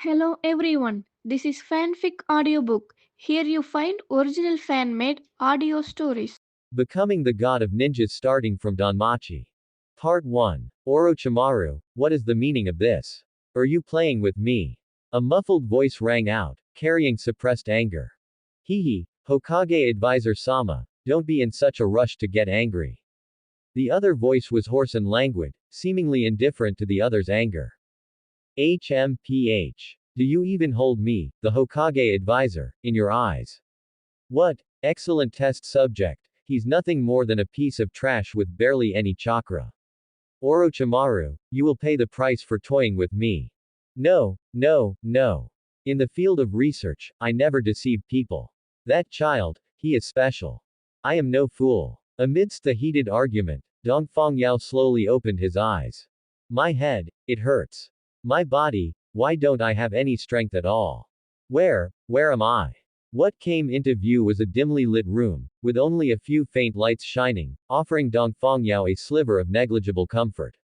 Hello everyone, this is Fanfic Audiobook. Here you find original fan made audio stories. Becoming the God of Ninjas starting from Danmachi. Part 1. Orochimaru, what is the meaning of this? Are you playing with me? A muffled voice rang out, carrying suppressed anger. Hehe, Hokage Advisor Sama, don't be in such a rush to get angry. The other voice was hoarse and languid, seemingly indifferent to the other's anger. HMPH. Do you even hold me, the Hokage advisor, in your eyes? What? Excellent test subject. He's nothing more than a piece of trash with barely any chakra. Orochimaru, you will pay the price for toying with me. No, no, no. In the field of research, I never deceive people. That child, he is special. I am no fool. Amidst the heated argument, Dongfang Yao slowly opened his eyes. My head, it hurts. My body, why don't I have any strength at all? Where am I? What came into view was a dimly lit room, with only a few faint lights shining, offering Dongfang Yao a sliver of negligible comfort.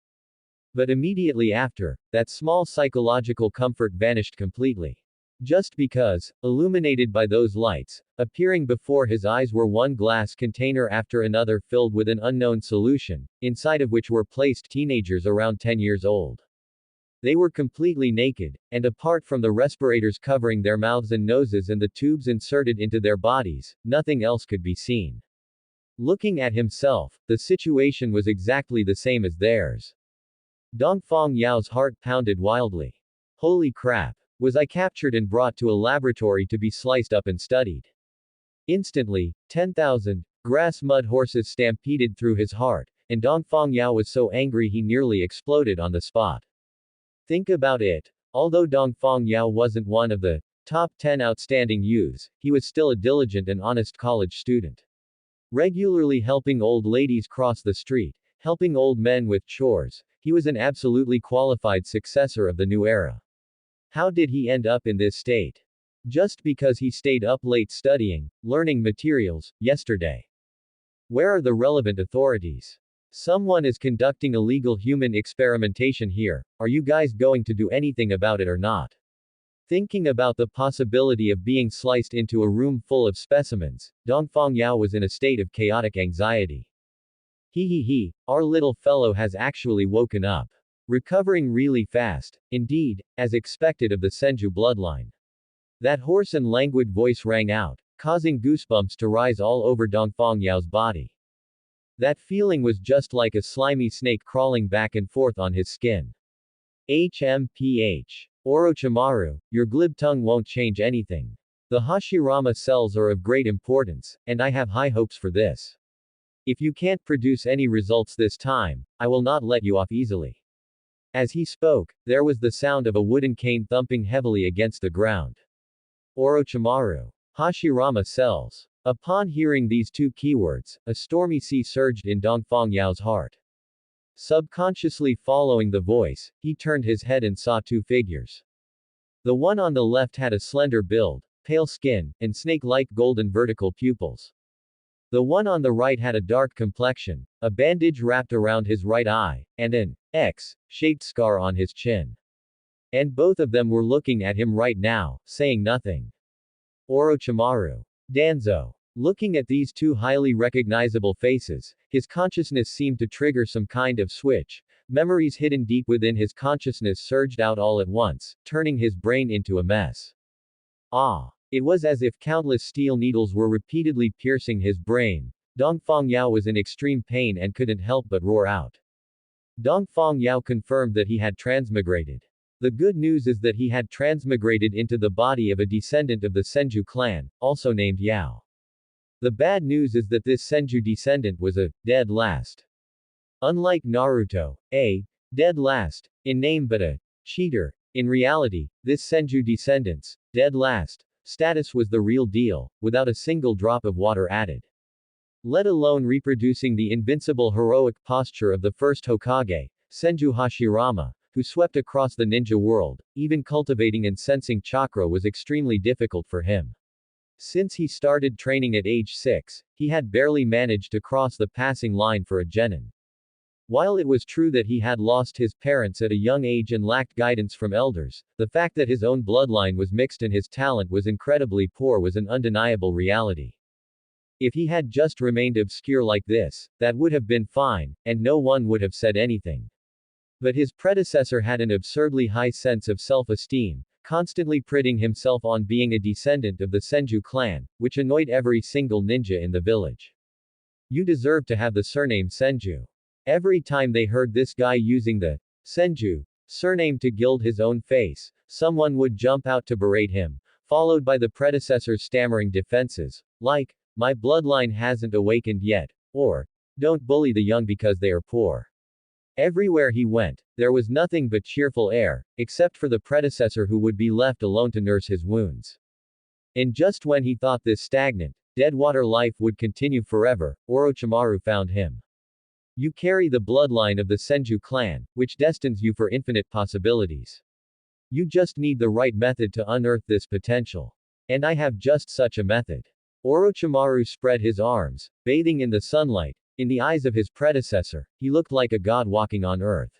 But immediately after, that small psychological comfort vanished completely. Just because, illuminated by those lights, appearing before his eyes were one glass container after another filled with an unknown solution, inside of which were placed teenagers around 10 years old. They were completely naked, and apart from the respirators covering their mouths and noses and the tubes inserted into their bodies, nothing else could be seen. Looking at himself, the situation was exactly the same as theirs. Dongfang Yao's heart pounded wildly. Holy crap! Was I captured and brought to a laboratory to be sliced up and studied? Instantly, 10,000 grass mud horses stampeded through his heart, and Dongfang Yao was so angry he nearly exploded on the spot. Think about it. Although Dongfang Yao wasn't one of the top 10 outstanding youths, he was still a diligent and honest college student. Regularly helping old ladies cross the street, helping old men with chores, he was an absolutely qualified successor of the new era. How did he end up in this state? Just because he stayed up late studying, learning materials, yesterday. Where are the relevant authorities? Someone is conducting illegal human experimentation here. Are you guys going to do anything about it or not? Thinking about the possibility of being sliced into a room full of specimens, Dongfang Yao was in a state of chaotic anxiety. He, our little fellow has actually woken up. Recovering really fast, indeed, as expected of the Senju bloodline. That hoarse and languid voice rang out, causing goosebumps to rise all over Dongfang Yao's body. That feeling was just like a slimy snake crawling back and forth on his skin. HMPH. Orochimaru, your glib tongue won't change anything. The Hashirama cells are of great importance, and I have high hopes for this. If you can't produce any results this time, I will not let you off easily. As he spoke, there was the sound of a wooden cane thumping heavily against the ground. Orochimaru. Hashirama cells. Upon hearing these two keywords, a stormy sea surged in Dongfang Yao's heart. Subconsciously following the voice, he turned his head and saw two figures. The one on the left had a slender build, pale skin, and snake-like golden vertical pupils. The one on the right had a dark complexion, a bandage wrapped around his right eye, and an X-shaped scar on his chin. And both of them were looking at him right now, saying nothing. Orochimaru. Danzo. Looking at these two highly recognizable faces, his consciousness seemed to trigger some kind of switch. Memories hidden deep within his consciousness surged out all at once, turning his brain into a mess. Ah! It was as if countless steel needles were repeatedly piercing his brain. Dongfang Yao was in extreme pain and couldn't help but roar out. Dongfang Yao confirmed that he had transmigrated. The good news is that he had transmigrated into the body of a descendant of the Senju clan, also named Yao. The bad news is that this Senju descendant was a dead last. Unlike Naruto, a dead last in name but a cheater, in reality, this Senju descendant's dead last status was the real deal, without a single drop of water added. Let alone reproducing the invincible heroic posture of the first Hokage, Senju Hashirama, who swept across the ninja world. Even cultivating and sensing chakra was extremely difficult for him. Since he started training at age 6, he had barely managed to cross the passing line for a genin. While it was true that he had lost his parents at a young age and lacked guidance from elders, the fact that his own bloodline was mixed and his talent was incredibly poor was an undeniable reality. If he had just remained obscure like this, that would have been fine, and no one would have said anything. But his predecessor had an absurdly high sense of self-esteem, constantly priding himself on being a descendant of the Senju clan, which annoyed every single ninja in the village. You deserve to have the surname Senju. Every time they heard this guy using the Senju surname to gild his own face, someone would jump out to berate him, followed by the predecessor's stammering defenses, like, my bloodline hasn't awakened yet, or, don't bully the young because they are poor. Everywhere he went, there was nothing but cheerful air, except for the predecessor who would be left alone to nurse his wounds. And just when he thought this stagnant, deadwater life would continue forever, Orochimaru found him. You carry the bloodline of the Senju clan, which destines you for infinite possibilities. You just need the right method to unearth this potential. And I have just such a method. Orochimaru spread his arms, bathing in the sunlight. In the eyes of his predecessor, he looked like a god walking on earth.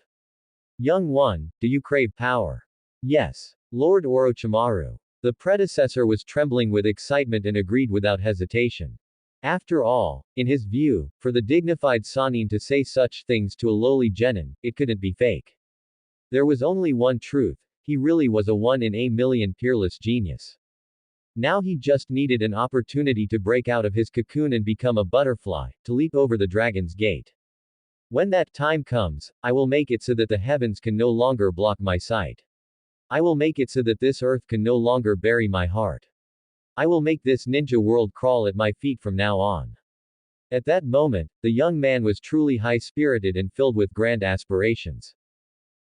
Young one, do you crave power? Yes. Lord Orochimaru. The predecessor was trembling with excitement and agreed without hesitation. After all, in his view, for the dignified Sannin to say such things to a lowly genin, it couldn't be fake. There was only one truth, he really was a one in a million peerless genius. Now he just needed an opportunity to break out of his cocoon and become a butterfly, to leap over the dragon's gate. When that time comes, I will make it so that the heavens can no longer block my sight. I will make it so that this earth can no longer bury my heart. I will make this ninja world crawl at my feet from now on. At that moment, the young man was truly high-spirited and filled with grand aspirations.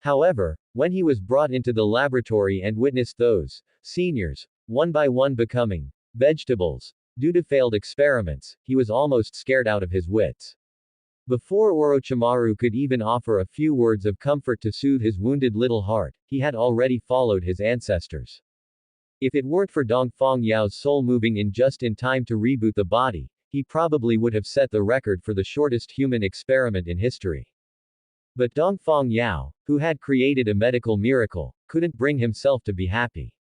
However, when he was brought into the laboratory and witnessed those seniors, one by one becoming vegetables, due to failed experiments, he was almost scared out of his wits. Before Orochimaru could even offer a few words of comfort to soothe his wounded little heart, he had already followed his ancestors. If it weren't for Dongfang Yao's soul moving in just in time to reboot the body, he probably would have set the record for the shortest human experiment in history. But Dongfang Yao, who had created a medical miracle, couldn't bring himself to be happy.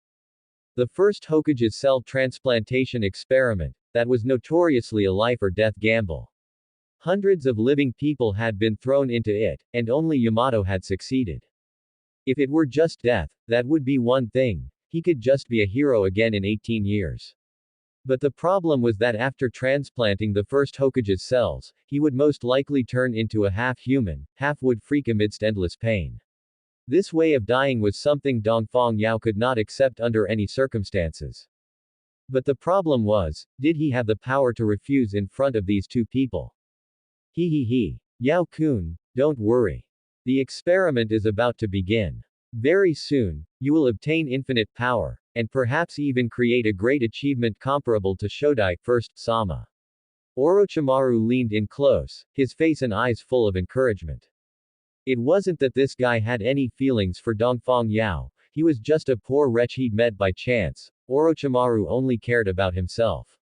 The first Hokage's cell transplantation experiment, that was notoriously a life or death gamble. Hundreds of living people had been thrown into it, and only Yamato had succeeded. If it were just death, that would be one thing. He could just be a hero again in 18 years. But the problem was that after transplanting the first Hokage's cells, he would most likely turn into a half-human, half-wood freak amidst endless pain. This way of dying was something Dongfang Yao could not accept under any circumstances. But the problem was, did he have the power to refuse in front of these two people? He. Yao-kun, don't worry. The experiment is about to begin. Very soon, you will obtain infinite power, and perhaps even create a great achievement comparable to Shodai, first, Sama. Orochimaru leaned in close, his face and eyes full of encouragement. It wasn't that this guy had any feelings for Dongfang Yao, he was just a poor wretch he'd met by chance. Orochimaru only cared about himself.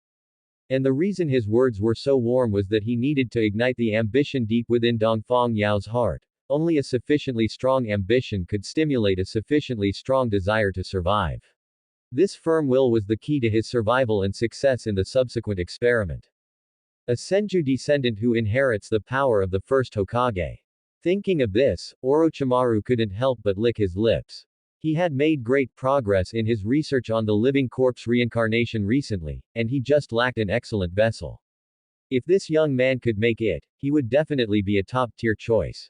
And the reason his words were so warm was that he needed to ignite the ambition deep within Dongfang Yao's heart. Only a sufficiently strong ambition could stimulate a sufficiently strong desire to survive. This firm will was the key to his survival and success in the subsequent experiment. A Senju descendant who inherits the power of the first Hokage. Thinking of this, Orochimaru couldn't help but lick his lips. He had made great progress in his research on the living corpse reincarnation recently, and he just lacked an excellent vessel. If this young man could make it, he would definitely be a top-tier choice.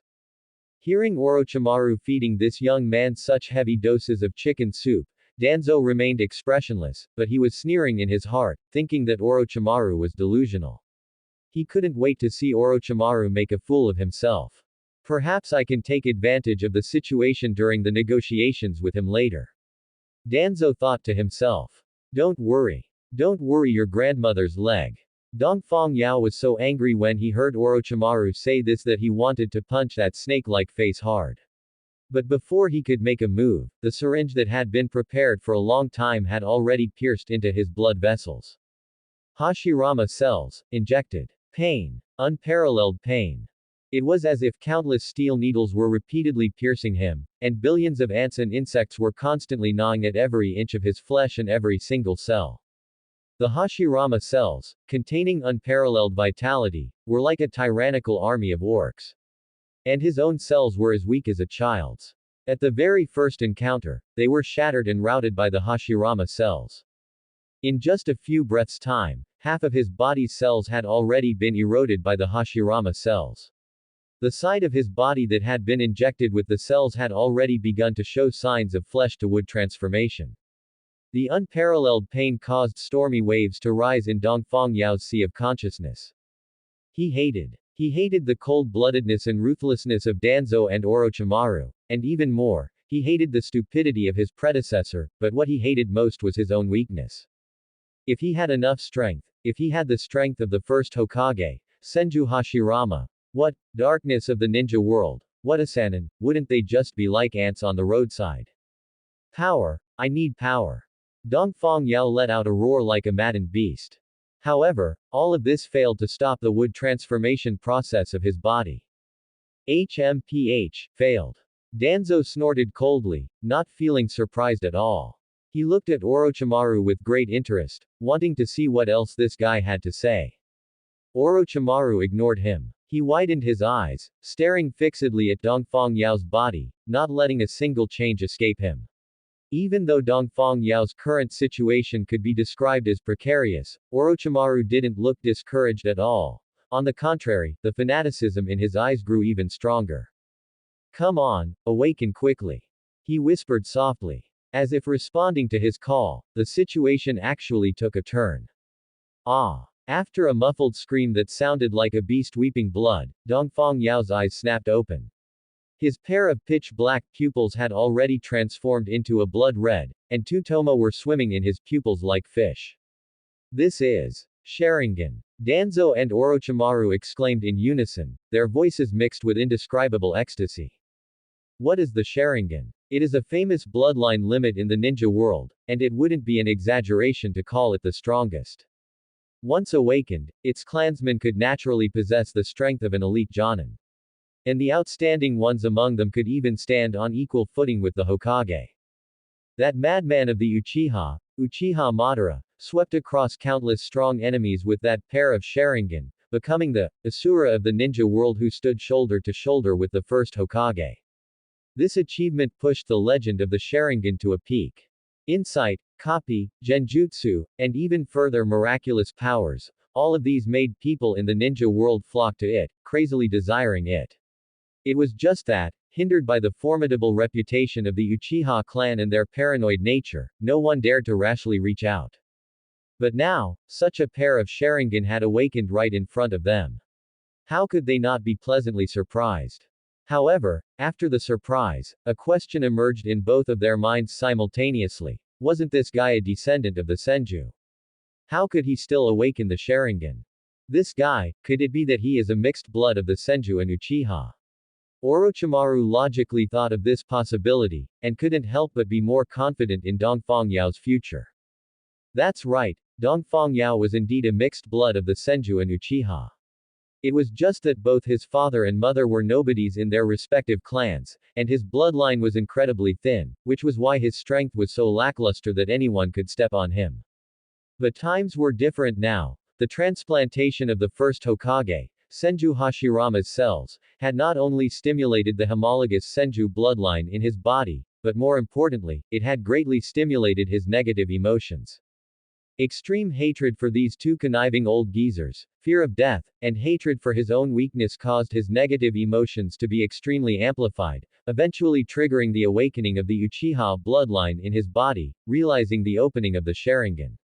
Hearing Orochimaru feeding this young man such heavy doses of chicken soup, Danzo remained expressionless, but he was sneering in his heart, thinking that Orochimaru was delusional. He couldn't wait to see Orochimaru make a fool of himself. Perhaps I can take advantage of the situation during the negotiations with him later. Danzo thought to himself. Don't worry. Don't worry your grandmother's leg. Dongfang Yao was so angry when he heard Orochimaru say this that he wanted to punch that snake-like face hard. But before he could make a move, the syringe that had been prepared for a long time had already pierced into his blood vessels. Hashirama cells, injected. Pain. Unparalleled pain. It was as if countless steel needles were repeatedly piercing him, and billions of ants and insects were constantly gnawing at every inch of his flesh and every single cell. The Hashirama cells, containing unparalleled vitality, were like a tyrannical army of orcs. And his own cells were as weak as a child's. At the very first encounter, they were shattered and routed by the Hashirama cells. In just a few breaths' time, half of his body's cells had already been eroded by the Hashirama cells. The side of his body that had been injected with the cells had already begun to show signs of flesh-to-wood transformation. The unparalleled pain caused stormy waves to rise in Dongfang Yao's sea of consciousness. He hated the cold-bloodedness and ruthlessness of Danzo and Orochimaru, and even more, he hated the stupidity of his predecessor, but what he hated most was his own weakness. If he had enough strength, if he had the strength of the first Hokage, Senju Hashirama, what darkness of the ninja world, what a Sannin, wouldn't they just be like ants on the roadside? Power, I need power. Dongfang Yao let out a roar like a maddened beast. However, all of this failed to stop the wood transformation process of his body. HMPH, failed. Danzo snorted coldly, not feeling surprised at all. He looked at Orochimaru with great interest, wanting to see what else this guy had to say. Orochimaru ignored him. He widened his eyes, staring fixedly at Dongfang Yao's body, not letting a single change escape him. Even though Dongfang Yao's current situation could be described as precarious, Orochimaru didn't look discouraged at all. On the contrary, the fanaticism in his eyes grew even stronger. Come on, awaken quickly. He whispered softly. As if responding to his call, the situation actually took a turn. Ah! After a muffled scream that sounded like a beast weeping blood, Dongfang Yao's eyes snapped open. His pair of pitch-black pupils had already transformed into a blood red, and two Toma were swimming in his pupils like fish. This is Sharingan. Danzo and Orochimaru exclaimed in unison, their voices mixed with indescribable ecstasy. What is the Sharingan? It is a famous bloodline limit in the ninja world, and it wouldn't be an exaggeration to call it the strongest. Once awakened, its clansmen could naturally possess the strength of an elite Jonin. And the outstanding ones among them could even stand on equal footing with the Hokage. That madman of the Uchiha, Uchiha Madara, swept across countless strong enemies with that pair of Sharingan, becoming the Asura of the ninja world who stood shoulder to shoulder with the first Hokage. This achievement pushed the legend of the Sharingan to a peak. Insight, copy, genjutsu, and even further miraculous powers, all of these made people in the ninja world flock to it, crazily desiring it. It was just that, hindered by the formidable reputation of the Uchiha clan and their paranoid nature, no one dared to rashly reach out. But now, such a pair of Sharingan had awakened right in front of them. How could they not be pleasantly surprised? However, after the surprise, a question emerged in both of their minds simultaneously. Wasn't this guy a descendant of the Senju? How could he still awaken the Sharingan? This guy, could it be that he is a mixed blood of the Senju and Uchiha? Orochimaru logically thought of this possibility, and couldn't help but be more confident in Dongfang Yao's future. That's right, Dongfang Yao was indeed a mixed blood of the Senju and Uchiha. It was just that both his father and mother were nobodies in their respective clans, and his bloodline was incredibly thin, which was why his strength was so lackluster that anyone could step on him. But times were different now. The transplantation of the first Hokage, Senju Hashirama's cells, had not only stimulated the homologous Senju bloodline in his body, but more importantly, it had greatly stimulated his negative emotions. Extreme hatred for these two conniving old geezers, fear of death, and hatred for his own weakness caused his negative emotions to be extremely amplified, eventually triggering the awakening of the Uchiha bloodline in his body, realizing the opening of the Sharingan.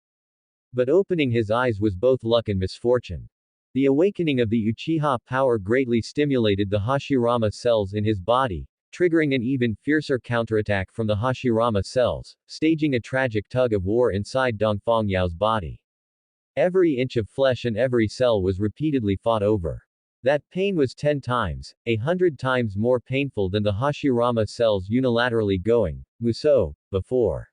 But opening his eyes was both luck and misfortune. The awakening of the Uchiha power greatly stimulated the Hashirama cells in his body, triggering an even fiercer counterattack from the Hashirama cells, staging a tragic tug-of-war inside Dongfang Yao's body. Every inch of flesh and every cell was repeatedly fought over. That pain was 10 times, 100 times more painful than the Hashirama cells unilaterally going, Muso, before.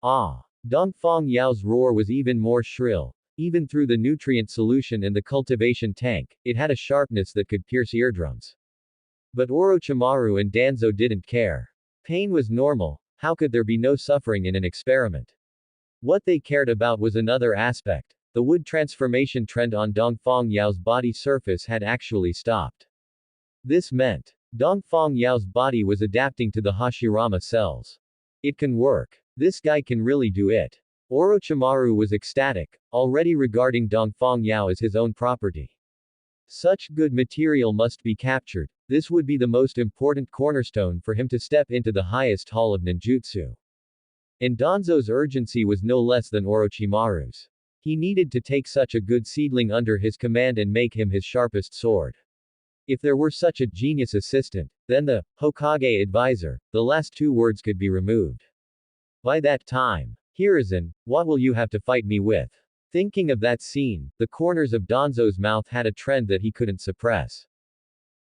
Ah! Dongfang Yao's roar was even more shrill, Even through the nutrient solution in the cultivation tank, it had a sharpness that could pierce eardrums. But Orochimaru and Danzo didn't care. Pain was normal, how could there be no suffering in an experiment? What they cared about was another aspect. The wood transformation trend on Dongfang Yao's body surface had actually stopped. This meant Dongfang Yao's body was adapting to the Hashirama cells. It can work. This guy can really do it. Orochimaru was ecstatic, already regarding Dongfang Yao as his own property. Such good material must be captured. This would be the most important cornerstone for him to step into the highest hall of ninjutsu. And Danzo's urgency was no less than Orochimaru's. He needed to take such a good seedling under his command and make him his sharpest sword. If there were such a genius assistant, then the Hokage advisor, the last two words could be removed. By that time, Hiruzen, what will you have to fight me with? Thinking of that scene, the corners of Danzo's mouth had a trend that he couldn't suppress.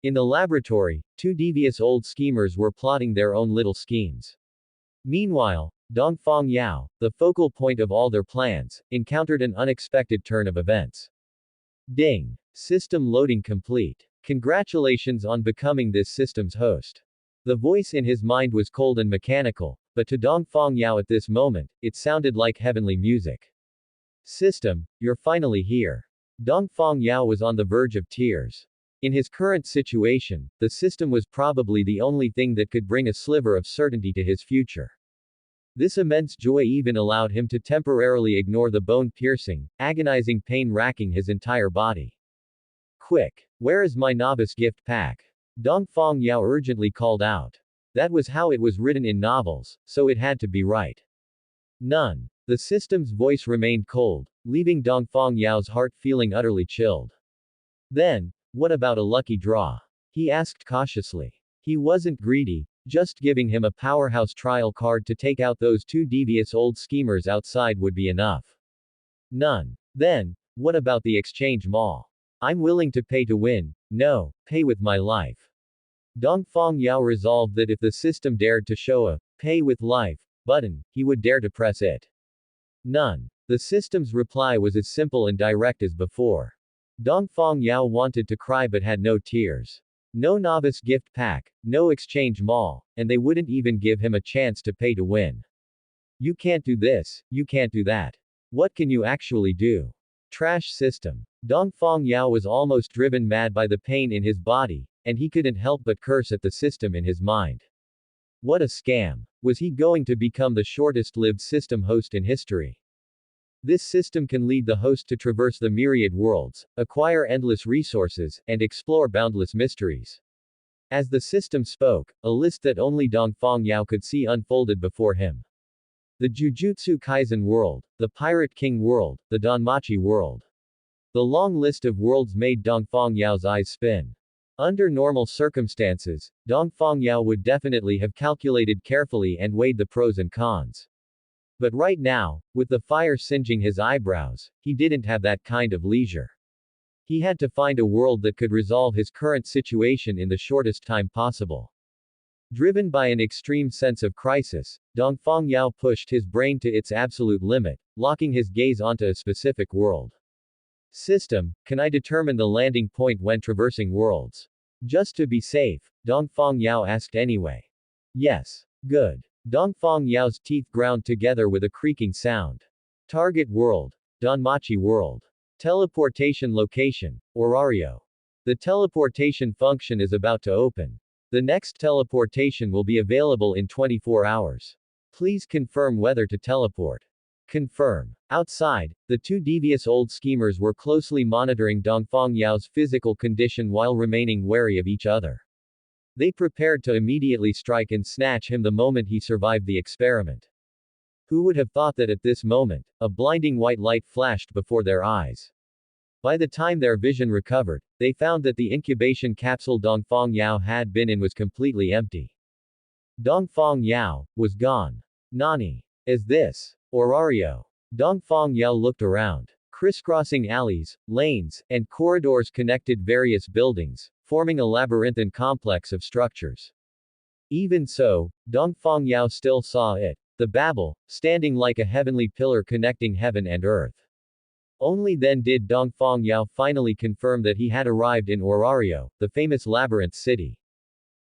In the laboratory, two devious old schemers were plotting their own little schemes. Meanwhile, Dongfang Yao, the focal point of all their plans, encountered an unexpected turn of events. Ding! System loading complete. Congratulations on becoming this system's host. The voice in his mind was cold and mechanical, but to Dongfang Yao at this moment, it sounded like heavenly music. System, you're finally here. Dongfang Yao was on the verge of tears. In his current situation, the system was probably the only thing that could bring a sliver of certainty to his future. This immense joy even allowed him to temporarily ignore the bone-piercing, agonizing pain racking his entire body. Quick! Where is my novice gift pack? Dongfang Yao urgently called out. That was how it was written in novels, so it had to be right. None. The system's voice remained cold, leaving Dongfang Yao's heart feeling utterly chilled. Then, what about a lucky draw? He asked cautiously. He wasn't greedy, just giving him a powerhouse trial card to take out those two devious old schemers outside would be enough. None. Then, what about the exchange mall? I'm willing to pay to win. No, pay with my life. Dongfang Yao resolved that if the system dared to show a pay with life button, he would dare to press it. None. The system's reply was as simple and direct as before. Dongfang Yao wanted to cry but had no tears. No novice gift pack, no exchange mall, and they wouldn't even give him a chance to pay to win. You can't do this, you can't do that. What can you actually do? Trash system. Dongfang Yao was almost driven mad by the pain in his body, and he couldn't help but curse at the system in his mind. What a scam. Was he going to become the shortest-lived system host in history? This system can lead the host to traverse the myriad worlds, acquire endless resources, and explore boundless mysteries. As the system spoke, a list that only Dongfang Yao could see unfolded before him. The Jujutsu Kaisen world, the Pirate King world, the Danmachi world. The long list of worlds made Dongfang Yao's eyes spin. Under normal circumstances, Dongfang Yao would definitely have calculated carefully and weighed the pros and cons. But right now, with the fire singeing his eyebrows, he didn't have that kind of leisure. He had to find a world that could resolve his current situation in the shortest time possible. Driven by an extreme sense of crisis, Dongfang Yao pushed his brain to its absolute limit, locking his gaze onto a specific world. System, can I determine the landing point when traversing worlds? Just to be safe, Dongfang Yao asked anyway. Yes. Good. Dongfang Yao's teeth ground together with a creaking sound. Target world. Danmachi world. Teleportation location. Orario. The teleportation function is about to open. The next teleportation will be available in 24 hours. Please confirm whether to teleport. Confirm. Outside, the two devious old schemers were closely monitoring Dongfang Yao's physical condition while remaining wary of each other. They prepared to immediately strike and snatch him the moment he survived the experiment. Who would have thought that at this moment, a blinding white light flashed before their eyes? By the time their vision recovered, they found that the incubation capsule Dongfang Yao had been in was completely empty. Dongfang Yao was gone. Nani? Is this Orario? Dongfang Yao looked around. Crisscrossing alleys, lanes, and corridors connected various buildings, forming a labyrinthine complex of structures. Even so, Dongfang Yao still saw it, the Babel, standing like a heavenly pillar connecting heaven and earth. Only then did Dongfang Yao finally confirm that he had arrived in Orario, the famous labyrinth city.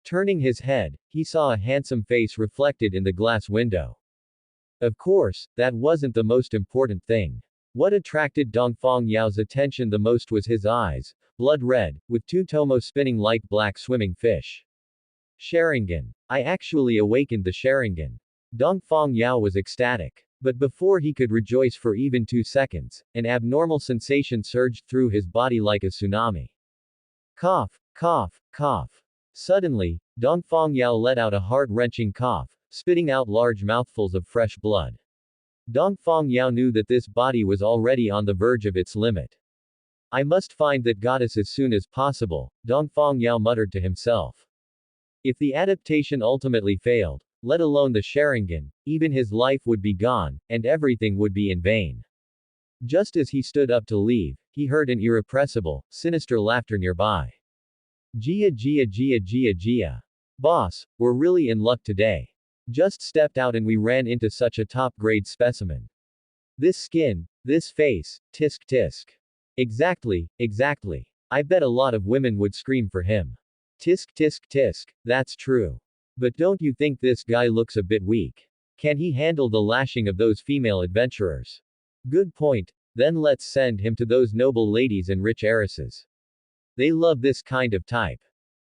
Turning his head, he saw a handsome face reflected in the glass window. Of course, that wasn't the most important thing. What attracted Dongfang Yao's attention the most was his eyes, blood red, with two tomo spinning like black swimming fish. Sharingan. I actually awakened the Sharingan. Dongfang Yao was ecstatic. But before he could rejoice for even 2 seconds, an abnormal sensation surged through his body like a tsunami. Cough, cough, cough. Suddenly, Dongfang Yao let out a heart-wrenching cough, spitting out large mouthfuls of fresh blood. Dongfang Yao knew that this body was already on the verge of its limit. I must find that goddess as soon as possible, Dongfang Yao muttered to himself. If the adaptation ultimately failed, let alone the Sharingan, even his life would be gone, and everything would be in vain. Just as he stood up to leave, he heard an irrepressible, sinister laughter nearby. Gia Gia Gia Gia Gia. Boss, we're really in luck today. Just stepped out and we ran into such a top-grade specimen. This skin, this face, tisk tisk. Exactly, exactly. I bet a lot of women would scream for him. Tisk tisk tisk, that's true. But don't you think this guy looks a bit weak? Can he handle the lashing of those female adventurers? Good point. Then let's send him to those noble ladies and rich heiresses. They love this kind of type.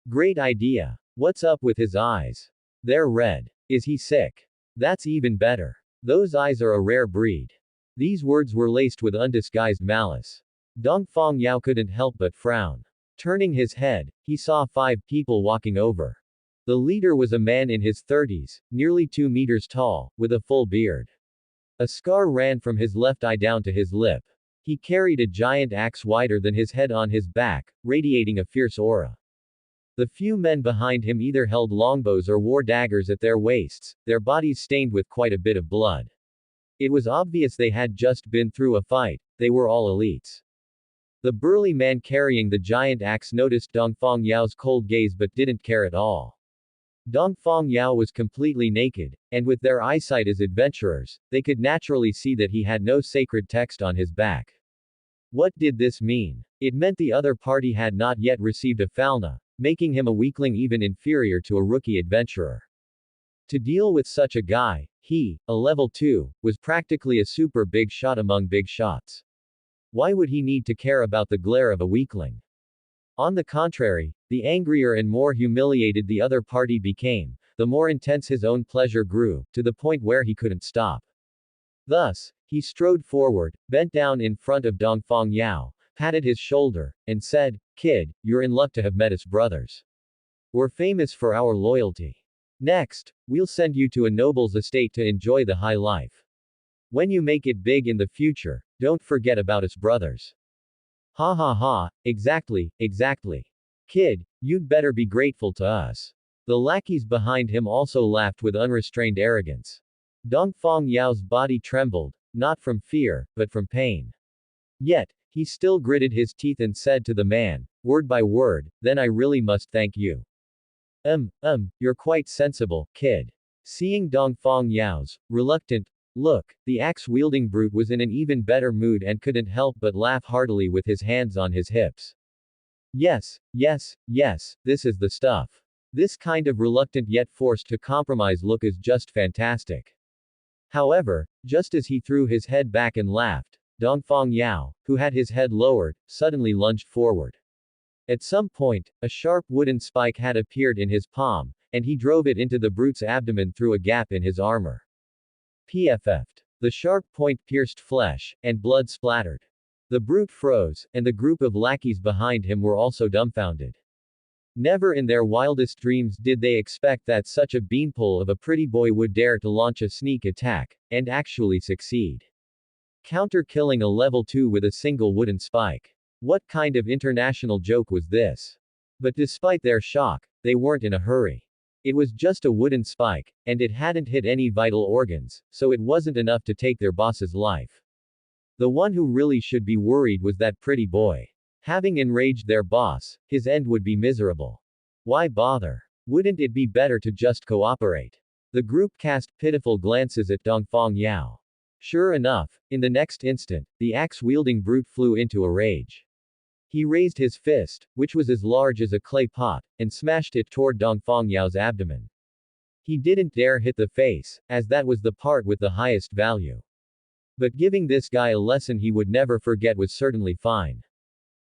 Great idea. What's up with his eyes? They're red. Is he sick? That's even better. Those eyes are a rare breed. These words were laced with undisguised malice. Dongfang Yao couldn't help but frown. Turning his head, he saw 5 people walking over. The leader was a man in his 30s, nearly 2 meters tall, with a full beard. A scar ran from his left eye down to his lip. He carried a giant axe wider than his head on his back, radiating a fierce aura. The few men behind him either held longbows or wore daggers at their waists, their bodies stained with quite a bit of blood. It was obvious they had just been through a fight, they were all elites. The burly man carrying the giant axe noticed Dongfang Yao's cold gaze but didn't care at all. Dongfang Yao was completely naked, and with their eyesight as adventurers, they could naturally see that he had no sacred text on his back. What did this mean? It meant the other party had not yet received a falna, making him a weakling even inferior to a rookie adventurer. To deal with such a guy, he, a level 2, was practically a super big shot among big shots. Why would he need to care about the glare of a weakling? On the contrary, the angrier and more humiliated the other party became, the more intense his own pleasure grew, to the point where he couldn't stop. Thus, he strode forward, bent down in front of Dongfang Yao, patted his shoulder, and said, "Kid, you're in luck to have met us brothers. We're famous for our loyalty. Next, we'll send you to a noble's estate to enjoy the high life. When you make it big in the future, don't forget about us brothers." Ha ha ha, exactly, exactly. Kid, you'd better be grateful to us. The lackeys behind him also laughed with unrestrained arrogance. Dongfang Yao's body trembled, not from fear, but from pain. Yet, he still gritted his teeth and said to the man, word by word, "Then I really must thank you." You're quite sensible, kid. Seeing Dongfang Yao's reluctant look, the axe-wielding brute was in an even better mood and couldn't help but laugh heartily with his hands on his hips. Yes, yes, yes, this is the stuff. This kind of reluctant yet forced to compromise look is just fantastic. However, just as he threw his head back and laughed, Dongfang Yao, who had his head lowered, suddenly lunged forward. At some point, a sharp wooden spike had appeared in his palm, and he drove it into the brute's abdomen through a gap in his armor. PFF'd. The sharp point pierced flesh, and blood splattered. The brute froze, and the group of lackeys behind him were also dumbfounded. Never in their wildest dreams did they expect that such a beanpole of a pretty boy would dare to launch a sneak attack, and actually succeed. Counter-killing a level 2 with a single wooden spike. What kind of international joke was this? But despite their shock, they weren't in a hurry. It was just a wooden spike, and it hadn't hit any vital organs, so it wasn't enough to take their boss's life. The one who really should be worried was that pretty boy. Having enraged their boss, his end would be miserable. Why bother? Wouldn't it be better to just cooperate? The group cast pitiful glances at Dongfang Yao. Sure enough, in the next instant, the axe-wielding brute flew into a rage. He raised his fist, which was as large as a clay pot, and smashed it toward Dongfang Yao's abdomen. He didn't dare hit the face, as that was the part with the highest value. But giving this guy a lesson he would never forget was certainly fine.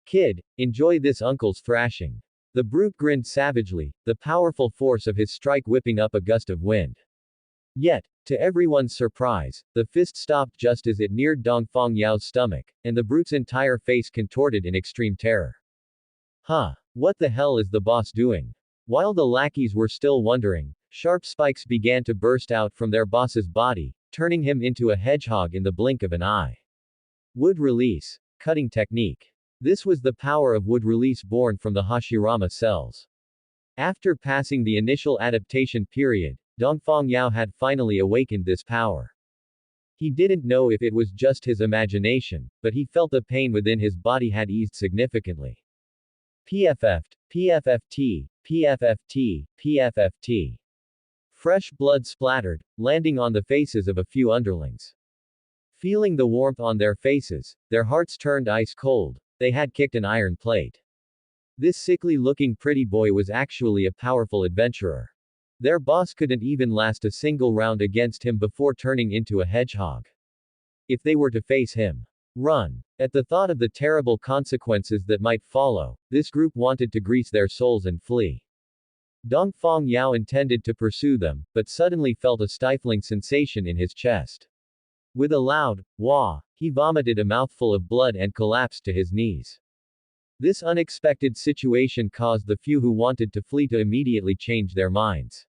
Kid, enjoy this uncle's thrashing. The brute grinned savagely, the powerful force of his strike whipping up a gust of wind. Yet, to everyone's surprise, the fist stopped just as it neared Dongfang Yao's stomach, and the brute's entire face contorted in extreme terror. Huh? What the hell is the boss doing? While the lackeys were still wondering, sharp spikes began to burst out from their boss's body, turning him into a hedgehog in the blink of an eye. Wood release. Cutting technique. This was the power of wood release born from the Hashirama cells. After passing the initial adaptation period, Dongfang Yao had finally awakened this power. He didn't know if it was just his imagination, but he felt the pain within his body had eased significantly. PFFT, PFFT, PFFT, PFFT. Fresh blood splattered, landing on the faces of a few underlings. Feeling the warmth on their faces, their hearts turned ice cold. They had kicked an iron plate. This sickly-looking pretty boy was actually a powerful adventurer. Their boss couldn't even last a single round against him before turning into a hedgehog. If they were to face him, run. At the thought of the terrible consequences that might follow, this group wanted to grease their souls and flee. Dongfang Yao intended to pursue them, but suddenly felt a stifling sensation in his chest. With a loud wah, he vomited a mouthful of blood and collapsed to his knees. This unexpected situation caused the few who wanted to flee to immediately change their minds.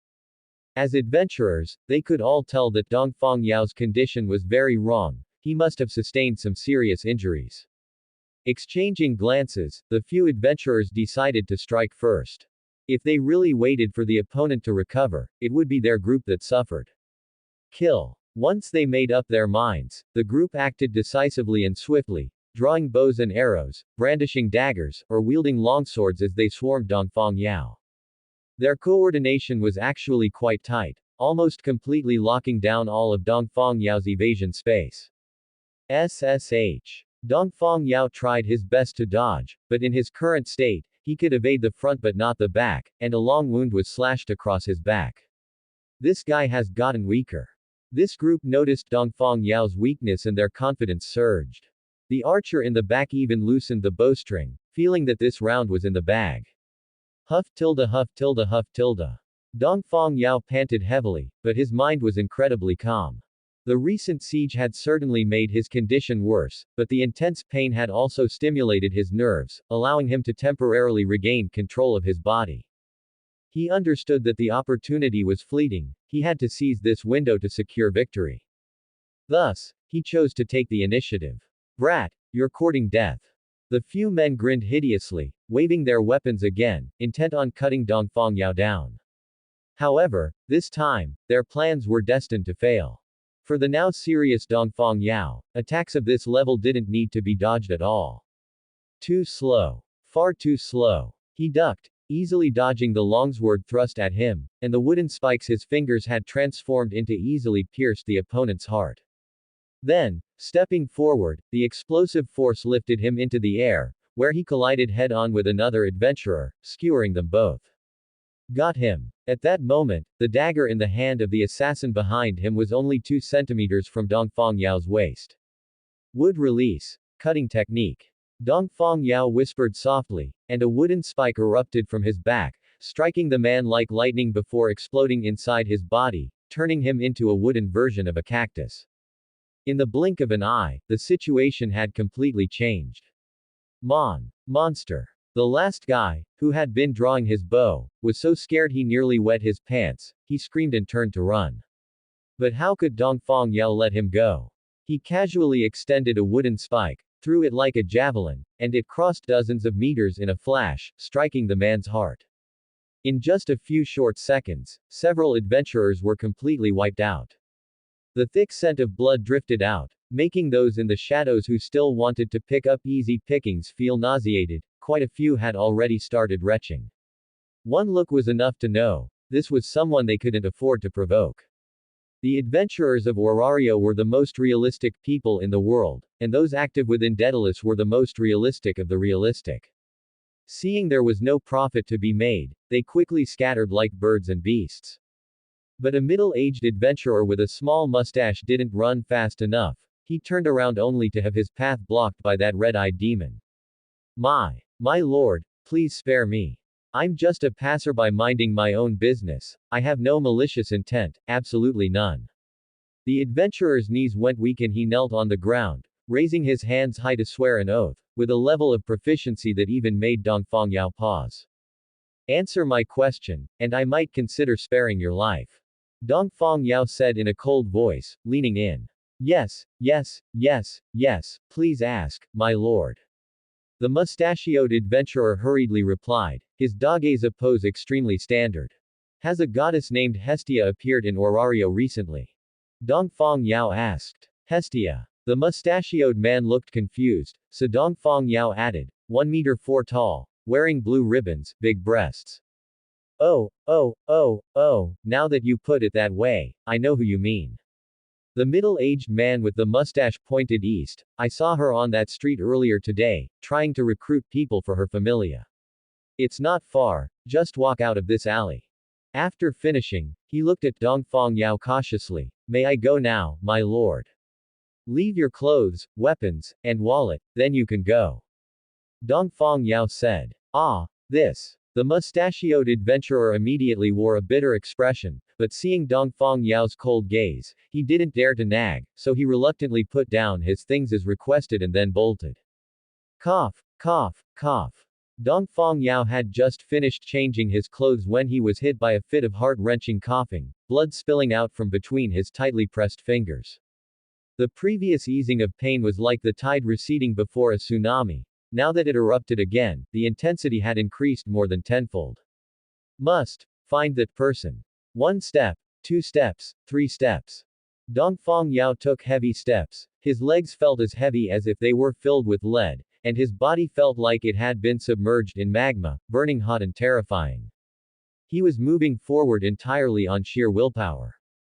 As adventurers, they could all tell that Dongfang Yao's condition was very wrong. He must have sustained some serious injuries. Exchanging glances, the few adventurers decided to strike first. If they really waited for the opponent to recover, it would be their group that suffered. Kill. Once they made up their minds, the group acted decisively and swiftly, drawing bows and arrows, brandishing daggers, or wielding longswords as they swarmed Dongfang Yao. Their coordination was actually quite tight, almost completely locking down all of Dongfang Yao's evasion space. SSH. Dongfang Yao tried his best to dodge, but in his current state, he could evade the front but not the back, and a long wound was slashed across his back. This guy has gotten weaker. This group noticed Dongfang Yao's weakness and their confidence surged. The archer in the back even loosened the bowstring, feeling that this round was in the bag. Huff tilde huff tilde huff tilde. Dongfang Yao panted heavily, but his mind was incredibly calm. The recent siege had certainly made his condition worse, but the intense pain had also stimulated his nerves, allowing him to temporarily regain control of his body. He understood that the opportunity was fleeting. He had to seize this window to secure victory. Thus, he chose to take the initiative. Brat, you're courting death. The few men grinned hideously, waving their weapons again, intent on cutting Dongfang Yao down. However, this time, their plans were destined to fail. For the now serious Dongfang Yao, attacks of this level didn't need to be dodged at all. Too slow. Far too slow. He ducked, easily dodging the longsword thrust at him, and the wooden spikes his fingers had transformed into easily pierced the opponent's heart. Then, stepping forward, the explosive force lifted him into the air, where he collided head-on with another adventurer, skewering them both. Got him. At that moment, the dagger in the hand of the assassin behind him was only 2 centimeters from Dongfang Yao's waist. Wood release. Cutting technique. Dongfang Yao whispered softly, and a wooden spike erupted from his back, striking the man like lightning before exploding inside his body, turning him into a wooden version of a cactus. In the blink of an eye, the situation had completely changed. Monster. The last guy, who had been drawing his bow, was so scared he nearly wet his pants. He screamed and turned to run. But how could Dongfang Yao let him go? He casually extended a wooden spike, threw it like a javelin, and it crossed dozens of meters in a flash, striking the man's heart. In just a few short seconds, several adventurers were completely wiped out. The thick scent of blood drifted out, making those in the shadows who still wanted to pick up easy pickings feel nauseated. Quite a few had already started retching. One look was enough to know, this was someone they couldn't afford to provoke. The adventurers of Orario were the most realistic people in the world, and those active within Daedalus were the most realistic of the realistic. Seeing there was no profit to be made, they quickly scattered like birds and beasts. But a middle-aged adventurer with a small mustache didn't run fast enough. He turned around only to have his path blocked by that red-eyed demon. My lord, please spare me. I'm just a passerby minding my own business. I have no malicious intent, absolutely none. The adventurer's knees went weak and he knelt on the ground, raising his hands high to swear an oath, with a level of proficiency that even made Dongfang Yao pause. Answer my question, and I might consider sparing your life. Dongfang Yao said in a cold voice, leaning in. Yes, please ask, my lord. The mustachioed adventurer hurriedly replied, his Dageza pose extremely standard. Has a goddess named Hestia appeared in Orario recently? Dongfang Yao asked. Hestia. The mustachioed man looked confused, so Dongfang Yao added, 1 meter 4 tall, wearing blue ribbons, big breasts. Oh, now that you put it that way, I know who you mean. The middle-aged man with the mustache pointed east. I saw her on that street earlier today, trying to recruit people for her familia. It's not far, just walk out of this alley. After finishing, he looked at Dongfang Yao cautiously. May I go now, my lord? Leave your clothes, weapons, and wallet, then you can go. Dongfang Yao said. Ah, this. The mustachioed adventurer immediately wore a bitter expression, but seeing Dongfang Yao's cold gaze, he didn't dare to nag, so he reluctantly put down his things as requested and then bolted. Cough. Dongfang Yao had just finished changing his clothes when he was hit by a fit of heart-wrenching coughing, blood spilling out from between his tightly pressed fingers. The previous easing of pain was like the tide receding before a tsunami. Now that it erupted again, the intensity had increased more than tenfold. Must find that person. 1 step, 2 steps, 3 steps. Dongfang Yao took heavy steps. His legs felt as heavy as if they were filled with lead, and his body felt like it had been submerged in magma, burning hot and terrifying. He was moving forward entirely on sheer willpower.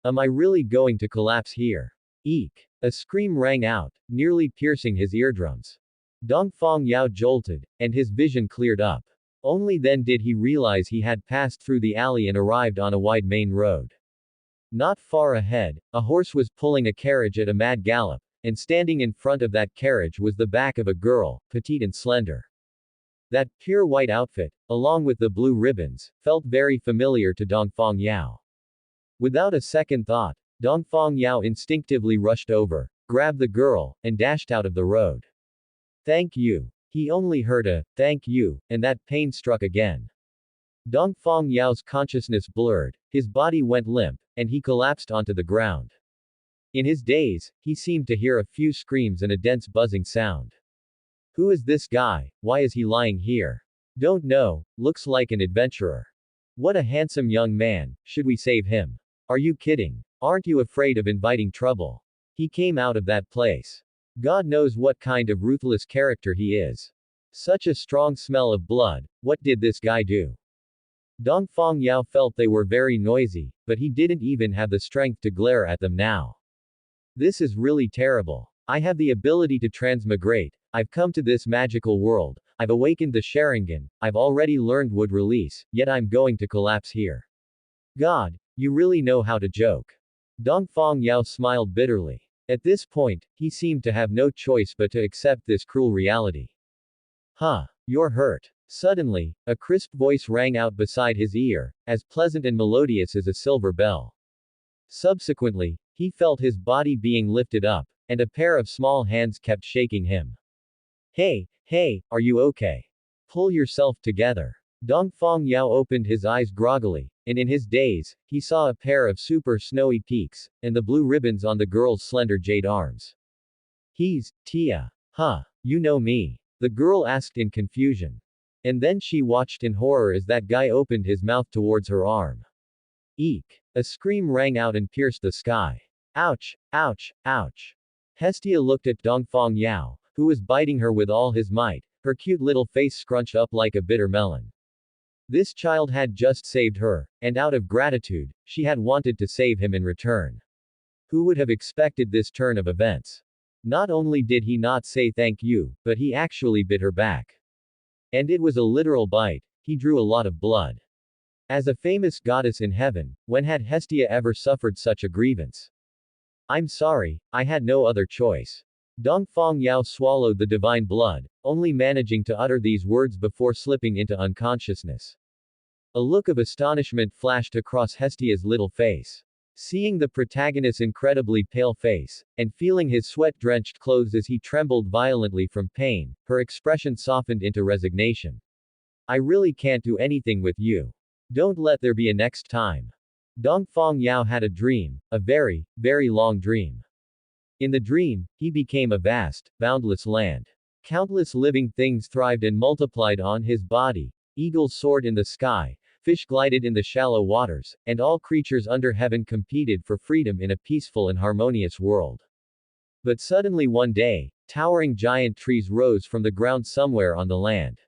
Am I really going to collapse here? Eek! A scream rang out, nearly piercing his eardrums. Dongfang Yao jolted, and his vision cleared up. Only then did he realize he had passed through the alley and arrived on a wide main road. Not far ahead, a horse was pulling a carriage at a mad gallop, and standing in front of that carriage was the back of a girl, petite and slender. That pure white outfit, along with the blue ribbons, felt very familiar to Dongfang Yao. Without a second thought, Dongfang Yao instinctively rushed over, grabbed the girl, and dashed out of the road. Thank you. He only heard a, thank you, and that pain struck again. Dongfang Yao's consciousness blurred, his body went limp, and he collapsed onto the ground. In his daze, he seemed to hear a few screams and a dense buzzing sound. Who is this guy? Why is he lying here? Don't know, looks like an adventurer. What a handsome young man, should we save him? Are you kidding? Aren't you afraid of inviting trouble? He came out of that place. God knows what kind of ruthless character he is. Such a strong smell of blood, what did this guy do? Dongfang Yao felt they were very noisy, but he didn't even have the strength to glare at them now. This is really terrible. I have the ability to transmigrate, I've come to this magical world, I've awakened the Sharingan, I've already learned wood release, yet I'm going to collapse here. God, you really know how to joke. Dongfang Yao smiled bitterly. At this point, he seemed to have no choice but to accept this cruel reality. Huh. You're hurt. Suddenly, a crisp voice rang out beside his ear, as pleasant and melodious as a silver bell. Subsequently, he felt his body being lifted up, and a pair of small hands kept shaking him. Hey, are you okay? Pull yourself together. Dongfang Yao opened his eyes groggily, and in his daze, he saw a pair of super snowy peaks, and the blue ribbons on the girl's slender jade arms. He's Tia. Huh. You know me. The girl asked in confusion. And then she watched in horror as that guy opened his mouth towards her arm. Eek! A scream rang out and pierced the sky. Ouch! Hestia looked at Dongfang Yao, who was biting her with all his might, her cute little face scrunched up like a bitter melon. This child had just saved her, and out of gratitude, she had wanted to save him in return. Who would have expected this turn of events? Not only did he not say thank you, but he actually bit her back. And it was a literal bite. He drew a lot of blood. As a famous goddess in heaven, when had Hestia ever suffered such a grievance? I'm sorry, I had no other choice. Dongfang Yao swallowed the divine blood, only managing to utter these words before slipping into unconsciousness. A look of astonishment flashed across Hestia's little face. Seeing the protagonist's incredibly pale face, and feeling his sweat-drenched clothes as he trembled violently from pain, her expression softened into resignation. I really can't do anything with you. Don't let there be a next time. Dongfang Yao had a dream, a very, very long dream. In the dream, he became a vast, boundless land. Countless living things thrived and multiplied on his body. Eagles soared in the sky, fish glided in the shallow waters, and all creatures under heaven competed for freedom in a peaceful and harmonious world. But suddenly one day, towering giant trees rose from the ground somewhere on the land.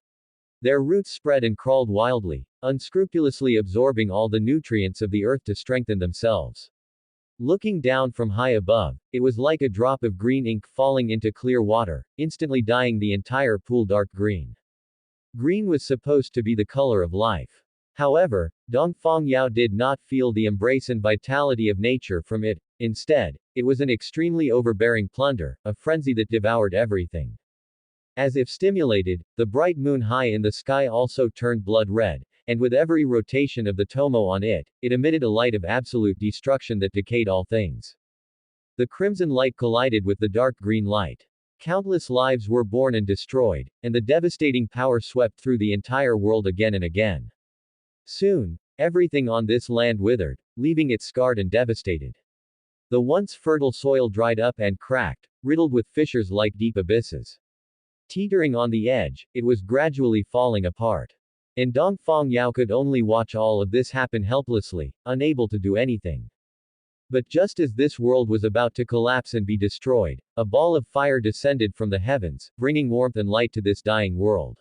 Their roots spread and crawled wildly, unscrupulously absorbing all the nutrients of the earth to strengthen themselves. Looking down from high above, it was like a drop of green ink falling into clear water, instantly dyeing the entire pool dark green. Green was supposed to be the color of life. However, Dongfang Yao did not feel the embrace and vitality of nature from it. Instead, it was an extremely overbearing plunder, a frenzy that devoured everything. As if stimulated, the bright moon high in the sky also turned blood red, and with every rotation of the tomo on it, it emitted a light of absolute destruction that decayed all things. The crimson light collided with the dark green light. Countless lives were born and destroyed, and the devastating power swept through the entire world again and again. Soon, everything on this land withered, leaving it scarred and devastated. The once fertile soil dried up and cracked, riddled with fissures like deep abysses. Teetering on the edge, it was gradually falling apart. And Dongfang Yao could only watch all of this happen helplessly, unable to do anything. But just as this world was about to collapse and be destroyed, a ball of fire descended from the heavens, bringing warmth and light to this dying world.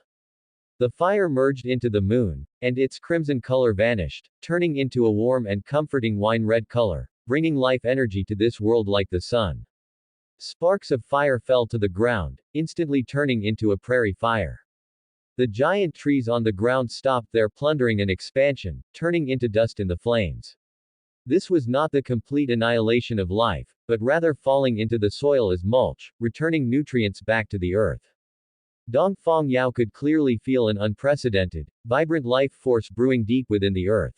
The fire merged into the moon, and its crimson color vanished, turning into a warm and comforting wine-red color, bringing life energy to this world like the sun. Sparks of fire fell to the ground, instantly turning into a prairie fire. The giant trees on the ground stopped their plundering and expansion, turning into dust in the flames. This was not the complete annihilation of life, but rather falling into the soil as mulch, returning nutrients back to the earth. Dongfang Yao could clearly feel an unprecedented, vibrant life force brewing deep within the earth.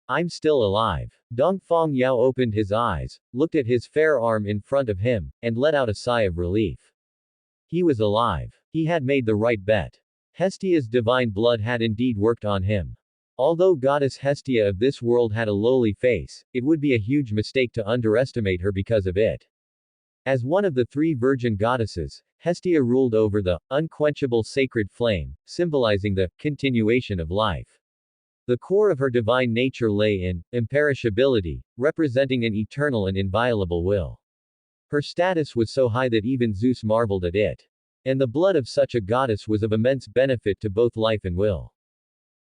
I'm still alive. Dongfang Yao opened his eyes, looked at his fair arm in front of him, and let out a sigh of relief. He was alive. He had made the right bet. Hestia's divine blood had indeed worked on him. Although goddess Hestia of this world had a lowly face, it would be a huge mistake to underestimate her because of it. As one of the three virgin goddesses, Hestia ruled over the unquenchable sacred flame, symbolizing the continuation of life. The core of her divine nature lay in imperishability, representing an eternal and inviolable will. Her status was so high that even Zeus marveled at it. And the blood of such a goddess was of immense benefit to both life and will.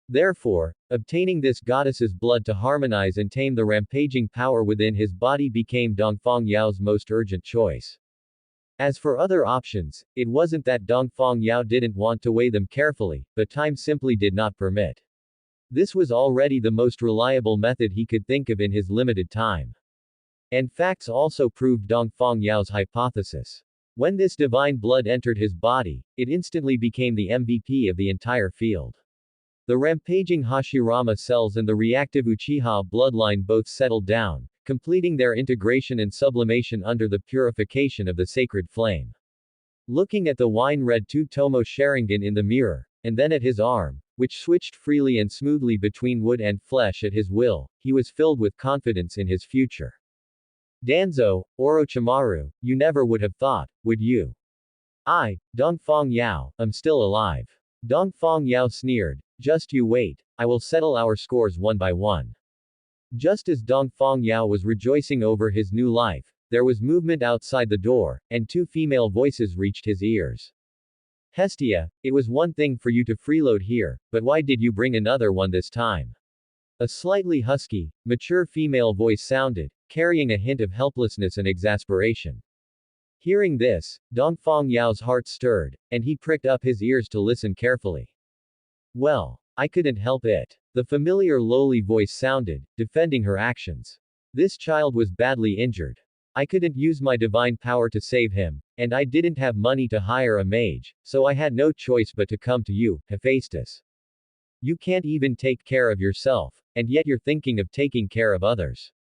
Therefore, obtaining this goddess's blood to harmonize and tame the rampaging power within his body became Dongfang Yao's most urgent choice. As for other options, it wasn't that Dongfang Yao didn't want to weigh them carefully, but time simply did not permit. This was already the most reliable method he could think of in his limited time. And facts also proved Dongfang Yao's hypothesis. When this divine blood entered his body, it instantly became the MVP of the entire field. The rampaging Hashirama cells and the reactive Uchiha bloodline both settled down, completing their integration and sublimation under the purification of the sacred flame. Looking at the wine-red two-tomo Sharingan in the mirror, and then at his arm, which switched freely and smoothly between wood and flesh at his will, he was filled with confidence in his future. Danzo, Orochimaru, you never would have thought, would you? I, Dongfang Yao, am still alive. Dongfang Yao sneered, just you wait, I will settle our scores one by one. Just as Dongfang Yao was rejoicing over his new life, there was movement outside the door, and two female voices reached his ears. Hestia, it was one thing for you to freeload here, but why did you bring another one this time? A slightly husky, mature female voice sounded, carrying a hint of helplessness and exasperation. Hearing this, Dongfang Yao's heart stirred, and he pricked up his ears to listen carefully. Well, I couldn't help it. The familiar lowly voice sounded, defending her actions. This child was badly injured. I couldn't use my divine power to save him, and I didn't have money to hire a mage, so I had no choice but to come to you, Hephaestus. You can't even take care of yourself, and yet you're thinking of taking care of others.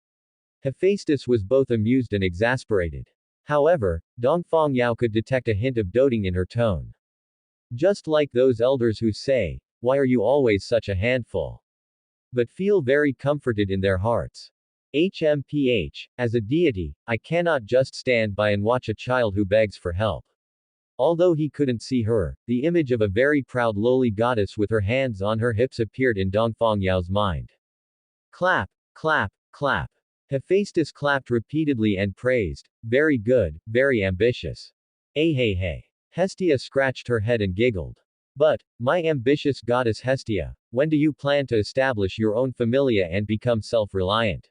Hephaestus was both amused and exasperated. However, Dongfang Yao could detect a hint of doting in her tone. Just like those elders who say, "Why are you always such a handful?" but feel very comforted in their hearts. HMPH, as a deity, I cannot just stand by and watch a child who begs for help. Although he couldn't see her, the image of a very proud lowly goddess with her hands on her hips appeared in Dongfang Yao's mind. Clap, clap, clap. Hephaestus clapped repeatedly and praised, "Very good, very ambitious." Hey hey. Hestia scratched her head and giggled. But, my ambitious goddess Hestia, when do you plan to establish your own familia and become self-reliant?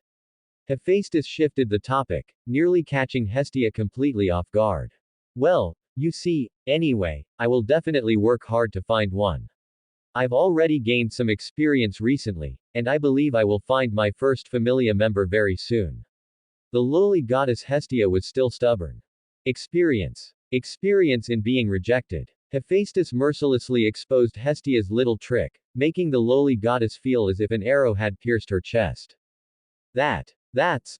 Hephaestus shifted the topic, nearly catching Hestia completely off guard. Well, you see, anyway, I will definitely work hard to find one. I've already gained some experience recently, and I believe I will find my first familia member very soon. The lowly goddess Hestia was still stubborn. Experience. Experience in being rejected. Hephaestus mercilessly exposed Hestia's little trick, making the lowly goddess feel as if an arrow had pierced her chest.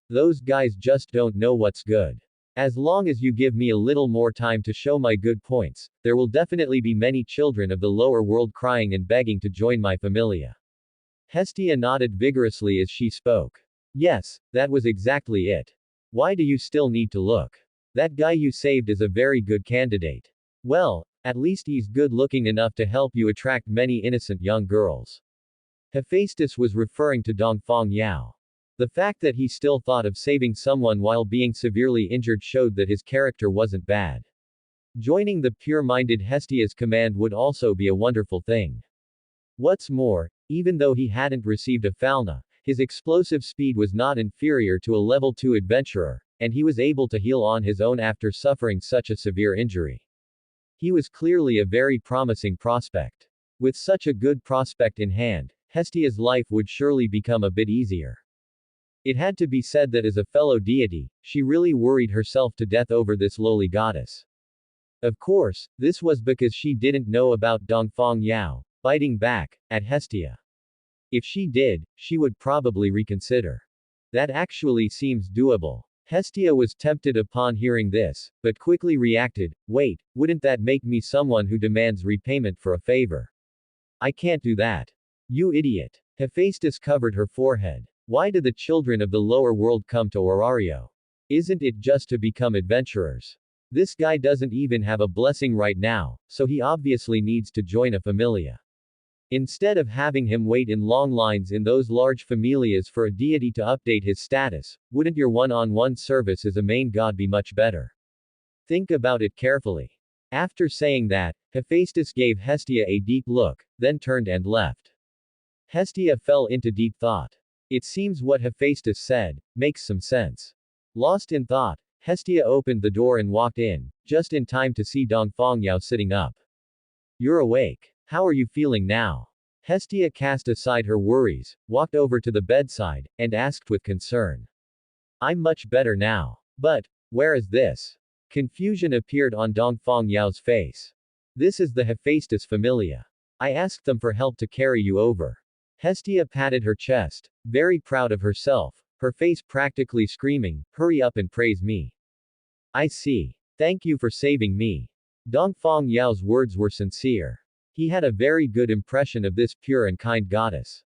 Those guys just don't know what's good. As long as you give me a little more time to show my good points, there will definitely be many children of the lower world crying and begging to join my familia. Hestia nodded vigorously as she spoke. Yes, that was exactly it. Why do you still need to look? That guy you saved is a very good candidate. Well, at least he's good looking enough to help you attract many innocent young girls. Hephaestus was referring to Dongfang Yao. The fact that he still thought of saving someone while being severely injured showed that his character wasn't bad. Joining the pure-minded Hestia's command would also be a wonderful thing. What's more, even though he hadn't received a Falna, his explosive speed was not inferior to a level 2 adventurer, and he was able to heal on his own after suffering such a severe injury. He was clearly a very promising prospect. With such a good prospect in hand, Hestia's life would surely become a bit easier. It had to be said that as a fellow deity, she really worried herself to death over this lowly goddess. Of course, this was because she didn't know about Dongfang Yao, biting back, at Hestia. If she did, she would probably reconsider. That actually seems doable. Hestia was tempted upon hearing this, but quickly reacted, "Wait, wouldn't that make me someone who demands repayment for a favor? I can't do that." You idiot. Hephaestus covered her forehead. Why do the children of the lower world come to Orario? Isn't it just to become adventurers? This guy doesn't even have a blessing right now, so he obviously needs to join a familia. Instead of having him wait in long lines in those large familias for a deity to update his status, wouldn't your one-on-one service as a main god be much better? Think about it carefully. After saying that, Hephaestus gave Hestia a deep look, then turned and left. Hestia fell into deep thought. It seems what Hephaestus said makes some sense. Lost in thought, Hestia opened the door and walked in, just in time to see Dongfang Yao sitting up. You're awake. How are you feeling now? Hestia cast aside her worries, walked over to the bedside, and asked with concern. I'm much better now. But, where is this? Confusion appeared on Dongfang Yao's face. This is the Hephaestus familia. I asked them for help to carry you over. Hestia patted her chest, very proud of herself, her face practically screaming, "Hurry up and praise me." I see. Thank you for saving me. Dongfang Yao's words were sincere. He had a very good impression of this pure and kind goddess.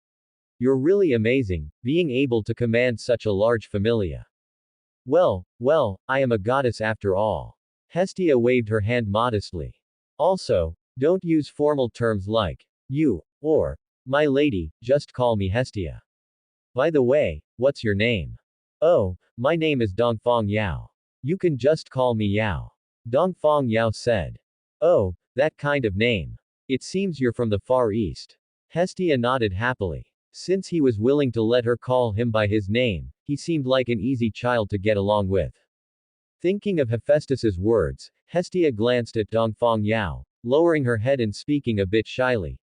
You're really amazing, being able to command such a large familia. Well, I am a goddess after all. Hestia waved her hand modestly. Also, don't use formal terms like you, or my lady, just call me Hestia. By the way, what's your name? Oh, my name is Dongfang Yao. You can just call me Yao. Dongfang Yao said. Oh, that kind of name. It seems you're from the Far East. Hestia nodded happily. Since he was willing to let her call him by his name, he seemed like an easy child to get along with. Thinking of Hephaestus's words, Hestia glanced at Dongfang Yao, lowering her head and speaking a bit shyly.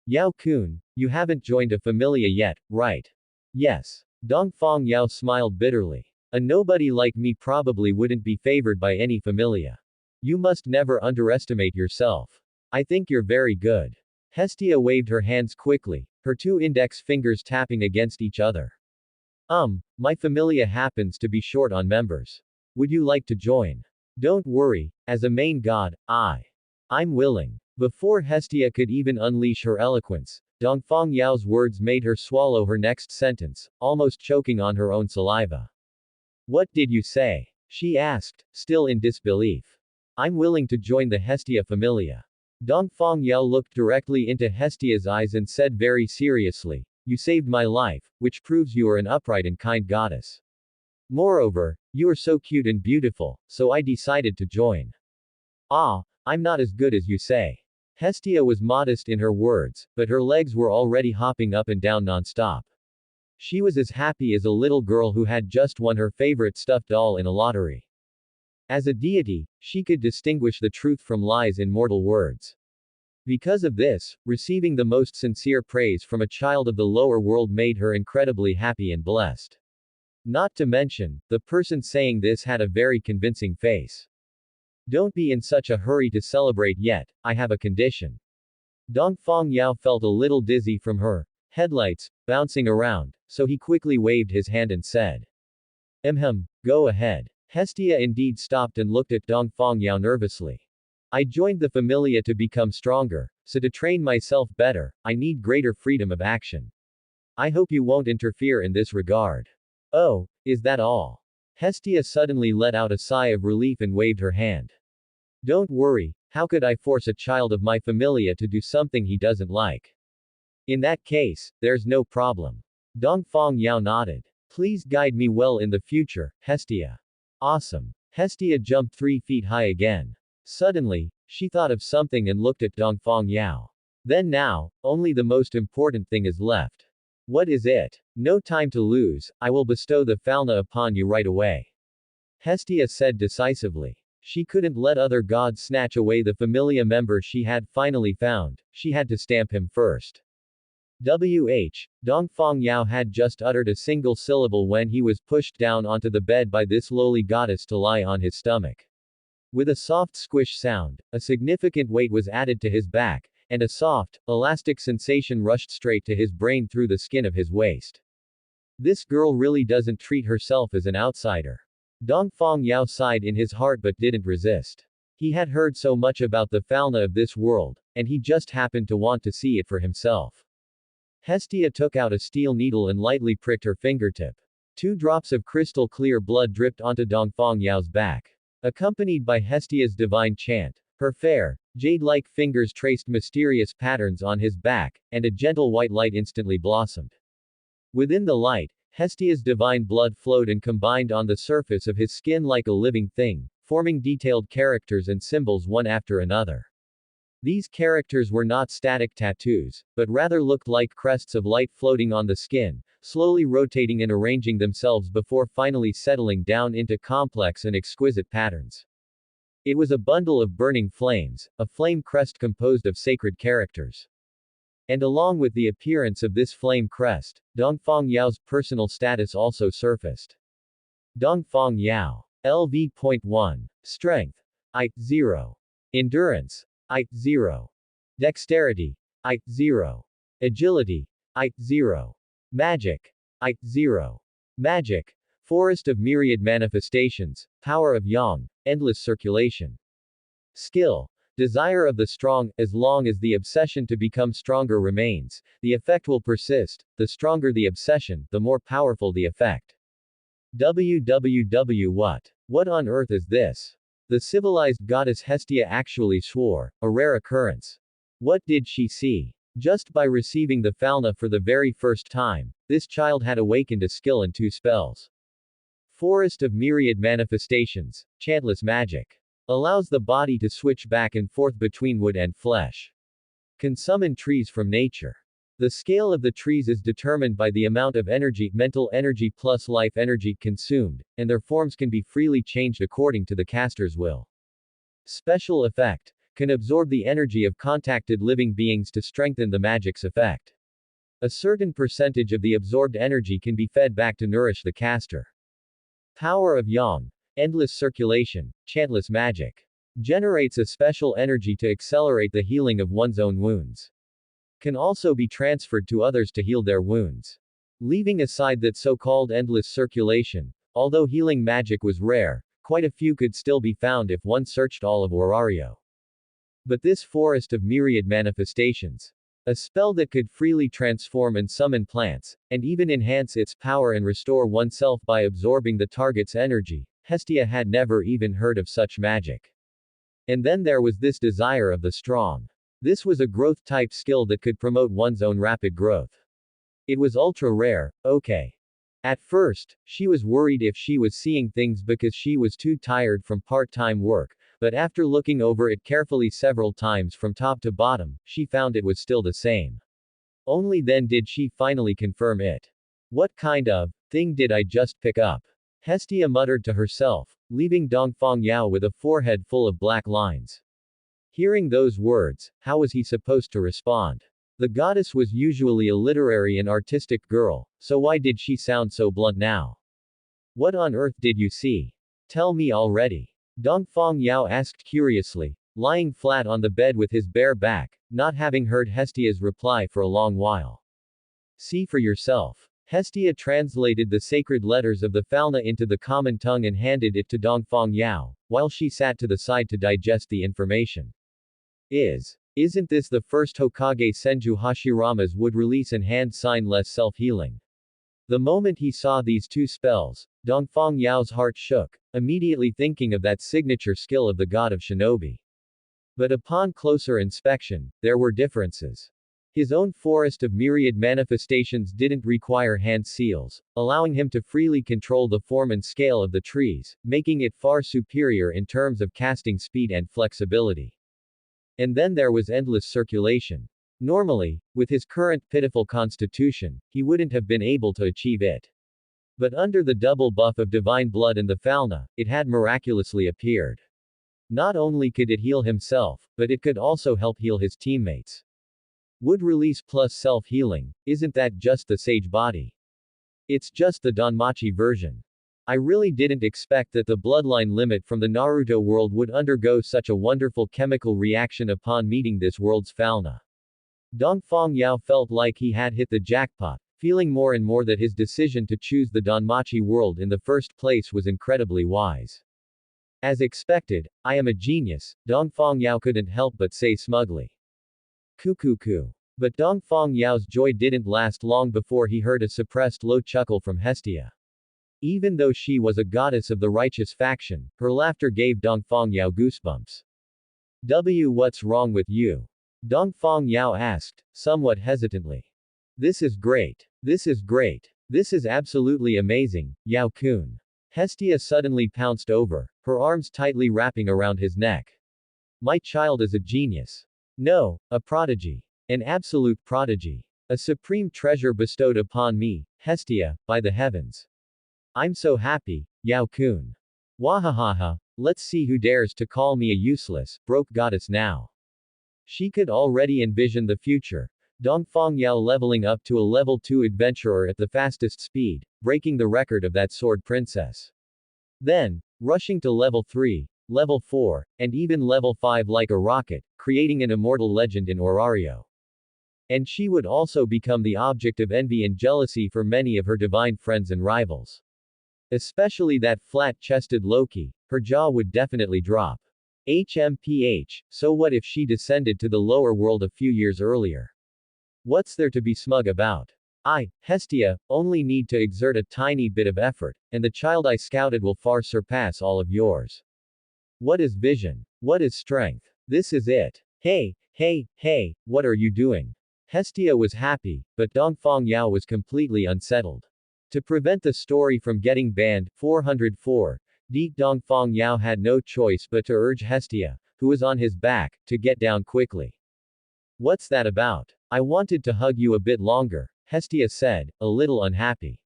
Yao-kun, you haven't joined a familia yet, right? Yes. Dongfang Yao smiled bitterly. A nobody like me probably wouldn't be favored by any familia. You must never underestimate yourself. I think you're very good. Hestia waved her hands quickly, her two index fingers tapping against each other. My familia happens to be short on members. Would you like to join? Don't worry, as a main god, I'm willing. Before Hestia could even unleash her eloquence, Dongfang Yao's words made her swallow her next sentence, almost choking on her own saliva. What did you say? She asked, still in disbelief. I'm willing to join the Hestia familia. Dongfang Yao looked directly into Hestia's eyes and said very seriously, you saved my life, which proves you are an upright and kind goddess. Moreover, you are so cute and beautiful, so I decided to join. I'm not as good as you say. Hestia was modest in her words, but her legs were already hopping up and down non-stop. She was as happy as a little girl who had just won her favorite stuffed doll in a lottery. As a deity, she could distinguish the truth from lies in mortal words. Because of this, receiving the most sincere praise from a child of the lower world made her incredibly happy and blessed. Not to mention, the person saying this had a very convincing face. Don't be in such a hurry to celebrate yet, I have a condition. Dongfang Yao felt a little dizzy from her headlights bouncing around, so he quickly waved his hand and said, go ahead. Hestia indeed stopped and looked at Dongfang Yao nervously. I joined the familia to become stronger, so to train myself better, I need greater freedom of action. I hope you won't interfere in this regard. Oh, is that all? Hestia suddenly let out a sigh of relief and waved her hand. Don't worry, how could I force a child of my familia to do something he doesn't like? In that case, there's no problem. Dongfang Yao nodded. Please guide me well in the future, Hestia. Awesome. Hestia jumped 3 feet high again. Suddenly, she thought of something and looked at Dongfang Yao. Then now, only the most important thing is left. What is it? No time to lose, I will bestow the Falna upon you right away. Hestia said decisively. She couldn't let other gods snatch away the familia member she had finally found, she had to stamp him first. Dongfang Yao had just uttered a single syllable when he was pushed down onto the bed by this lowly goddess to lie on his stomach. With a soft squish sound, a significant weight was added to his back, and a soft, elastic sensation rushed straight to his brain through the skin of his waist. This girl really doesn't treat herself as an outsider. Dongfang Yao sighed in his heart but didn't resist. He had heard so much about the Falna of this world, and he just happened to want to see it for himself. Hestia took out a steel needle and lightly pricked her fingertip. 2 drops of crystal clear blood dripped onto Dongfang Yao's back. Accompanied by Hestia's divine chant, her fair, jade-like fingers traced mysterious patterns on his back, and a gentle white light instantly blossomed. Within the light, Hestia's divine blood flowed and combined on the surface of his skin like a living thing, forming detailed characters and symbols one after another. These characters were not static tattoos, but rather looked like crests of light floating on the skin, slowly rotating and arranging themselves before finally settling down into complex and exquisite patterns. It was a bundle of burning flames, a flame crest composed of sacred characters. And along with the appearance of this flame crest, Dongfang Yao's personal status also surfaced. Dongfang Yao. LV.1. Strength. I-0. Endurance. I-0. Dexterity. I-0. Agility. I-0. Magic. I-0. Magic. Forest of myriad manifestations, power of yang, endless circulation. Skill. Desire of the strong, as long as the obsession to become stronger remains, the effect will persist, the stronger the obsession, the more powerful the effect. What on earth is this? The civilized goddess Hestia actually swore, a rare occurrence. What did she see? Just by receiving the Falna for the very first time, this child had awakened a skill in 2 spells. Forest of myriad manifestations, chantless magic. Allows the body to switch back and forth between wood and flesh. Can summon trees from nature. The scale of the trees is determined by the amount of energy, mental energy plus life energy consumed, and their forms can be freely changed according to the caster's will. Special effect. Can absorb the energy of contacted living beings to strengthen the magic's effect. A certain percentage of the absorbed energy can be fed back to nourish the caster. Power of Yang. Endless circulation, chantless magic. Generates a special energy to accelerate the healing of one's own wounds. Can also be transferred to others to heal their wounds. Leaving aside that so-called endless circulation, although healing magic was rare, quite a few could still be found if one searched all of Orario. But this forest of myriad manifestations. A spell that could freely transform and summon plants, and even enhance its power and restore oneself by absorbing the target's energy. Hestia had never even heard of such magic. And then there was this desire of the strong. This was a growth-type skill that could promote one's own rapid growth. It was ultra-rare, okay. At first, she was worried if she was seeing things because she was too tired from part-time work, but after looking over it carefully several times from top to bottom, she found it was still the same. Only then did she finally confirm it. What kind of thing did I just pick up? Hestia muttered to herself, leaving Dongfang Yao with a forehead full of black lines. Hearing those words, how was he supposed to respond? The goddess was usually a literary and artistic girl, so why did she sound so blunt now? What on earth did you see? Tell me already. Dongfang Yao asked curiously, lying flat on the bed with his bare back, not having heard Hestia's reply for a long while. See for yourself. Hestia translated the sacred letters of the Falna into the common tongue and handed it to Dongfang Yao, while she sat to the side to digest the information. Isn't this the first Hokage Senju Hashirama's would release and hand sign less self-healing? The moment he saw these two spells, Dongfang Yao's heart shook, immediately thinking of that signature skill of the god of shinobi. But upon closer inspection, there were differences. His own forest of myriad manifestations didn't require hand seals, allowing him to freely control the form and scale of the trees, making it far superior in terms of casting speed and flexibility. And then there was endless circulation. Normally, with his current pitiful constitution, he wouldn't have been able to achieve it. But under the double buff of divine blood and the Falna, it had miraculously appeared. Not only could it heal himself, but it could also help heal his teammates. Would release plus self-healing, isn't that just the sage body? It's just the Danmachi version. I really didn't expect that the bloodline limit from the Naruto world would undergo such a wonderful chemical reaction upon meeting this world's Falna. Dongfang Yao felt like he had hit the jackpot, feeling more and more that his decision to choose the Danmachi world in the first place was incredibly wise. As expected, I am a genius, Dongfang Yao couldn't help but say smugly. Kukuku. But Dongfang Yao's joy didn't last long before he heard a suppressed low chuckle from Hestia. Even though she was a goddess of the righteous faction, her laughter gave Dongfang Yao goosebumps. What's wrong with you? Dongfang Yao asked, somewhat hesitantly. This is great. This is great. This is absolutely amazing, Yao-kun. Hestia suddenly pounced over, her arms tightly wrapping around his neck. My child is a genius. No, a prodigy. An absolute prodigy. A supreme treasure bestowed upon me, Hestia, by the heavens. I'm so happy, Yao-kun. Wahahaha, let's see who dares to call me a useless, broke goddess now. She could already envision the future. Dongfang Yao leveling up to a level 2 adventurer at the fastest speed, breaking the record of that sword princess. Then, rushing to level 3, level 4, and even level 5 like a rocket, creating an immortal legend in Orario. And she would also become the object of envy and jealousy for many of her divine friends and rivals. Especially that flat-chested Loki, her jaw would definitely drop. HMPH, so what if she descended to the lower world a few years earlier? What's there to be smug about? I, Hestia, only need to exert a tiny bit of effort, and the child I scouted will far surpass all of yours. What is vision? What is strength? This is it. Hey, what are you doing? Hestia was happy, but Dongfang Yao was completely unsettled. To prevent the story from getting banned, 404, Dongfang Yao had no choice but to urge Hestia, who was on his back, to get down quickly. What's that about? I wanted to hug you a bit longer, Hestia said, a little unhappy.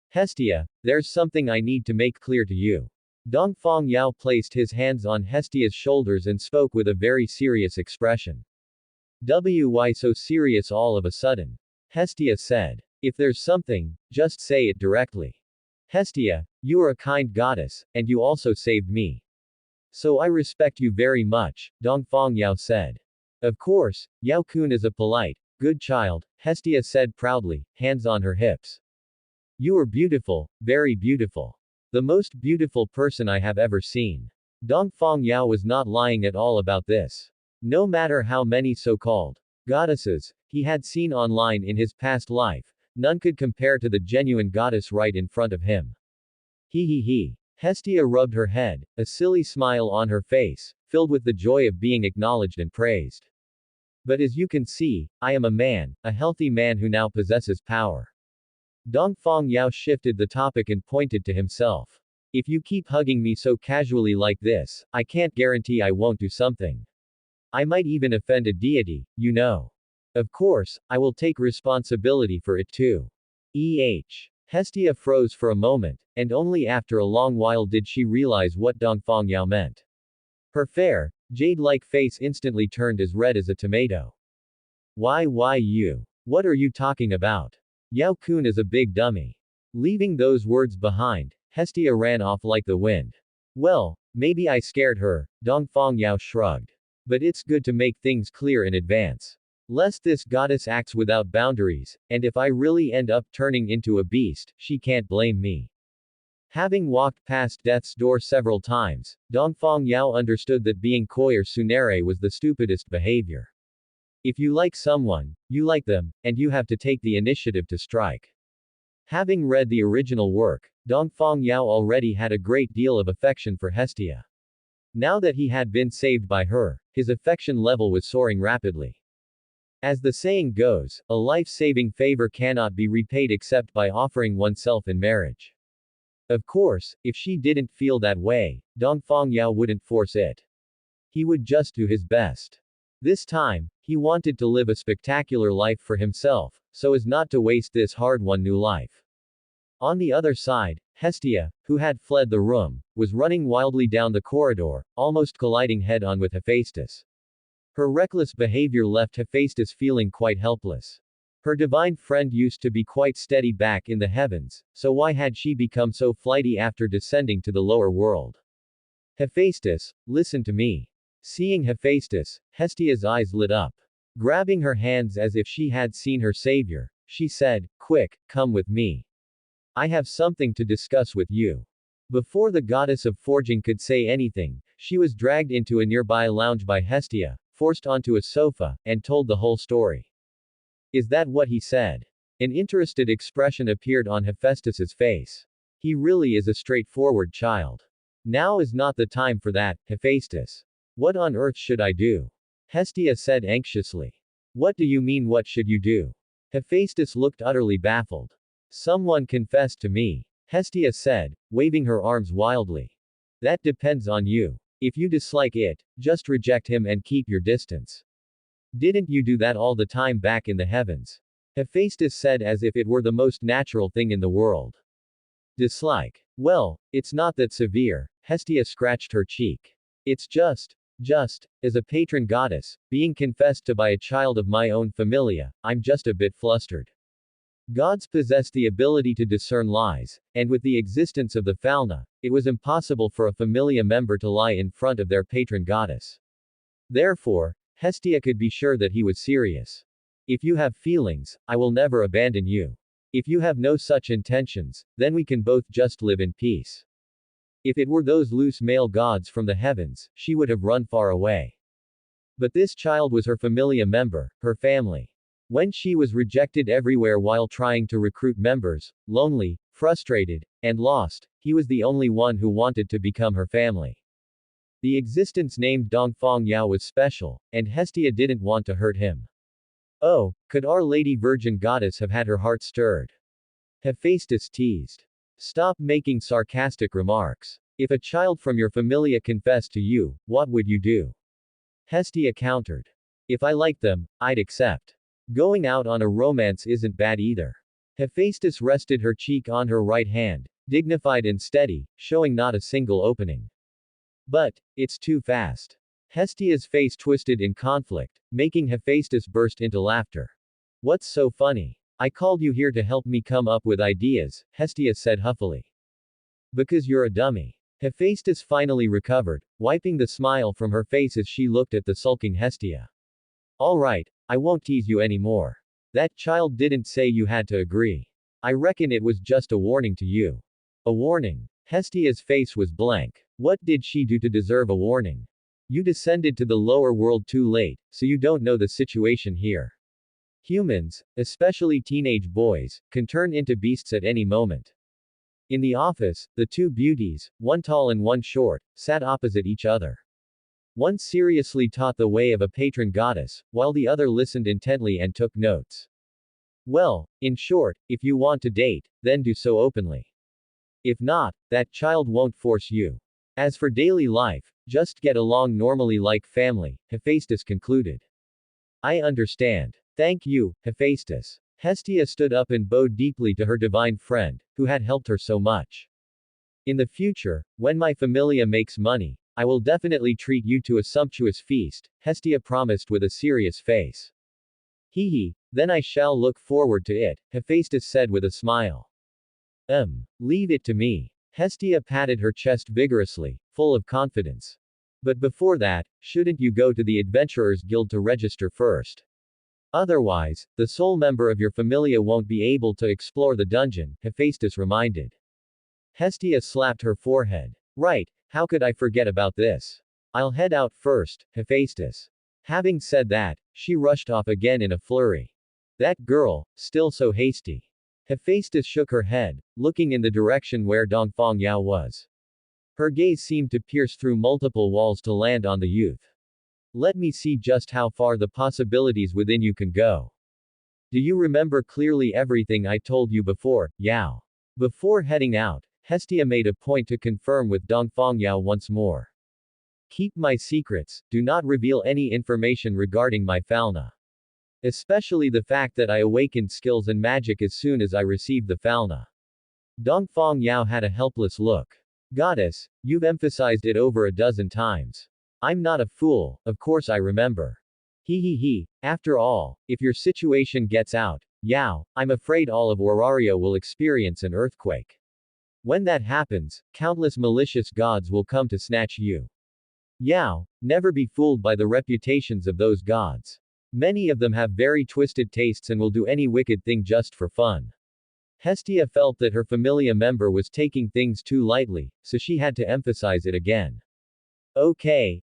Hestia, there's something I need to make clear to you. Dongfang Yao placed his hands on Hestia's shoulders and spoke with a very serious expression. Why so serious all of a sudden? Hestia said. If there's something, just say it directly. Hestia, you are a kind goddess, and you also saved me. So I respect you very much, Dongfang Yao said. Of course, Yao Kun is a polite, good child, Hestia said proudly, hands on her hips. You are beautiful, very beautiful. The most beautiful person I have ever seen. Dongfang Yao was not lying at all about this. No matter how many so-called goddesses he had seen online in his past life, none could compare to the genuine goddess right in front of him. He. Hestia rubbed her head, a silly smile on her face, filled with the joy of being acknowledged and praised. But as you can see, I am a man, a healthy man who now possesses power. Dongfang Yao shifted the topic and pointed to himself. If you keep hugging me so casually like this, I can't guarantee I won't do something. I might even offend a deity, you know. Of course, I will take responsibility for it too. Hestia froze for a moment, and only after a long while did she realize what Dongfang Yao meant. Her fair, jade-like face instantly turned as red as a tomato. Why you? What are you talking about? Yao Kun is a big dummy. Leaving those words behind, Hestia ran off like the wind. Well, maybe I scared her, Dongfang Yao shrugged. But it's good to make things clear in advance. Lest this goddess acts without boundaries, and if I really end up turning into a beast, she can't blame me. Having walked past death's door several times, Dongfang Yao understood that being coy or sunere was the stupidest behavior. If you like someone, you like them, and you have to take the initiative to strike. Having read the original work, Dongfang Yao already had a great deal of affection for Hestia. Now that he had been saved by her, his affection level was soaring rapidly. As the saying goes, a life-saving favor cannot be repaid except by offering oneself in marriage. Of course, if she didn't feel that way, Dongfang Yao wouldn't force it. He would just do his best. This time, he wanted to live a spectacular life for himself, so as not to waste this hard-won new life. On the other side, Hestia, who had fled the room, was running wildly down the corridor, almost colliding head-on with Hephaestus. Her reckless behavior left Hephaestus feeling quite helpless. Her divine friend used to be quite steady back in the heavens, so why had she become so flighty after descending to the lower world? Hephaestus, listen to me. Seeing Hephaestus, Hestia's eyes lit up. Grabbing her hands as if she had seen her savior, she said, Quick, come with me. I have something to discuss with you. Before the goddess of forging could say anything, she was dragged into a nearby lounge by Hestia, forced onto a sofa, and told the whole story. Is that what he said? An interested expression appeared on Hephaestus's face. He really is a straightforward child. Now is not the time for that, Hephaestus. What on earth should I do? Hestia said anxiously. What do you mean what should you do? Hephaestus looked utterly baffled. Someone confessed to me, Hestia said, waving her arms wildly. That depends on you. If you dislike it, just reject him and keep your distance. Didn't you do that all the time back in the heavens? Hephaestus said as if it were the most natural thing in the world. Dislike. Well, it's not that severe, Hestia scratched her cheek. It's just, as a patron goddess, being confessed to by a child of my own familia, I'm just a bit flustered. Gods possess the ability to discern lies, and with the existence of the Phalna, it was impossible for a familia member to lie in front of their patron goddess. Therefore, Hestia could be sure that he was serious. If you have feelings, I will never abandon you. If you have no such intentions, then we can both just live in peace. If it were those loose male gods from the heavens, she would have run far away. But this child was her familia member, her family. When she was rejected everywhere while trying to recruit members, lonely, frustrated, and lost, he was the only one who wanted to become her family. The existence named Dongfang Yao was special, and Hestia didn't want to hurt him. Oh, could Our Lady Virgin Goddess have had her heart stirred? Hephaestus teased. Stop making sarcastic remarks. If a child from your familia confessed to you, what would you do? Hestia countered. If I liked them, I'd accept. Going out on a romance isn't bad either. Hephaestus rested her cheek on her right hand, dignified and steady, showing not a single opening. But, it's too fast. Hestia's face twisted in conflict, making Hephaestus burst into laughter. What's so funny? I called you here to help me come up with ideas, Hestia said huffily. Because you're a dummy. Hephaestus finally recovered, wiping the smile from her face as she looked at the sulking Hestia. Alright, I won't tease you anymore. That child didn't say you had to agree. I reckon it was just a warning to you. A warning. Hestia's face was blank. What did she do to deserve a warning? You descended to the lower world too late, so you don't know the situation here. Humans, especially teenage boys, can turn into beasts at any moment. In the office, the two beauties, one tall and one short, sat opposite each other. One seriously taught the way of a patron goddess, while the other listened intently and took notes. Well, in short, if you want to date, then do so openly. If not, that child won't force you. As for daily life, just get along normally like family, Hephaestus concluded. I understand. Thank you, Hephaestus. Hestia stood up and bowed deeply to her divine friend, who had helped her so much. In the future, when my familia makes money, I will definitely treat you to a sumptuous feast, Hestia promised with a serious face. Hee, then I shall look forward to it, Hephaestus said with a smile. Leave it to me. Hestia patted her chest vigorously, full of confidence. But before that, shouldn't you go to the Adventurers Guild to register first? Otherwise, the sole member of your familia won't be able to explore the dungeon, Hephaestus reminded. Hestia slapped her forehead. Right, how could I forget about this? I'll head out first, Hephaestus. Having said that, she rushed off again in a flurry. That girl, still so hasty. Hephaestus shook her head, looking in the direction where Dongfang Yao was. Her gaze seemed to pierce through multiple walls to land on the youth. Let me see just how far the possibilities within you can go. Do you remember clearly everything I told you before, Yao? Before heading out, Hestia made a point to confirm with Dongfang Yao once more. Keep my secrets, do not reveal any information regarding my Falna. Especially the fact that I awakened skills and magic as soon as I received the Falna. Dongfang Yao had a helpless look. Goddess, you've emphasized it over a dozen times. I'm not a fool, of course I remember. After all, if your situation gets out, Yao, I'm afraid all of Orario will experience an earthquake. When that happens, countless malicious gods will come to snatch you. Yao, never be fooled by the reputations of those gods. Many of them have very twisted tastes and will do any wicked thing just for fun. Hestia felt that her familia member was taking things too lightly, so she had to emphasize it again. Okay.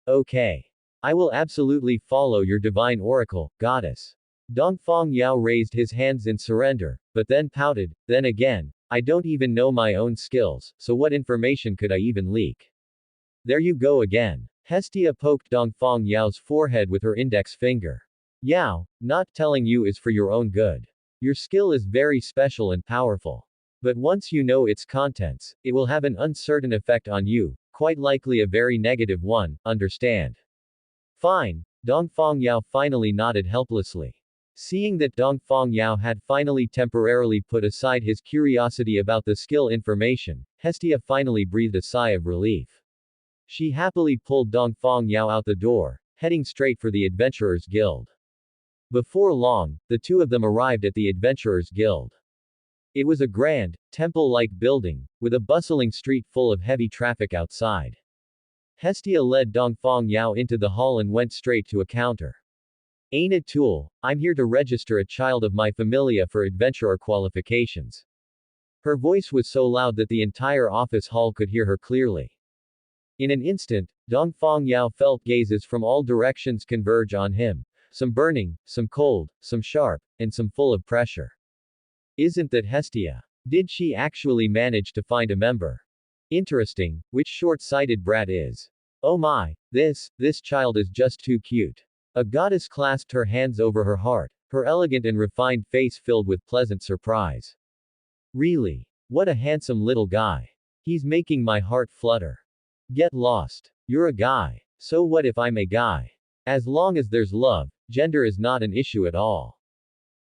I will absolutely follow your divine oracle, goddess. Dongfang Yao raised his hands in surrender, but then pouted, then again, I don't even know my own skills, so what information could I even leak? There you go again. Hestia poked Dongfang Yao's forehead with her index finger. Yao, not telling you is for your own good. Your skill is very special and powerful. But once you know its contents, it will have an uncertain effect on you, quite likely a very negative one, understand? Fine. Dongfang Yao finally nodded helplessly. Seeing that Dongfang Yao had finally temporarily put aside his curiosity about the skill information, Hestia finally breathed a sigh of relief. She happily pulled Dongfang Yao out the door, heading straight for the Adventurers Guild. Before long, the two of them arrived at the Adventurers Guild. It was a grand, temple-like building, with a bustling street full of heavy traffic outside. Hestia led Dongfang Yao into the hall and went straight to a counter. Ain't it tool, I'm here to register a child of my familia for adventurer qualifications. Her voice was so loud that the entire office hall could hear her clearly. In an instant, Dongfang Yao felt gazes from all directions converge on him. Some burning, some cold, some sharp, and some full of pressure. Isn't that Hestia? Did she actually manage to find a member? Interesting, which short-sighted brat is? Oh my, this child is just too cute. A goddess clasped her hands over her heart, her elegant and refined face filled with pleasant surprise. Really? What a handsome little guy. He's making my heart flutter. Get lost. You're a guy. So what if I'm a guy? As long as there's love, gender is not an issue at all.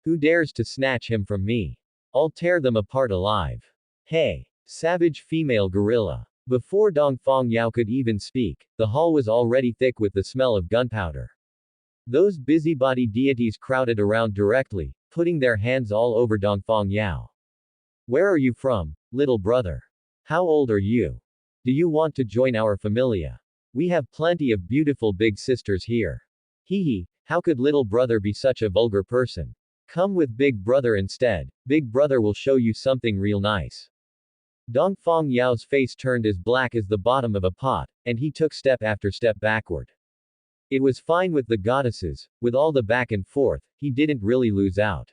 Who dares to snatch him from me? I'll tear them apart alive. Hey! Savage female gorilla. Before Dongfang Yao could even speak, the hall was already thick with the smell of gunpowder. Those busybody deities crowded around directly, putting their hands all over Dongfang Yao. Where are you from, little brother? How old are you? Do you want to join our familia? We have plenty of beautiful big sisters here. Hee hee, how could little brother be such a vulgar person? Come with big brother instead, big brother will show you something real nice. Dongfang Yao's face turned as black as the bottom of a pot, and he took step after step backward. It was fine with the goddesses, with all the back and forth, he didn't really lose out.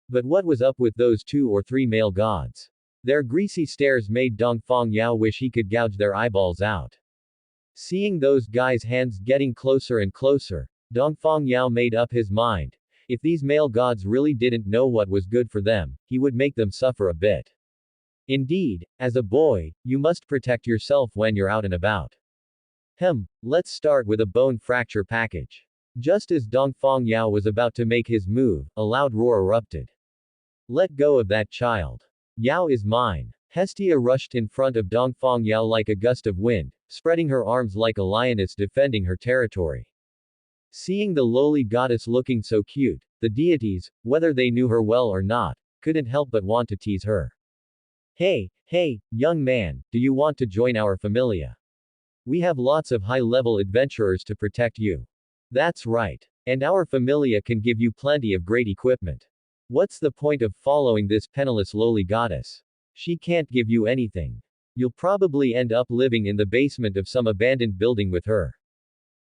But what was up with those 2 or 3 male gods? Their greasy stares made Dongfang Yao wish he could gouge their eyeballs out. Seeing those guys' hands getting closer and closer, Dongfang Yao made up his mind. If these male gods really didn't know what was good for them, he would make them suffer a bit. Indeed, as a boy, you must protect yourself when you're out and about. Let's start with a bone fracture package. Just as Dongfang Yao was about to make his move, a loud roar erupted. Let go of that child. Yao is mine. Hestia rushed in front of Dongfang Yao like a gust of wind, spreading her arms like a lioness defending her territory. Seeing the lowly goddess looking so cute, the deities, whether they knew her well or not, couldn't help but want to tease her. Hey, young man, do you want to join our familia? We have lots of high-level adventurers to protect you. That's right. And our familia can give you plenty of great equipment. What's the point of following this penniless lowly goddess? She can't give you anything. You'll probably end up living in the basement of some abandoned building with her.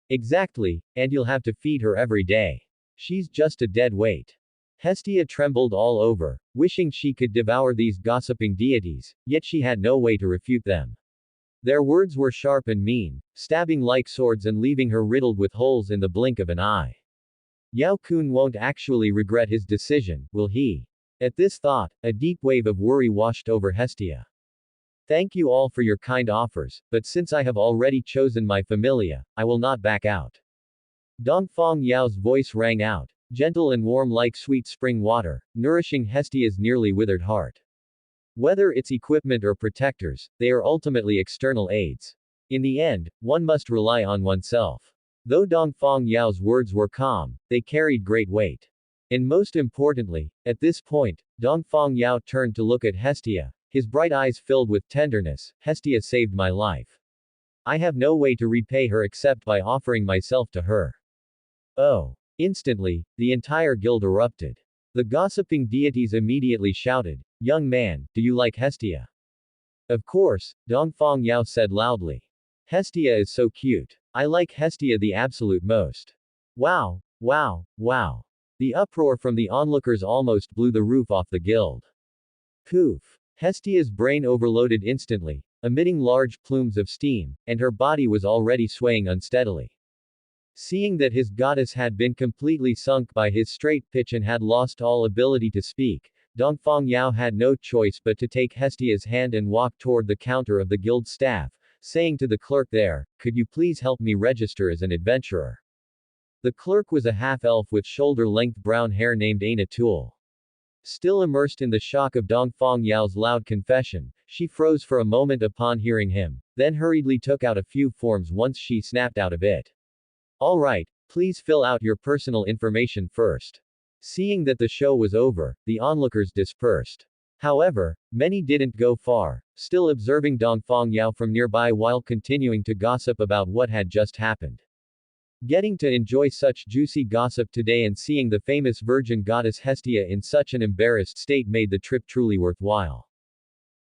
Exactly, and you'll have to feed her every day. She's just a dead weight. Hestia trembled all over, wishing she could devour these gossiping deities, yet she had no way to refute them. Their words were sharp and mean, stabbing like swords and leaving her riddled with holes in the blink of an eye. Yao Kun won't actually regret his decision, will he? At this thought, a deep wave of worry washed over Hestia. Thank you all for your kind offers, but since I have already chosen my familia, I will not back out. Dongfang Yao's voice rang out, gentle and warm like sweet spring water, nourishing Hestia's nearly withered heart. Whether it's equipment or protectors, they are ultimately external aids. In the end, one must rely on oneself. Though Dongfang Yao's words were calm, they carried great weight. And most importantly, at this point, Dongfang Yao turned to look at Hestia, his bright eyes filled with tenderness. Hestia saved my life. I have no way to repay her except by offering myself to her. Oh! Instantly, the entire guild erupted. The gossiping deities immediately shouted, "Young man, do you like Hestia?" Of course, Dongfang Yao said loudly. Hestia is so cute. I like Hestia the absolute most. Wow! The uproar from the onlookers almost blew the roof off the guild. Poof! Hestia's brain overloaded instantly, emitting large plumes of steam, and her body was already swaying unsteadily. Seeing that his goddess had been completely sunk by his straight pitch and had lost all ability to speak, Dongfang Yao had no choice but to take Hestia's hand and walk toward the counter of the guild staff, saying to the clerk there, "Could you please help me register as an adventurer?" The clerk was a half-elf with shoulder-length brown hair named Aina Tool. Still immersed in the shock of Dongfang Yao's loud confession, she froze for a moment upon hearing him, then hurriedly took out a few forms once she snapped out of it. Alright, please fill out your personal information first. Seeing that the show was over, the onlookers dispersed. However, many didn't go far, still observing Dongfang Yao from nearby while continuing to gossip about what had just happened. Getting to enjoy such juicy gossip today and seeing the famous virgin goddess Hestia in such an embarrassed state made the trip truly worthwhile.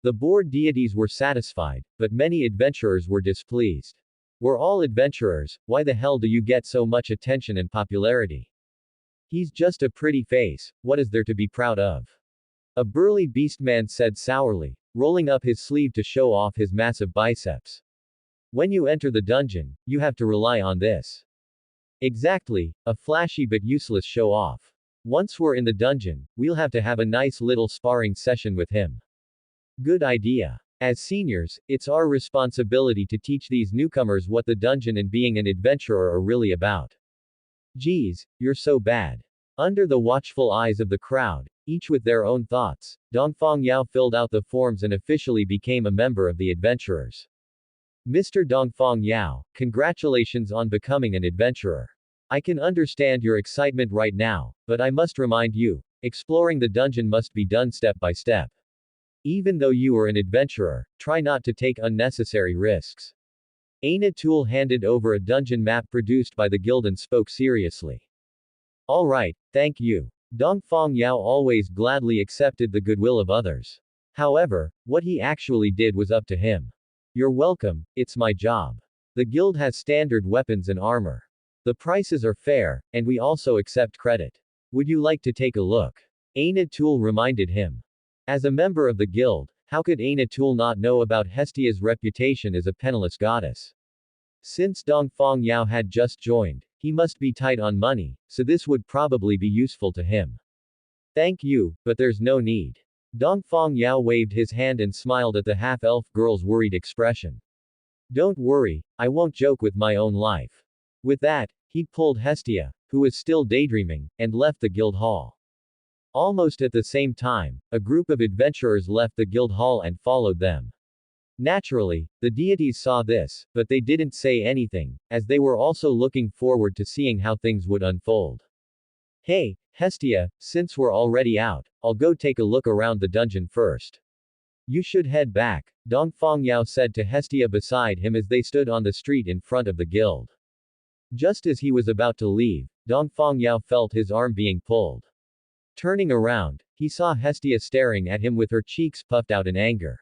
The bored deities were satisfied, but many adventurers were displeased. We're all adventurers, why the hell do you get so much attention and popularity? He's just a pretty face, what is there to be proud of? A burly beastman said sourly, rolling up his sleeve to show off his massive biceps. When you enter the dungeon, you have to rely on this. Exactly, a flashy but useless show-off. Once we're in the dungeon, we'll have to have a nice little sparring session with him. Good idea. As seniors, it's our responsibility to teach these newcomers what the dungeon and being an adventurer are really about. Geez, you're so bad. Under the watchful eyes of the crowd, each with their own thoughts, Dongfang Yao filled out the forms and officially became a member of the adventurers. Mr. Dongfang Yao, congratulations on becoming an adventurer. I can understand your excitement right now, but I must remind you, exploring the dungeon must be done step by step. Even though you are an adventurer, try not to take unnecessary risks. Aina Tool handed over a dungeon map produced by the guild and spoke seriously. Alright, thank you. Dongfang Yao always gladly accepted the goodwill of others. However, what he actually did was up to him. You're welcome, it's my job. The guild has standard weapons and armor. The prices are fair, and we also accept credit. Would you like to take a look? Aina Tool reminded him. As a member of the guild, how could Aina Tool not know about Hestia's reputation as a penniless goddess? Since Dongfang Yao had just joined, he must be tight on money, so this would probably be useful to him. Thank you, but there's no need. Dongfang Yao waved his hand and smiled at the half-elf girl's worried expression. Don't worry, I won't joke with my own life. With that, he pulled Hestia, who was still daydreaming, and left the guild hall. Almost at the same time, a group of adventurers left the guild hall and followed them. Naturally, the deities saw this, but they didn't say anything, as they were also looking forward to seeing how things would unfold. Hey, Hestia, since we're already out, I'll go take a look around the dungeon first. You should head back, Dongfang Yao said to Hestia beside him as they stood on the street in front of the guild. Just as he was about to leave, Dongfang Yao felt his arm being pulled. Turning around, he saw Hestia staring at him with her cheeks puffed out in anger.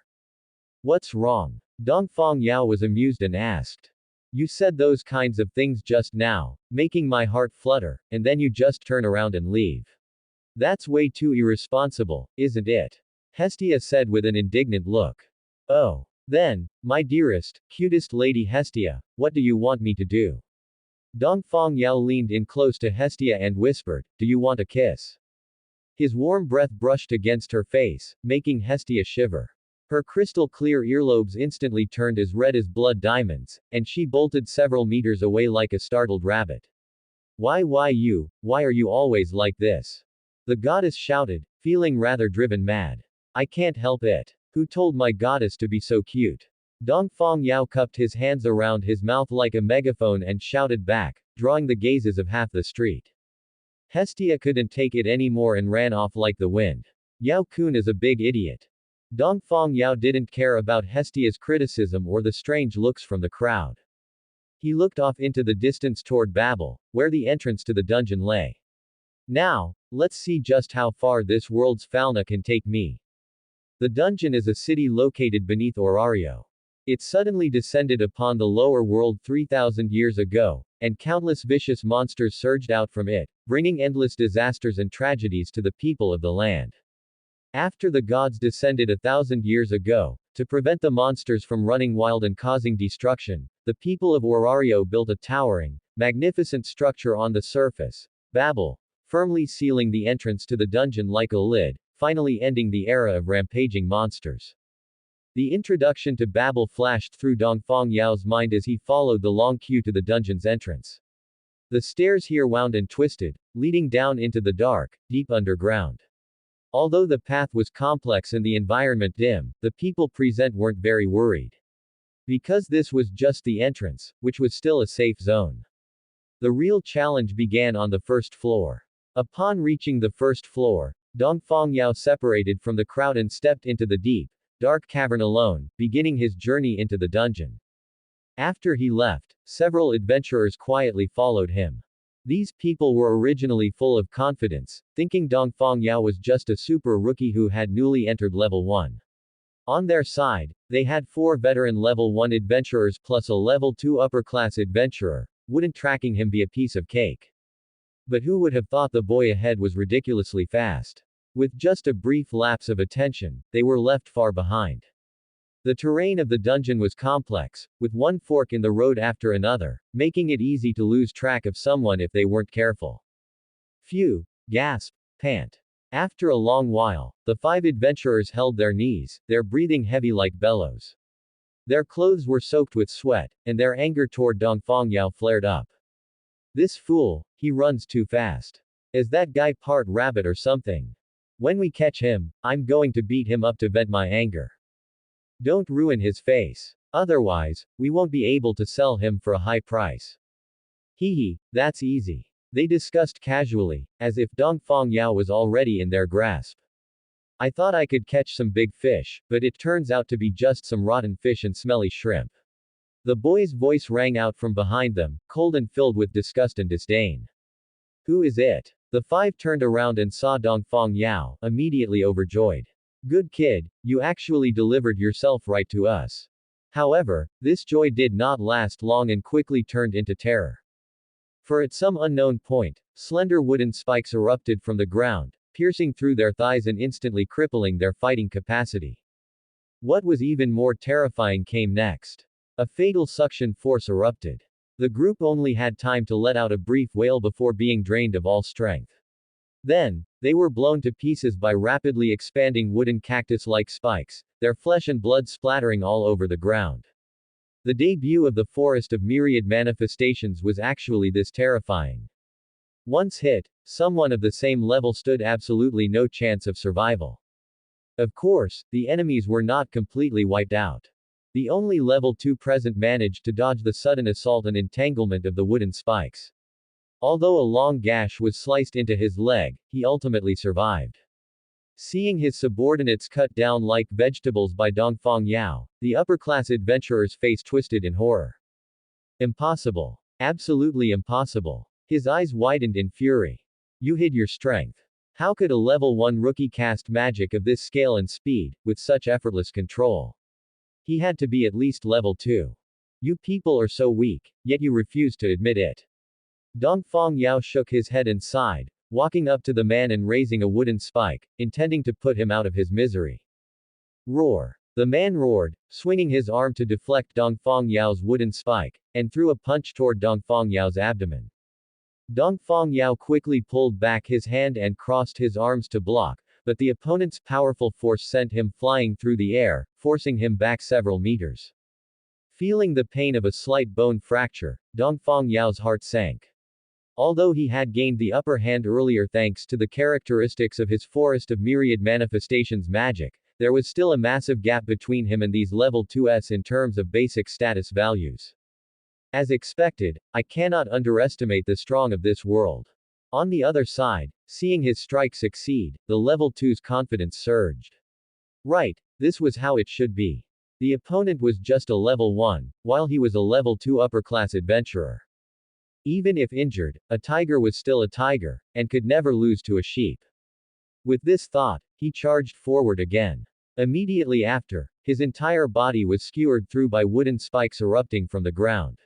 What's wrong? Dongfang Yao was amused and asked. You said those kinds of things just now, making my heart flutter, and then you just turn around and leave. That's way too irresponsible, isn't it? Hestia said with an indignant look. Oh. Then, my dearest, cutest lady Hestia, what do you want me to do? Dongfang Yao leaned in close to Hestia and whispered, do you want a kiss? His warm breath brushed against her face, making Hestia shiver. Her crystal-clear earlobes instantly turned as red as blood diamonds, and she bolted several meters away like a startled rabbit. Why are you always like this? The goddess shouted, feeling rather driven mad. I can't help it. Who told my goddess to be so cute? Dongfang Yao cupped his hands around his mouth like a megaphone and shouted back, drawing the gazes of half the street. Hestia couldn't take it anymore and ran off like the wind. Yao-kun is a big idiot. Dongfang Yao didn't care about Hestia's criticism or the strange looks from the crowd. He looked off into the distance toward Babel, where the entrance to the dungeon lay. Now, let's see just how far this world's fauna can take me. The dungeon is a city located beneath Orario. It suddenly descended upon the lower world 3,000 years ago, and countless vicious monsters surged out from it, bringing endless disasters and tragedies to the people of the land. After the gods descended 1,000 years ago, to prevent the monsters from running wild and causing destruction, the people of Orario built a towering, magnificent structure on the surface, Babel, firmly sealing the entrance to the dungeon like a lid, finally ending the era of rampaging monsters. The introduction to Babel flashed through Dongfang Yao's mind as he followed the long queue to the dungeon's entrance. The stairs here wound and twisted, leading down into the dark, deep underground. Although the path was complex and the environment dim, the people present weren't very worried. Because this was just the entrance, which was still a safe zone. The real challenge began on the first floor. Upon reaching the first floor, Dongfang Yao separated from the crowd and stepped into the deep, dark cavern alone, beginning his journey into the dungeon. After he left, several adventurers quietly followed him. These people were originally full of confidence, thinking Dongfang Yao was just a super rookie who had newly entered level 1. On their side, they had 4 veteran level 1 adventurers plus a level 2 upper-class adventurer. Wouldn't tracking him be a piece of cake? But who would have thought the boy ahead was ridiculously fast? With just a brief lapse of attention, they were left far behind. The terrain of the dungeon was complex, with one fork in the road after another, making it easy to lose track of someone if they weren't careful. Phew! Gasp! Pant! After a long while, the 5 adventurers held their knees, their breathing heavy like bellows. Their clothes were soaked with sweat, and their anger toward Dongfang Yao flared up. This fool, he runs too fast. Is that guy part rabbit or something? When we catch him, I'm going to beat him up to vent my anger. Don't ruin his face. Otherwise, we won't be able to sell him for a high price. Hee hee, that's easy. They discussed casually, as if Dongfang Yao was already in their grasp. I thought I could catch some big fish, but it turns out to be just some rotten fish and smelly shrimp. The boy's voice rang out from behind them, cold and filled with disgust and disdain. Who is it? The five turned around and saw Dongfang Yao, immediately overjoyed. Good kid, you actually delivered yourself right to us. However, this joy did not last long and quickly turned into terror. For at some unknown point, slender wooden spikes erupted from the ground, piercing through their thighs and instantly crippling their fighting capacity. What was even more terrifying came next. A fatal suction force erupted. The group only had time to let out a brief wail before being drained of all strength. Then, they were blown to pieces by rapidly expanding wooden cactus-like spikes, their flesh and blood splattering all over the ground. The debut of the forest of myriad manifestations was actually this terrifying. Once hit, someone of the same level stood absolutely no chance of survival. Of course, the enemies were not completely wiped out. The only level 2 present managed to dodge the sudden assault and entanglement of the wooden spikes. Although a long gash was sliced into his leg, he ultimately survived. Seeing his subordinates cut down like vegetables by Dongfang Yao, the upper-class adventurer's face twisted in horror. Impossible. Absolutely impossible. His eyes widened in fury. You hid your strength. How could a level 1 rookie cast magic of this scale and speed, with such effortless control? He had to be at least level 2. You people are so weak, yet you refuse to admit it. Dongfang Yao shook his head and sighed, walking up to the man and raising a wooden spike, intending to put him out of his misery. Roar. The man roared, swinging his arm to deflect Dongfang Yao's wooden spike, and threw a punch toward Dongfang Yao's abdomen. Dongfang Yao quickly pulled back his hand and crossed his arms to block, but the opponent's powerful force sent him flying through the air, forcing him back several meters. Feeling the pain of a slight bone fracture, Dongfang Yao's heart sank. Although he had gained the upper hand earlier thanks to the characteristics of his Forest of Myriad Manifestations magic, there was still a massive gap between him and these level 2s in terms of basic status values. As expected, I cannot underestimate the strong of this world. On the other side, seeing his strike succeed, the level 2's confidence surged. Right, this was how it should be. The opponent was just a level 1, while he was a level 2 upper-class adventurer. Even if injured, a tiger was still a tiger, and could never lose to a sheep. With this thought, he charged forward again. Immediately after, his entire body was skewered through by wooden spikes erupting from the ground.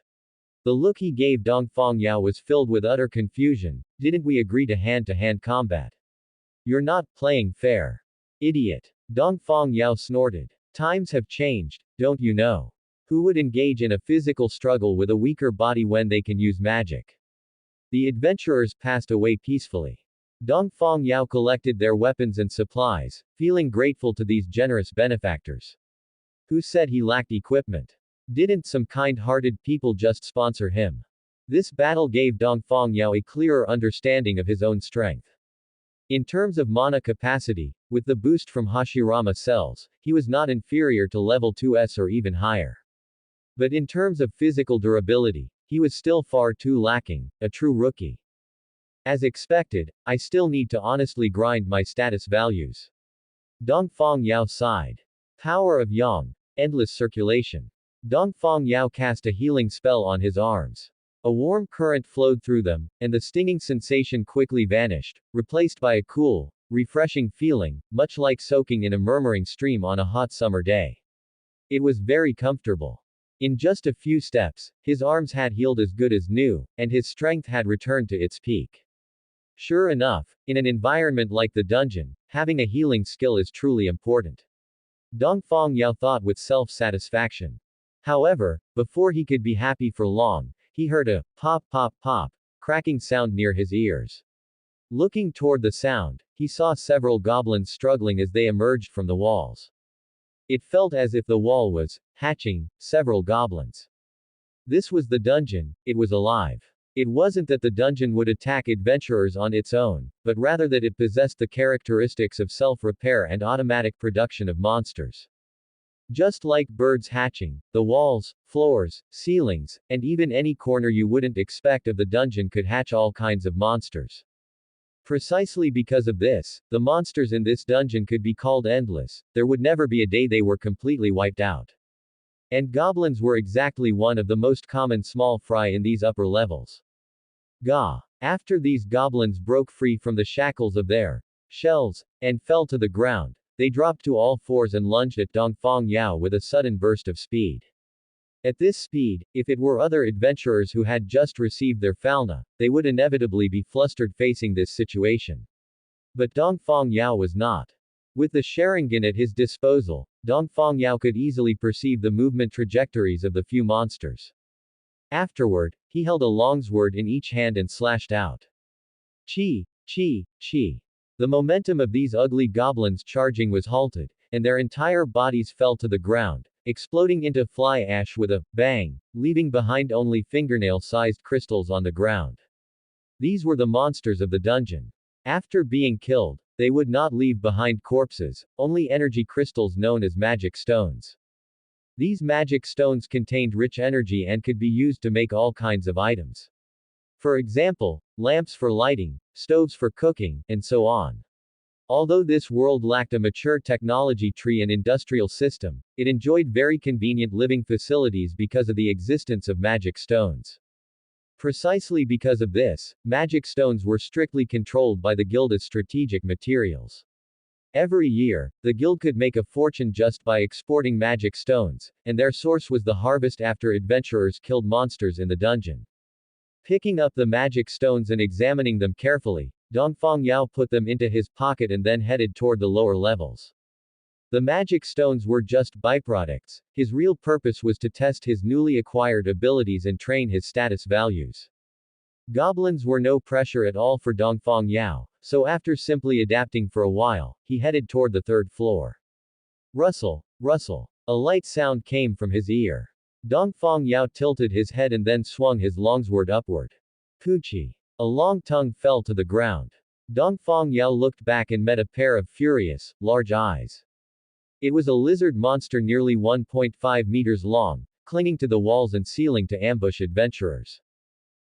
The look he gave Dongfang Yao was filled with utter confusion. Didn't we agree to hand-to-hand combat? You're not playing fair. Idiot. Dongfang Yao snorted. Times have changed, don't you know? Who would engage in a physical struggle with a weaker body when they can use magic? The adventurers passed away peacefully. Dongfang Yao collected their weapons and supplies, feeling grateful to these generous benefactors. Who said he lacked equipment? Didn't some kind-hearted people just sponsor him? This battle gave Dongfang Yao a clearer understanding of his own strength. In terms of mana capacity, with the boost from Hashirama cells, he was not inferior to level 2s or even higher. But in terms of physical durability, he was still far too lacking, a true rookie. As expected, I still need to honestly grind my status values. Dongfang Yao sighed. Power of Yang. Endless circulation. Dongfang Yao cast a healing spell on his arms. A warm current flowed through them, and the stinging sensation quickly vanished, replaced by a cool, refreshing feeling, much like soaking in a murmuring stream on a hot summer day. It was very comfortable. In just a few steps, his arms had healed as good as new, and his strength had returned to its peak. Sure enough, in an environment like the dungeon, having a healing skill is truly important. Dongfang Yao thought with self-satisfaction. However, before he could be happy for long, he heard a pop pop pop cracking sound near his ears. Looking toward the sound, he saw several goblins struggling as they emerged from the walls. It felt as if the wall was hatching several goblins. This was the dungeon, it was alive. It wasn't that the dungeon would attack adventurers on its own, but rather that it possessed the characteristics of self-repair and automatic production of monsters. Just like birds hatching, the walls, floors, ceilings, and even any corner you wouldn't expect of the dungeon could hatch all kinds of monsters. Precisely because of this, the monsters in this dungeon could be called endless. There would never be a day they were completely wiped out. And goblins were exactly one of the most common small fry in these upper levels. Ga. After these goblins broke free from the shackles of their shells, and fell to the ground, they dropped to all fours and lunged at Dongfang Yao with a sudden burst of speed. At this speed, if it were other adventurers who had just received their falna, they would inevitably be flustered facing this situation. But Dongfang Yao was not. With the Sharingan at his disposal, Dongfang Yao could easily perceive the movement trajectories of the few monsters. Afterward, he held a longsword in each hand and slashed out. Chi, chi, chi. The momentum of these ugly goblins charging was halted, and their entire bodies fell to the ground, exploding into fly ash with a bang, leaving behind only fingernail-sized crystals on the ground. These were the monsters of the dungeon. After being killed, they would not leave behind corpses, only energy crystals known as magic stones. These magic stones contained rich energy and could be used to make all kinds of items. For example, lamps for lighting, stoves for cooking, and so on. Although this world lacked a mature technology tree and industrial system, it enjoyed very convenient living facilities because of the existence of magic stones. Precisely because of this, magic stones were strictly controlled by the guild as strategic materials. Every year, the guild could make a fortune just by exporting magic stones, and their source was the harvest after adventurers killed monsters in the dungeon. Picking up the magic stones and examining them carefully, Dongfang Yao put them into his pocket and then headed toward the lower levels. The magic stones were just byproducts. His real purpose was to test his newly acquired abilities and train his status values. Goblins were no pressure at all for Dongfang Yao, so after simply adapting for a while, he headed toward the third floor. Rustle, rustle. A light sound came from his ear. Dongfang Yao tilted his head and then swung his longsword upward. Poochie. A long tongue fell to the ground. Dongfang Yao looked back and met a pair of furious, large eyes. It was a lizard monster nearly 1.5 meters long, clinging to the walls and ceiling to ambush adventurers.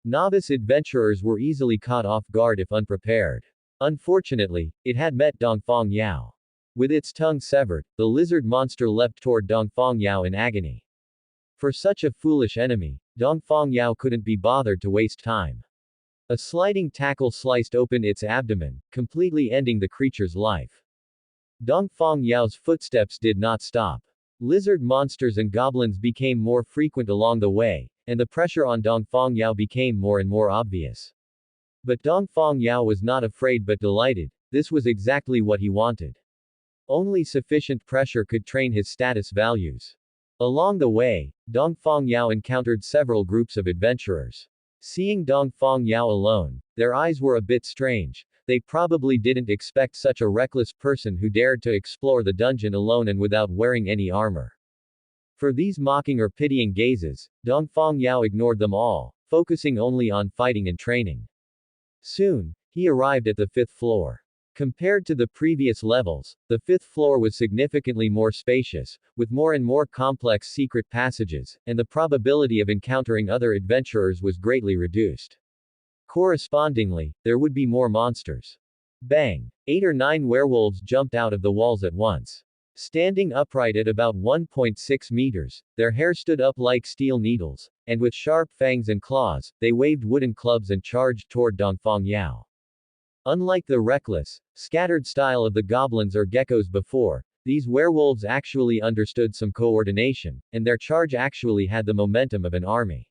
Novice adventurers were easily caught off guard if unprepared. Unfortunately, it had met Dongfang Yao. With its tongue severed, the lizard monster leapt toward Dongfang Yao in agony. For such a foolish enemy, Dongfang Yao couldn't be bothered to waste time. A sliding tackle sliced open its abdomen, completely ending the creature's life. Dongfang Yao's footsteps did not stop. Lizard monsters and goblins became more frequent along the way, and the pressure on Dongfang Yao became more and more obvious. But Dongfang Yao was not afraid but delighted. This was exactly what he wanted. Only sufficient pressure could train his status values. Along the way, Dongfang Yao encountered several groups of adventurers. Seeing Dongfang Yao alone, their eyes were a bit strange. They probably didn't expect such a reckless person who dared to explore the dungeon alone and without wearing any armor. For these mocking or pitying gazes, Dongfang Yao ignored them all, focusing only on fighting and training. Soon, he arrived at the fifth floor. Compared to the previous levels, the fifth floor was significantly more spacious, with more and more complex secret passages, and the probability of encountering other adventurers was greatly reduced. Correspondingly, there would be more monsters. Bang! 8 or 9 werewolves jumped out of the walls at once. Standing upright at about 1.6 meters, their hair stood up like steel needles, and with sharp fangs and claws, they waved wooden clubs and charged toward Dongfang Yao. Unlike the reckless, scattered style of the goblins or geckos before, these werewolves actually understood some coordination, and their charge actually had the momentum of an army.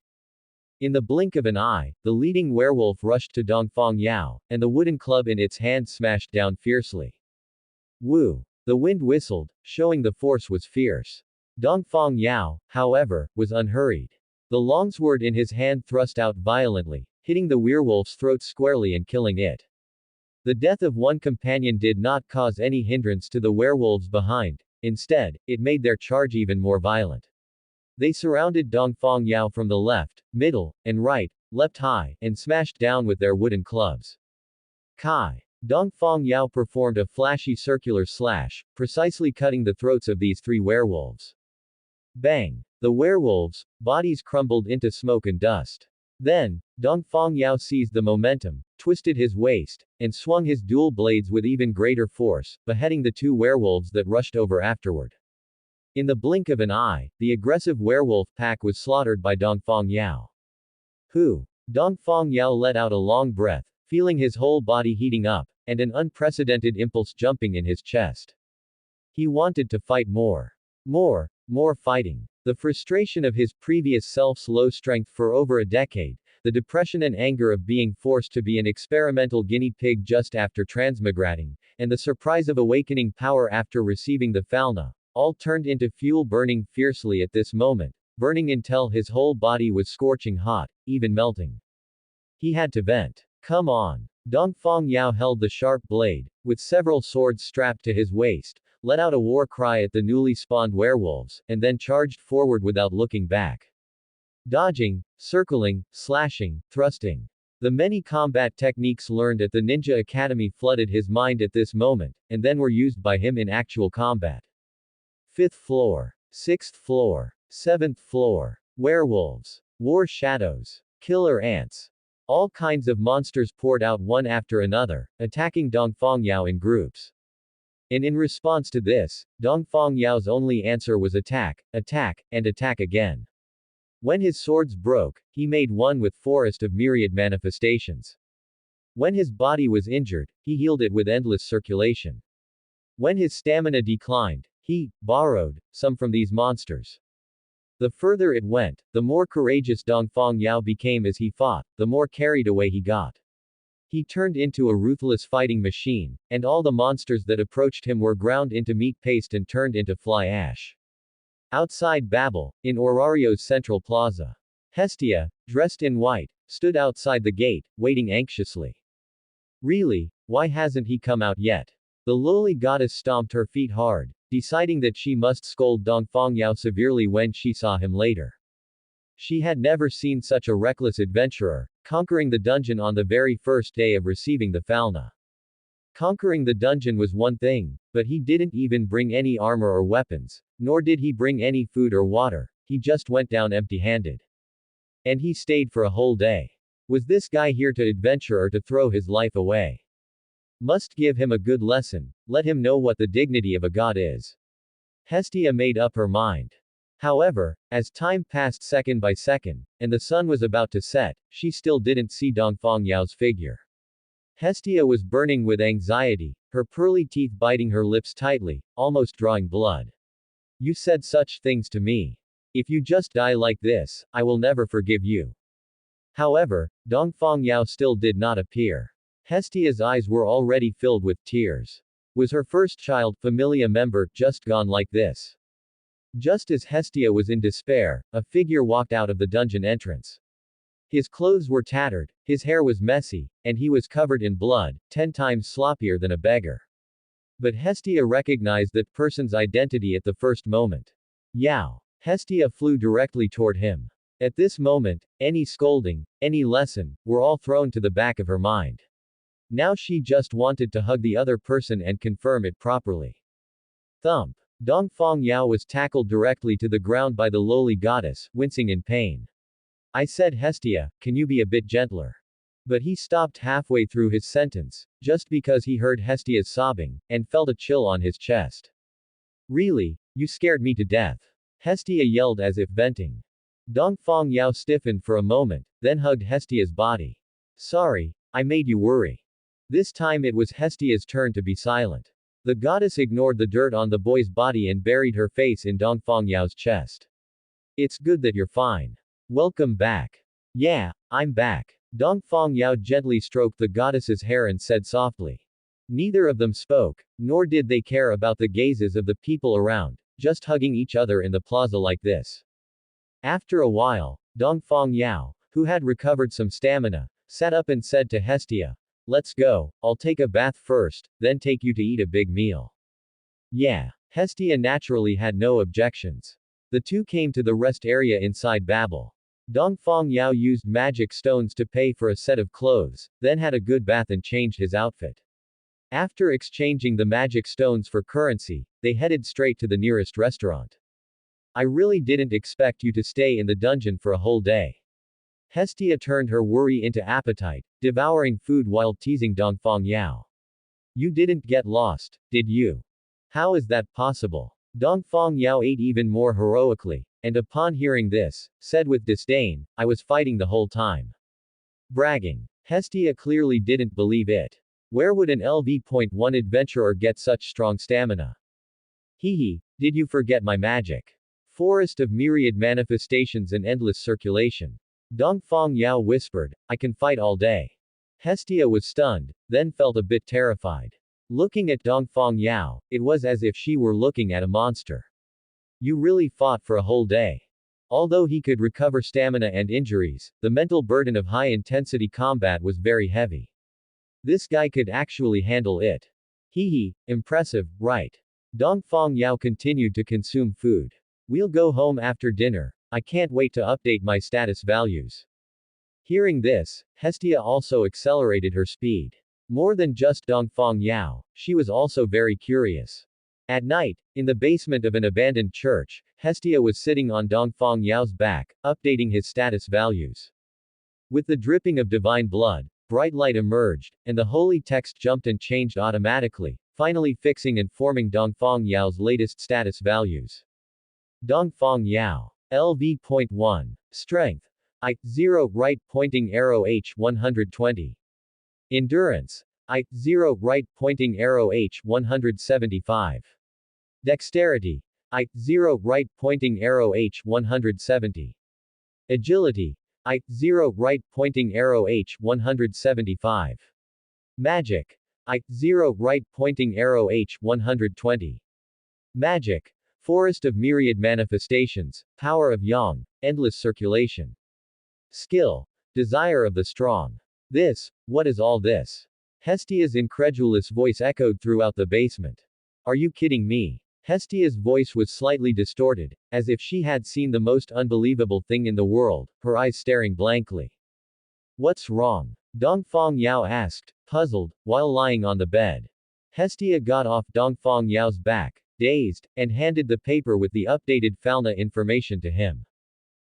In the blink of an eye, the leading werewolf rushed to Dongfang Yao, and the wooden club in its hand smashed down fiercely. Woo! The wind whistled, showing the force was fierce. Dongfang Yao, however, was unhurried. The longsword in his hand thrust out violently, hitting the werewolf's throat squarely and killing it. The death of one companion did not cause any hindrance to the werewolves behind. Instead, it made their charge even more violent. They surrounded Dongfang Yao from the left, middle, and right, leapt high, and smashed down with their wooden clubs. Kai. Dongfang Yao performed a flashy circular slash, precisely cutting the throats of these three werewolves. Bang! The werewolves' bodies crumbled into smoke and dust. Then, Dongfang Yao seized the momentum, twisted his waist, and swung his dual blades with even greater force, beheading the two werewolves that rushed over afterward. In the blink of an eye, the aggressive werewolf pack was slaughtered by Dongfang Yao. Who? Dongfang Yao let out a long breath, feeling his whole body heating up, and an unprecedented impulse jumping in his chest. He wanted to fight more. More fighting. The frustration of his previous self's low strength for over a decade, the depression and anger of being forced to be an experimental guinea pig just after transmigrating, and the surprise of awakening power after receiving the Falna, all turned into fuel burning fiercely at this moment, burning until his whole body was scorching hot, even melting. He had to vent. Come on. Dongfang Yao held the sharp blade, with several swords strapped to his waist, let out a war cry at the newly spawned werewolves, and then charged forward without looking back. Dodging, circling, slashing, thrusting. The many combat techniques learned at the Ninja Academy flooded his mind at this moment, and then were used by him in actual combat. 5th floor. 6th floor. 7th floor. Werewolves. War shadows. Killer ants. All kinds of monsters poured out one after another, attacking Dongfang Yao in groups. And in response to this, Dongfang Yao's only answer was attack, and attack again. When his swords broke, he made one with forest of myriad manifestations. When his body was injured, he healed it with endless circulation. When his stamina declined, he borrowed some from these monsters. The further it went, the more courageous Dongfang Yao became as he fought, the more carried away he got. He turned into a ruthless fighting machine, and all the monsters that approached him were ground into meat paste and turned into fly ash. Outside Babel, in Orario's central plaza. Hestia, dressed in white, stood outside the gate, waiting anxiously. Really, why hasn't he come out yet? The lowly goddess stomped her feet hard, deciding that she must scold Dongfang Yao severely when she saw him later. She had never seen such a reckless adventurer, conquering the dungeon on the very first day of receiving the Falna. Conquering the dungeon was one thing, but he didn't even bring any armor or weapons, nor did he bring any food or water, he just went down empty-handed. And he stayed for a whole day. Was this guy here to adventure or to throw his life away? Must give him a good lesson, let him know what the dignity of a god is. Hestia made up her mind. However, as time passed second by second, and the sun was about to set, she still didn't see Dongfang Yao's figure. Hestia was burning with anxiety, her pearly teeth biting her lips tightly, almost drawing blood. You said such things to me. If you just die like this, I will never forgive you. However, Dongfang Yao still did not appear. Hestia's eyes were already filled with tears. Was her first child, Familia member, just gone like this? Just as Hestia was in despair, a figure walked out of the dungeon entrance. His clothes were tattered, his hair was messy, and he was covered in blood, 10 times sloppier than a beggar. But Hestia recognized that person's identity at the first moment. Yao. Hestia flew directly toward him. At this moment, any scolding, any lesson, were all thrown to the back of her mind. Now she just wanted to hug the other person and confirm it properly. Thump. Dongfang Yao was tackled directly to the ground by the lowly goddess, wincing in pain. I said, Hestia, can you be a bit gentler? But he stopped halfway through his sentence, just because he heard Hestia's sobbing, and felt a chill on his chest. Really? You scared me to death. Hestia yelled as if venting. Dongfang Yao stiffened for a moment, then hugged Hestia's body. Sorry, I made you worry. This time it was Hestia's turn to be silent. The goddess ignored the dirt on the boy's body and buried her face in Dongfang Yao's chest. It's good that you're fine. Welcome back. Yeah, I'm back. Dongfang Yao gently stroked the goddess's hair and said softly. Neither of them spoke, nor did they care about the gazes of the people around, just hugging each other in the plaza like this. After a while, Dongfang Yao, who had recovered some stamina, sat up and said to Hestia, let's go, I'll take a bath first, then take you to eat a big meal. Yeah. Hestia naturally had no objections. The two came to the rest area inside Babel. Dongfang Yao used magic stones to pay for a set of clothes, then had a good bath and changed his outfit. After exchanging the magic stones for currency, they headed straight to the nearest restaurant. I really didn't expect you to stay in the dungeon for a whole day. Hestia turned her worry into appetite, devouring food while teasing Dongfang Yao. You didn't get lost, did you? How is that possible? Dongfang Yao ate even more heroically, and upon hearing this, said with disdain, I was fighting the whole time. Bragging. Hestia clearly didn't believe it. Where would an LV.1 adventurer get such strong stamina? Hehe, did you forget my magic? Forest of myriad manifestations and endless circulation. Dongfang Yao whispered, I can fight all day. Hestia was stunned, then felt a bit terrified. Looking at Dongfang Yao, it was as if she were looking at a monster. You really fought for a whole day. Although he could recover stamina and injuries, the mental burden of high-intensity combat was very heavy. This guy could actually handle it. Hehe, impressive, right? Dongfang Yao continued to consume food. We'll go home after dinner. I can't wait to update my status values. Hearing this, Hestia also accelerated her speed. More than just Dongfang Yao, she was also very curious. At night, in the basement of an abandoned church, Hestia was sitting on Dongfang Yao's back, updating his status values. With the dripping of divine blood, bright light emerged, and the holy text jumped and changed automatically, finally fixing and forming Dongfang Yao's latest status values. Dongfang Yao. LV.1. Strength. I0 right pointing arrow H 120. Endurance. I0 right pointing arrow H 175. Dexterity. I0 right pointing arrow H 170. Agility. I0 right pointing arrow H 175. Magic. I0 right pointing arrow H 120. Magic. Forest of myriad manifestations, power of yang, endless circulation. Skill. Desire of the strong. What is all this? Hestia's incredulous voice echoed throughout the basement. Are you kidding me? Hestia's voice was slightly distorted, as if she had seen the most unbelievable thing in the world, her eyes staring blankly. What's wrong? Dongfang Yao asked, puzzled, while lying on the bed. Hestia got off Dongfang Yao's back, dazed, and handed the paper with the updated Falna information to him.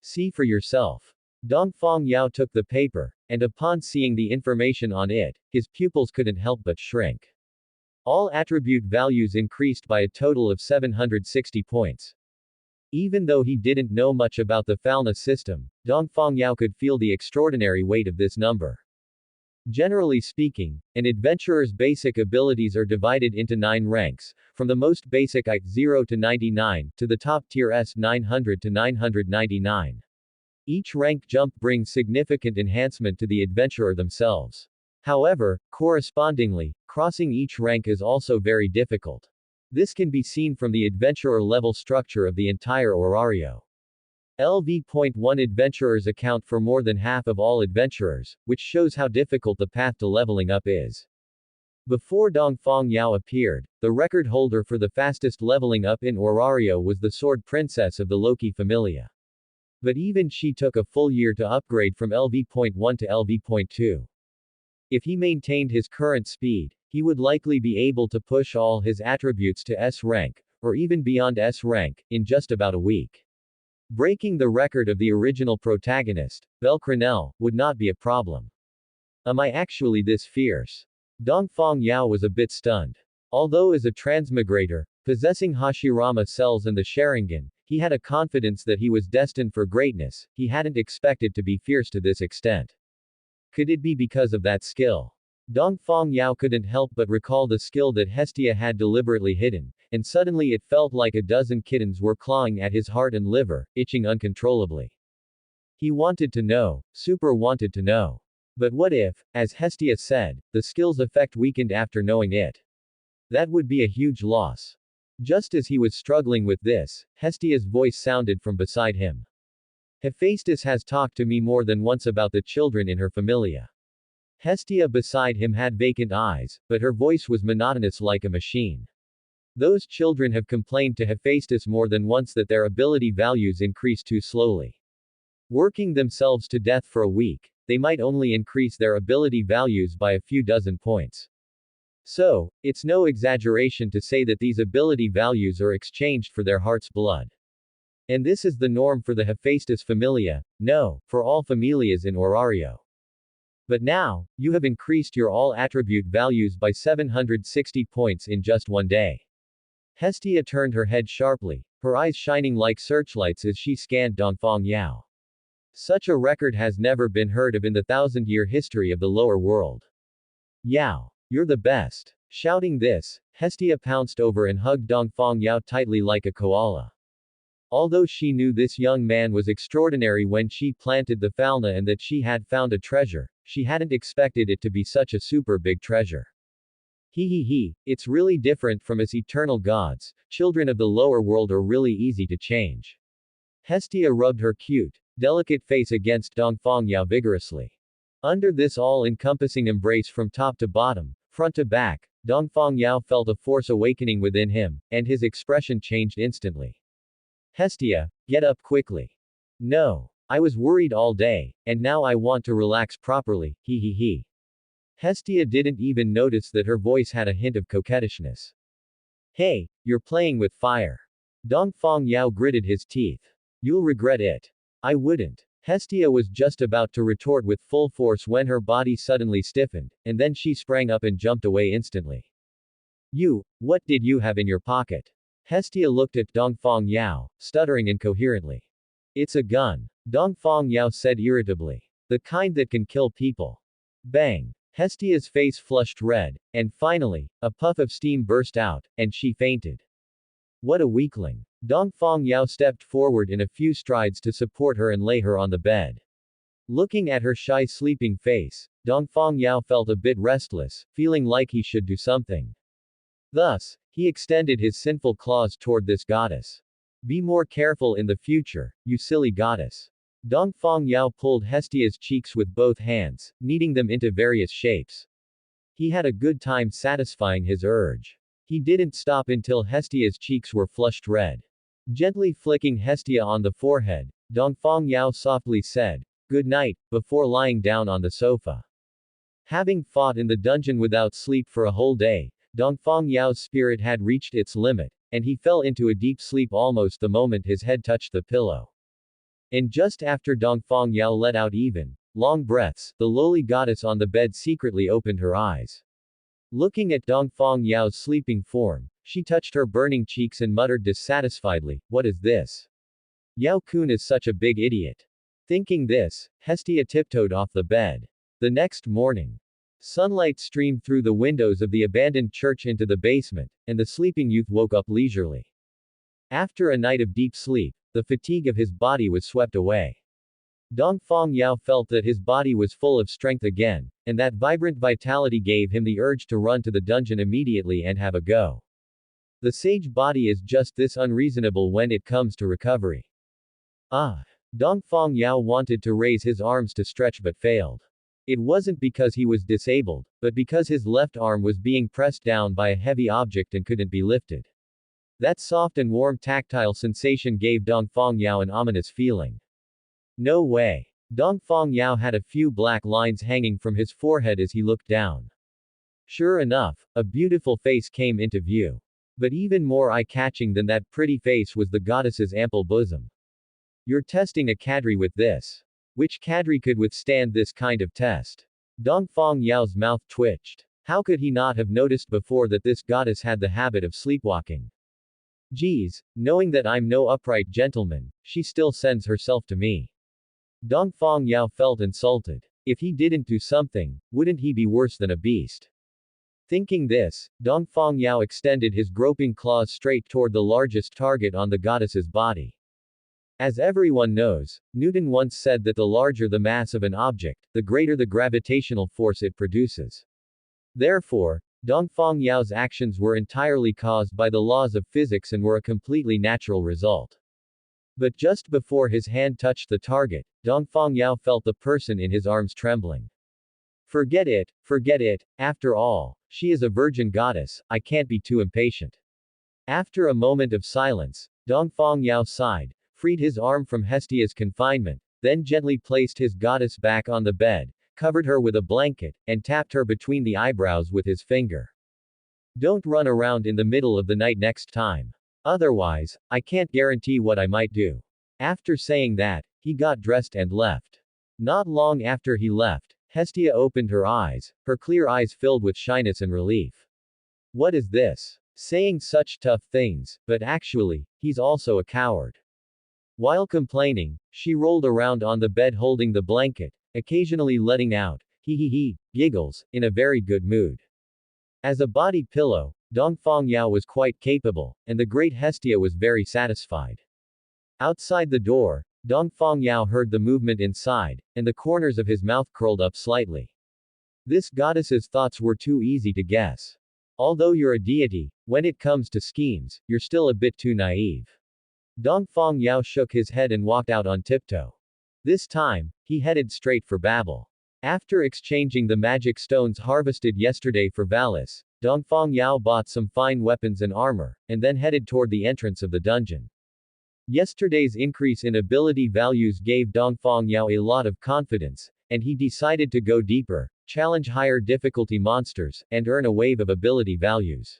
See for yourself. Dongfang Yao took the paper, and upon seeing the information on it, his pupils couldn't help but shrink. All attribute values increased by a total of 760 points. Even though he didn't know much about the Falna system, Dongfang Yao could feel the extraordinary weight of this number. Generally speaking, an adventurer's basic abilities are divided into 9 ranks, from the most basic I0 to 99, to the top tier S 900 to 999. Each rank jump brings significant enhancement to the adventurer themselves. However, correspondingly, crossing each rank is also very difficult. This can be seen from the adventurer level structure of the entire Orario. LV.1 adventurers account for more than half of all adventurers, which shows how difficult the path to leveling up is. Before Dongfang Yao appeared, the record holder for the fastest leveling up in Orario was the Sword Princess of the Loki Familia. But even she took a full year to upgrade from LV.1 to LV.2. If he maintained his current speed, he would likely be able to push all his attributes to S rank, or even beyond S rank, in just about a week. Breaking the record of the original protagonist, Belcranel, would not be a problem. Am I actually this fierce? Dongfang Yao was a bit stunned. Although as a transmigrator, possessing Hashirama cells and the Sharingan, he had a confidence that he was destined for greatness, he hadn't expected to be fierce to this extent. Could it be because of that skill? Dongfang Yao couldn't help but recall the skill that Hestia had deliberately hidden, and suddenly it felt like a dozen kittens were clawing at his heart and liver, itching uncontrollably. He wanted to know, super wanted to know. But what if, as Hestia said, the skill's effect weakened after knowing it? That would be a huge loss. Just as he was struggling with this, Hestia's voice sounded from beside him. Hephaestus has talked to me more than once about the children in her familia. Hestia beside him had vacant eyes, but her voice was monotonous like a machine. Those children have complained to Hephaestus more than once that their ability values increase too slowly. Working themselves to death for a week, they might only increase their ability values by a few dozen points. So, it's no exaggeration to say that these ability values are exchanged for their heart's blood. And this is the norm for the Hephaestus familia, no, for all familias in Orario. But now, you have increased your all attribute values by 760 points in just one day. Hestia turned her head sharply, her eyes shining like searchlights as she scanned Dongfang Yao. Such a record has never been heard of in the thousand-year history of the lower world. Yao, you're the best. Shouting this, Hestia pounced over and hugged Dongfang Yao tightly like a koala. Although she knew this young man was extraordinary when she planted the falna and that she had found a treasure, she hadn't expected it to be such a super big treasure. He, it's really different from us eternal gods, children of the lower world are really easy to change. Hestia rubbed her cute, delicate face against Dongfang Yao vigorously. Under this all-encompassing embrace from top to bottom, front to back, Dongfang Yao felt a force awakening within him, and his expression changed instantly. Hestia, get up quickly. No. I was worried all day, and now I want to relax properly, he. Hestia didn't even notice that her voice had a hint of coquettishness. Hey, you're playing with fire. Dongfang Yao gritted his teeth. You'll regret it. I wouldn't. Hestia was just about to retort with full force when her body suddenly stiffened, and then she sprang up and jumped away instantly. What did you have in your pocket? Hestia looked at Dongfang Yao, stuttering incoherently. It's a gun. Dongfang Yao said irritably. The kind that can kill people. Bang. Hestia's face flushed red, and finally, a puff of steam burst out, and she fainted. What a weakling. Dongfang Yao stepped forward in a few strides to support her and lay her on the bed. Looking at her shy sleeping face, Dongfang Yao felt a bit restless, feeling like he should do something. Thus, he extended his sinful claws toward this goddess. Be more careful in the future, you silly goddess. Dongfang Yao pulled Hestia's cheeks with both hands, kneading them into various shapes. He had a good time satisfying his urge. He didn't stop until Hestia's cheeks were flushed red. Gently flicking Hestia on the forehead, Dongfang Yao softly said, "Good night," before lying down on the sofa. Having fought in the dungeon without sleep for a whole day, Dongfang Yao's spirit had reached its limit, and he fell into a deep sleep almost the moment his head touched the pillow. And just after Dongfang Yao let out even, long breaths, the lowly goddess on the bed secretly opened her eyes. Looking at Dongfang Yao's sleeping form, she touched her burning cheeks and muttered dissatisfiedly, "What is this? Yao-kun is such a big idiot." Thinking this, Hestia tiptoed off the bed. The next morning, sunlight streamed through the windows of the abandoned church into the basement, and the sleeping youth woke up leisurely. After a night of deep sleep, the fatigue of his body was swept away. Dongfang Yao felt that his body was full of strength again, and that vibrant vitality gave him the urge to run to the dungeon immediately and have a go. The sage body is just this unreasonable when it comes to recovery. Dongfang Yao wanted to raise his arms to stretch but failed. It wasn't because he was disabled, but because his left arm was being pressed down by a heavy object and couldn't be lifted. That soft and warm tactile sensation gave Dongfang Yao an ominous feeling. No way. Dongfang Yao had a few black lines hanging from his forehead as he looked down. Sure enough, a beautiful face came into view. But even more eye-catching than that pretty face was the goddess's ample bosom. You're testing a cadre with this. Which cadre could withstand this kind of test? Dongfang Yao's mouth twitched. How could he not have noticed before that this goddess had the habit of sleepwalking? Geez, knowing that I'm no upright gentleman, she still sends herself to me. Dongfang Yao felt insulted. If he didn't do something, wouldn't he be worse than a beast? Thinking this, Dongfang Yao extended his groping claws straight toward the largest target on the goddess's body. As everyone knows, Newton once said that the larger the mass of an object, the greater the gravitational force it produces. Therefore, Dongfang Yao's actions were entirely caused by the laws of physics and were a completely natural result. But just before his hand touched the target, Dongfang Yao felt the person in his arms trembling. Forget it, after all, she is a virgin goddess, I can't be too impatient. After a moment of silence, Dongfang Yao sighed, freed his arm from Hestia's confinement, then gently placed his goddess back on the bed, covered her with a blanket, and tapped her between the eyebrows with his finger. Don't run around in the middle of the night next time. Otherwise, I can't guarantee what I might do. After saying that, he got dressed and left. Not long after he left, Hestia opened her eyes, her clear eyes filled with shyness and relief. What is this? Saying such tough things, but actually, he's also a coward. While complaining, she rolled around on the bed holding the blanket, occasionally letting out, hee, giggles, in a very good mood. As a body pillow, Dongfang Yao was quite capable, and the great Hestia was very satisfied. Outside the door, Dongfang Yao heard the movement inside, and the corners of his mouth curled up slightly. This goddess's thoughts were too easy to guess. Although you're a deity, when it comes to schemes, you're still a bit too naive. Dongfang Yao shook his head and walked out on tiptoe. This time, he headed straight for Babel. After exchanging the magic stones harvested yesterday for Valis, Dongfang Yao bought some fine weapons and armor, and then headed toward the entrance of the dungeon. Yesterday's increase in ability values gave Dongfang Yao a lot of confidence, and he decided to go deeper, challenge higher difficulty monsters, and earn a wave of ability values.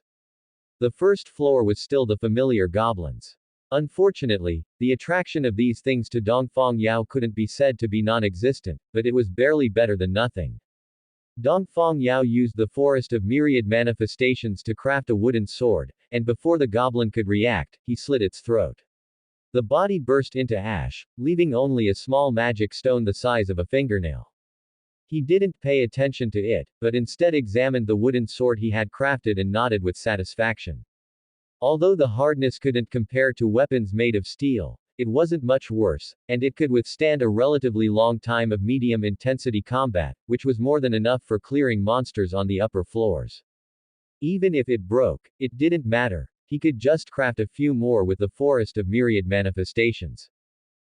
The first floor was still the familiar goblins. Unfortunately, the attraction of these things to Dongfang Yao couldn't be said to be non-existent, but it was barely better than nothing. Dongfang Yao used the forest of myriad manifestations to craft a wooden sword, and before the goblin could react, he slit its throat. The body burst into ash, leaving only a small magic stone the size of a fingernail. He didn't pay attention to it, but instead examined the wooden sword he had crafted and nodded with satisfaction. Although the hardness couldn't compare to weapons made of steel, it wasn't much worse, and it could withstand a relatively long time of medium-intensity combat, which was more than enough for clearing monsters on the upper floors. Even if it broke, it didn't matter, he could just craft a few more with the forest of myriad manifestations.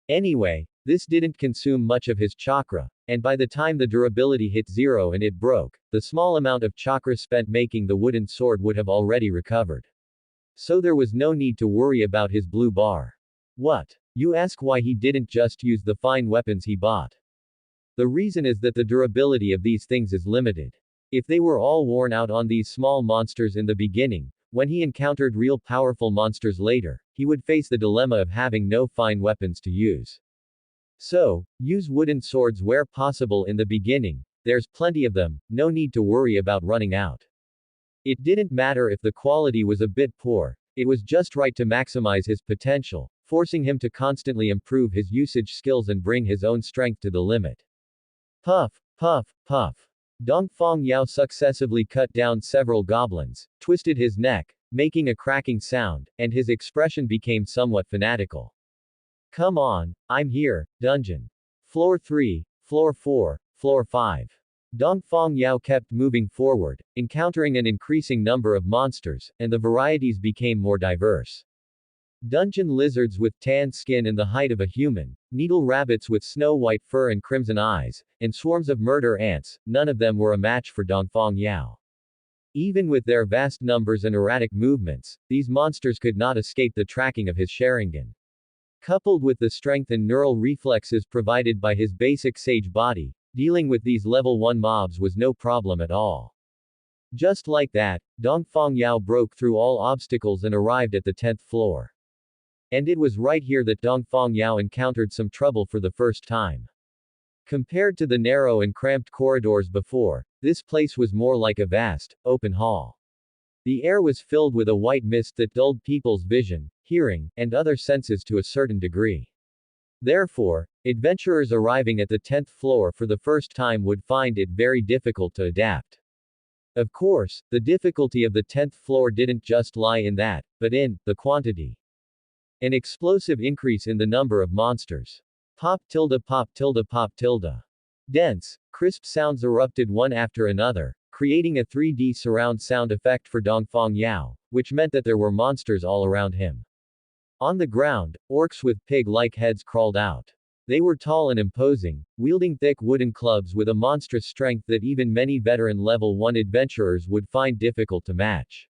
Anyway, this didn't consume much of his chakra, and by the time the durability hit 0 and it broke, the small amount of chakra spent making the wooden sword would have already recovered. So there was no need to worry about his blue bar. What? You ask why he didn't just use the fine weapons he bought. The reason is that the durability of these things is limited. If they were all worn out on these small monsters in the beginning, when he encountered real powerful monsters later, he would face the dilemma of having no fine weapons to use. So, use wooden swords where possible in the beginning, there's plenty of them, no need to worry about running out. It didn't matter if the quality was a bit poor, it was just right to maximize his potential, forcing him to constantly improve his usage skills and bring his own strength to the limit. Puff, puff, puff. Dongfang Yao successively cut down several goblins, twisted his neck, making a cracking sound, and his expression became somewhat fanatical. Come on, I'm here, dungeon. Floor 3, Floor 4, Floor 5. Dongfang Yao kept moving forward, encountering an increasing number of monsters, and the varieties became more diverse. Dungeon lizards with tan skin and the height of a human, needle rabbits with snow-white fur and crimson eyes, and swarms of murder ants, none of them were a match for Dongfang Yao. Even with their vast numbers and erratic movements, these monsters could not escape the tracking of his Sharingan. Coupled with the strength and neural reflexes provided by his basic sage body, dealing with these level 1 mobs was no problem at all. Just like that, Dongfang Yao broke through all obstacles and arrived at the 10th floor. And it was right here that Dongfang Yao encountered some trouble for the first time. Compared to the narrow and cramped corridors before, this place was more like a vast, open hall. The air was filled with a white mist that dulled people's vision, hearing, and other senses to a certain degree. Therefore, adventurers arriving at the 10th floor for the first time would find it very difficult to adapt. Of course, the difficulty of the 10th floor didn't just lie in that, but in the quantity. An explosive increase in the number of monsters. Pop tilde pop tilde pop tilde. Dense, crisp sounds erupted one after another, creating a 3D surround sound effect for Dongfang Yao, which meant that there were monsters all around him. On the ground, orcs with pig-like heads crawled out. They were tall and imposing, wielding thick wooden clubs with a monstrous strength that even many veteran level 1 adventurers would find difficult to match.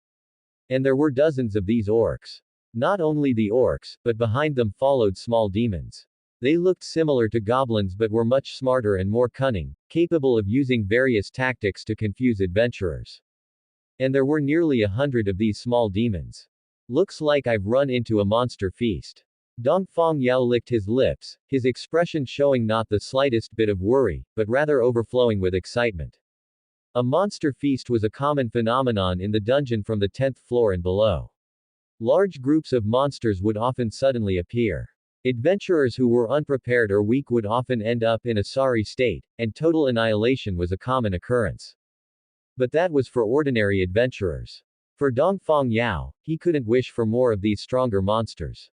And there were dozens of these orcs. Not only the orcs, but behind them followed small demons. They looked similar to goblins but were much smarter and more cunning, capable of using various tactics to confuse adventurers. And there were nearly 100 of these small demons. Looks like I've run into a monster feast. Dongfang Yao licked his lips, his expression showing not the slightest bit of worry, but rather overflowing with excitement. A monster feast was a common phenomenon in the dungeon from the 10th floor and below. Large groups of monsters would often suddenly appear. Adventurers who were unprepared or weak would often end up in a sorry state, and total annihilation was a common occurrence. But that was for ordinary adventurers. For Dongfang Yao, he couldn't wish for more of these stronger monsters.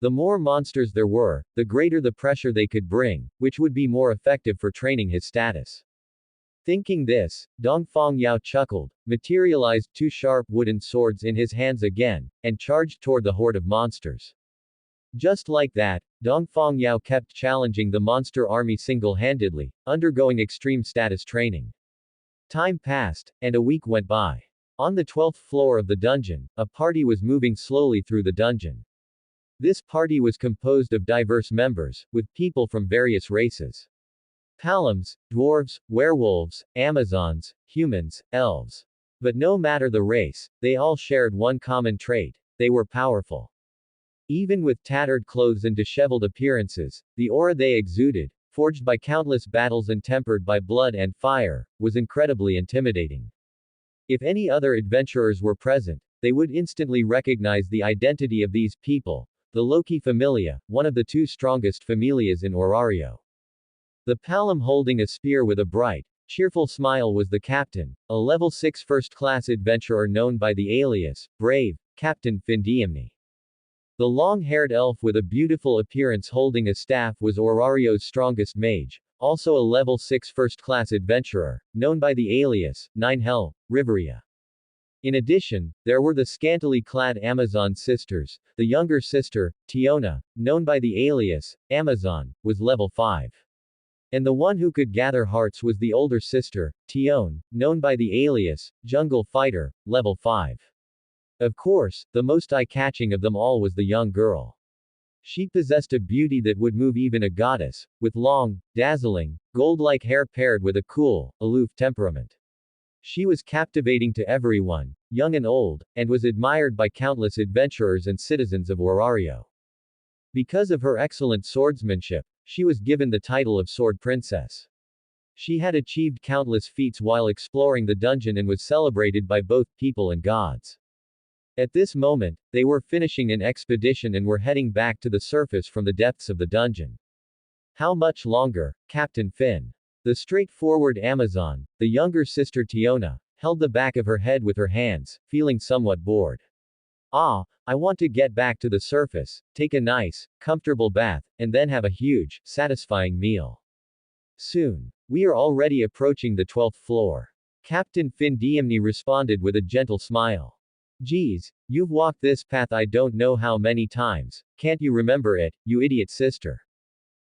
The more monsters there were, the greater the pressure they could bring, which would be more effective for training his status. Thinking this, Dongfang Yao chuckled, materialized two sharp wooden swords in his hands again, and charged toward the horde of monsters. Just like that, Dongfang Yao kept challenging the monster army single-handedly, undergoing extreme status training. Time passed, and a week went by. On the 12th floor of the dungeon, a party was moving slowly through the dungeon. This party was composed of diverse members, with people from various races. Palums, dwarves, werewolves, Amazons, humans, elves. But no matter the race, they all shared one common trait: they were powerful. Even with tattered clothes and disheveled appearances, the aura they exuded, forged by countless battles and tempered by blood and fire, was incredibly intimidating. If any other adventurers were present, they would instantly recognize the identity of these people, the Loki Familia, one of the two strongest familias in Orario. The Palom holding a spear with a bright, cheerful smile was the captain, a level 6 first-class adventurer known by the alias, Brave, Captain Findiamni. The long-haired elf with a beautiful appearance holding a staff was Orario's strongest mage, also a level 6 first-class adventurer, known by the alias, Ninehell, Riveria. In addition, there were the scantily clad Amazon sisters. The younger sister, Tiona, known by the alias, Amazon, was level 5. And the one who could gather hearts was the older sister, Tion, known by the alias, Jungle Fighter, level 5. Of course, the most eye-catching of them all was the young girl. She possessed a beauty that would move even a goddess, with long, dazzling, gold-like hair paired with a cool, aloof temperament. She was captivating to everyone, young and old, and was admired by countless adventurers and citizens of Orario. Because of her excellent swordsmanship, she was given the title of Sword Princess. She had achieved countless feats while exploring the dungeon and was celebrated by both people and gods. At this moment, they were finishing an expedition and were heading back to the surface from the depths of the dungeon. How much longer, Captain Finn? The straightforward Amazon, the younger sister Tiona, held the back of her head with her hands, feeling somewhat bored. I want to get back to the surface, take a nice, comfortable bath, and then have a huge, satisfying meal. Soon. We are already approaching the 12th floor. Captain Finn Diamni responded with a gentle smile. Geez, you've walked this path I don't know how many times, can't you remember it, you idiot sister?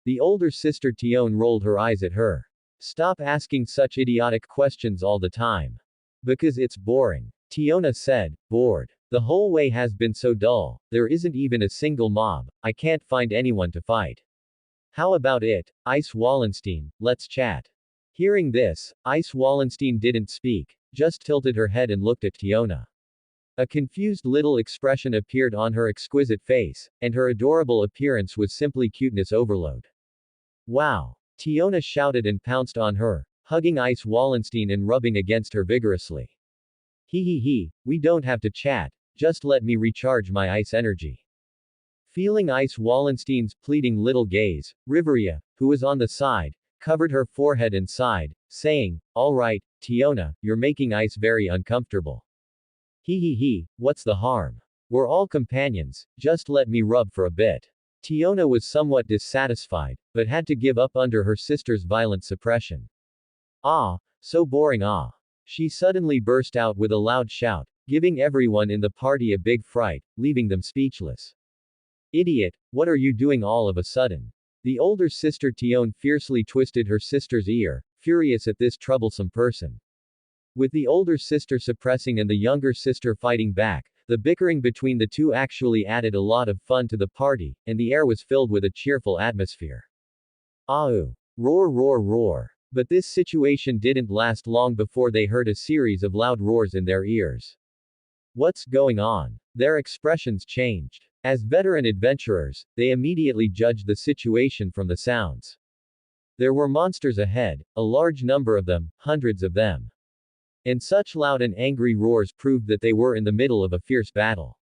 The older sister Tion rolled her eyes at her. Stop asking such idiotic questions all the time. Because it's boring. Tiona said, bored. The whole way has been so dull, there isn't even a single mob, I can't find anyone to fight. How about it, Ice Wallenstein, let's chat. Hearing this, Ice Wallenstein didn't speak, just tilted her head and looked at Tiona. A confused little expression appeared on her exquisite face, and her adorable appearance was simply cuteness overload. Wow! Tiona shouted and pounced on her, hugging Ice Wallenstein and rubbing against her vigorously. He, we don't have to chat, just let me recharge my ice energy. Feeling Ice Wallenstein's pleading little gaze, Riveria, who was on the side, covered her forehead and sighed, saying, alright, Tiona, you're making Ice very uncomfortable. He, what's the harm? We're all companions, just let me rub for a bit. Tiona was somewhat dissatisfied, but had to give up under her sister's violent suppression. So boring She suddenly burst out with a loud shout, giving everyone in the party a big fright, leaving them speechless. Idiot, what are you doing all of a sudden? The older sister Tion fiercely twisted her sister's ear, furious at this troublesome person. With the older sister suppressing and the younger sister fighting back, The bickering between the two actually added a lot of fun to the party, and the air was filled with a cheerful atmosphere. Ahu! Roar, roar, roar. But this situation didn't last long before they heard a series of loud roars in their ears. What's going on? Their expressions changed. As veteran adventurers, they immediately judged the situation from the sounds. There were monsters ahead, a large number of them, hundreds of them. And such loud and angry roars proved that they were in the middle of a fierce battle.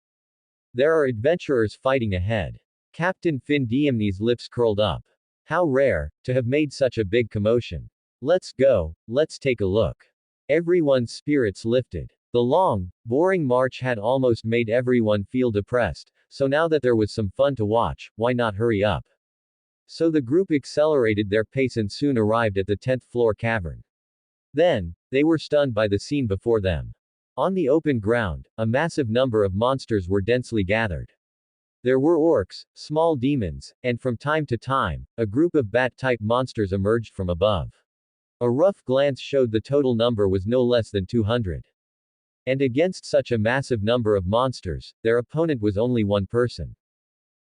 There are adventurers fighting ahead. Captain Finn Diemni's lips curled up. How rare, to have made such a big commotion. Let's go, let's take a look. Everyone's spirits lifted. The long, boring march had almost made everyone feel depressed, so now that there was some fun to watch, why not hurry up? So the group accelerated their pace and soon arrived at the 10th floor cavern. Then, they were stunned by the scene before them. On the open ground, a massive number of monsters were densely gathered. There were orcs, small demons, and from time to time, a group of bat-type monsters emerged from above. A rough glance showed the total number was no less than 200. And against such a massive number of monsters, their opponent was only one person.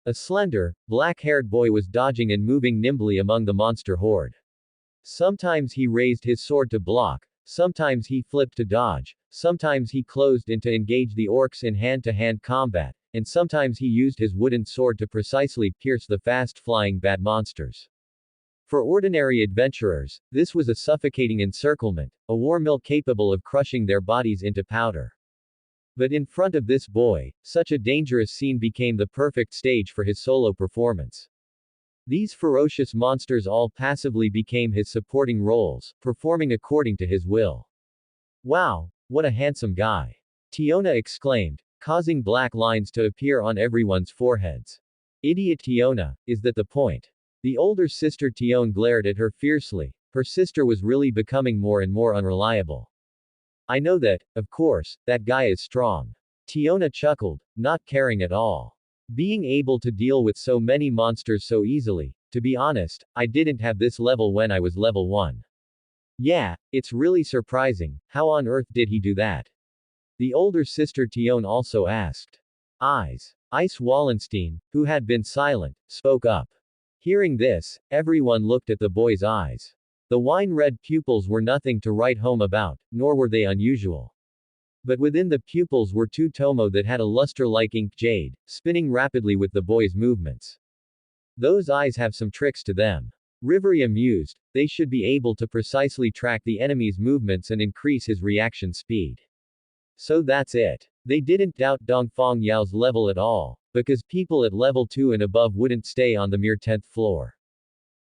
A slender, black-haired boy was dodging and moving nimbly among the monster horde. Sometimes he raised his sword to block, sometimes he flipped to dodge, sometimes he closed in to engage the orcs in hand-to-hand combat, and sometimes he used his wooden sword to precisely pierce the fast-flying bat monsters. For ordinary adventurers, this was a suffocating encirclement, a war mill capable of crushing their bodies into powder. But in front of this boy, such a dangerous scene became the perfect stage for his solo performance. These ferocious monsters all passively became his supporting roles, performing according to his will. Wow, what a handsome guy! Tiona exclaimed, causing black lines to appear on everyone's foreheads. Idiot Tiona, is that the point? The older sister Tion glared at her fiercely. Her sister was really becoming more and more unreliable. I know that, of course, that guy is strong. Tiona chuckled, not caring at all. Being able to deal with so many monsters so easily, to be honest, I didn't have this level when I was level 1. Yeah, it's really surprising, how on earth did he do that? The older sister Tion also asked. Ice Wallenstein, who had been silent, spoke up. Hearing this, everyone looked at the boy's eyes. The wine-red pupils were nothing to write home about, nor were they unusual. But within the pupils were two tomo that had a luster like ink jade, spinning rapidly with the boy's movements. Those eyes have some tricks to them. Riveria mused, they should be able to precisely track the enemy's movements and increase his reaction speed. So that's it. They didn't doubt Dongfang Yao's level at all, because people at level 2 and above wouldn't stay on the mere 10th floor.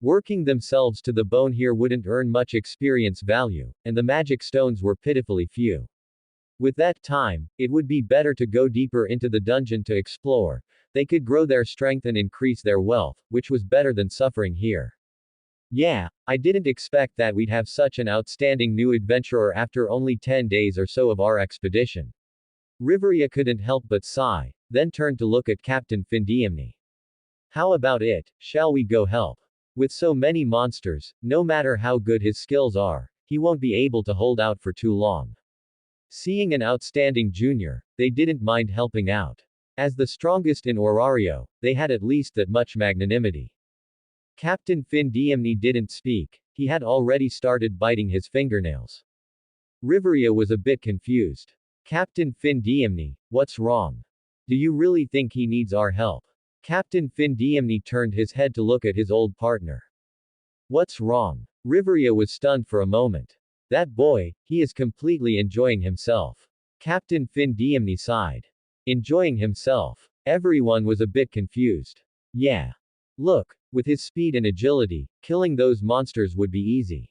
Working themselves to the bone here wouldn't earn much experience value, and the magic stones were pitifully few. With that time, it would be better to go deeper into the dungeon to explore. They could grow their strength and increase their wealth, which was better than suffering here. Yeah, I didn't expect that we'd have such an outstanding new adventurer after only 10 days or so of our expedition. Riveria couldn't help but sigh, then turned to look at Captain Findiemni. How about it, shall we go help? With so many monsters, no matter how good his skills are, he won't be able to hold out for too long. Seeing an outstanding junior, they didn't mind helping out. As the strongest in Orario, they had at least that much magnanimity. Captain Findiemni didn't speak, he had already started biting his fingernails. Riveria was a bit confused. Captain Findiemni, what's wrong? Do you really think he needs our help? Captain Findiemni turned his head to look at his old partner. What's wrong? Riveria was stunned for a moment. That boy, he is completely enjoying himself. Captain Findiemni sighed. Enjoying himself. Everyone was a bit confused. Yeah. Look, with his speed and agility, killing those monsters would be easy.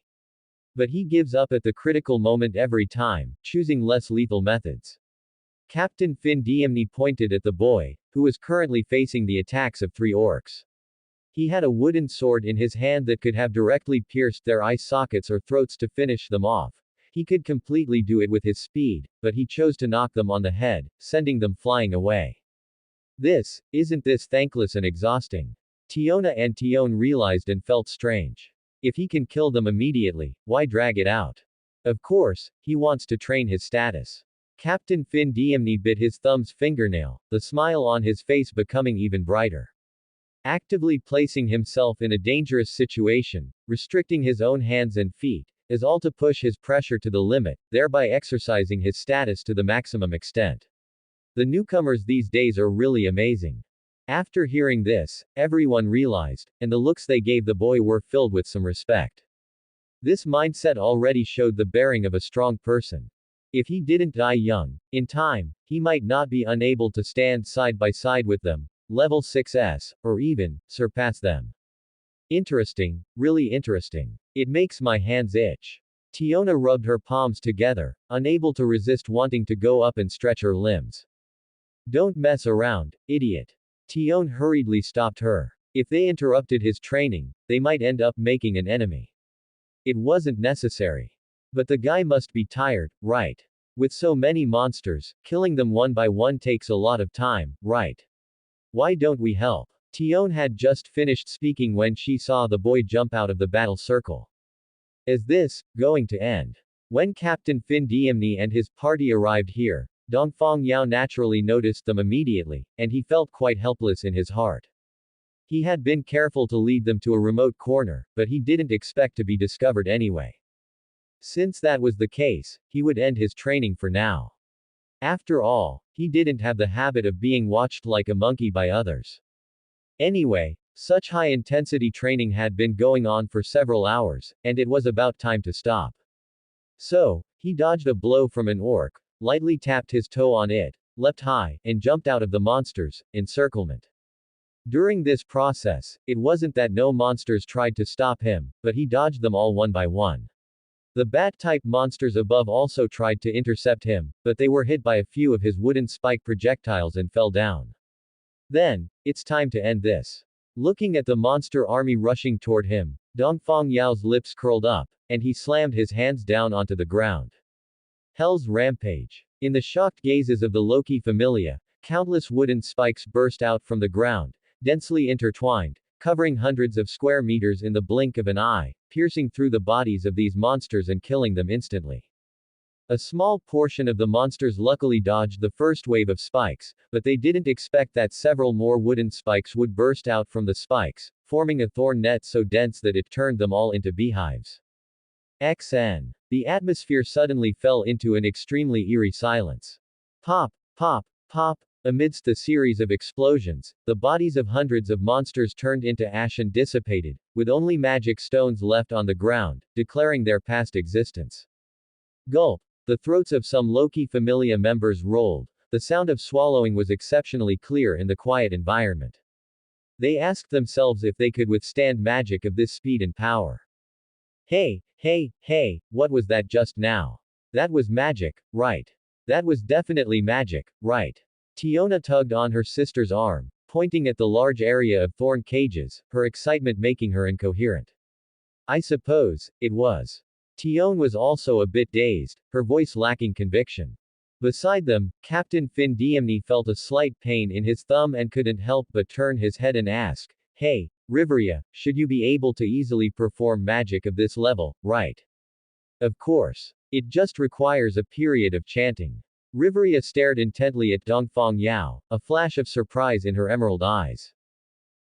But he gives up at the critical moment every time, choosing less lethal methods. Captain Findiemni pointed at the boy, who was currently facing the attacks of 3 orcs. He had a wooden sword in his hand that could have directly pierced their eye sockets or throats to finish them off. He could completely do it with his speed, but he chose to knock them on the head, sending them flying away. Isn't this thankless and exhausting? Tiona and Tion realized and felt strange. If he can kill them immediately, why drag it out? Of course, he wants to train his status. Captain Fin Diemni bit his thumb's fingernail, the smile on his face becoming even brighter. Actively placing himself in a dangerous situation, restricting his own hands and feet, is all to push his pressure to the limit, thereby exercising his status to the maximum extent. The newcomers these days are really amazing. After hearing this, everyone realized, and the looks they gave the boy were filled with some respect. This mindset already showed the bearing of a strong person. If he didn't die young, in time, he might not be unable to stand side by side with them, level 6s, or even, surpass them. Interesting, really interesting. It makes my hands itch. Tiona rubbed her palms together, unable to resist wanting to go up and stretch her limbs. Don't mess around, idiot. Tion hurriedly stopped her. If they interrupted his training, they might end up making an enemy. It wasn't necessary. But the guy must be tired, right? With so many monsters, killing them one by one takes a lot of time, right? Why don't we help? Tion had just finished speaking when she saw the boy jump out of the battle circle. Is this going to end? When Captain Fin Diemni and his party arrived here, Dongfang Yao naturally noticed them immediately, and he felt quite helpless in his heart. He had been careful to lead them to a remote corner, but he didn't expect to be discovered anyway. Since that was the case, he would end his training for now. After all, he didn't have the habit of being watched like a monkey by others. Anyway, such high-intensity training had been going on for several hours, and it was about time to stop. So, he dodged a blow from an orc, lightly tapped his toe on it, leapt high, and jumped out of the monster's encirclement. During this process, it wasn't that no monsters tried to stop him, but he dodged them all one by one. The bat-type monsters above also tried to intercept him, but they were hit by a few of his wooden spike projectiles and fell down. Then, it's time to end this. Looking at the monster army rushing toward him, Dongfang Yao's lips curled up, and he slammed his hands down onto the ground. Hell's rampage. In the shocked gazes of the Loki familia, countless wooden spikes burst out from the ground, densely intertwined, covering hundreds of square meters in the blink of an eye, piercing through the bodies of these monsters and killing them instantly. A small portion of the monsters luckily dodged the first wave of spikes, but they didn't expect that several more wooden spikes would burst out from the spikes, forming a thorn net so dense that it turned them all into beehives. XN. The atmosphere suddenly fell into an extremely eerie silence. Pop, pop, pop. Amidst the series of explosions, the bodies of hundreds of monsters turned into ash and dissipated, with only magic stones left on the ground, declaring their past existence. Gulp. The throats of some Loki familia members rolled. The sound of swallowing was exceptionally clear in the quiet environment. They asked themselves if they could withstand magic of this speed and power. Hey, what was that just now? That was magic, right? That was definitely magic, right? Tiona tugged on her sister's arm, pointing at the large area of thorn cages, her excitement making her incoherent. I suppose, it was. Tion was also a bit dazed, her voice lacking conviction. Beside them, Captain Fin Diemni felt a slight pain in his thumb and couldn't help but turn his head and ask, Hey, Riveria, should you be able to easily perform magic of this level, right? Of course. It just requires a period of chanting. Riveria stared intently at Dongfang Yao, a flash of surprise in her emerald eyes.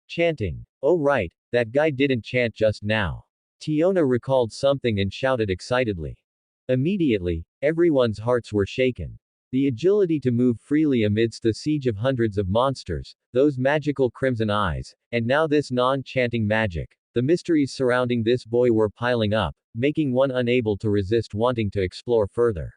Chanting. Oh right, that guy didn't chant just now. Tiona recalled something and shouted excitedly. Immediately, everyone's hearts were shaken. The agility to move freely amidst the siege of hundreds of monsters, those magical crimson eyes, and now this non-chanting magic. The mysteries surrounding this boy were piling up, making one unable to resist wanting to explore further.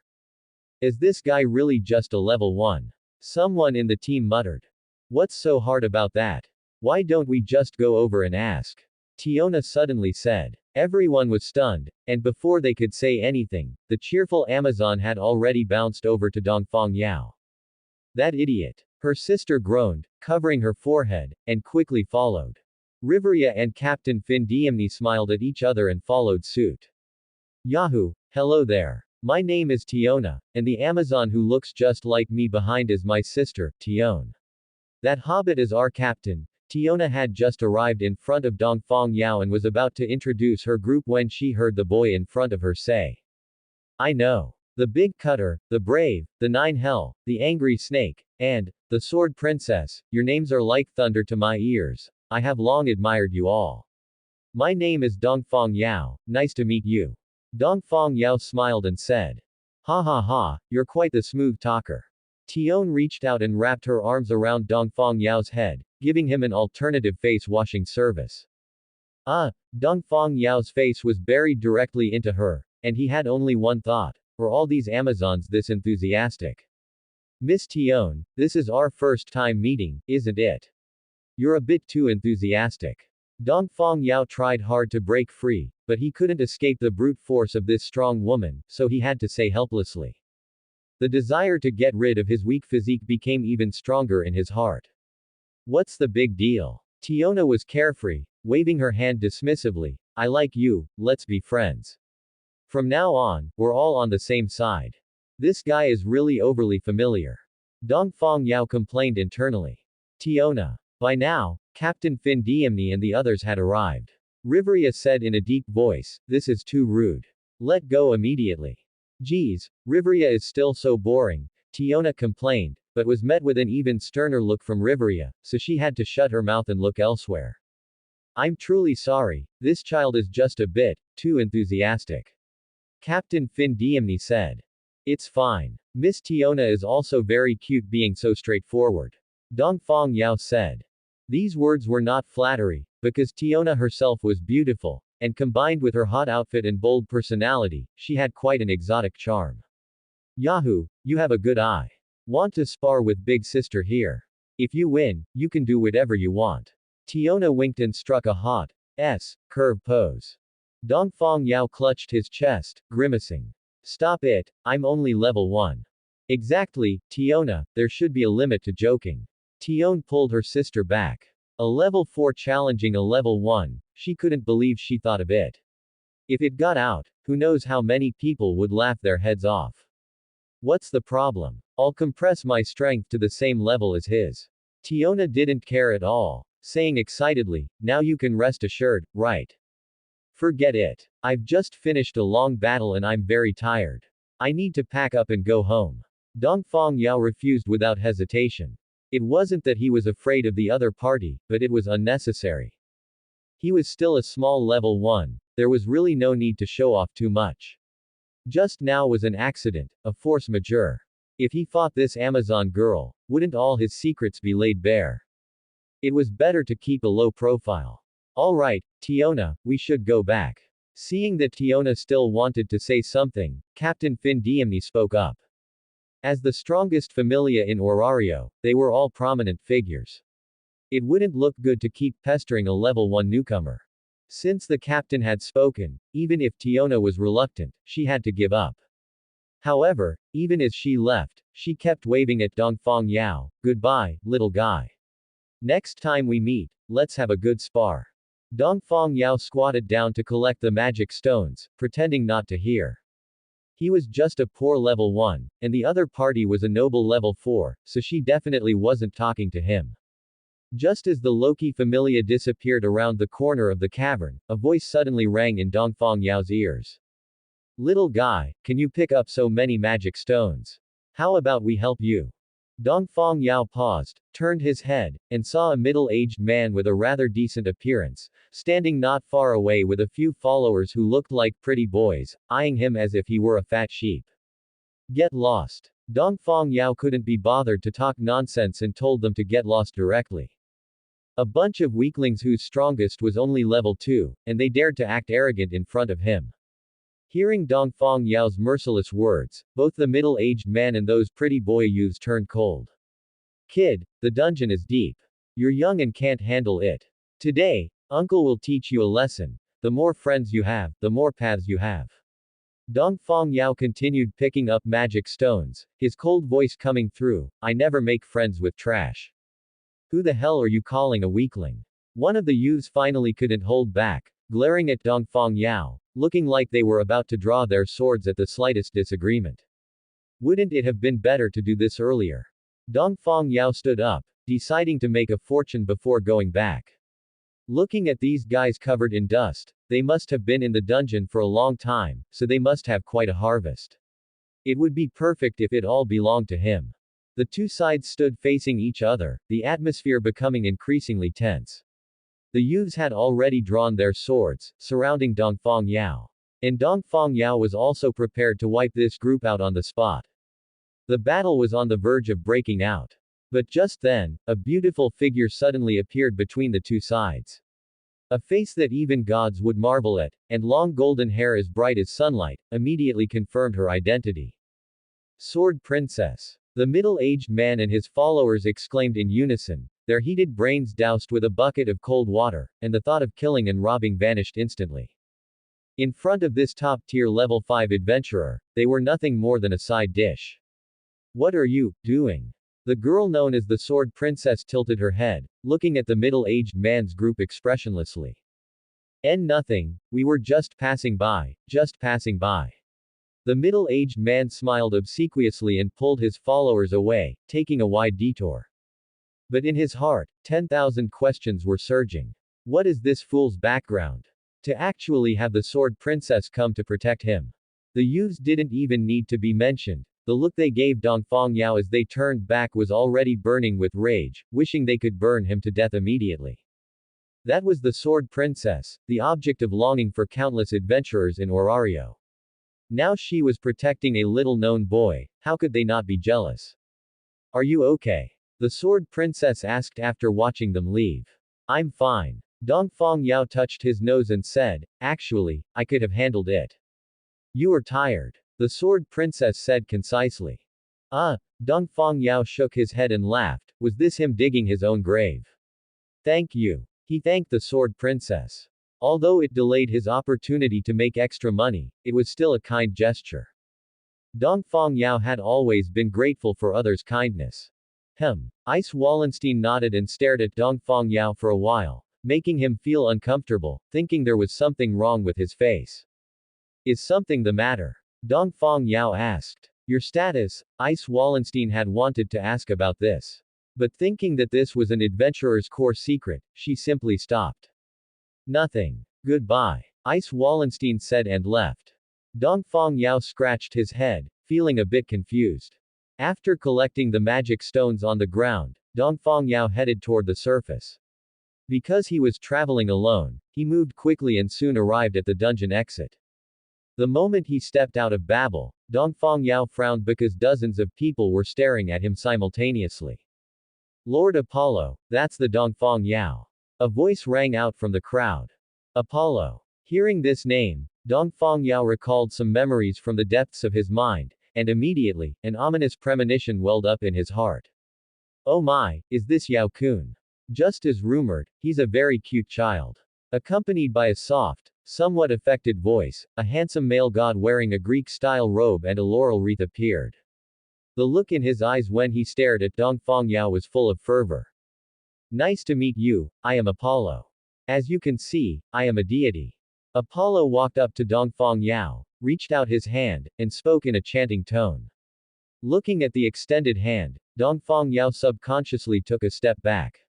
Is this guy really just a level 1? Someone in the team muttered. What's so hard about that? Why don't we just go over and ask? Tiona suddenly said. Everyone was stunned, and before they could say anything, the cheerful Amazon had already bounced over to Dongfang Yao. That idiot. Her sister groaned, covering her forehead, and quickly followed. Riveria and Captain Fin Diemni smiled at each other and followed suit. Yahoo! Hello there. My name is Tiona, and the Amazon who looks just like me behind is my sister, Tion. That hobbit is our captain. Tiona had just arrived in front of Dongfang Yao and was about to introduce her group when she heard the boy in front of her say. I know. The big cutter, the brave, the nine hell, the angry snake, and the sword princess, your names are like thunder to my ears. I have long admired you all. My name is Dongfang Yao, nice to meet you. Dongfang Yao smiled and said. Ha ha ha, you're quite the smooth talker. Tion reached out and wrapped her arms around Dongfang Yao's head, giving him an alternative face washing service. Dongfang Yao's face was buried directly into her, and he had only one thought. Were all these Amazons this enthusiastic? Miss Tion, this is our first time meeting, isn't it? You're a bit too enthusiastic. Dongfang Yao tried hard to break free, but he couldn't escape the brute force of this strong woman, so he had to say helplessly. The desire to get rid of his weak physique became even stronger in his heart. What's the big deal? Tiona was carefree, waving her hand dismissively. I like you, let's be friends. From now on, we're all on the same side. This guy is really overly familiar. Dongfang Yao complained internally. Tiona. By now, Captain Fin Diemni and the others had arrived. Riveria said in a deep voice, this is too rude. Let go immediately. Geez, Riveria is still so boring, Tiona complained, but was met with an even sterner look from Riveria, so she had to shut her mouth and look elsewhere. I'm truly sorry, this child is just a bit too enthusiastic. Captain Fin Diemni said. It's fine. Miss Tiona is also very cute being so straightforward. Dongfang Yao said. These words were not flattery, because Tiona herself was beautiful, and combined with her hot outfit and bold personality, she had quite an exotic charm. Yahoo, you have a good eye. Want to spar with big sister here? If you win, you can do whatever you want. Tiona winked and struck a hot curve pose. Dongfang Yao clutched his chest, grimacing. Stop it, I'm only level 1. Exactly, Tiona, there should be a limit to joking. Tion pulled her sister back. A level 4 challenging a level 1, she couldn't believe she thought of it. If it got out, who knows how many people would laugh their heads off. What's the problem? I'll compress my strength to the same level as his. Tiona didn't care at all, saying excitedly, now you can rest assured, right? Forget it. I've just finished a long battle and I'm very tired. I need to pack up and go home. Dongfang Yao refused without hesitation. It wasn't that he was afraid of the other party, but it was unnecessary. He was still a small level 1, there was really no need to show off too much. Just now was an accident, a force majeure. If he fought this Amazon girl, wouldn't all his secrets be laid bare? It was better to keep a low profile. Alright, Tiona, we should go back. Seeing that Tiona still wanted to say something, Captain Fin Diemni spoke up. As the strongest familia in Orario, they were all prominent figures. It wouldn't look good to keep pestering a level 1 newcomer. Since the captain had spoken, even if Tiona was reluctant, she had to give up. However, even as she left, she kept waving at Dongfang Yao, goodbye, little guy. Next time we meet, let's have a good spar. Dongfang Yao squatted down to collect the magic stones, pretending not to hear. He was just a poor level 1, and the other party was a noble level 4, so she definitely wasn't talking to him. Just as the Loki familia disappeared around the corner of the cavern, a voice suddenly rang in Dongfang Yao's ears. Little guy, can you pick up so many magic stones? How about we help you? Dongfang Yao paused, turned his head, and saw a middle-aged man with a rather decent appearance, standing not far away with a few followers who looked like pretty boys, eyeing him as if he were a fat sheep. Get lost. Dongfang Yao couldn't be bothered to talk nonsense and told them to get lost directly. A bunch of weaklings whose strongest was only level 2, and they dared to act arrogant in front of him. Hearing Dongfang Yao's merciless words, both the middle-aged man and those pretty boy youths turned cold. Kid, the dungeon is deep. You're young and can't handle it. Today, Uncle will teach you a lesson. The more friends you have, the more paths you have. Dongfang Yao continued picking up magic stones, his cold voice coming through, I never make friends with trash. Who the hell are you calling a weakling? One of the youths finally couldn't hold back, glaring at Dongfang Yao, looking like they were about to draw their swords at the slightest disagreement. Wouldn't it have been better to do this earlier? Dongfang Yao stood up, deciding to make a fortune before going back. Looking at these guys covered in dust, they must have been in the dungeon for a long time, so they must have quite a harvest. It would be perfect if it all belonged to him. The two sides stood facing each other, the atmosphere becoming increasingly tense. The youths had already drawn their swords, surrounding Dongfang Yao. And Dongfang Yao was also prepared to wipe this group out on the spot. The battle was on the verge of breaking out. But just then, a beautiful figure suddenly appeared between the two sides. A face that even gods would marvel at, and long golden hair as bright as sunlight, immediately confirmed her identity. Sword Princess. The middle-aged man and his followers exclaimed in unison, their heated brains doused with a bucket of cold water, and the thought of killing and robbing vanished instantly. In front of this top-tier level 5 adventurer, they were nothing more than a side dish. What are you doing? The girl known as the Sword Princess tilted her head, looking at the middle-aged man's group expressionlessly. Nothing, we were just passing by, just passing by. The middle-aged man smiled obsequiously and pulled his followers away, taking a wide detour. But in his heart, 10,000 questions were surging. What is this fool's background? To actually have the Sword Princess come to protect him. The youths didn't even need to be mentioned. The look they gave Dongfang Yao as they turned back was already burning with rage, wishing they could burn him to death immediately. That was the Sword Princess, the object of longing for countless adventurers in Orario. Now she was protecting a little-known boy, how could they not be jealous? Are you okay? The Sword Princess asked after watching them leave. I'm fine. Dongfang Yao touched his nose and said, actually, I could have handled it. You are tired. The Sword Princess said concisely. Dongfang Yao shook his head and laughed, was this him digging his own grave? Thank you. He thanked the Sword Princess. Although it delayed his opportunity to make extra money, it was still a kind gesture. Dongfang Yao had always been grateful for others' kindness. Ice Wallenstein nodded and stared at Dongfang Yao for a while, making him feel uncomfortable, thinking there was something wrong with his face. Is something the matter? Dongfang Yao asked. Your status? Ice Wallenstein had wanted to ask about this. But thinking that this was an adventurer's core secret, she simply stopped. Nothing. Goodbye. Ice Wallenstein said and left. Dongfang Yao scratched his head, feeling a bit confused. After collecting the magic stones on the ground, Dongfang Yao headed toward the surface. Because he was traveling alone, he moved quickly and soon arrived at the dungeon exit. The moment he stepped out of Babel, Dongfang Yao frowned because dozens of people were staring at him simultaneously. Lord Apollo, that's the Dongfang Yao. A voice rang out from the crowd. Apollo. Hearing this name, Dongfang Yao recalled some memories from the depths of his mind, and immediately, an ominous premonition welled up in his heart. Oh my, is this Yao Kun? Just as rumored, he's a very cute child. Accompanied by a soft, somewhat affected voice, a handsome male god wearing a Greek-style robe and a laurel wreath appeared. The look in his eyes when he stared at Dongfang Yao was full of fervor. Nice to meet you, I am Apollo. As you can see, I am a deity. Apollo walked up to Dongfang Yao, reached out his hand, and spoke in a chanting tone. Looking at the extended hand, Dongfang Yao subconsciously took a step back.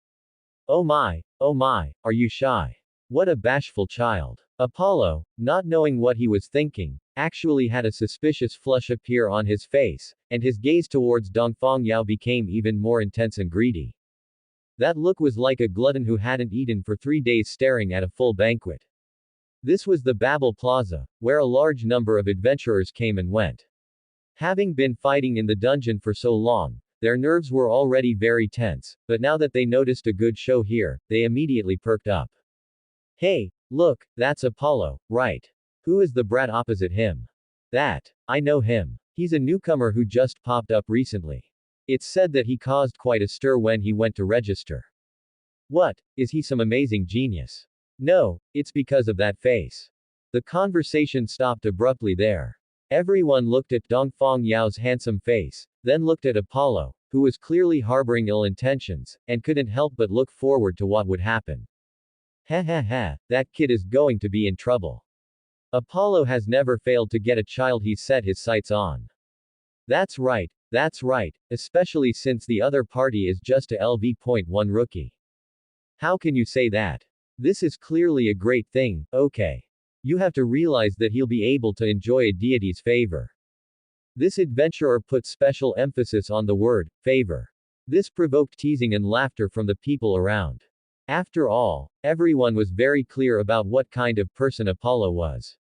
Oh my, are you shy? What a bashful child. Apollo, not knowing what he was thinking, actually had a suspicious flush appear on his face, and his gaze towards Dongfang Yao became even more intense and greedy. That look was like a glutton who hadn't eaten for 3 days staring at a full banquet. This was the Babel Plaza, where a large number of adventurers came and went. Having been fighting in the dungeon for so long, their nerves were already very tense, but now that they noticed a good show here, they immediately perked up. Hey, look, that's Apollo, right? Who is the brat opposite him? I know him. He's a newcomer who just popped up recently. It's said that he caused quite a stir when he went to register. What, is he some amazing genius? No, it's because of that face. The conversation stopped abruptly there. Everyone looked at Dongfang Yao's handsome face, then looked at Apollo, who was clearly harboring ill intentions, and couldn't help but look forward to what would happen. That kid is going to be in trouble. Apollo has never failed to get a child he's set his sights on. That's right, especially since the other party is just a LV.1 rookie. How can you say that? This is clearly a great thing, okay. You have to realize that he'll be able to enjoy a deity's favor. This adventurer put special emphasis on the word, favor. This provoked teasing and laughter from the people around. After all, everyone was very clear about what kind of person Apollo was.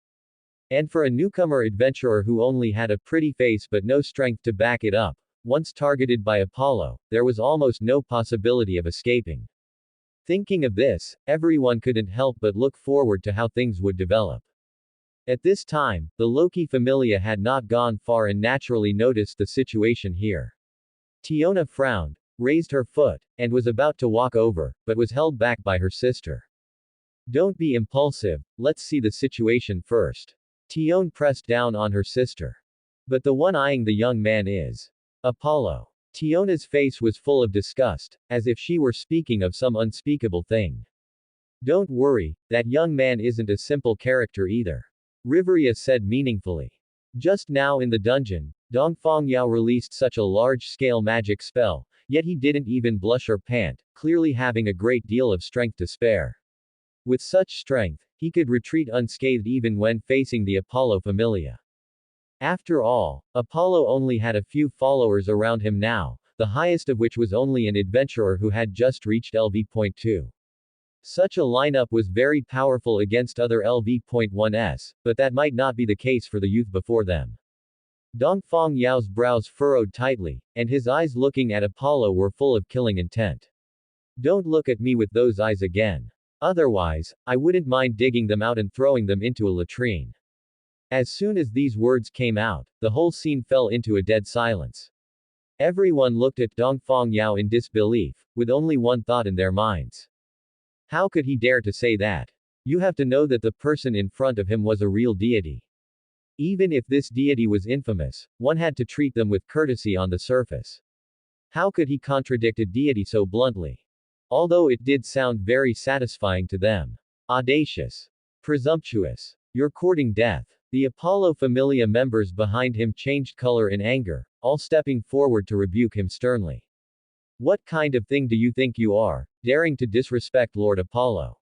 And for a newcomer adventurer who only had a pretty face but no strength to back it up, once targeted by Apollo, there was almost no possibility of escaping. Thinking of this, everyone couldn't help but look forward to how things would develop. At this time, the Loki familia had not gone far and naturally noticed the situation here. Tiona frowned, raised her foot, and was about to walk over, but was held back by her sister. Don't be impulsive, let's see the situation first. Tione pressed down on her sister. But the one eyeing the young man is Apollo. Tiona's face was full of disgust, as if she were speaking of some unspeakable thing. Don't worry, that young man isn't a simple character either. Riveria said meaningfully. Just now in the dungeon, Dongfang Yao released such a large-scale magic spell, yet he didn't even blush or pant, clearly having a great deal of strength to spare. With such strength, he could retreat unscathed even when facing the Apollo familia. After all, Apollo only had a few followers around him now, the highest of which was only an adventurer who had just reached LV.2. Such a lineup was very powerful against other LV.1s, but that might not be the case for the youth before them. Dongfang Yao's brows furrowed tightly, and his eyes looking at Apollo were full of killing intent. Don't look at me with those eyes again. Otherwise, I wouldn't mind digging them out and throwing them into a latrine. As soon as these words came out, the whole scene fell into a dead silence. Everyone looked at Dongfang Yao in disbelief, with only one thought in their minds. How could he dare to say that? You have to know that the person in front of him was a real deity. Even if this deity was infamous, one had to treat them with courtesy on the surface. How could he contradict a deity so bluntly? Although it did sound very satisfying to them. Audacious. Presumptuous. You're courting death. The Apollo familia members behind him changed color in anger, all stepping forward to rebuke him sternly. What kind of thing do you think you are, daring to disrespect Lord Apollo?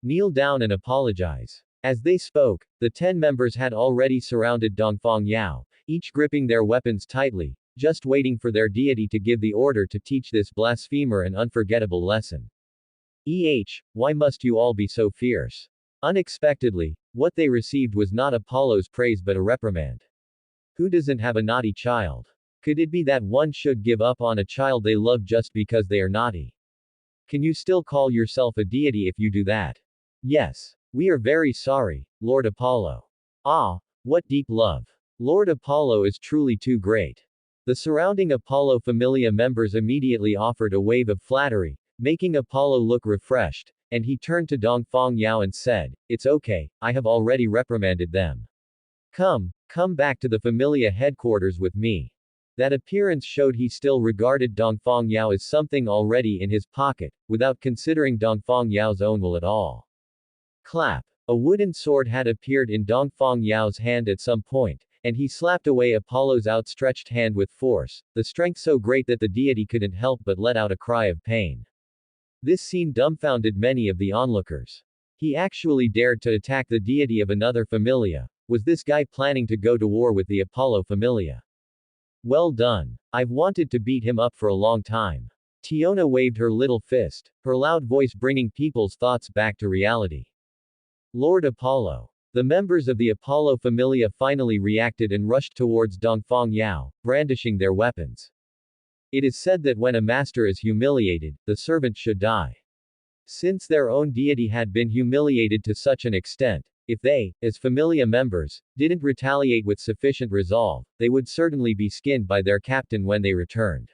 Kneel down and apologize. As they spoke, the 10 members had already surrounded Dongfang Yao, each gripping their weapons tightly, just waiting for their deity to give the order to teach this blasphemer an unforgettable lesson. Why must you all be so fierce? Unexpectedly, what they received was not Apollo's praise but a reprimand. Who doesn't have a naughty child? Could it be that one should give up on a child they love just because they are naughty? Can you still call yourself a deity if you do that? Yes. We are very sorry, Lord Apollo. Ah, what deep love. Lord Apollo is truly too great. The surrounding Apollo familia members immediately offered a wave of flattery, making Apollo look refreshed, and he turned to Dongfang Yao and said, "It's okay, I have already reprimanded them. Come back to the familia headquarters with me." That appearance showed he still regarded Dongfang Yao as something already in his pocket, without considering Dongfang Yao's own will at all. Clap. A wooden sword had appeared in Dongfang Yao's hand at some point, and he slapped away Apollo's outstretched hand with force, the strength so great that the deity couldn't help but let out a cry of pain. This scene dumbfounded many of the onlookers. He actually dared to attack the deity of another familia. Was this guy planning to go to war with the Apollo familia? Well done. I've wanted to beat him up for a long time. Tiona waved her little fist, her loud voice bringing people's thoughts back to reality. Lord Apollo. The members of the Apollo familia finally reacted and rushed towards Dongfang Yao, brandishing their weapons. It is said that when a master is humiliated, the servant should die. Since their own deity had been humiliated to such an extent, if they, as familia members, didn't retaliate with sufficient resolve, they would certainly be skinned by their captain when they returned.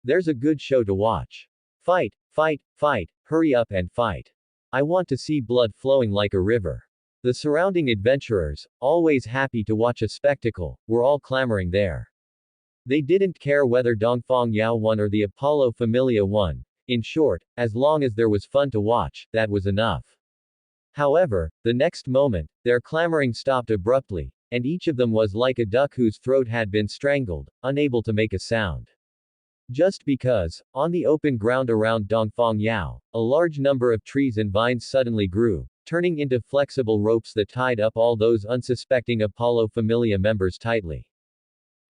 There's a good show to watch. Fight, fight, fight, hurry up and fight. I want to see blood flowing like a river. The surrounding adventurers, always happy to watch a spectacle, were all clamoring there. They didn't care whether Dongfang Yao won or the Apollo familia won. In short, as long as there was fun to watch, that was enough. However, the next moment, their clamoring stopped abruptly, and each of them was like a duck whose throat had been strangled, unable to make a sound. Just because, on the open ground around Dongfang Yao, a large number of trees and vines suddenly grew, turning into flexible ropes that tied up all those unsuspecting Apollo familia members tightly.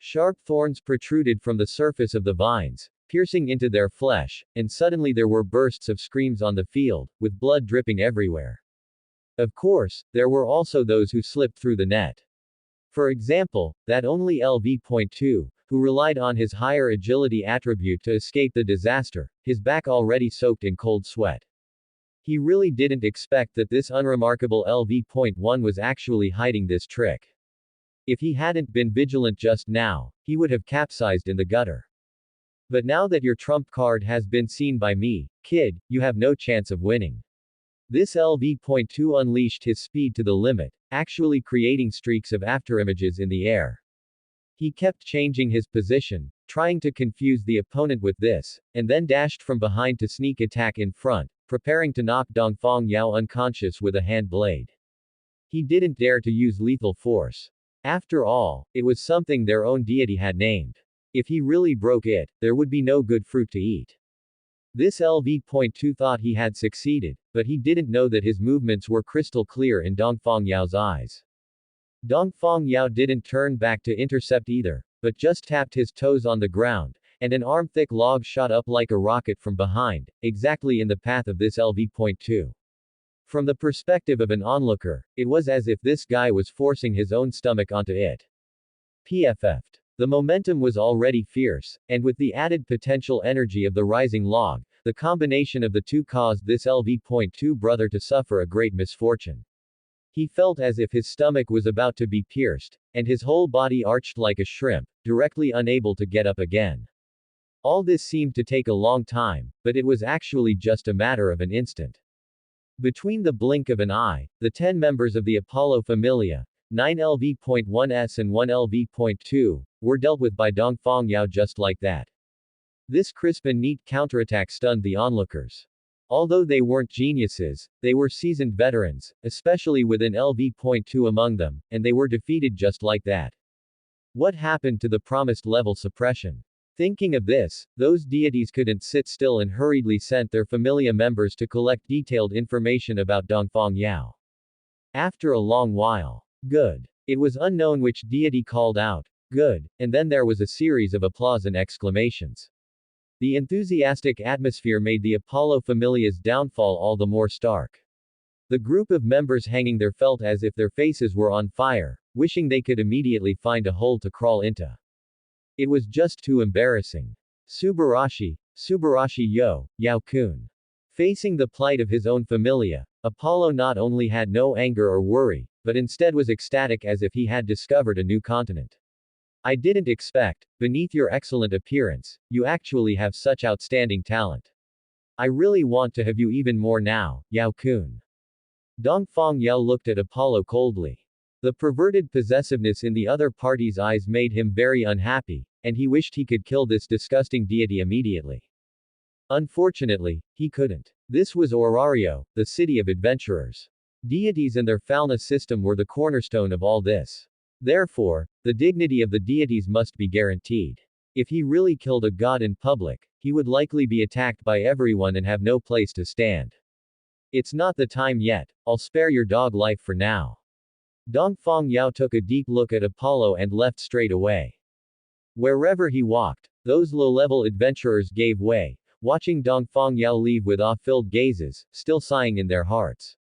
Sharp thorns protruded from the surface of the vines, piercing into their flesh, and suddenly there were bursts of screams on the field, with blood dripping everywhere. Of course, there were also those who slipped through the net. For example, that only LV.2, who relied on his higher agility attribute to escape the disaster, his back already soaked in cold sweat. He really didn't expect that this unremarkable LV.1 was actually hiding this trick. If he hadn't been vigilant just now, he would have capsized in the gutter. But now that your trump card has been seen by me, kid, you have no chance of winning. This LV.2 unleashed his speed to the limit, actually creating streaks of afterimages in the air. He kept changing his position, trying to confuse the opponent with this, and then dashed from behind to sneak attack in front, preparing to knock Dongfang Yao unconscious with a hand blade. He didn't dare to use lethal force. After all, it was something their own deity had named. If he really broke it, there would be no good fruit to eat. This LV.2 thought he had succeeded, but he didn't know that his movements were crystal clear in Dongfang Yao's eyes. Dongfang Yao didn't turn back to intercept either, but just tapped his toes on the ground, and an arm-thick log shot up like a rocket from behind, exactly in the path of this LV.2. From the perspective of an onlooker, it was as if this guy was forcing his own stomach onto it. PFF'd. The momentum was already fierce, and with the added potential energy of the rising log, the combination of the two caused this LV.2 brother to suffer a great misfortune. He felt as if his stomach was about to be pierced, and his whole body arched like a shrimp, directly unable to get up again. All this seemed to take a long time, but it was actually just a matter of an instant. Between the blink of an eye, the 10 members of the Apollo Familia, 9 LV.1s and 1 LV.2, were dealt with by Dongfang Yao just like that. This crisp and neat counterattack stunned the onlookers. Although they weren't geniuses, they were seasoned veterans, especially with an LV.2 among them, and they were defeated just like that. What happened to the promised level suppression? Thinking of this, those deities couldn't sit still and hurriedly sent their familia members to collect detailed information about Dongfang Yao. After a long while, good. It was unknown which deity called out, good, and then there was a series of applause and exclamations. The enthusiastic atmosphere made the Apollo Familia's downfall all the more stark. The group of members hanging there felt as if their faces were on fire, wishing they could immediately find a hole to crawl into. It was just too embarrassing. Subarashi Yao-kun. Facing the plight of his own familia, Apollo not only had no anger or worry, but instead was ecstatic as if he had discovered a new continent. I didn't expect, beneath your excellent appearance, you actually have such outstanding talent. I really want to have you even more now, Yao-kun. Dongfang Yao looked at Apollo coldly. The perverted possessiveness in the other party's eyes made him very unhappy, and he wished he could kill this disgusting deity immediately. Unfortunately, he couldn't. This was Orario, the city of adventurers. Deities and their fauna system were the cornerstone of all this. Therefore, the dignity of the deities must be guaranteed. If he really killed a god in public, he would likely be attacked by everyone and have no place to stand. It's not the time yet, I'll spare your dog life for now. Dongfang Yao took a deep look at Apollo and left straight away. Wherever he walked, those low-level adventurers gave way, watching Dongfang Yao leave with awe-filled gazes, still sighing in their hearts.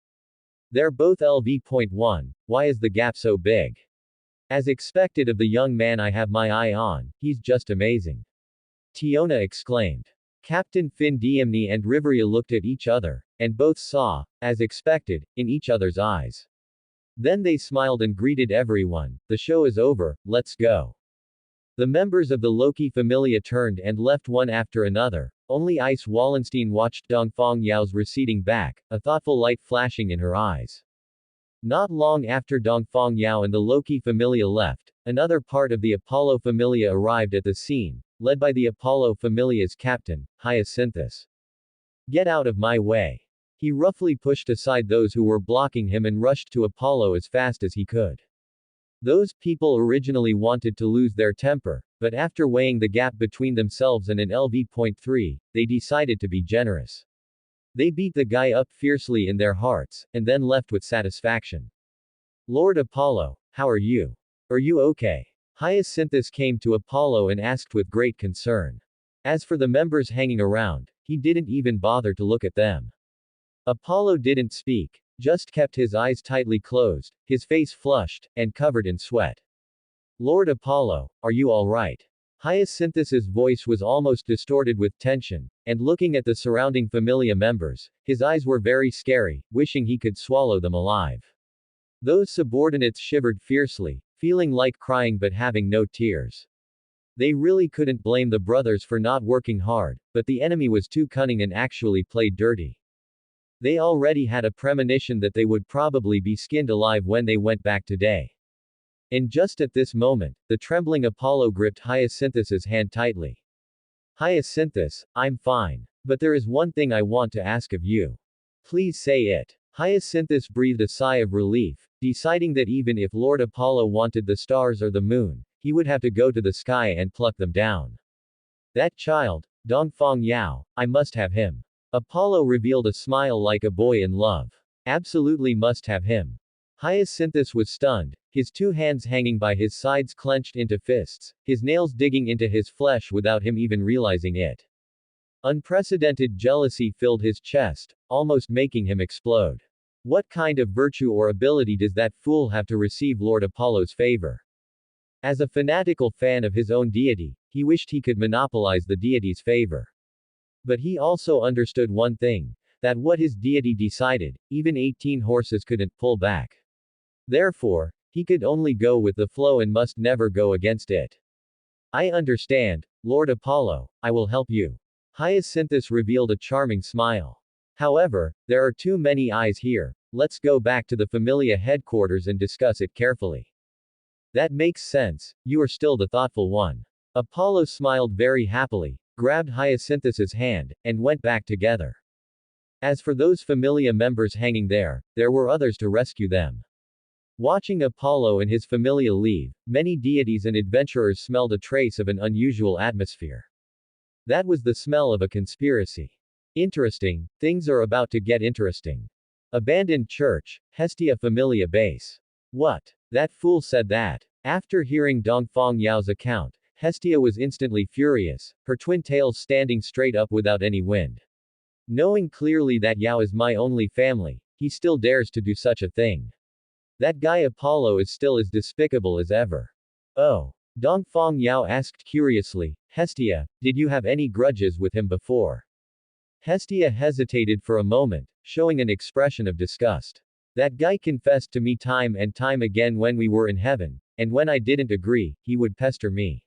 They're both LV.1, why is the gap so big? As expected of the young man I have my eye on, he's just amazing. Tiona exclaimed. Captain Fin Diemni and Riveria looked at each other, and both saw, as expected, in each other's eyes. Then they smiled and greeted everyone, the show is over, let's go. The members of the Loki Familia turned and left one after another, only Ice Wallenstein watched Dongfang Yao's receding back, a thoughtful light flashing in her eyes. Not long after Dongfang Yao and the Loki Familia left, another part of the Apollo Familia arrived at the scene, led by the Apollo Familia's captain, Hyacinthus. Get out of my way. He roughly pushed aside those who were blocking him and rushed to Apollo as fast as he could. Those people originally wanted to lose their temper, but after weighing the gap between themselves and an LV.3, they decided to be generous. They beat the guy up fiercely in their hearts, and then left with satisfaction. Lord Apollo, how are you? Are you okay? Hyacinthus came to Apollo and asked with great concern. As for the members hanging around, he didn't even bother to look at them. Apollo didn't speak, just kept his eyes tightly closed, his face flushed, and covered in sweat. Lord Apollo, are you all right? Hyacinthus's voice was almost distorted with tension, and looking at the surrounding familia members, his eyes were very scary, wishing he could swallow them alive. Those subordinates shivered fiercely, feeling like crying but having no tears. They really couldn't blame the brothers for not working hard, but the enemy was too cunning and actually played dirty. They already had a premonition that they would probably be skinned alive when they went back today. And just at this moment, the trembling Apollo gripped Hyacinthus's hand tightly. Hyacinthus, I'm fine. But there is one thing I want to ask of you. Please say it. Hyacinthus breathed a sigh of relief, deciding that even if Lord Apollo wanted the stars or the moon, he would have to go to the sky and pluck them down. That child, Dongfang Yao, I must have him. Apollo revealed a smile like a boy in love. Absolutely must have him. Hyacinthus was stunned, his two hands hanging by his sides clenched into fists, his nails digging into his flesh without him even realizing it. Unprecedented jealousy filled his chest, almost making him explode. What kind of virtue or ability does that fool have to receive Lord Apollo's favor? As a fanatical fan of his own deity, he wished he could monopolize the deity's favor. But he also understood one thing, that what his deity decided, even 18 horses couldn't pull back. Therefore, he could only go with the flow and must never go against it. I understand, Lord Apollo, I will help you. Hyacinthus revealed a charming smile. However, there are too many eyes here, let's go back to the Familia headquarters and discuss it carefully. That makes sense, you are still the thoughtful one. Apollo smiled very happily, grabbed Hyacinthus's hand, and went back together. As for those Familia members hanging there were others to rescue them. Watching Apollo and his Familia leave, many deities and adventurers smelled a trace of an unusual atmosphere. That was the smell of a conspiracy. Interesting, things are about to get interesting. Abandoned church, Hestia Familia base. What? That fool said that. After hearing Dongfang Yao's account, Hestia was instantly furious, her twin tails standing straight up without any wind. Knowing clearly that Yao is my only family, he still dares to do such a thing. That guy Apollo is still as despicable as ever. Oh. Dongfang Yao asked curiously, Hestia, did you have any grudges with him before? Hestia hesitated for a moment, showing an expression of disgust. That guy confessed to me time and time again when we were in heaven, and when I didn't agree, he would pester me.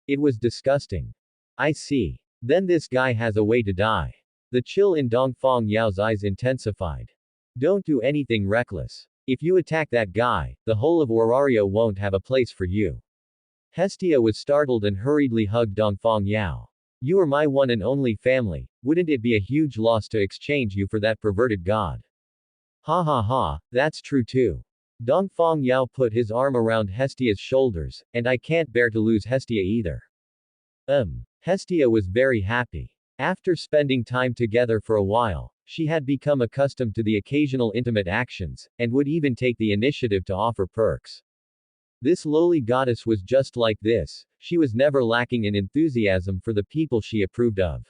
It was disgusting. I see. Then this guy has a way to die. The chill in Dongfang Yao's eyes intensified. Don't do anything reckless. If you attack that guy, the whole of Orario won't have a place for you. Hestia was startled and hurriedly hugged Dongfang Yao. You are my one and only family, wouldn't it be a huge loss to exchange you for that perverted god? Ha ha ha, that's true too. Dongfang Yao put his arm around Hestia's shoulders, and I can't bear to lose Hestia either. Hestia was very happy. After spending time together for a while, she had become accustomed to the occasional intimate actions, and would even take the initiative to offer perks. This lowly goddess was just like this, she was never lacking in enthusiasm for the people she approved of.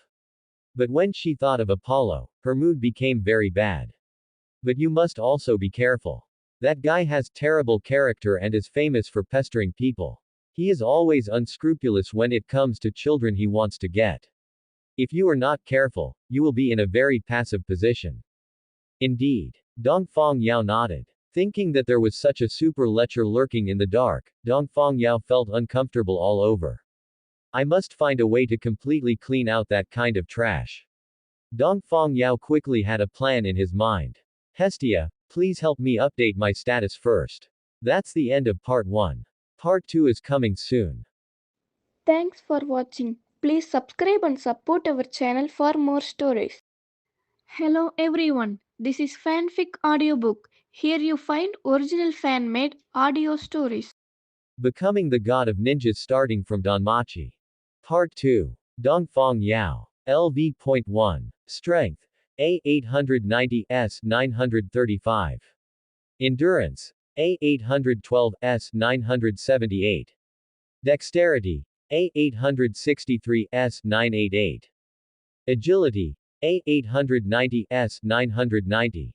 But when she thought of Apollo, her mood became very bad. But you must also be careful. That guy has terrible character and is famous for pestering people. He is always unscrupulous when it comes to children he wants to get. If you are not careful, you will be in a very passive position. Indeed. Dongfang Yao nodded. Thinking that there was such a super lecher lurking in the dark, Dongfang Yao felt uncomfortable all over. I must find a way to completely clean out that kind of trash. Dongfang Yao quickly had a plan in his mind. Hestia, please help me update my status first. That's the end of part 1. Part 2 is coming soon. Thanks for watching. Please subscribe and support our channel for more stories. Hello everyone, this is Fanfic Audiobook. Here you find original fan-made audio stories. Becoming the God of Ninjas starting from Danmachi. Part 2. Dongfang Yao. LV.1. Strength. A890 S 935. Endurance. A812 S 978. Dexterity. A863 S988. Agility. A890 S990.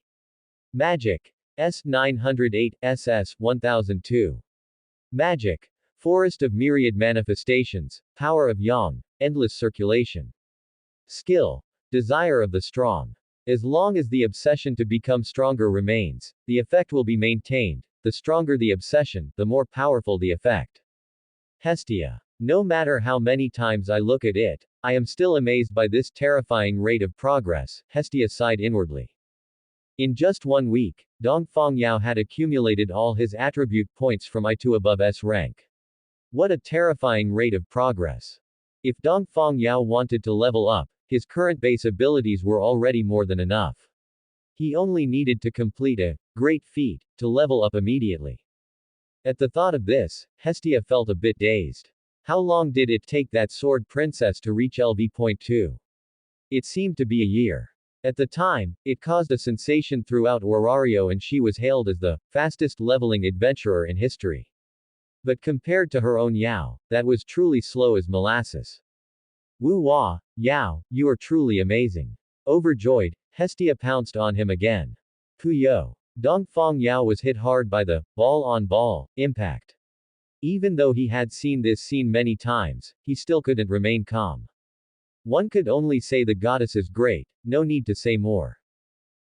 Magic. S908 SS1002. Magic. Forest of myriad manifestations, power of yang, endless circulation. Skill. Desire of the strong. As long as the obsession to become stronger remains, the effect will be maintained. The stronger the obsession, the more powerful the effect. Hestia. No matter how many times I look at it, I am still amazed by this terrifying rate of progress, Hestia sighed inwardly. In just 1 week, Dongfang Yao had accumulated all his attribute points from I to above S rank. What a terrifying rate of progress. If Dongfang Yao wanted to level up, his current base abilities were already more than enough. He only needed to complete a great feat to level up immediately. At the thought of this, Hestia felt a bit dazed. How long did it take that sword princess to reach LV.2? It seemed to be a year. At the time, it caused a sensation throughout Orario and she was hailed as the fastest leveling adventurer in history. But compared to her own Yao, that was truly slow as molasses. Wu Hua, Yao, you are truly amazing. Overjoyed, Hestia pounced on him again. Puyo. Dongfang Yao was hit hard by the ball-on-ball impact. Even though he had seen this scene many times, he still couldn't remain calm. One could only say the goddess is great, no need to say more.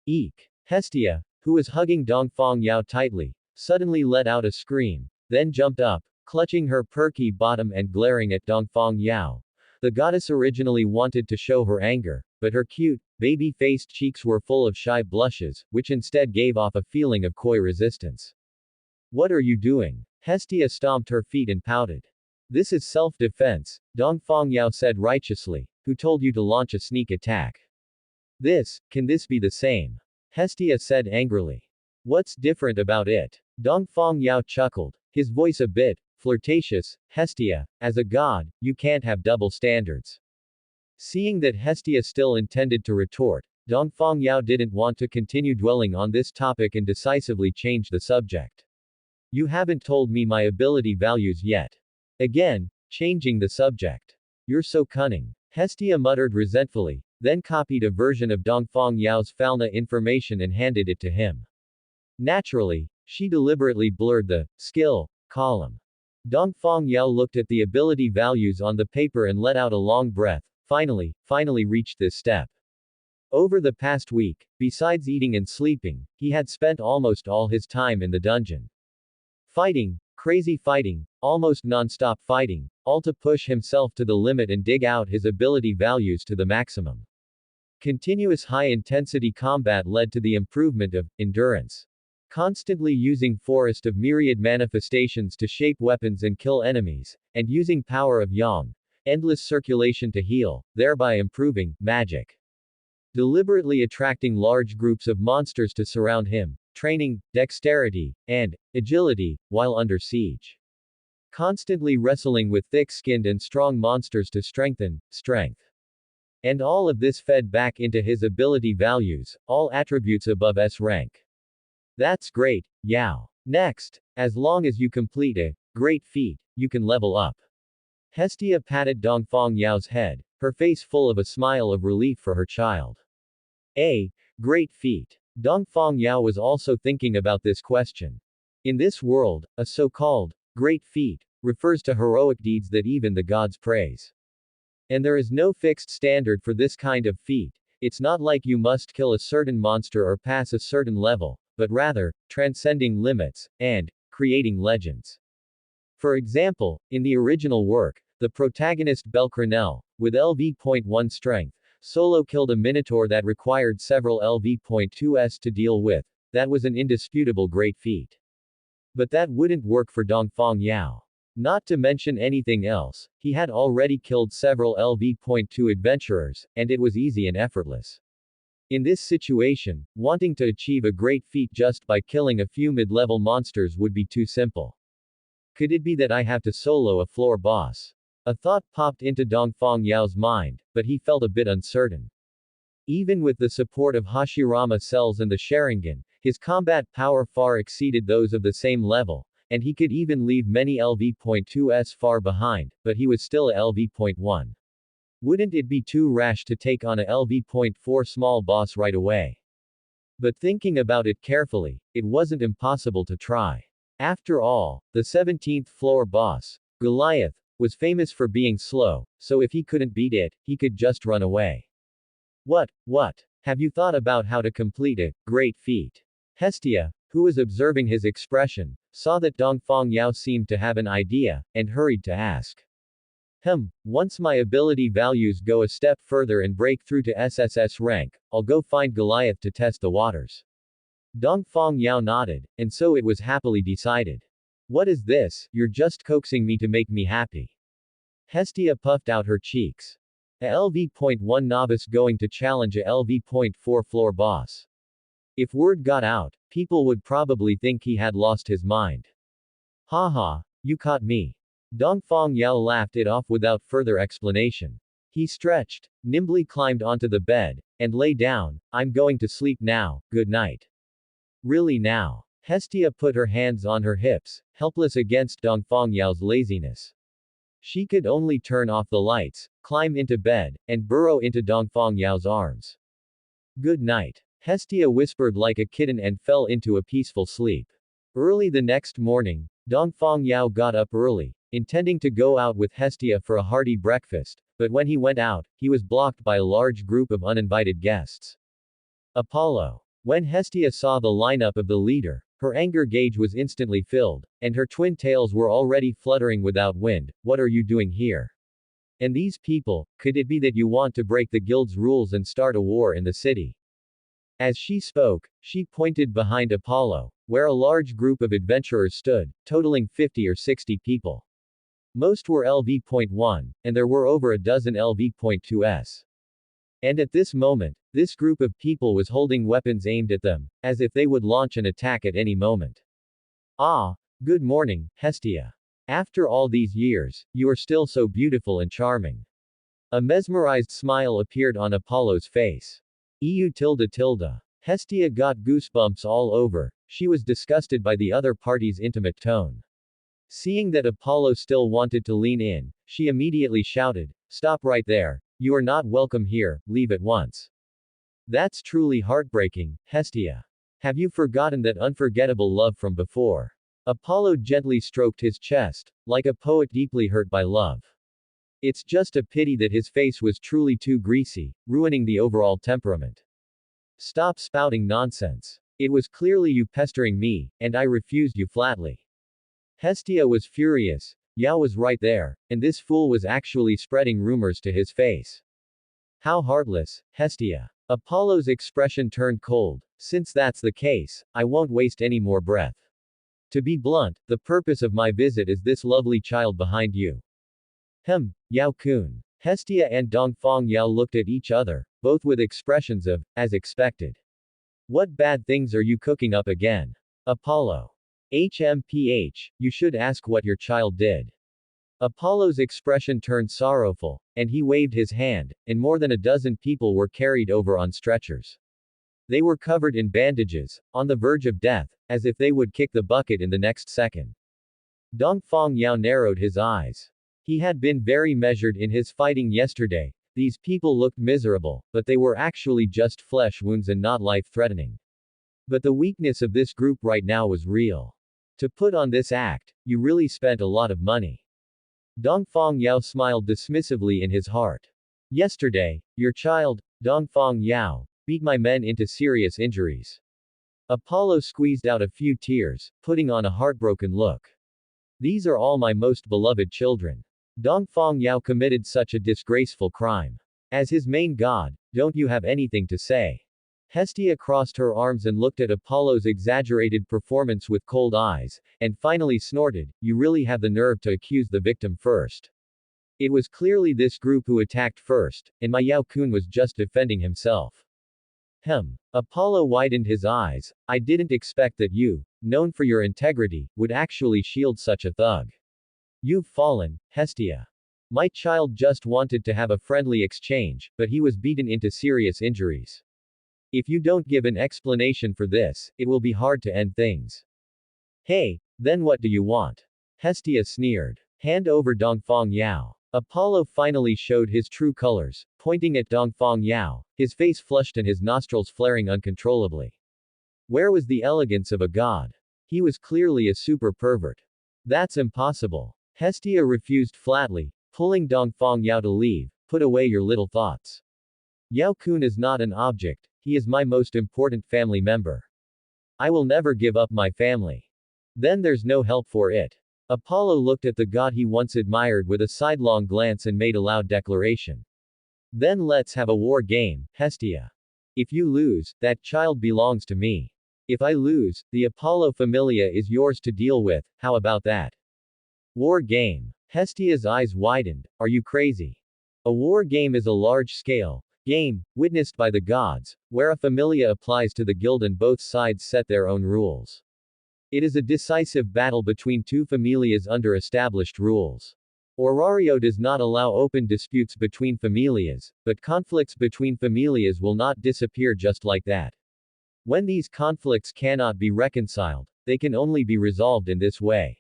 Eek. Hestia, who was hugging Dongfang Yao tightly, suddenly let out a scream, then jumped up, clutching her perky bottom and glaring at Dongfang Yao. The goddess originally wanted to show her anger, but her cute, baby-faced cheeks were full of shy blushes, which instead gave off a feeling of coy resistance. What are you doing? Hestia stomped her feet and pouted. This is self-defense, Dongfang Yao said righteously. Who told you to launch a sneak attack? Can this be the same? Hestia said angrily. What's different about it? Dongfang Yao chuckled, his voice a bit flirtatious. Hestia, as a god, you can't have double standards. Seeing that Hestia still intended to retort, Dongfang Yao didn't want to continue dwelling on this topic and decisively changed the subject. You haven't told me my ability values yet. Again, changing the subject. You're so cunning. Hestia muttered resentfully, then copied a version of Dongfang Yao's Falna information and handed it to him. Naturally, she deliberately blurred the skill column. Dongfang Yao looked at the ability values on the paper and let out a long breath. Finally reached this step. Over the past week, besides eating and sleeping, he had spent almost all his time in the dungeon. Fighting, crazy fighting, almost non-stop fighting, all to push himself to the limit and dig out his ability values to the maximum. Continuous high-intensity combat led to the improvement of endurance. Constantly using forest of myriad manifestations to shape weapons and kill enemies, and using power of yang, endless circulation to heal, thereby improving magic. Deliberately attracting large groups of monsters to surround him, training dexterity and agility while under siege. Constantly wrestling with thick-skinned and strong monsters to strengthen strength. And all of this fed back into his ability values, all attributes above S rank. That's great, Yao. Next, as long as you complete a great feat, you can level up. Hestia patted Dongfang Yao's head, her face full of a smile of relief for her child. A great feat. Dongfang Yao was also thinking about this question. In this world, a so-called great feat refers to heroic deeds that even the gods praise. And there is no fixed standard for this kind of feat. It's not like you must kill a certain monster or pass a certain level, but rather, transcending limits, and creating legends. For example, in the original work, the protagonist Belcranel, with LV.1 strength, solo killed a minotaur that required several LV.2s to deal with. That was an indisputable great feat. But that wouldn't work for Dongfang Yao. Not to mention anything else, he had already killed several LV.2 adventurers, and it was easy and effortless. In this situation, wanting to achieve a great feat just by killing a few mid-level monsters would be too simple. Could it be that I have to solo a floor boss? A thought popped into Dongfang Yao's mind, but he felt a bit uncertain. Even with the support of Hashirama cells and the Sharingan, his combat power far exceeded those of the same level, and he could even leave many LV.2s far behind, but he was still a LV.1. Wouldn't it be too rash to take on a LV.4 small boss right away? But thinking about it carefully, it wasn't impossible to try. After all, the 17th floor boss, Goliath, was famous for being slow, so if he couldn't beat it, he could just run away. What? Have you thought about how to complete a great feat? Hestia, who was observing his expression, saw that Dongfang Yao seemed to have an idea, and hurried to ask. Once my ability values go a step further and break through to SSS rank, I'll go find Goliath to test the waters. Dongfang Yao nodded, and so it was happily decided. What is this, you're just coaxing me to make me happy. Hestia puffed out her cheeks. A LV.1 novice going to challenge a LV.4 floor boss. If word got out, people would probably think he had lost his mind. Haha, you caught me. Dongfang Yao laughed it off without further explanation. He stretched, nimbly climbed onto the bed, and lay down. I'm going to sleep now, good night. Really now? Hestia put her hands on her hips, helpless against Dongfang Yao's laziness. She could only turn off the lights, climb into bed, and burrow into Dongfang Yao's arms. Good night. Hestia whispered like a kitten and fell into a peaceful sleep. Early the next morning, Dongfang Yao got up early, intending to go out with Hestia for a hearty breakfast, but when he went out, he was blocked by a large group of uninvited guests. Apollo. When Hestia saw the lineup of the leader, her anger gauge was instantly filled, and her twin tails were already fluttering without wind. What are you doing here? And these people, could it be that you want to break the guild's rules and start a war in the city? As she spoke, she pointed behind Apollo, where a large group of adventurers stood, totaling 50 or 60 people. Most were LV.1, and there were over a dozen LV.2s. And at this moment, this group of people was holding weapons aimed at them, as if they would launch an attack at any moment. Ah, good morning, Hestia. After all these years, you are still so beautiful and charming. A mesmerized smile appeared on Apollo's face. Hestia got goosebumps all over, she was disgusted by the other party's intimate tone. Seeing that Apollo still wanted to lean in, she immediately shouted, Stop right there, you are not welcome here, leave at once. That's truly heartbreaking, Hestia. Have you forgotten that unforgettable love from before? Apollo gently stroked his chest, like a poet deeply hurt by love. It's just a pity that his face was truly too greasy, ruining the overall temperament. Stop spouting nonsense. It was clearly you pestering me, and I refused you flatly. Hestia was furious. Yao was right there, and this fool was actually spreading rumors to his face. How heartless, Hestia. Apollo's expression turned cold. Since that's the case, I won't waste any more breath. To be blunt, the purpose of my visit is this lovely child behind you. Yao-kun. Hestia and Dongfang Yao looked at each other, both with expressions of, as expected. What bad things are you cooking up again? Apollo. You should ask what your child did. Apollo's expression turned sorrowful, and he waved his hand, and more than a dozen people were carried over on stretchers. They were covered in bandages, on the verge of death, as if they would kick the bucket in the next second. Dongfang Yao narrowed his eyes. He had been very measured in his fighting yesterday. These people looked miserable, but they were actually just flesh wounds and not life-threatening. But the weakness of this group right now was real. To put on this act, you really spent a lot of money. Dongfang Yao smiled dismissively in his heart. Yesterday, your child, Dongfang Yao, beat my men into serious injuries. Apollo squeezed out a few tears, putting on a heartbroken look. These are all my most beloved children. Dongfang Yao committed such a disgraceful crime. As his main god, don't you have anything to say? Hestia crossed her arms and looked at Apollo's exaggerated performance with cold eyes, and finally snorted, You really have the nerve to accuse the victim first. It was clearly this group who attacked first, and my Yao-kun was just defending himself. Apollo widened his eyes. I didn't expect that you, known for your integrity, would actually shield such a thug. You've fallen, Hestia. My child just wanted to have a friendly exchange, but he was beaten into serious injuries. If you don't give an explanation for this, it will be hard to end things. Hey, Then what do you want? Hestia sneered. Hand over Dongfang Yao. Apollo finally showed his true colors, pointing at Dongfang Yao, his face flushed and his nostrils flaring uncontrollably. Where was the elegance of a god? He was clearly a super pervert. That's impossible. Hestia refused flatly, pulling Dongfang Yao to leave. Put away your little thoughts. Yao-kun is not an object, he is my most important family member. I will never give up my family. Then there's no help for it. Apollo looked at the god he once admired with a sidelong glance and made a loud declaration. Then let's have a war game, Hestia. If you lose, that child belongs to me. If I lose, the Apollo familia is yours to deal with, how about that? War game. Hestia's eyes widened. Are you crazy? A war game is a large-scale game, witnessed by the gods, where a familia applies to the guild and both sides set their own rules. It is a decisive battle between two familias under established rules. Orario does not allow open disputes between familias, but conflicts between familias will not disappear just like that. When these conflicts cannot be reconciled, they can only be resolved in this way.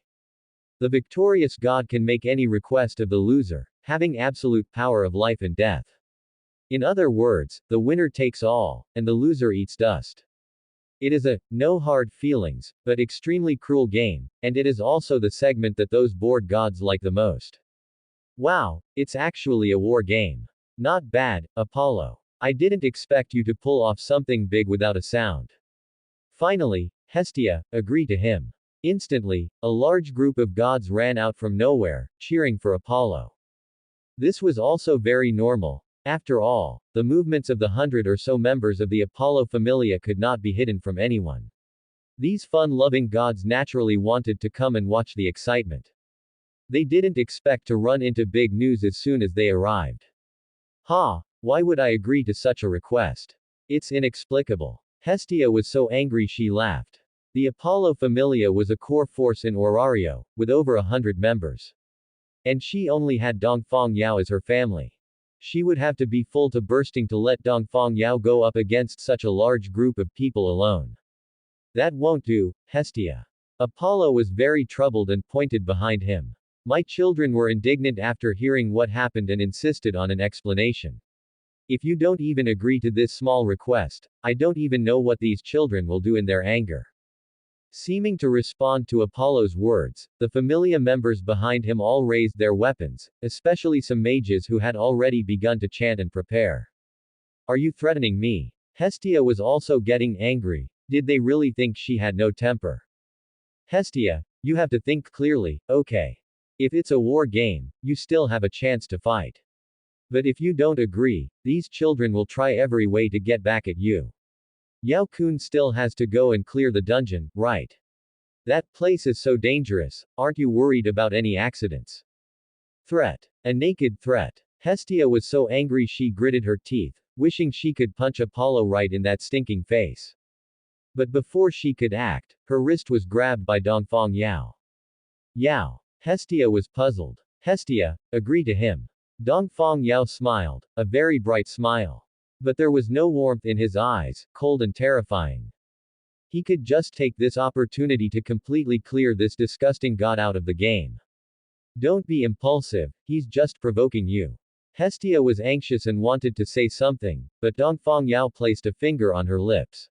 The victorious god can make any request of the loser, having absolute power of life and death. In other words, the winner takes all, and the loser eats dust. It is a, no hard feelings, but extremely cruel game, and it is also the segment that those bored gods like the most. Wow, it's actually a war game. Not bad, Apollo. I didn't expect you to pull off something big without a sound. Finally, Hestia, agreed to him. Instantly, a large group of gods ran out from nowhere, cheering for Apollo. This was also very normal. After all, the movements of the 100 or so members of the Apollo familia could not be hidden from anyone. These fun-loving gods naturally wanted to come and watch the excitement. They didn't expect to run into big news as soon as they arrived. Ha! Why would I agree to such a request? It's inexplicable. Hestia was so angry she laughed. The Apollo familia was a core force in Orario, with over 100 members. And she only had Dongfang Yao as her family. She would have to be full to bursting to let Dongfang Yao go up against such a large group of people alone. That won't do, Hestia. Apollo was very troubled and pointed behind him. My children were indignant after hearing what happened and insisted on an explanation. If you don't even agree to this small request, I don't even know what these children will do in their anger. Seeming to respond to Apollo's words, the familia members behind him all raised their weapons, especially some mages who had already begun to chant and prepare. Are you threatening me? Hestia was also getting angry. Did they really think she had no temper? Hestia, you have to think clearly, okay. If it's a war game, you still have a chance to fight. But if you don't agree, these children will try every way to get back at you. Yao-kun still has to go and clear the dungeon, right? That place is so dangerous, aren't you worried about any accidents? Threat. A naked threat. Hestia was so angry she gritted her teeth, wishing she could punch Apollo right in that stinking face. But before she could act, her wrist was grabbed by Dongfang Yao. Yao. Hestia was puzzled. Hestia, agree to him. Dongfang Yao smiled, a very bright smile. But there was no warmth in his eyes, cold and terrifying. He could just take this opportunity to completely clear this disgusting god out of the game. Don't be impulsive, he's just provoking you. Hestia was anxious and wanted to say something, but Dongfang Yao placed a finger on her lips.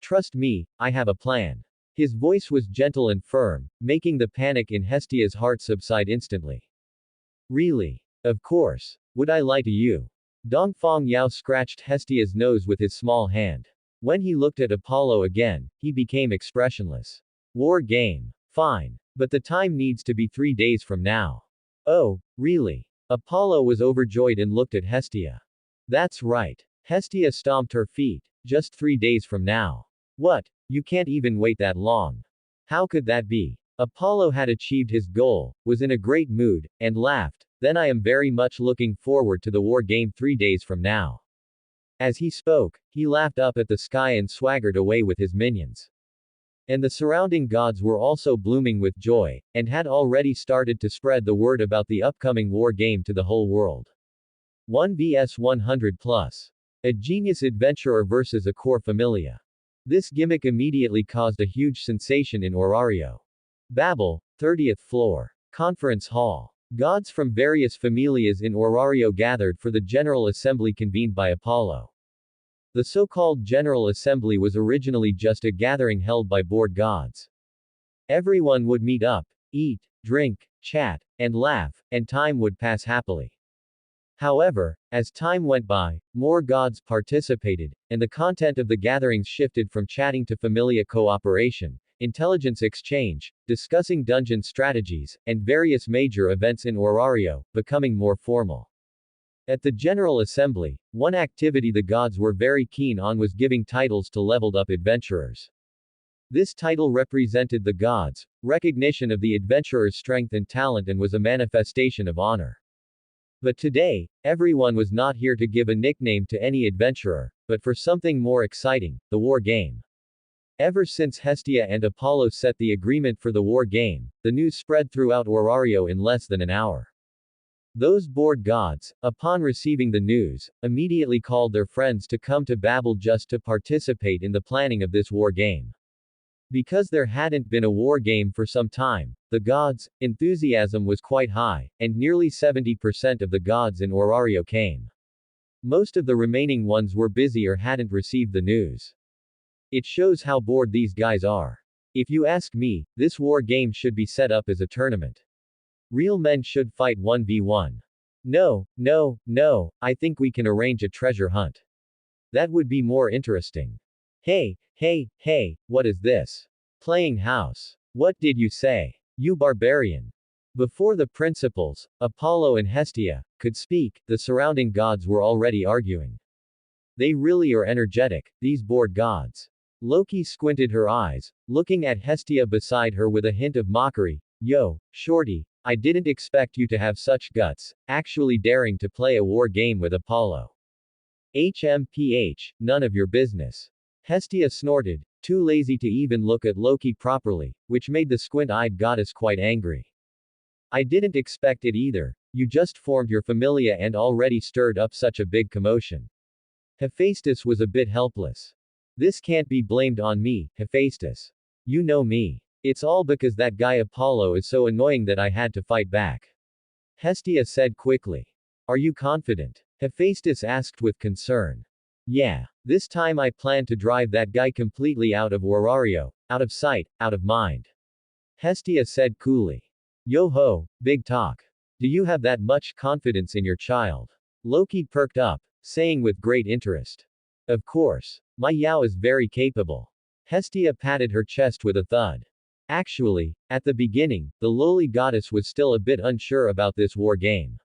Trust me, I have a plan. His voice was gentle and firm, making the panic in Hestia's heart subside instantly. Really? Of course. Would I lie to you? Dongfang Yao scratched Hestia's nose with his small hand. When he looked at Apollo again, he became expressionless. War game. Fine. But the time needs to be 3 days from now. Oh, really? Apollo was overjoyed and looked at Hestia. That's right. Hestia stomped her feet. Just 3 days from now. What? You can't even wait that long. How could that be? Apollo had achieved his goal, was in a great mood, and laughed. Then I am very much looking forward to the war game 3 days from now. As he spoke, he laughed up at the sky and swaggered away with his minions. And the surrounding gods were also blooming with joy, and had already started to spread the word about the upcoming war game to the whole world. 1 vs 100 plus. A genius adventurer versus a core familia. This gimmick immediately caused a huge sensation in Orario. Babel, 30th floor. Conference hall. Gods from various familias in Orario gathered for the General Assembly convened by Apollo. The so-called General Assembly was originally just a gathering held by bored gods. Everyone would meet up, eat, drink, chat, and laugh, and time would pass happily. However, as time went by, more gods participated, and the content of the gatherings shifted from chatting to familia cooperation, intelligence exchange, discussing dungeon strategies, and various major events in Orario, becoming more formal. At the General Assembly, one activity the gods were very keen on was giving titles to leveled-up adventurers. This title represented the gods' recognition of the adventurer's strength and talent and was a manifestation of honor. But today, everyone was not here to give a nickname to any adventurer, but for something more exciting, the war game. Ever since Hestia and Apollo set the agreement for the war game, the news spread throughout Orario in less than an hour. Those bored gods, upon receiving the news, immediately called their friends to come to Babel just to participate in the planning of this war game. Because there hadn't been a war game for some time, the gods' enthusiasm was quite high, and nearly 70% of the gods in Orario came. Most of the remaining ones were busy or hadn't received the news. It shows how bored these guys are. If you ask me, this war game should be set up as a tournament. Real men should fight 1v1. No, I think we can arrange a treasure hunt. That would be more interesting. Hey, what is this? Playing house. What did you say? You barbarian. Before the principals, Apollo and Hestia, could speak, the surrounding gods were already arguing. They really are energetic, these bored gods. Loki squinted her eyes, looking at Hestia beside her with a hint of mockery. Yo, shorty, I didn't expect you to have such guts, actually daring to play a war game with Apollo. HMPH, none of your business. Hestia snorted, too lazy to even look at Loki properly, which made the squint-eyed goddess quite angry. I didn't expect it either, you just formed your familia and already stirred up such a big commotion. Hephaestus was a bit helpless. This can't be blamed on me, Hephaestus. You know me. It's all because that guy Apollo is so annoying that I had to fight back. Hestia said quickly. Are you confident? Hephaestus asked with concern. Yeah. This time I plan to drive that guy completely out of Orario, out of sight, out of mind. Hestia said coolly. Yo ho, big talk. Do you have that much confidence in your child? Loki perked up, saying with great interest. Of course. My Yao is very capable. Hestia patted her chest with a thud. Actually, at the beginning, the lowly goddess was still a bit unsure about this war game.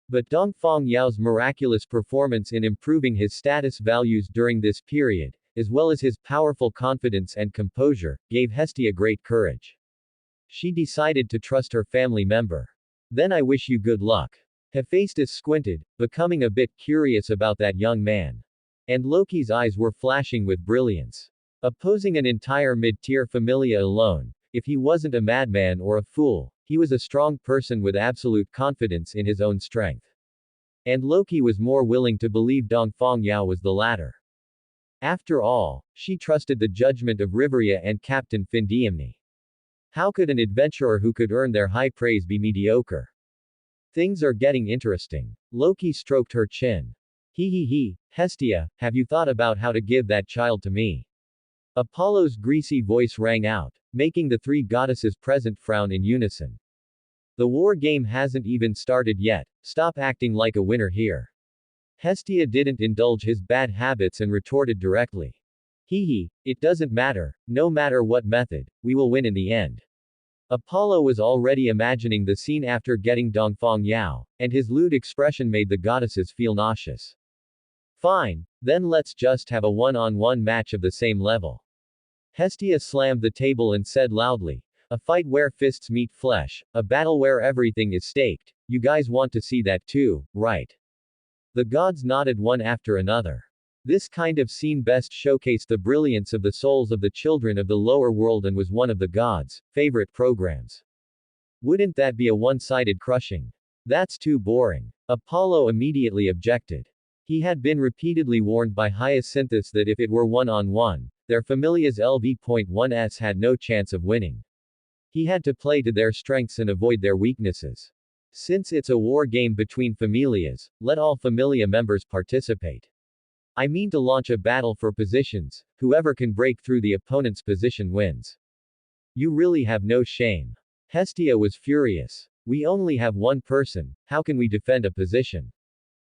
But Dongfang Yao's miraculous performance in improving his status values during this period, as well as his powerful confidence and composure, gave Hestia great courage. She decided to trust her family member. Then I wish you good luck. Hephaestus squinted, becoming a bit curious about that young man. And Loki's eyes were flashing with brilliance. Opposing an entire mid-tier familia alone, if he wasn't a madman or a fool, he was a strong person with absolute confidence in his own strength. And Loki was more willing to believe Dongfang Yao was the latter. After all, she trusted the judgment of Riveria and Captain Findiamni. How could an adventurer who could earn their high praise be mediocre? Things are getting interesting. Loki stroked her chin. Hestia, have you thought about how to give that child to me? Apollo's greasy voice rang out, making the three goddesses present frown in unison. The war game hasn't even started yet, stop acting like a winner here. Hestia didn't indulge his bad habits and retorted directly. It doesn't matter, no matter what method, we will win in the end. Apollo was already imagining the scene after getting Dongfang Yao, and his lewd expression made the goddesses feel nauseous. Fine, then let's just have a one-on-one match of the same level. Hestia slammed the table and said loudly, a fight where fists meet flesh, a battle where everything is staked, you guys want to see that too, right? The gods nodded one after another. This kind of scene best showcased the brilliance of the souls of the children of the lower world and was one of the gods' favorite programs. Wouldn't that be a one-sided crushing? That's too boring. Apollo immediately objected. He had been repeatedly warned by Hyacinthus that if it were one-on-one, their familia's LV.1s had no chance of winning. He had to play to their strengths and avoid their weaknesses. Since it's a war game between familias, let all familia members participate. I mean to launch a battle for positions, whoever can break through the opponent's position wins. You really have no shame. Hestia was furious. We only have one person, how can we defend a position?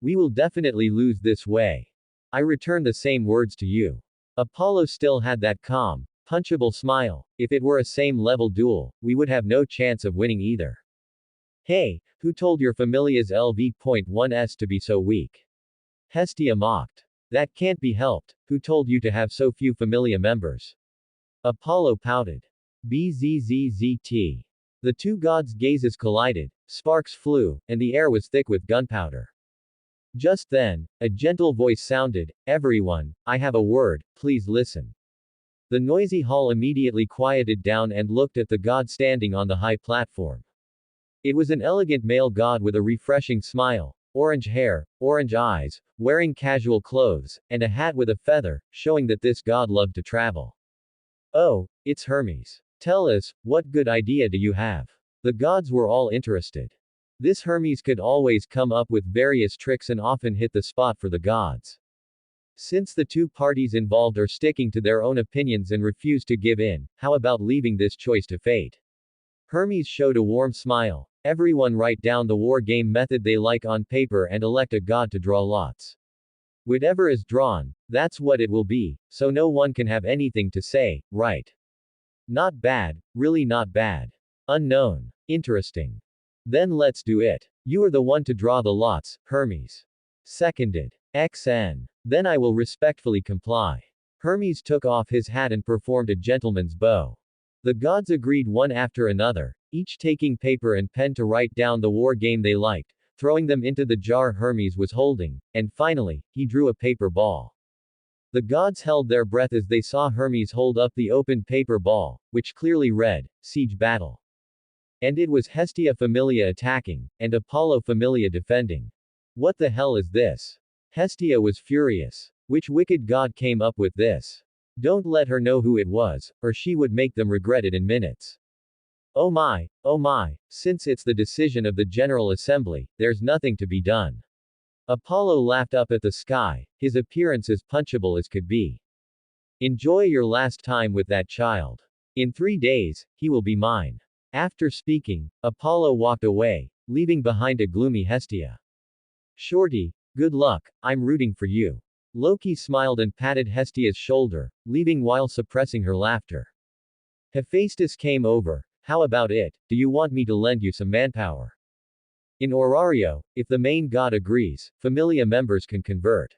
We will definitely lose this way. I return the same words to you. Apollo still had that calm, punchable smile. If it were a same level duel, we would have no chance of winning either. Hey, who told your familia's LV.1s to be so weak? Hestia mocked. That can't be helped. Who told you to have so few familia members? Apollo pouted. Bzzzt. The two gods' gazes collided, sparks flew, and the air was thick with gunpowder. Just then, a gentle voice sounded, "Everyone, I have a word, please listen." The noisy hall immediately quieted down and looked at the god standing on the high platform. It was an elegant male god with a refreshing smile, orange hair, orange eyes, wearing casual clothes, and a hat with a feather, showing that this god loved to travel. "Oh, it's Hermes. Tell us, what good idea do you have?" The gods were all interested. This Hermes could always come up with various tricks and often hit the spot for the gods. Since the two parties involved are sticking to their own opinions and refuse to give in, how about leaving this choice to fate? Hermes showed a warm smile. Everyone write down the war game method they like on paper and elect a god to draw lots. Whatever is drawn, that's what it will be, so no one can have anything to say, right? Not bad, really not bad. Unknown. Interesting. Then let's do it. You are the one to draw the lots, Hermes. Seconded. XN. Then I will respectfully comply. Hermes took off his hat and performed a gentleman's bow. The gods agreed one after another, each taking paper and pen to write down the war game they liked, throwing them into the jar Hermes was holding, and finally, he drew a paper ball. The gods held their breath as they saw Hermes hold up the open paper ball, which clearly read, "Siege Battle." And it was Hestia Familia attacking, and Apollo Familia defending. What the hell is this? Hestia was furious. Which wicked god came up with this? Don't let her know who it was, or she would make them regret it in minutes. Oh my, since it's the decision of the General Assembly, there's nothing to be done. Apollo laughed up at the sky, his appearance as punchable as could be. Enjoy your last time with that child. In 3 days, he will be mine. After speaking, Apollo walked away, leaving behind a gloomy Hestia. Shorty, good luck, I'm rooting for you. Loki smiled and patted Hestia's shoulder, leaving while suppressing her laughter. Hephaestus came over. How about it? Do you want me to lend you some manpower? In Orario, if the main god agrees, familia members can convert.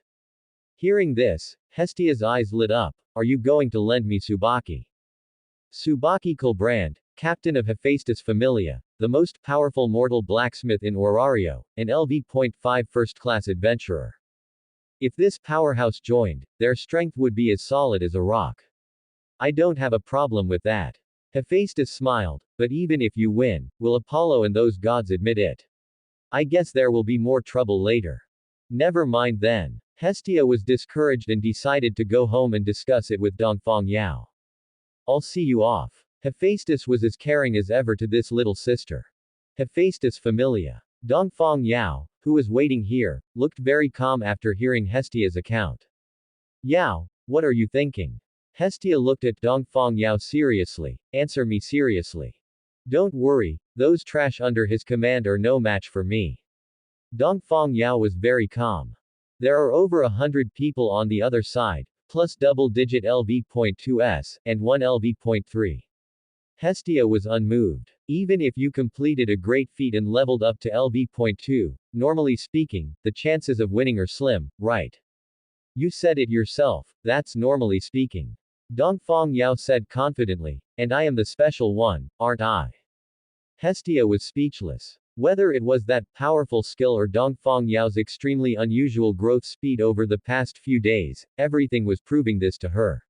Hearing this, Hestia's eyes lit up. Are you going to lend me Tsubaki? Tsubaki Kulbrand, captain of Hephaestus Familia, the most powerful mortal blacksmith in Orario, an LV.5 first-class adventurer. If this powerhouse joined, their strength would be as solid as a rock. I don't have a problem with that. Hephaestus smiled, but even if you win, will Apollo and those gods admit it? I guess there will be more trouble later. Never mind then. Hestia was discouraged and decided to go home and discuss it with Dongfang Yao. I'll see you off. Hephaestus was as caring as ever to this little sister. Hephaestus Familia. Dongfang Yao, who was waiting here, looked very calm after hearing Hestia's account. Yao, what are you thinking? Hestia looked at Dongfang Yao seriously. Answer me seriously. Don't worry, those trash under his command are no match for me. Dongfang Yao was very calm. There are over 100 people on the other side, plus double-digit LV.2s, and 1 LV.3. Hestia was unmoved. Even if you completed a great feat and leveled up to LV.2, normally speaking, the chances of winning are slim, right? You said it yourself, that's normally speaking. Dongfang Yao said confidently, and I am the special one, aren't I? Hestia was speechless. Whether it was that powerful skill or Dongfang Yao's extremely unusual growth speed over the past few days, everything was proving this to her.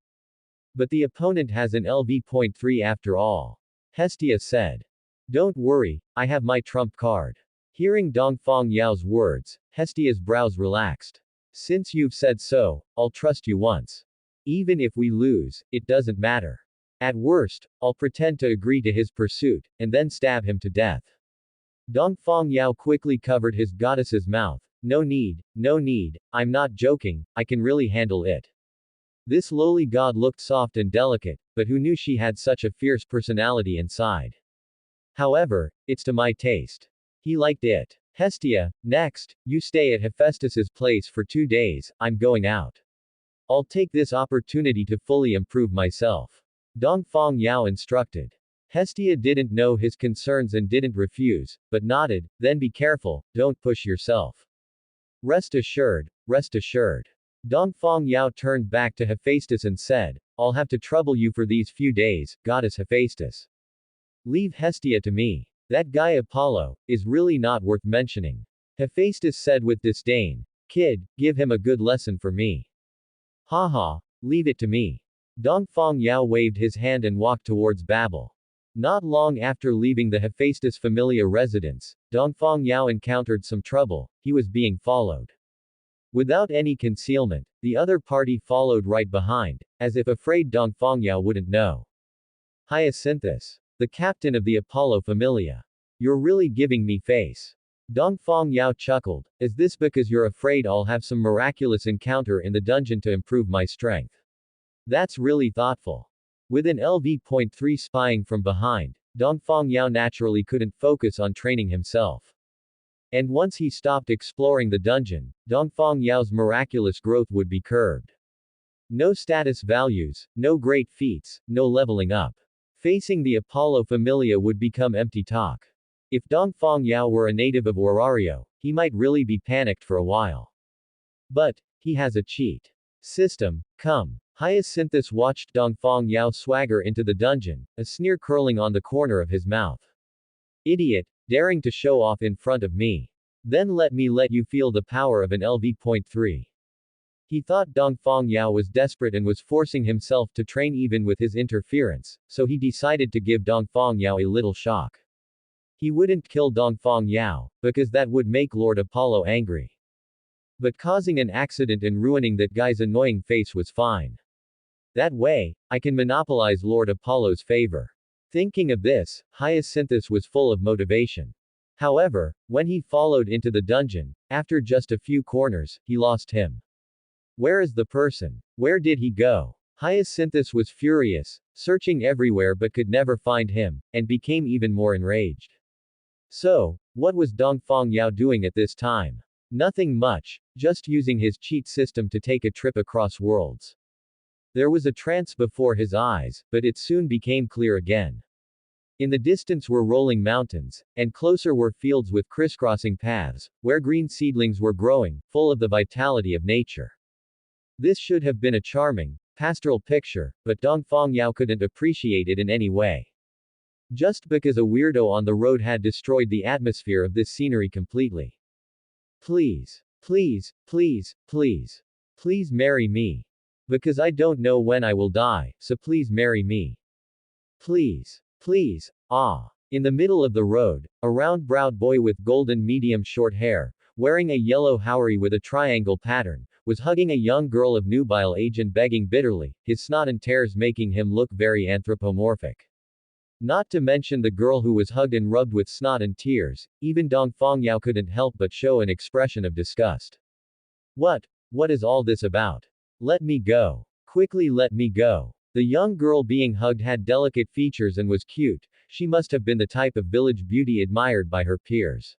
But the opponent has an LV.3 after all. Hestia said. Don't worry, I have my trump card. Hearing Dongfang Yao's words, Hestia's brows relaxed. Since you've said so, I'll trust you once. Even if we lose, it doesn't matter. At worst, I'll pretend to agree to his pursuit, and then stab him to death. Dongfang Yao quickly covered his goddess's mouth. No need, no need, I'm not joking, I can really handle it. This lowly god looked soft and delicate, but who knew she had such a fierce personality inside? However, it's to my taste. He liked it. Hestia, next, you stay at Hephaestus's place for 2 days, I'm going out. I'll take this opportunity to fully improve myself. Dongfang Yao instructed. Hestia didn't know his concerns and didn't refuse, but nodded, then be careful, don't push yourself. Rest assured, rest assured. Dongfang Yao turned back to Hephaestus and said, I'll have to trouble you for these few days, goddess Hephaestus. Leave Hestia to me. That guy Apollo is really not worth mentioning. Hephaestus said with disdain. Kid, give him a good lesson for me. Haha, leave it to me. Dongfang Yao waved his hand and walked towards Babel. Not long after leaving the Hephaestus familia residence, Dongfang Yao encountered some trouble. He was being followed. Without any concealment, the other party followed right behind, as if afraid Dongfang Yao wouldn't know. Hyacinthus, the captain of the Apollo familia. You're really giving me face. Dongfang Yao chuckled. Is this because you're afraid I'll have some miraculous encounter in the dungeon to improve my strength? That's really thoughtful. With an LV.3 spying from behind, Dongfang Yao naturally couldn't focus on training himself. And once he stopped exploring the dungeon, Dongfang Yao's miraculous growth would be curbed. No status values, no great feats, no leveling up. Facing the Apollo familia would become empty talk. If Dongfang Yao were a native of Orario, he might really be panicked for a while. But, he has a cheat system. Come. Hyacinthus watched Dongfang Yao swagger into the dungeon, a sneer curling on the corner of his mouth. Idiot, daring to show off in front of me. Then let you feel the power of an LV.3. He thought Dongfang Yao was desperate and was forcing himself to train even with his interference, so he decided to give Dongfang Yao a little shock. He wouldn't kill Dongfang Yao, because that would make Lord Apollo angry. But causing an accident and ruining that guy's annoying face was fine. That way, I can monopolize Lord Apollo's favor. Thinking of this, Hyacinthus was full of motivation. However, when he followed into the dungeon, after just a few corners, he lost him. Where is the person? Where did he go? Hyacinthus was furious, searching everywhere but could never find him, and became even more enraged. So, what was Dongfang Yao doing at this time? Nothing much, just using his cheat system to take a trip across worlds. There was a trance before his eyes, but it soon became clear again. In the distance were rolling mountains, and closer were fields with crisscrossing paths, where green seedlings were growing, full of the vitality of nature. This should have been a charming, pastoral picture, but Dongfang Yao couldn't appreciate it in any way. Just because a weirdo on the road had destroyed the atmosphere of this scenery completely. Please, please, please, please, please marry me. Because I don't know when I will die, so please marry me. Please, please, ah. In the middle of the road, a round-browed boy with golden medium short hair, wearing a yellow houri with a triangle pattern, was hugging a young girl of nubile age and begging bitterly, his snot and tears making him look very anthropomorphic. Not to mention the girl who was hugged and rubbed with snot and tears, even Dongfang Yao couldn't help but show an expression of disgust. What is all this about? Let me go. Quickly let me go. The young girl being hugged had delicate features and was cute, she must have been the type of village beauty admired by her peers.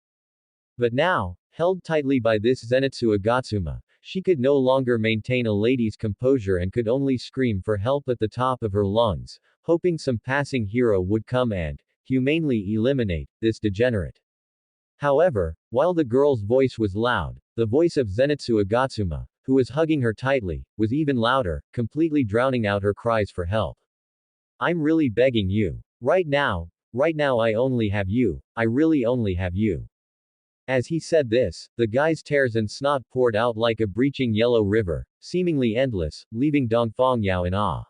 But now, held tightly by this Zenitsu Agatsuma, she could no longer maintain a lady's composure and could only scream for help at the top of her lungs, hoping some passing hero would come and, humanely eliminate, this degenerate. However, while the girl's voice was loud, the voice of Zenitsu Agatsuma, who was hugging her tightly, was even louder, completely drowning out her cries for help. I'm really begging you. Right now I only have you, I really only have you. As he said this, the guy's tears and snot poured out like a breaching yellow river, seemingly endless, leaving Dongfang Yao in awe.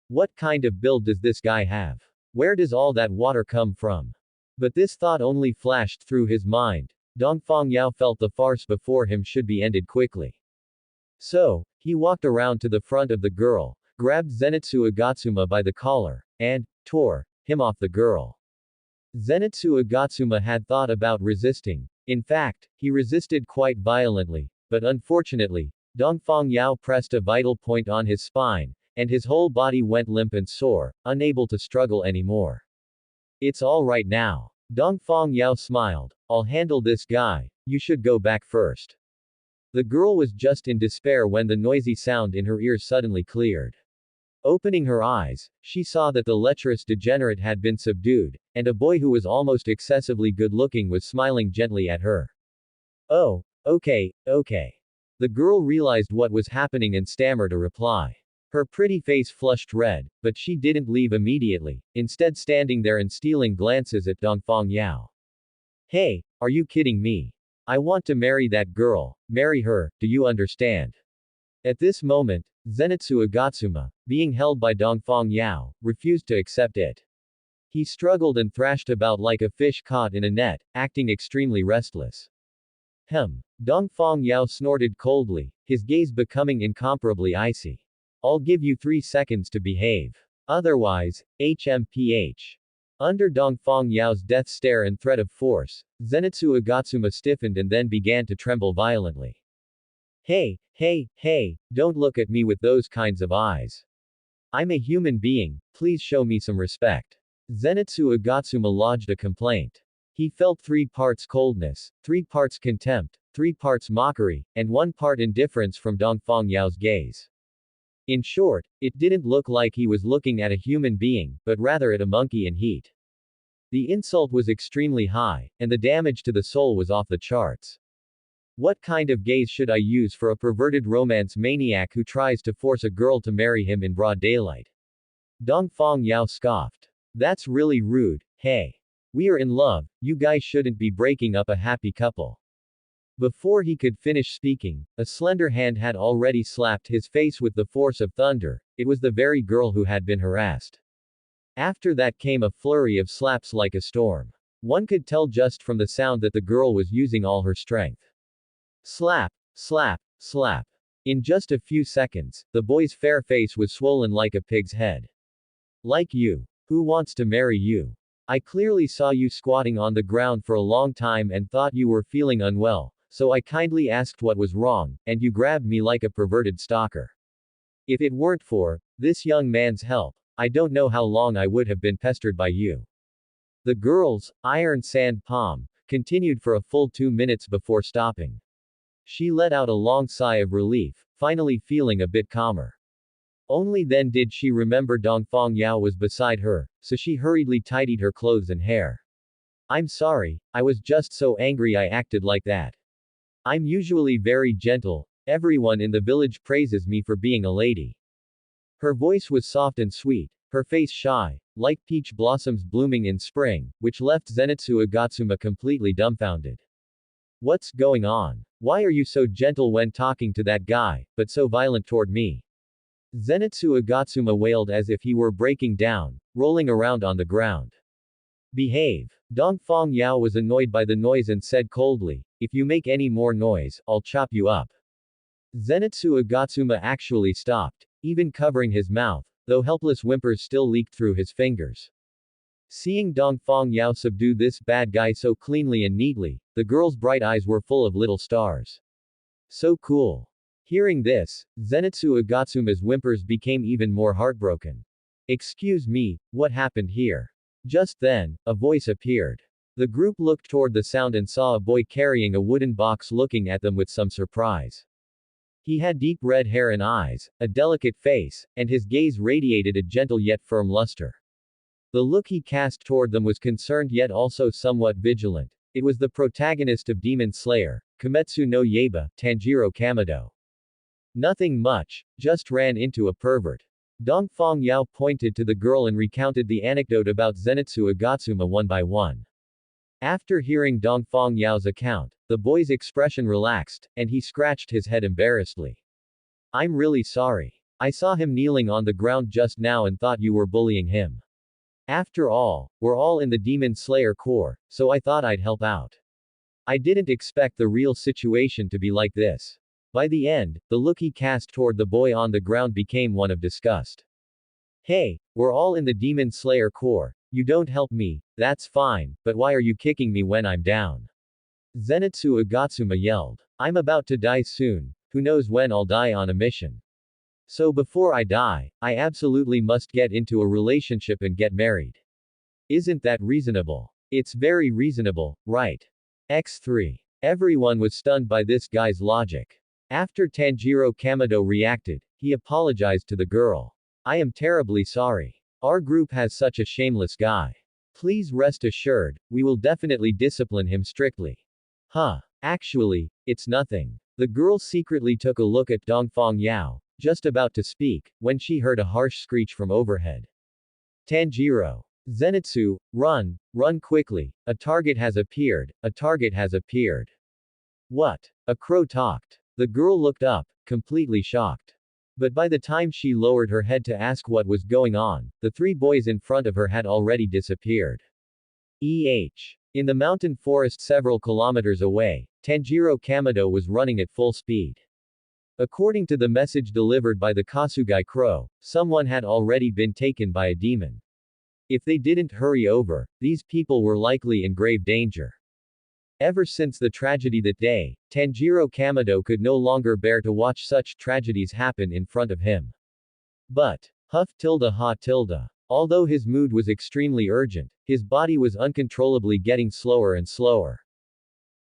What kind of build does this guy have? Where does all that water come from? But this thought only flashed through his mind. Dongfang Yao felt the farce before him should be ended quickly. So, he walked around to the front of the girl, grabbed Zenitsu Agatsuma by the collar, and tore him off the girl. Zenitsu Agatsuma had thought about resisting. In fact, he resisted quite violently, but unfortunately, Dongfang Yao pressed a vital point on his spine, and his whole body went limp and sore, unable to struggle anymore. It's all right now. Dongfang Yao smiled. I'll handle this guy, you should go back first. The girl was just in despair when the noisy sound in her ears suddenly cleared. Opening her eyes, she saw that the lecherous degenerate had been subdued, and a boy who was almost excessively good-looking was smiling gently at her. Oh, okay. The girl realized what was happening and stammered a reply. Her pretty face flushed red, but she didn't leave immediately, instead standing there and stealing glances at Dongfang Yao. Hey, are you kidding me? I want to marry that girl, marry her, do you understand? At this moment, Zenitsu Agatsuma, being held by Dongfang Yao, refused to accept it. He struggled and thrashed about like a fish caught in a net, acting extremely restless. Dongfang Yao snorted coldly, his gaze becoming incomparably icy. I'll give you 3 seconds to behave. Otherwise, HMPH. Under Dongfang Yao's death stare and threat of force, Zenitsu Agatsuma stiffened and then began to tremble violently. Hey, don't look at me with those kinds of eyes. I'm a human being, please show me some respect. Zenitsu Agatsuma lodged a complaint. He felt 3 parts coldness, 3 parts contempt, 3 parts mockery, and 1 part indifference from Dongfang Yao's gaze. In short, it didn't look like he was looking at a human being, but rather at a monkey in heat. The insult was extremely high, and the damage to the soul was off the charts. What kind of gaze should I use for a perverted romance maniac who tries to force a girl to marry him in broad daylight? Dongfang Yao scoffed. That's really rude, hey. We are in love, you guys shouldn't be breaking up a happy couple. Before he could finish speaking, a slender hand had already slapped his face with the force of thunder. It was the very girl who had been harassed. After that came a flurry of slaps like a storm. One could tell just from the sound that the girl was using all her strength. Slap, slap, slap. In just a few seconds, the boy's fair face was swollen like a pig's head. Like you. Who wants to marry you? I clearly saw you squatting on the ground for a long time and thought you were feeling unwell, so I kindly asked what was wrong, and you grabbed me like a perverted stalker. If it weren't for this young man's help, I don't know how long I would have been pestered by you. The girl's iron sand palm continued for a full 2 minutes before stopping. She let out a long sigh of relief, finally feeling a bit calmer. Only then did she remember Dongfang Yao was beside her, so she hurriedly tidied her clothes and hair. I'm sorry, I was just so angry I acted like that. I'm usually very gentle, everyone in the village praises me for being a lady. Her voice was soft and sweet, her face shy, like peach blossoms blooming in spring, which left Zenitsu Agatsuma completely dumbfounded. What's going on? Why are you so gentle when talking to that guy, but so violent toward me? Zenitsu Agatsuma wailed as if he were breaking down, rolling around on the ground. Behave. Dongfang Yao was annoyed by the noise and said coldly, if you make any more noise, I'll chop you up. Zenitsu Agatsuma actually stopped, even covering his mouth, though helpless whimpers still leaked through his fingers. Seeing Dongfang Yao subdue this bad guy so cleanly and neatly, the girl's bright eyes were full of little stars. So cool. Hearing this, Zenitsu Agatsuma's whimpers became even more heartbroken. Excuse me, what happened here? Just then, a voice appeared. The group looked toward the sound and saw a boy carrying a wooden box looking at them with some surprise. He had deep red hair and eyes, a delicate face, and his gaze radiated a gentle yet firm luster. The look he cast toward them was concerned yet also somewhat vigilant. It was the protagonist of Demon Slayer, Kimetsu no Yaiba, Tanjiro Kamado. Nothing much, just ran into a pervert. Dongfang Yao pointed to the girl and recounted the anecdote about Zenitsu Agatsuma one by one. After hearing Dongfang Yao's account, the boy's expression relaxed, and he scratched his head embarrassedly. I'm really sorry. I saw him kneeling on the ground just now and thought you were bullying him. After all, we're all in the Demon Slayer Corps, so I thought I'd help out. I didn't expect the real situation to be like this. By the end, the look he cast toward the boy on the ground became one of disgust. Hey, we're all in the Demon Slayer Corps. You don't help me, that's fine, but why are you kicking me when I'm down? Zenitsu Agatsuma yelled. I'm about to die soon, who knows when I'll die on a mission. So before I die, I absolutely must get into a relationship and get married. Isn't that reasonable? It's very reasonable, right? X3. Everyone was stunned by this guy's logic. After Tanjiro Kamado reacted, he apologized to the girl. I am terribly sorry. Our group has such a shameless guy. Please rest assured, we will definitely discipline him strictly. Huh. Actually, it's nothing. The girl secretly took a look at Dongfang Yao, just about to speak, when she heard a harsh screech from overhead. Tanjiro. Zenitsu, run, run quickly. A target has appeared, a target has appeared. What? A crow talked. The girl looked up, completely shocked. But by the time she lowered her head to ask what was going on, the three boys in front of her had already disappeared. In the mountain forest several kilometers away, Tanjiro Kamado was running at full speed. According to the message delivered by the Kasugai crow, someone had already been taken by a demon. If they didn't hurry over, these people were likely in grave danger. Ever since the tragedy that day, Tanjiro Kamado could no longer bear to watch such tragedies happen in front of him. But, although his mood was extremely urgent, his body was uncontrollably getting slower and slower.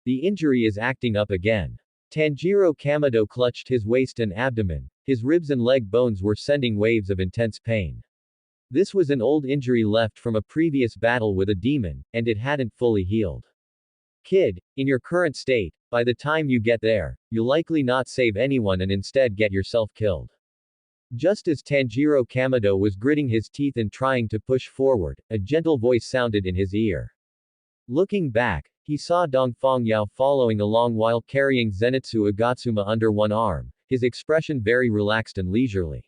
The injury is acting up again. Tanjiro Kamado clutched his waist and abdomen, his ribs and leg bones were sending waves of intense pain. This was an old injury left from a previous battle with a demon, and it hadn't fully healed. Kid, in your current state, by the time you get there, you'll likely not save anyone and instead get yourself killed. Just as Tanjiro Kamado was gritting his teeth and trying to push forward, a gentle voice sounded in his ear. Looking back, he saw Dongfang Yao following along while carrying Zenitsu Agatsuma under one arm, his expression very relaxed and leisurely.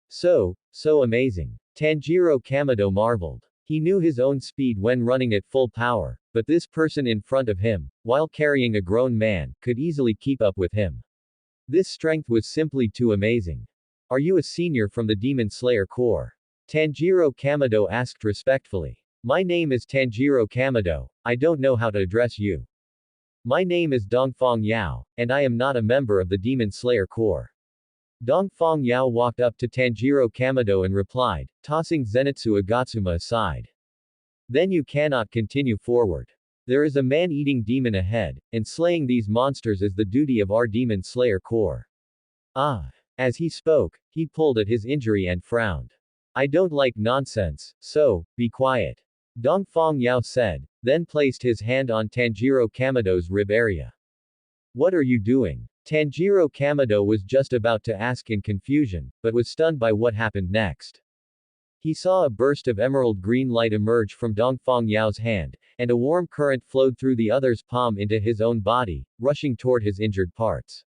So amazing. Tanjiro Kamado marveled. He knew his own speed when running at full power, but this person in front of him, while carrying a grown man, could easily keep up with him. This strength was simply too amazing. Are you a senior from the Demon Slayer Corps? Tanjiro Kamado asked respectfully. My name is Tanjiro Kamado, I don't know how to address you. My name is Dongfang Yao, and I am not a member of the Demon Slayer Corps. Dongfang Yao walked up to Tanjiro Kamado and replied, tossing Zenitsu Agatsuma aside. Then you cannot continue forward. There is a man-eating demon ahead, and slaying these monsters is the duty of our Demon Slayer Corps. As he spoke, he pulled at his injury and frowned. I don't like nonsense, so, be quiet. Dongfang Yao said, then placed his hand on Tanjiro Kamado's rib area. What are you doing? Tanjiro Kamado was just about to ask in confusion, but was stunned by what happened next. He saw a burst of emerald green light emerge from Dongfang Yao's hand, and a warm current flowed through the other's palm into his own body, rushing toward his injured parts.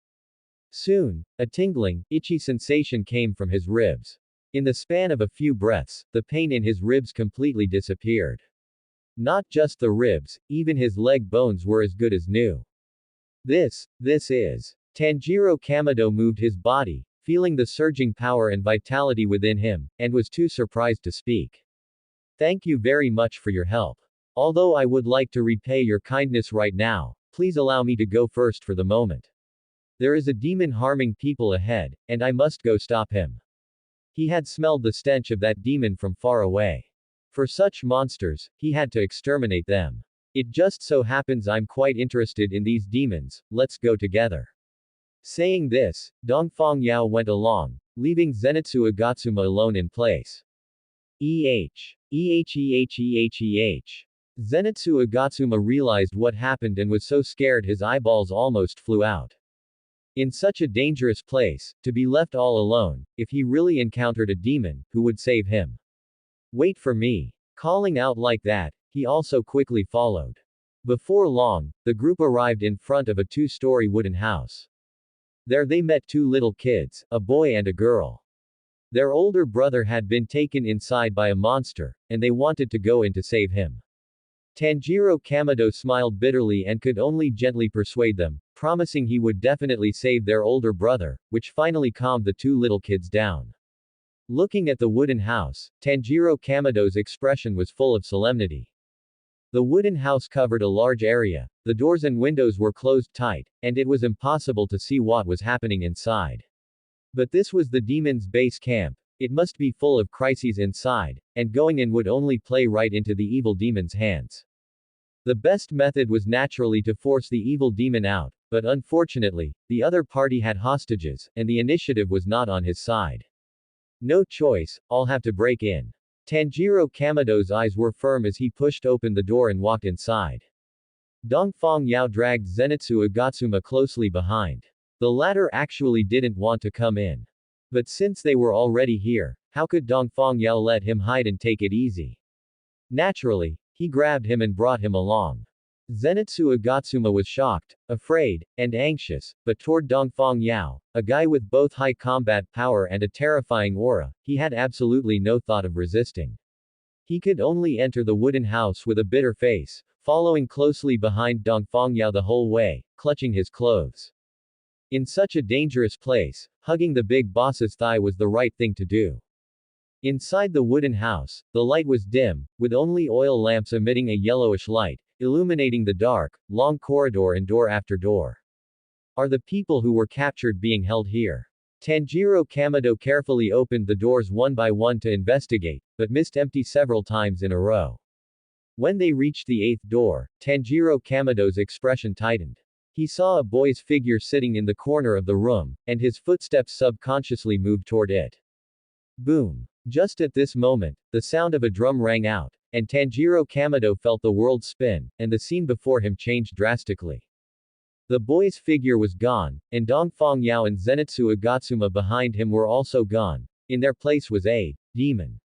Soon, a tingling, itchy sensation came from his ribs. In the span of a few breaths, the pain in his ribs completely disappeared. Not just the ribs, even his leg bones were as good as new. This is. Tanjiro Kamado moved his body, feeling the surging power and vitality within him, and was too surprised to speak. Thank you very much for your help. Although I would like to repay your kindness right now, please allow me to go first for the moment. There is a demon harming people ahead, and I must go stop him. He had smelled the stench of that demon from far away. For such monsters, he had to exterminate them. It just so happens I'm quite interested in these demons, let's go together. Saying this, Dongfang Yao went along, leaving Zenitsu Agatsuma alone in place. Zenitsu Agatsuma realized what happened and was so scared his eyeballs almost flew out. In such a dangerous place, to be left all alone, if he really encountered a demon, who would save him? Wait for me. Calling out like that, he also quickly followed. Before long, the group arrived in front of a two-story wooden house. There they met two little kids, a boy and a girl. Their older brother had been taken inside by a monster, and they wanted to go in to save him. Tanjiro Kamado smiled bitterly and could only gently persuade them, promising he would definitely save their older brother, which finally calmed the two little kids down. Looking at the wooden house, Tanjiro Kamado's expression was full of solemnity. The wooden house covered a large area, the doors and windows were closed tight, and it was impossible to see what was happening inside. But this was the demon's base camp. It must be full of crises inside, and going in would only play right into the evil demon's hands. The best method was naturally to force the evil demon out, but unfortunately, the other party had hostages, and the initiative was not on his side. No choice, I'll have to break in. Tanjiro Kamado's eyes were firm as he pushed open the door and walked inside. Dongfang Yao dragged Zenitsu Agatsuma closely behind. The latter actually didn't want to come in. But since they were already here, how could Dongfang Yao let him hide and take it easy? Naturally, he grabbed him and brought him along. Zenitsu Agatsuma was shocked, afraid, and anxious, but toward Dongfang Yao, a guy with both high combat power and a terrifying aura, he had absolutely no thought of resisting. He could only enter the wooden house with a bitter face, following closely behind Dongfang Yao the whole way, clutching his clothes. In such a dangerous place, hugging the big boss's thigh was the right thing to do. Inside the wooden house, the light was dim, with only oil lamps emitting a yellowish light, illuminating the dark, long corridor and door after door. Are the people who were captured being held here? Tanjiro Kamado carefully opened the doors one by one to investigate, but missed empty several times in a row. When they reached the eighth door, Tanjiro Kamado's expression tightened. He saw a boy's figure sitting in the corner of the room, and his footsteps subconsciously moved toward it. Boom. Just at this moment, the sound of a drum rang out, and Tanjiro Kamado felt the world spin, and the scene before him changed drastically. The boy's figure was gone, and Dongfang Yao and Zenitsu Agatsuma behind him were also gone. In their place was a demon.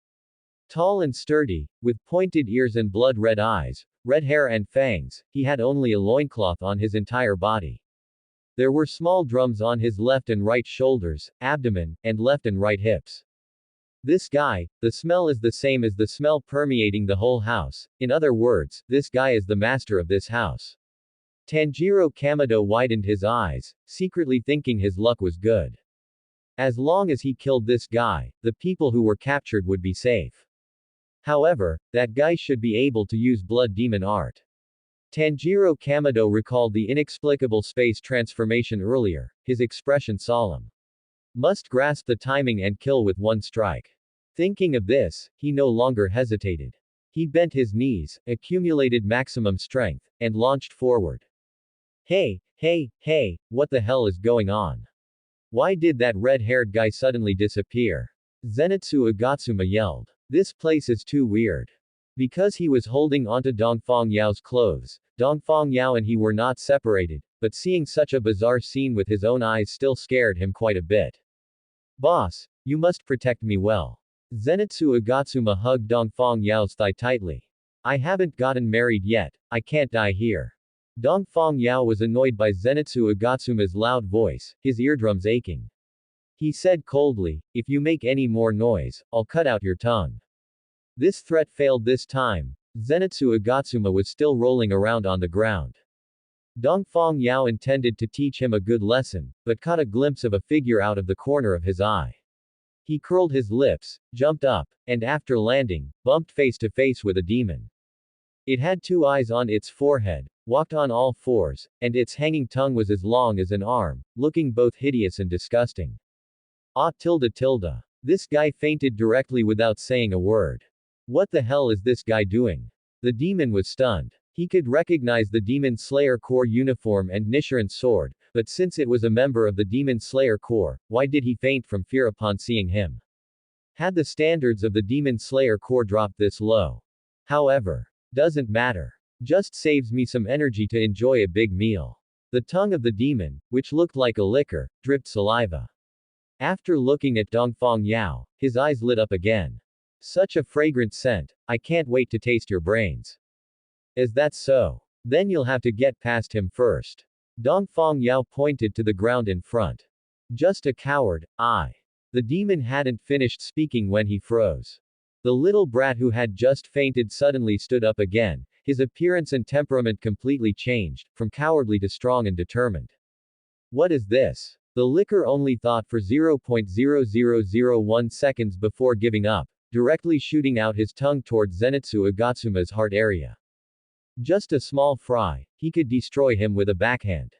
Tall and sturdy, with pointed ears and blood-red eyes, red hair and fangs, he had only a loincloth on his entire body. There were small drums on his left and right shoulders, abdomen, and left and right hips. This guy, the smell is the same as the smell permeating the whole house. In other words, this guy is the master of this house. Tanjiro Kamado widened his eyes, secretly thinking his luck was good. As long as he killed this guy, the people who were captured would be safe. However, that guy should be able to use blood demon art. Tanjiro Kamado recalled the inexplicable space transformation earlier, his expression solemn. Must grasp the timing and kill with one strike. Thinking of this, he no longer hesitated. He bent his knees, accumulated maximum strength, and launched forward. Hey, what the hell is going on? Why did that red-haired guy suddenly disappear? Zenitsu Agatsuma yelled. This place is too weird. Because he was holding onto Dongfang Yao's clothes, Dongfang Yao and he were not separated, but seeing such a bizarre scene with his own eyes still scared him quite a bit. Boss, you must protect me well. Zenitsu Agatsuma hugged Dongfang Yao's thigh tightly. I haven't gotten married yet, I can't die here. Dongfang Yao was annoyed by Zenitsu Agatsuma's loud voice, his eardrums aching. He said coldly, if you make any more noise, I'll cut out your tongue. This threat failed this time. Zenitsu Agatsuma was still rolling around on the ground. Dongfang Yao intended to teach him a good lesson, but caught a glimpse of a figure out of the corner of his eye. He curled his lips, jumped up, and after landing, bumped face to face with a demon. It had two eyes on its forehead, walked on all fours, and its hanging tongue was as long as an arm, looking both hideous and disgusting. Ah tilde. This guy fainted directly without saying a word. What the hell is this guy doing? The demon was stunned. He could recognize the Demon Slayer Corps uniform and Nichiren's sword, but since it was a member of the Demon Slayer Corps, why did he faint from fear upon seeing him? Had the standards of the Demon Slayer Corps dropped this low? However, doesn't matter. Just saves me some energy to enjoy a big meal. The tongue of the demon, which looked like a liquor, dripped saliva. After looking at Dongfang Yao, his eyes lit up again. Such a fragrant scent, I can't wait to taste your brains. Is that so? Then you'll have to get past him first. Dongfang Yao pointed to the ground in front. Just a coward, I. The demon hadn't finished speaking when he froze. The little brat who had just fainted suddenly stood up again, his appearance and temperament completely changed, from cowardly to strong and determined. What is this? The licker only thought for 0.0001 seconds before giving up, directly shooting out his tongue toward Zenitsu Agatsuma's heart area. Just a small fry, he could destroy him with a backhand.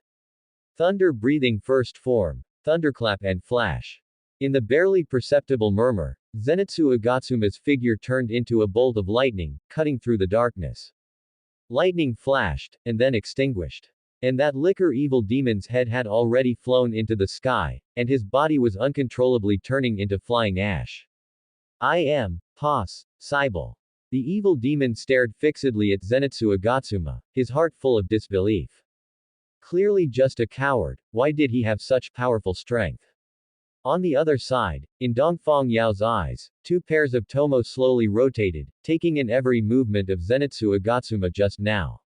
Thunder breathing first form, thunderclap and flash. In the barely perceptible murmur, Zenitsu Agatsuma's figure turned into a bolt of lightning, cutting through the darkness. Lightning flashed, and then extinguished. And that licker evil demon's head had already flown into the sky, and his body was uncontrollably turning into flying ash. I am, Pos, Cybele. The evil demon stared fixedly at Zenitsu Agatsuma, his heart full of disbelief. Clearly just a coward, why did he have such powerful strength? On the other side, in Dongfang Yao's eyes, two pairs of tomo slowly rotated, taking in every movement of Zenitsu Agatsuma just now.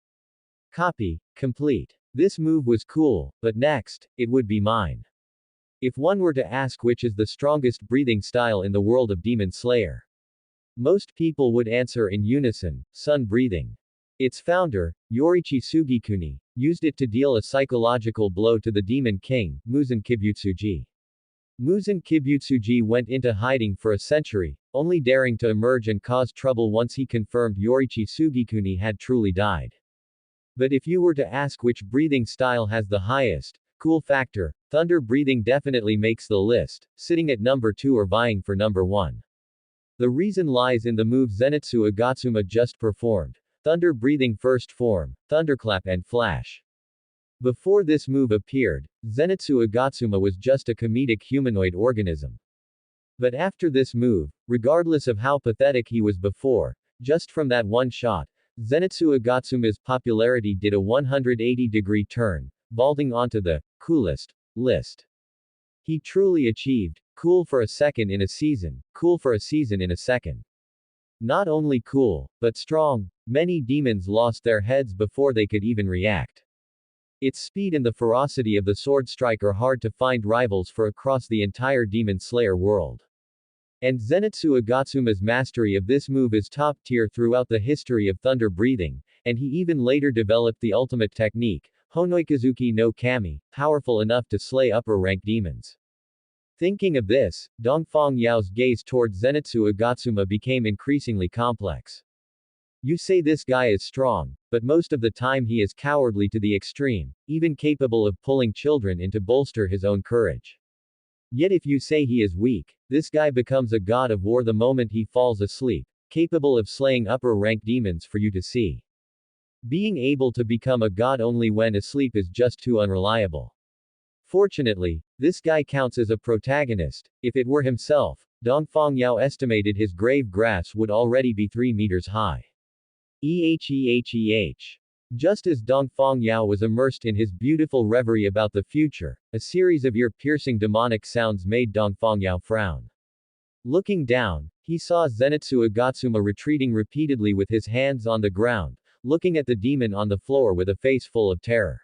Copy, complete. This move was cool, but next, it would be mine. If one were to ask which is the strongest breathing style in the world of Demon Slayer, most people would answer in unison, sun breathing. Its founder, Yorichi Sugikuni, used it to deal a psychological blow to the Demon King, Muzan Kibutsuji. Muzan Kibutsuji went into hiding for a century, only daring to emerge and cause trouble once he confirmed Yorichi Sugikuni had truly died. But if you were to ask which breathing style has the highest cool factor, thunder breathing definitely makes the list, sitting at number 2 or vying for number 1. The reason lies in the move Zenitsu Agatsuma just performed. Thunder breathing first form, thunderclap and flash. Before this move appeared, Zenitsu Agatsuma was just a comedic humanoid organism. But after this move, regardless of how pathetic he was before, just from that one shot, Zenitsu Agatsuma's popularity did a 180-degree turn, vaulting onto the coolest list. He truly achieved cool for a second in a season, cool for a season in a second. Not only cool, but strong. Many demons lost their heads before they could even react. Its speed and the ferocity of the sword strike are hard to find rivals for across the entire Demon Slayer world. And Zenitsu Agatsuma's mastery of this move is top tier throughout the history of thunder breathing, and he even later developed the ultimate technique, Honoikazuki no Kami, powerful enough to slay upper-rank demons. Thinking of this, Dongfang Yao's gaze toward Zenitsu Agatsuma became increasingly complex. You say this guy is strong, but most of the time he is cowardly to the extreme, even capable of pulling children in to bolster his own courage. Yet if you say he is weak, this guy becomes a god of war the moment he falls asleep, capable of slaying upper-rank demons for you to see. Being able to become a god only when asleep is just too unreliable. Fortunately, this guy counts as a protagonist. If it were himself, Dongfang Yao estimated his grave grass would already be 3 meters high. Just as Dongfang Yao was immersed in his beautiful reverie about the future, a series of ear-piercing demonic sounds made Dongfang Yao frown. Looking down, he saw Zenitsu Agatsuma retreating repeatedly with his hands on the ground, looking at the demon on the floor with a face full of terror.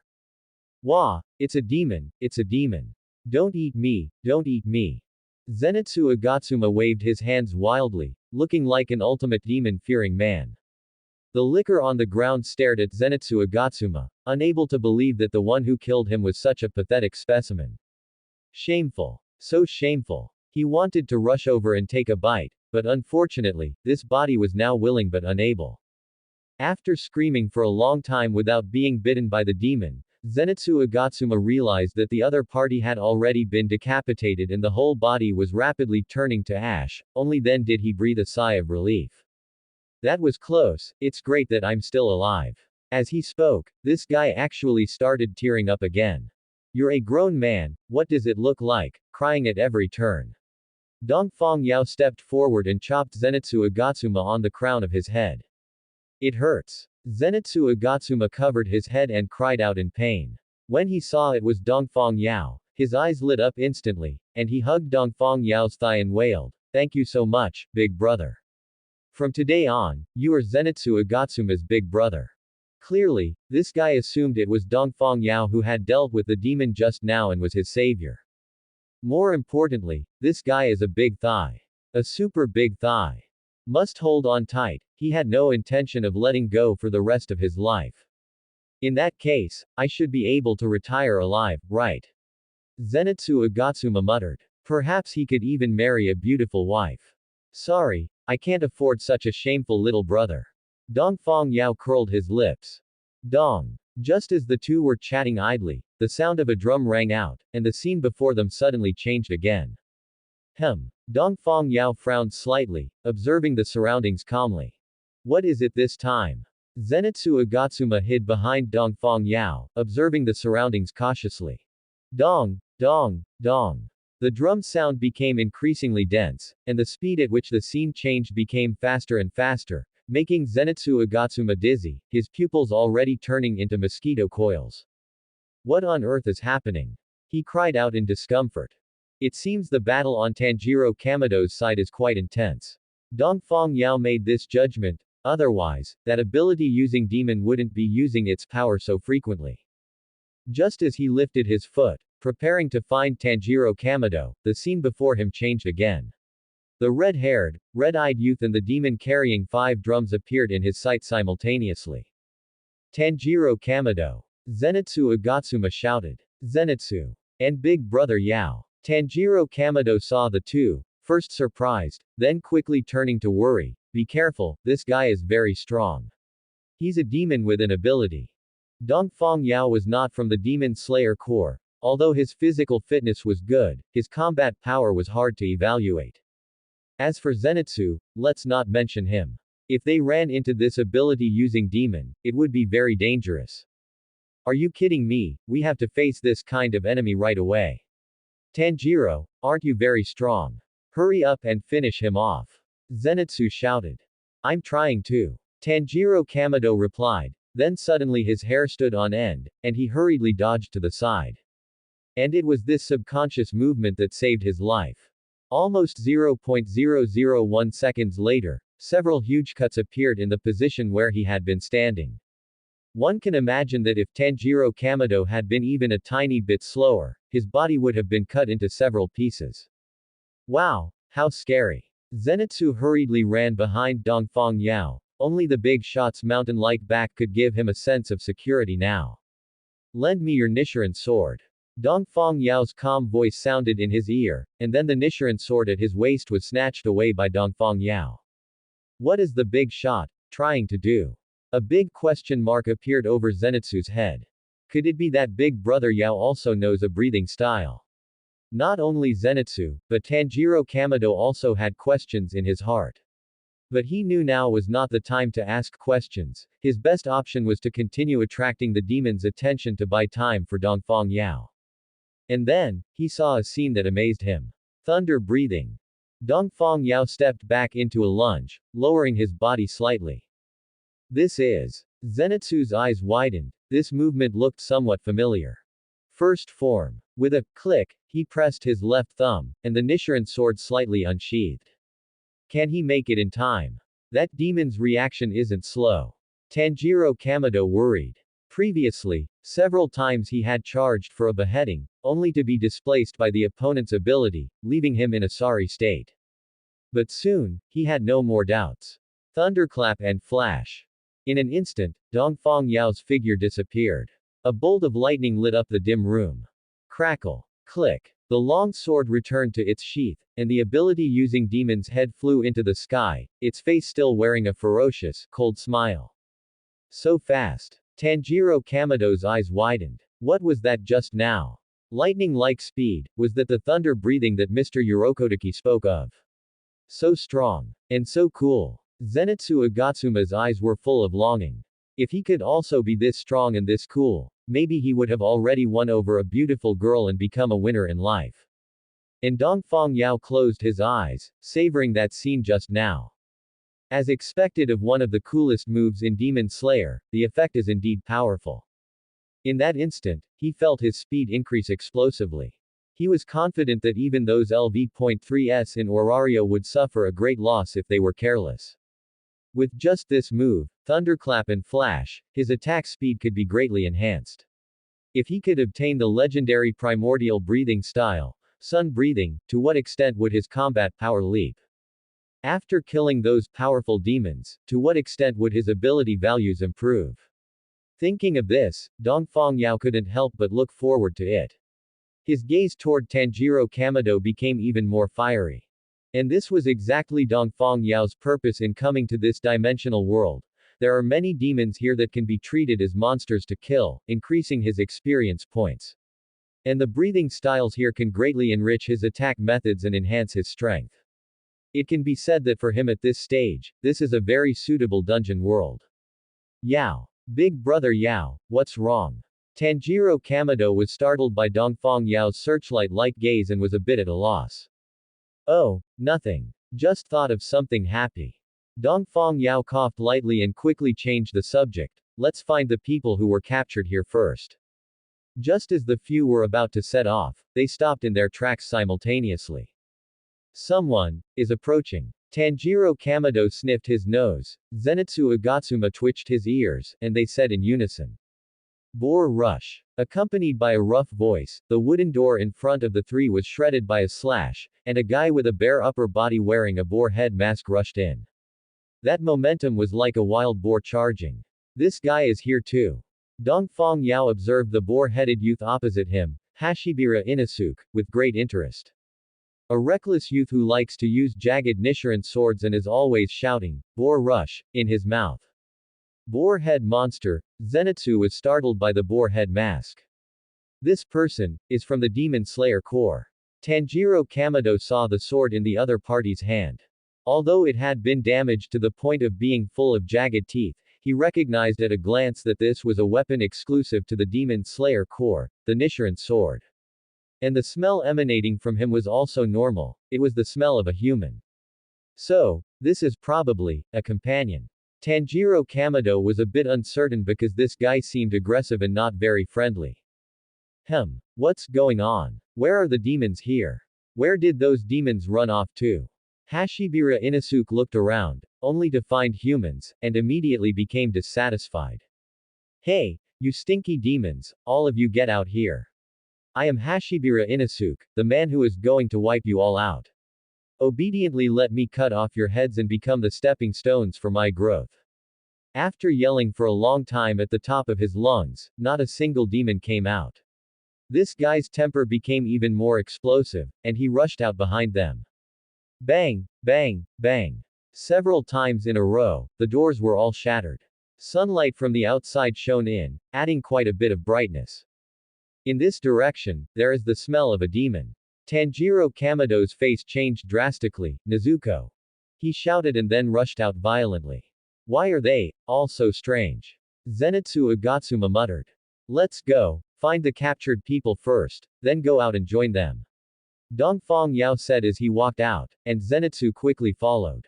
Wah! It's a demon, it's a demon. Don't eat me, don't eat me. Zenitsu Agatsuma waved his hands wildly, looking like an ultimate demon-fearing man. The licker on the ground stared at Zenitsu Agatsuma, unable to believe that the one who killed him was such a pathetic specimen. Shameful. So shameful. He wanted to rush over and take a bite, but unfortunately, this body was now willing but unable. After screaming for a long time without being bitten by the demon, Zenitsu Agatsuma realized that the other party had already been decapitated and the whole body was rapidly turning to ash. Only then did he breathe a sigh of relief. That was close, it's great that I'm still alive. As he spoke, this guy actually started tearing up again. You're a grown man, what does it look like, crying at every turn? Dongfang Yao stepped forward and chopped Zenitsu Agatsuma on the crown of his head. It hurts. Zenitsu Agatsuma covered his head and cried out in pain. When he saw it was Dongfang Yao, his eyes lit up instantly, and he hugged Dongfang Yao's thigh and wailed, "Thank you so much, big brother. From today on, you are Zenitsu Agatsuma's big brother." Clearly, this guy assumed it was Dongfang Yao who had dealt with the demon just now and was his savior. More importantly, this guy is a big thigh. A super big thigh. Must hold on tight. He had no intention of letting go for the rest of his life. In that case, I should be able to retire alive, right? Zenitsu Agatsuma muttered. Perhaps he could even marry a beautiful wife. Sorry, I can't afford such a shameful little brother. Dongfang Yao curled his lips. Dong. Just as the two were chatting idly, the sound of a drum rang out, and the scene before them suddenly changed again. Dongfang Yao frowned slightly, observing the surroundings calmly. What is it this time? Zenitsu Agatsuma hid behind Dongfang Yao, observing the surroundings cautiously. Dong, dong, dong. The drum sound became increasingly dense, and the speed at which the scene changed became faster and faster, making Zenitsu Agatsuma dizzy, his pupils already turning into mosquito coils. What on earth is happening? He cried out in discomfort. It seems the battle on Tanjiro Kamado's side is quite intense. Dongfang Yao made this judgment, otherwise, that ability using demon wouldn't be using its power so frequently. Just as he lifted his foot, preparing to find Tanjiro Kamado, the scene before him changed again. The red-haired, red-eyed youth and the demon carrying 5 drums appeared in his sight simultaneously. Tanjiro Kamado. Zenitsu Agatsuma shouted. Zenitsu. And Big Brother Yao. Tanjiro Kamado saw the two, first surprised, then quickly turning to worry. Be careful, this guy is very strong. He's a demon with an ability. Dongfang Yao was not from the Demon Slayer Corps. Although his physical fitness was good, his combat power was hard to evaluate. As for Zenitsu, let's not mention him. If they ran into this ability using demon, it would be very dangerous. Are you kidding me? We have to face this kind of enemy right away. Tanjiro, aren't you very strong? Hurry up and finish him off. Zenitsu shouted. I'm trying to. Tanjiro Kamado replied. Then suddenly his hair stood on end, and he hurriedly dodged to the side. And it was this subconscious movement that saved his life. Almost 0.001 seconds later, several huge cuts appeared in the position where he had been standing. One can imagine that if Tanjiro Kamado had been even a tiny bit slower, his body would have been cut into several pieces. Wow, how scary. Zenitsu hurriedly ran behind Dongfang Yao. Only the big shot's mountain-like back could give him a sense of security now. Lend me your Nichiren sword. Dongfang Yao's calm voice sounded in his ear, and then the Nichiren sword at his waist was snatched away by Dongfang Yao. What is the big shot trying to do? A big question mark appeared over Zenitsu's head. Could it be that Big Brother Yao also knows a breathing style? Not only Zenitsu, but Tanjiro Kamado also had questions in his heart. But he knew now was not the time to ask questions. His best option was to continue attracting the demon's attention to buy time for Dongfang Yao. And then, he saw a scene that amazed him. Thunder breathing. Dongfang Yao stepped back into a lunge, lowering his body slightly. This is. Zenitsu's eyes widened. This movement looked somewhat familiar. First form. With a click, he pressed his left thumb, and the Nichiren sword slightly unsheathed. Can he make it in time? That demon's reaction isn't slow. Tanjiro Kamado worried. Previously, several times he had charged for a beheading, only to be displaced by the opponent's ability, leaving him in a sorry state. But soon, he had no more doubts. Thunderclap and flash. In an instant, Dongfang Yao's figure disappeared. A bolt of lightning lit up the dim room. Crackle. Click. The long sword returned to its sheath, and the ability-using demon's head flew into the sky, its face still wearing a ferocious, cold smile. So fast. Tanjiro Kamado's eyes widened. What was that just now? Lightning-like speed, was that the thunder breathing that Mr. Urokodaki spoke of? So strong. And so cool. Zenitsu Agatsuma's eyes were full of longing. If he could also be this strong and this cool, maybe he would have already won over a beautiful girl and become a winner in life. And Dongfang Yao closed his eyes, savoring that scene just now. As expected of one of the coolest moves in Demon Slayer, the effect is indeed powerful. In that instant, he felt his speed increase explosively. He was confident that even those LV.3s in Orario would suffer a great loss if they were careless. With just this move, Thunderclap and Flash, his attack speed could be greatly enhanced. If he could obtain the legendary primordial breathing style, sun breathing, to what extent would his combat power leap? After killing those powerful demons, to what extent would his ability values improve? Thinking of this, Dongfang Yao couldn't help but look forward to it. His gaze toward Tanjiro Kamado became even more fiery. And this was exactly Dongfang Yao's purpose in coming to this dimensional world. There are many demons here that can be treated as monsters to kill, increasing his experience points. And the breathing styles here can greatly enrich his attack methods and enhance his strength. It can be said that for him at this stage, this is a very suitable dungeon world. Yao. Big brother Yao, what's wrong? Tanjiro Kamado was startled by Dongfang Yao's searchlight-like gaze and was a bit at a loss. Oh, nothing. Just thought of something happy. Dongfang Yao coughed lightly and quickly changed the subject. Let's find the people who were captured here first. Just as the few were about to set off, they stopped in their tracks simultaneously. Someone is approaching. Tanjiro Kamado sniffed his nose, Zenitsu Agatsuma twitched his ears, and they said in unison. Boar rush. Accompanied by a rough voice, the wooden door in front of the three was shredded by a slash, and a guy with a bare upper body wearing a boar head mask rushed in. That momentum was like a wild boar charging. This guy is here too. Dongfang Yao observed the boar-headed youth opposite him, Hashibira Inosuke, with great interest. A reckless youth who likes to use jagged Nichiren swords and is always shouting, "Boar rush," in his mouth. Boar head monster, Zenitsu was startled by the boar head mask. This person is from the Demon Slayer Corps. Tanjiro Kamado saw the sword in the other party's hand. Although it had been damaged to the point of being full of jagged teeth, he recognized at a glance that this was a weapon exclusive to the Demon Slayer Corps, the Nichiren sword. And the smell emanating from him was also normal, it was the smell of a human. So, this is probably a companion. Tanjiro Kamado was a bit uncertain because this guy seemed aggressive and not very friendly. What's going on? Where are the demons here? Where did those demons run off to? Hashibira Inosuke looked around, only to find humans, and immediately became dissatisfied. Hey, you stinky demons, all of you get out here. I am Hashibira Inosuke, the man who is going to wipe you all out. Obediently let me cut off your heads and become the stepping stones for my growth. After yelling for a long time at the top of his lungs, not a single demon came out. This guy's temper became even more explosive, and he rushed out behind them. Bang, bang, bang. Several times in a row, the doors were all shattered. Sunlight from the outside shone in, adding quite a bit of brightness. In this direction, there is the smell of a demon. Tanjiro Kamado's face changed drastically. Nezuko. He shouted and then rushed out violently. Why are they all so strange? Zenitsu Agatsuma muttered. Let's go, find the captured people first, then go out and join them. Dongfang Yao said as he walked out, and Zenitsu quickly followed.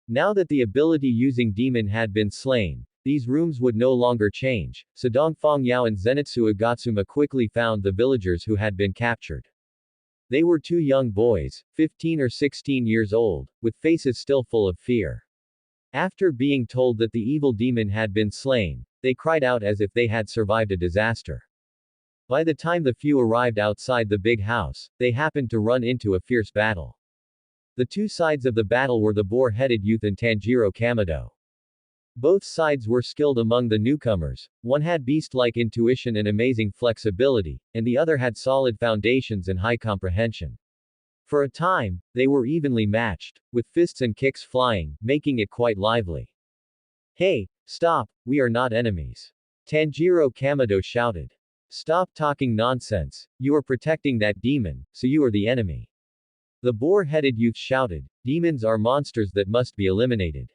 Now that the ability-using demon had been slain, these rooms would no longer change, so Dongfang Yao and Zenitsu Agatsuma quickly found the villagers who had been captured. They were two young boys, 15 or 16 years old, with faces still full of fear. After being told that the evil demon had been slain, they cried out as if they had survived a disaster. By the time the few arrived outside the big house, they happened to run into a fierce battle. The two sides of the battle were the boar-headed youth and Tanjiro Kamado. Both sides were skilled among the newcomers, one had beast-like intuition and amazing flexibility, and the other had solid foundations and high comprehension. For a time, they were evenly matched, with fists and kicks flying, making it quite lively. Hey, stop, we are not enemies. Tanjiro Kamado shouted. Stop talking nonsense, you are protecting that demon, so you are the enemy. The boar-headed youth shouted, demons are monsters that must be eliminated.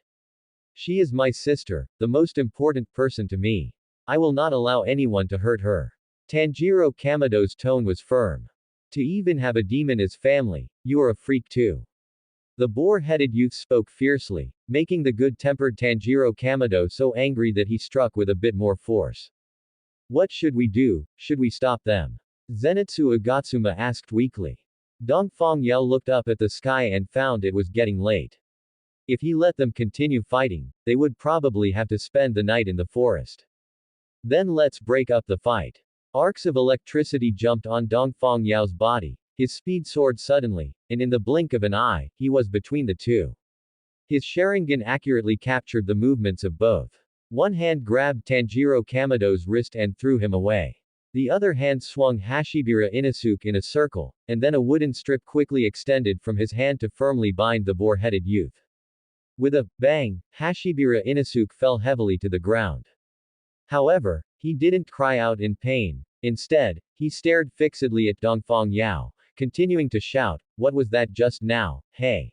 She is my sister, the most important person to me. I will not allow anyone to hurt her. Tanjiro Kamado's tone was firm. To even have a demon as family, you are a freak too. The boar-headed youth spoke fiercely, making the good-tempered Tanjiro Kamado so angry that he struck with a bit more force. What should we do? Should we stop them? Zenitsu Agatsuma asked weakly. Dongfang Yao looked up at the sky and found it was getting late. If he let them continue fighting, they would probably have to spend the night in the forest. Then let's break up the fight. Arcs of electricity jumped on Dongfang Yao's body, his speed soared suddenly, and in the blink of an eye, he was between the two. His Sharingan accurately captured the movements of both. One hand grabbed Tanjiro Kamado's wrist and threw him away. The other hand swung Hashibira Inusuke in a circle, and then a wooden strip quickly extended from his hand to firmly bind the boar-headed youth. With a bang, Hashibira Inusuke fell heavily to the ground. However, he didn't cry out in pain. Instead, he stared fixedly at Dongfang Yao, continuing to shout, "What was that just now, hey?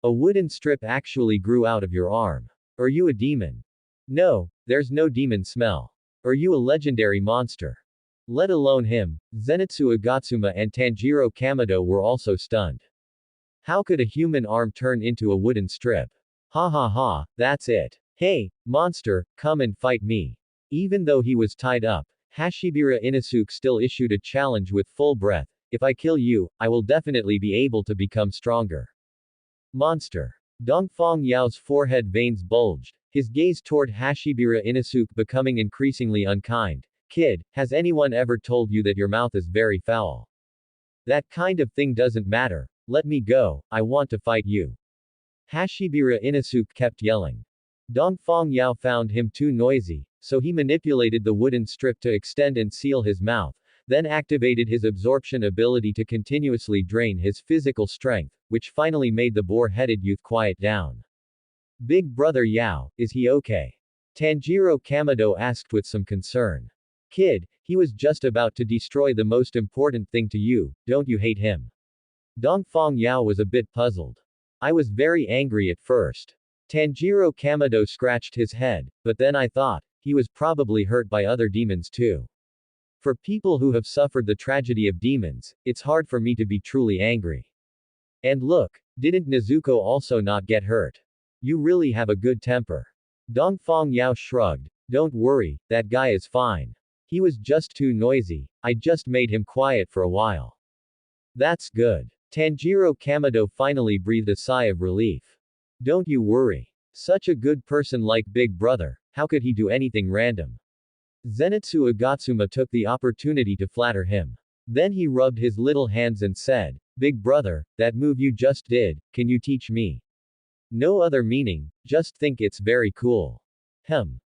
A wooden strip actually grew out of your arm. Are you a demon? No, there's no demon smell. Are you a legendary monster?" Let alone him, Zenitsu Agatsuma and Tanjiro Kamado were also stunned. How could a human arm turn into a wooden strip? Ha ha ha, that's it. Hey, monster, come and fight me. Even though he was tied up, Hashibira Inusuke still issued a challenge with full breath. If I kill you, I will definitely be able to become stronger. Monster. Dongfang Yao's forehead veins bulged, his gaze toward Hashibira Inusuke becoming increasingly unkind. Kid, has anyone ever told you that your mouth is very foul? That kind of thing doesn't matter. Let me go, I want to fight you. Hashibira Inusuke kept yelling. Dongfang Yao found him too noisy, so he manipulated the wooden strip to extend and seal his mouth, then activated his absorption ability to continuously drain his physical strength, which finally made the boar-headed youth quiet down. Big brother Yao, is he okay? Tanjiro Kamado asked with some concern. Kid, he was just about to destroy the most important thing to you, don't you hate him? Dongfang Yao was a bit puzzled. I was very angry at first. Tanjiro Kamado scratched his head, but then I thought, he was probably hurt by other demons too. For people who have suffered the tragedy of demons, it's hard for me to be truly angry. And look, didn't Nezuko also not get hurt? You really have a good temper. Dongfang Yao shrugged. Don't worry, that guy is fine. He was just too noisy, I just made him quiet for a while. That's good. Tanjiro Kamado finally breathed a sigh of relief. Don't you worry. Such a good person like Big Brother, how could he do anything random? Zenitsu Agatsuma took the opportunity to flatter him. Then he rubbed his little hands and said, Big Brother, that move you just did, can you teach me? No other meaning, just think it's very cool.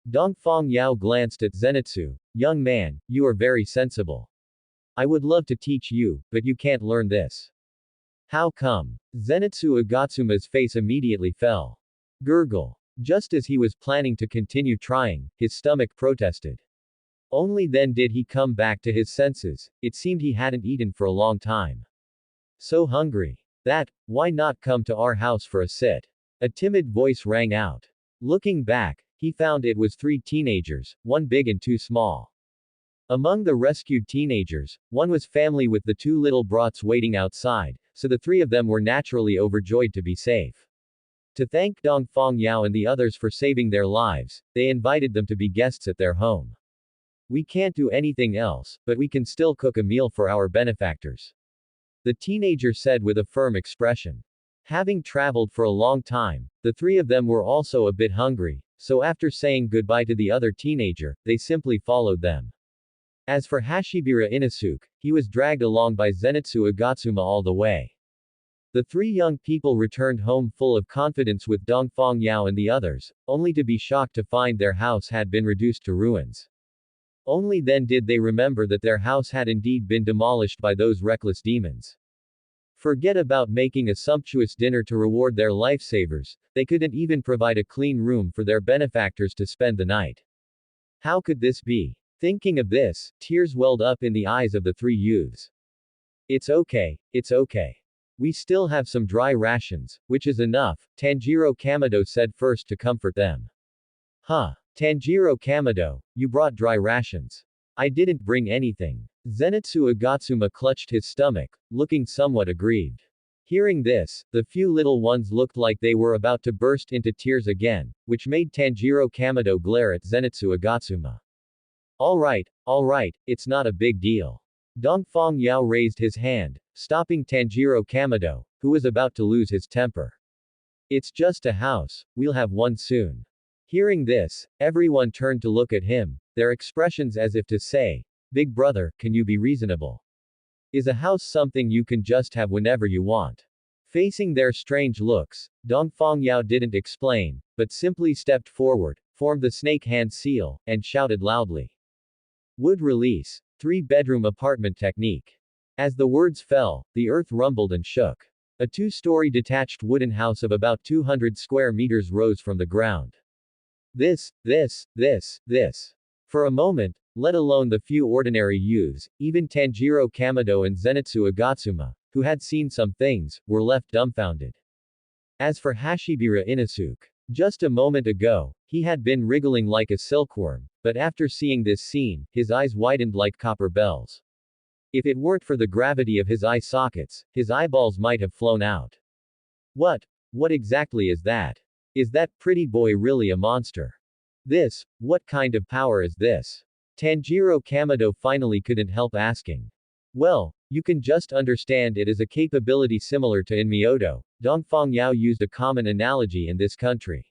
Dongfang Yao glanced at Zenitsu. Young man, you are very sensible. I would love to teach you, but you can't learn this. How come? Zenitsu Agatsuma's face immediately fell. Gurgle. Just as he was planning to continue trying, his stomach protested. Only then did he come back to his senses. It seemed he hadn't eaten for a long time. So hungry. Why not come to our house for a sit? A timid voice rang out. Looking back, he found it was 3 teenagers, one big and 2 small. Among the rescued teenagers, one was family with the 2 little brats waiting outside, so the 3 of them were naturally overjoyed to be safe. To thank Dongfang Yao and the others for saving their lives, they invited them to be guests at their home. We can't do anything else, but we can still cook a meal for our benefactors. The teenager said with a firm expression. Having traveled for a long time, the 3 of them were also a bit hungry, so after saying goodbye to the other teenager, they simply followed them. As for Hashibira Inusuke, he was dragged along by Zenitsu Agatsuma all the way. The 3 young people returned home full of confidence with Dongfang Yao and the others, only to be shocked to find their house had been reduced to ruins. Only then did they remember that their house had indeed been demolished by those reckless demons. Forget about making a sumptuous dinner to reward their lifesavers, they couldn't even provide a clean room for their benefactors to spend the night. How could this be? Thinking of this, tears welled up in the eyes of the 3 youths. It's okay. We still have some dry rations, which is enough, Tanjiro Kamado said first to comfort them. Tanjiro Kamado, you brought dry rations. I didn't bring anything. Zenitsu Agatsuma clutched his stomach, looking somewhat aggrieved. Hearing this, the few little ones looked like they were about to burst into tears again, which made Tanjiro Kamado glare at Zenitsu Agatsuma. Alright, it's not a big deal. Dongfang Yao raised his hand, stopping Tanjiro Kamado, who was about to lose his temper. It's just a house, we'll have one soon. Hearing this, everyone turned to look at him, their expressions as if to say, Big brother, can you be reasonable? Is a house something you can just have whenever you want? Facing their strange looks, Dongfang Yao didn't explain, but simply stepped forward, formed the snake hand seal, and shouted loudly. Wood release. 3-bedroom apartment technique. As the words fell, the earth rumbled and shook. A 2-story detached wooden house of about 200 square meters rose from the ground. This. For a moment, let alone the few ordinary youths, even Tanjiro Kamado and Zenitsu Agatsuma, who had seen some things, were left dumbfounded. As for Hashibira Inosuke, just a moment ago, he had been wriggling like a silkworm, but after seeing this scene, his eyes widened like copper bells. If it weren't for the gravity of his eye sockets, his eyeballs might have flown out. What exactly is that? Is that pretty boy really a monster? What kind of power is this? Tanjiro Kamado finally couldn't help asking. Well, you can just understand it is a capability similar to Inmyoto. Dongfang Yao used a common analogy in this country.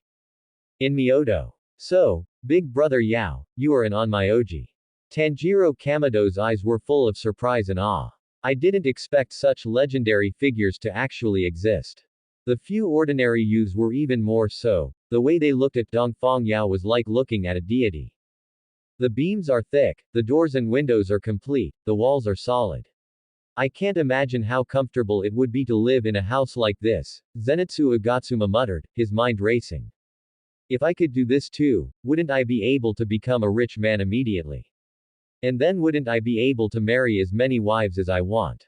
Inmyoto. So, Big Brother Yao, you are an Onmyoji. Tanjiro Kamado's eyes were full of surprise and awe. I didn't expect such legendary figures to actually exist. The few ordinary youths were even more so. The way they looked at Dongfang Yao was like looking at a deity. The beams are thick, the doors and windows are complete, the walls are solid. I can't imagine how comfortable it would be to live in a house like this, Zenitsu Agatsuma muttered, his mind racing. If I could do this too, wouldn't I be able to become a rich man immediately? And then wouldn't I be able to marry as many wives as I want?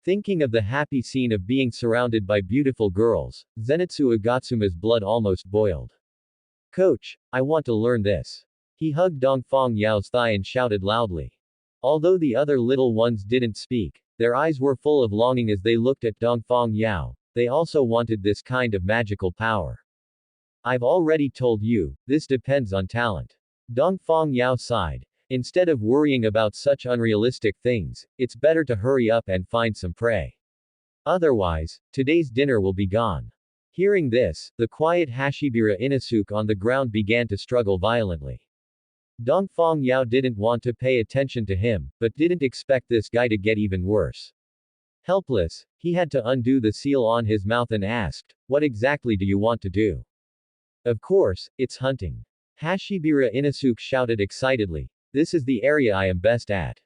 Thinking of the happy scene of being surrounded by beautiful girls, Zenitsu Agatsuma's blood almost boiled. Coach, I want to learn this. He hugged Dongfang Yao's thigh and shouted loudly. Although the other little ones didn't speak, their eyes were full of longing as they looked at Dongfang Yao. They also wanted this kind of magical power. I've already told you, this depends on talent. Dongfang Yao sighed. Instead of worrying about such unrealistic things, it's better to hurry up and find some prey. Otherwise, today's dinner will be gone. Hearing this, the quiet Hashibira Inosuke on the ground began to struggle violently. Dongfang Yao didn't want to pay attention to him, but didn't expect this guy to get even worse. Helpless, he had to undo the seal on his mouth and asked, what exactly do you want to do? Of course, it's hunting. Hashibira Inosuke shouted excitedly. This is the area I am best at.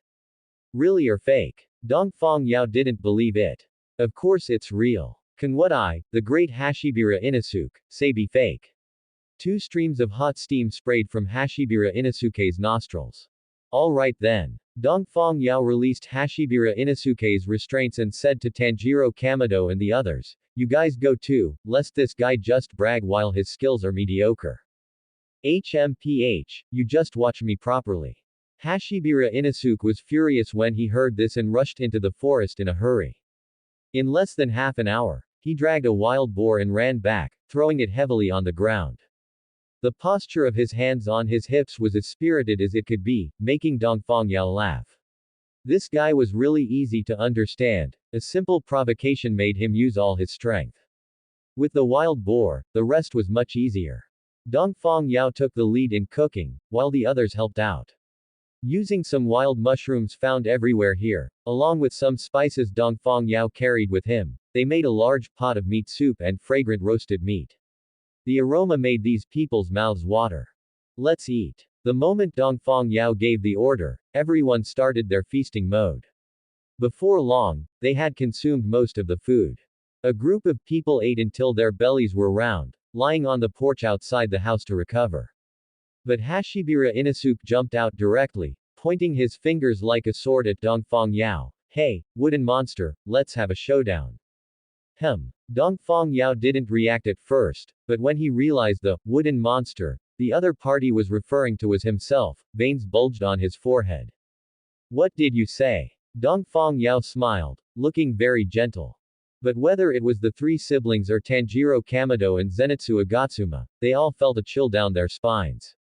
Really or fake? Dongfang Yao didn't believe it. Of course it's real. Can what I, the great Hashibira Inosuke, say be fake? 2 streams of hot steam sprayed from Hashibira Inosuke's nostrils. Alright then. Dongfang Yao released Hashibira Inosuke's restraints and said to Tanjiro Kamado and the others, you guys go too, lest this guy just brag while his skills are mediocre. HMPH, you just watch me properly. Hashibira Inosuke was furious when he heard this and rushed into the forest in a hurry. In less than half an hour, he dragged a wild boar and ran back, throwing it heavily on the ground. The posture of his hands on his hips was as spirited as it could be, making Dongfang Yao laugh. This guy was really easy to understand. A simple provocation made him use all his strength. With the wild boar, the rest was much easier. Dongfang Yao took the lead in cooking, while the others helped out. Using some wild mushrooms found everywhere here, along with some spices Dongfang Yao carried with him, they made a large pot of meat soup and fragrant roasted meat. The aroma made these people's mouths water. Let's eat. The moment Dongfang Yao gave the order, everyone started their feasting mode. Before long, they had consumed most of the food. A group of people ate until their bellies were round, lying on the porch outside the house to recover. But Hashibira Inosuke jumped out directly, pointing his fingers like a sword at Dongfang Yao. Hey, wooden monster, let's have a showdown. Dongfang Yao didn't react at first, but when he realized the wooden monster the other party was referring to was himself, veins bulged on his forehead. What did you say? Dongfang Yao smiled, looking very gentle. But whether it was the 3 siblings or Tanjiro Kamado and Zenitsu Agatsuma, they all felt a chill down their spines.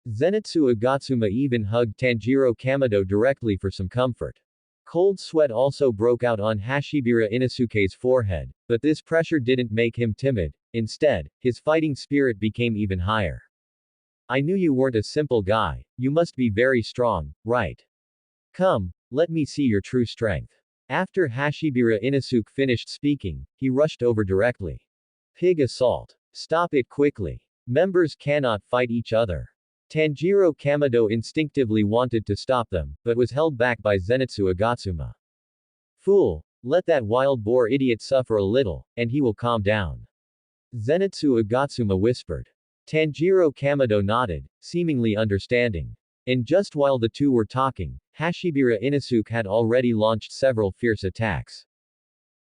Zenitsu Agatsuma even hugged Tanjiro Kamado directly for some comfort. Cold sweat also broke out on Hashibira Inosuke's forehead, but this pressure didn't make him timid. Instead, his fighting spirit became even higher. I knew you weren't a simple guy. You must be very strong, right? Come, let me see your true strength. After Hashibira Inosuke finished speaking, he rushed over directly. Pig assault. Stop it quickly. Members cannot fight each other. Tanjiro Kamado instinctively wanted to stop them, but was held back by Zenitsu Agatsuma. Fool! Let that wild boar idiot suffer a little, and he will calm down. Zenitsu Agatsuma whispered. Tanjiro Kamado nodded, seemingly understanding. And just while the two were talking, Hashibira Inosuke had already launched several fierce attacks.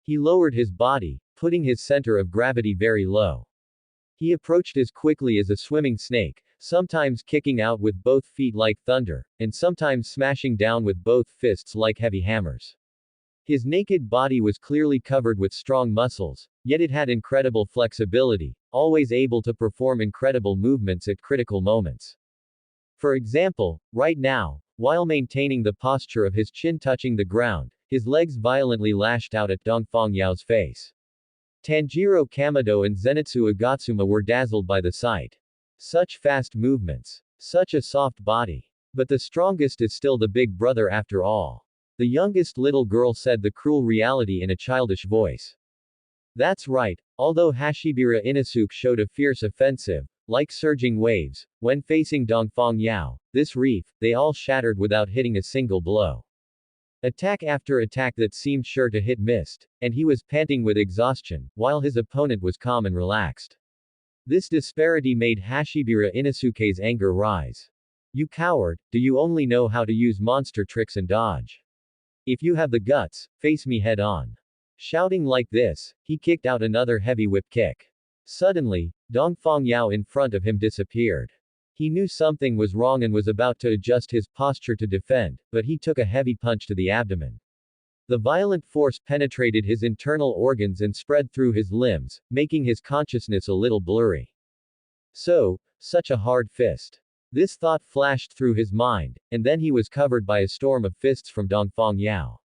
He lowered his body, putting his center of gravity very low. He approached as quickly as a swimming snake, sometimes kicking out with both feet like thunder, and sometimes smashing down with both fists like heavy hammers. His naked body was clearly covered with strong muscles, yet it had incredible flexibility, always able to perform incredible movements at critical moments. For example, right now, while maintaining the posture of his chin touching the ground, his legs violently lashed out at Dongfang Yao's face. Tanjiro Kamado and Zenitsu Agatsuma were dazzled by the sight. Such fast movements. Such a soft body. But the strongest is still the big brother after all. The youngest little girl said the cruel reality in a childish voice. That's right, although Hashibira Inosuke showed a fierce offensive, like surging waves, when facing Dongfang Yao, this reef, they all shattered without hitting a single blow. Attack after attack that seemed sure to hit missed, and he was panting with exhaustion, while his opponent was calm and relaxed. This disparity made Hashibira Inosuke's anger rise. You coward, do you only know how to use monster tricks and dodge? If you have the guts, face me head on. Shouting like this, he kicked out another heavy whip kick. Suddenly, Dongfang Yao in front of him disappeared. He knew something was wrong and was about to adjust his posture to defend, but he took a heavy punch to the abdomen. The violent force penetrated his internal organs and spread through his limbs, making his consciousness a little blurry. So, such a hard fist. This thought flashed through his mind, and then he was covered by a storm of fists from Dongfang Yao.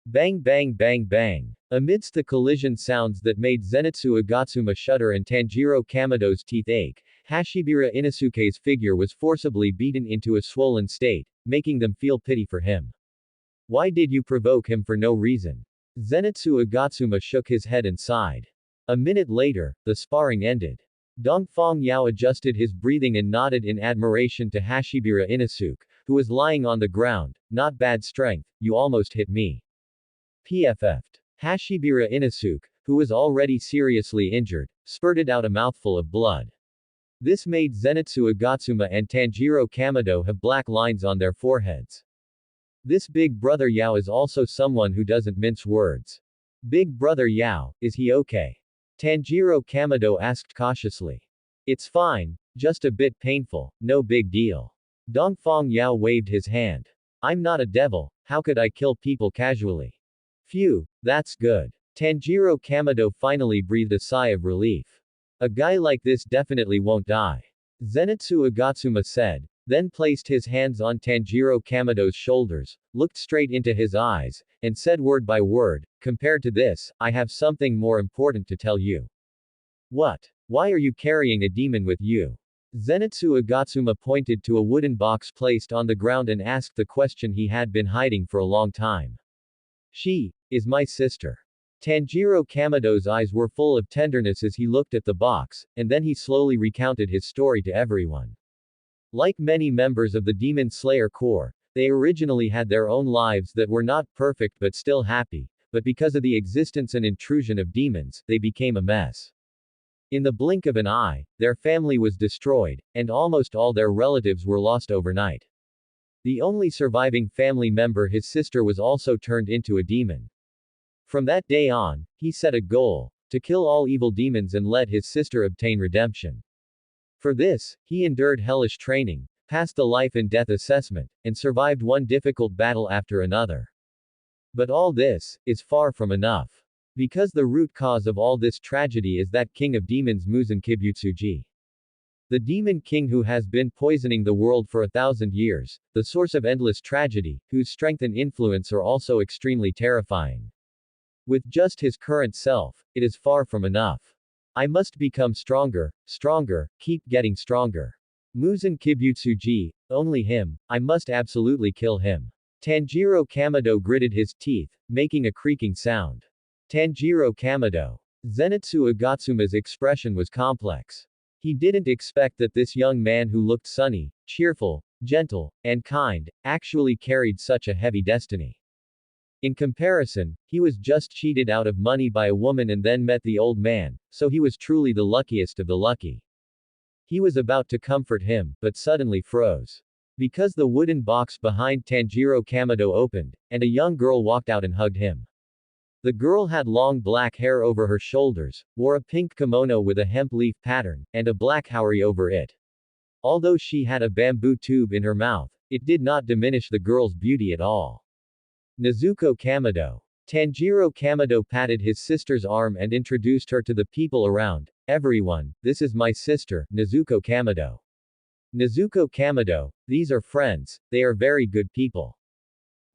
Bang bang bang bang. Amidst the collision sounds that made Zenitsu Agatsuma shudder and Tanjiro Kamado's teeth ache, Hashibira Inosuke's figure was forcibly beaten into a swollen state, making them feel pity for him. Why did you provoke him for no reason? Zenitsu Agatsuma shook his head and sighed. A minute later, the sparring ended. Dongfang Yao adjusted his breathing and nodded in admiration to Hashibira Inosuke, who was lying on the ground. Not bad strength, you almost hit me. PFF'd. Hashibira Inosuke, who was already seriously injured, spurted out a mouthful of blood. This made Zenitsu Agatsuma and Tanjiro Kamado have black lines on their foreheads. This Big Brother Yao is also someone who doesn't mince words. Big Brother Yao, is he okay? Tanjiro Kamado asked cautiously. It's fine, just a bit painful, no big deal. Dongfang Yao waved his hand. I'm not a devil, how could I kill people casually? Phew, that's good. Tanjiro Kamado finally breathed a sigh of relief. A guy like this definitely won't die. Zenitsu Agatsuma said, then placed his hands on Tanjiro Kamado's shoulders, looked straight into his eyes, and said word by word, compared to this, I have something more important to tell you. What? Why are you carrying a demon with you? Zenitsu Agatsuma pointed to a wooden box placed on the ground and asked the question he had been hiding for a long time. She is my sister. Tanjiro Kamado's eyes were full of tenderness as he looked at the box, and then he slowly recounted his story to everyone. Like many members of the Demon Slayer Corps, they originally had their own lives that were not perfect but still happy, but because of the existence and intrusion of demons, they became a mess. In the blink of an eye, their family was destroyed, and almost all their relatives were lost overnight. The only surviving family member, his sister, was also turned into a demon. From that day on, he set a goal, to kill all evil demons and let his sister obtain redemption. For this, he endured hellish training, passed the life and death assessment, and survived one difficult battle after another. But all this is far from enough. Because the root cause of all this tragedy is that king of demons Muzan Kibutsuji. The demon king who has been poisoning the world for 1,000 years, the source of endless tragedy, whose strength and influence are also extremely terrifying. With just his current self, it is far from enough. I must become stronger, stronger, keep getting stronger. Muzan Kibutsuji, only him, I must absolutely kill him. Tanjiro Kamado gritted his teeth, making a creaking sound. Tanjiro Kamado. Zenitsu Agatsuma's expression was complex. He didn't expect that this young man who looked sunny, cheerful, gentle, and kind, actually carried such a heavy destiny. In comparison, he was just cheated out of money by a woman and then met the old man, so he was truly the luckiest of the lucky. He was about to comfort him, but suddenly froze. Because the wooden box behind Tanjiro Kamado opened, and a young girl walked out and hugged him. The girl had long black hair over her shoulders, wore a pink kimono with a hemp leaf pattern, and a black haori over it. Although she had a bamboo tube in her mouth, it did not diminish the girl's beauty at all. Nezuko Kamado. Tanjiro Kamado patted his sister's arm and introduced her to the people around. Everyone, this is my sister, Nezuko Kamado. Nezuko Kamado, these are friends, they are very good people.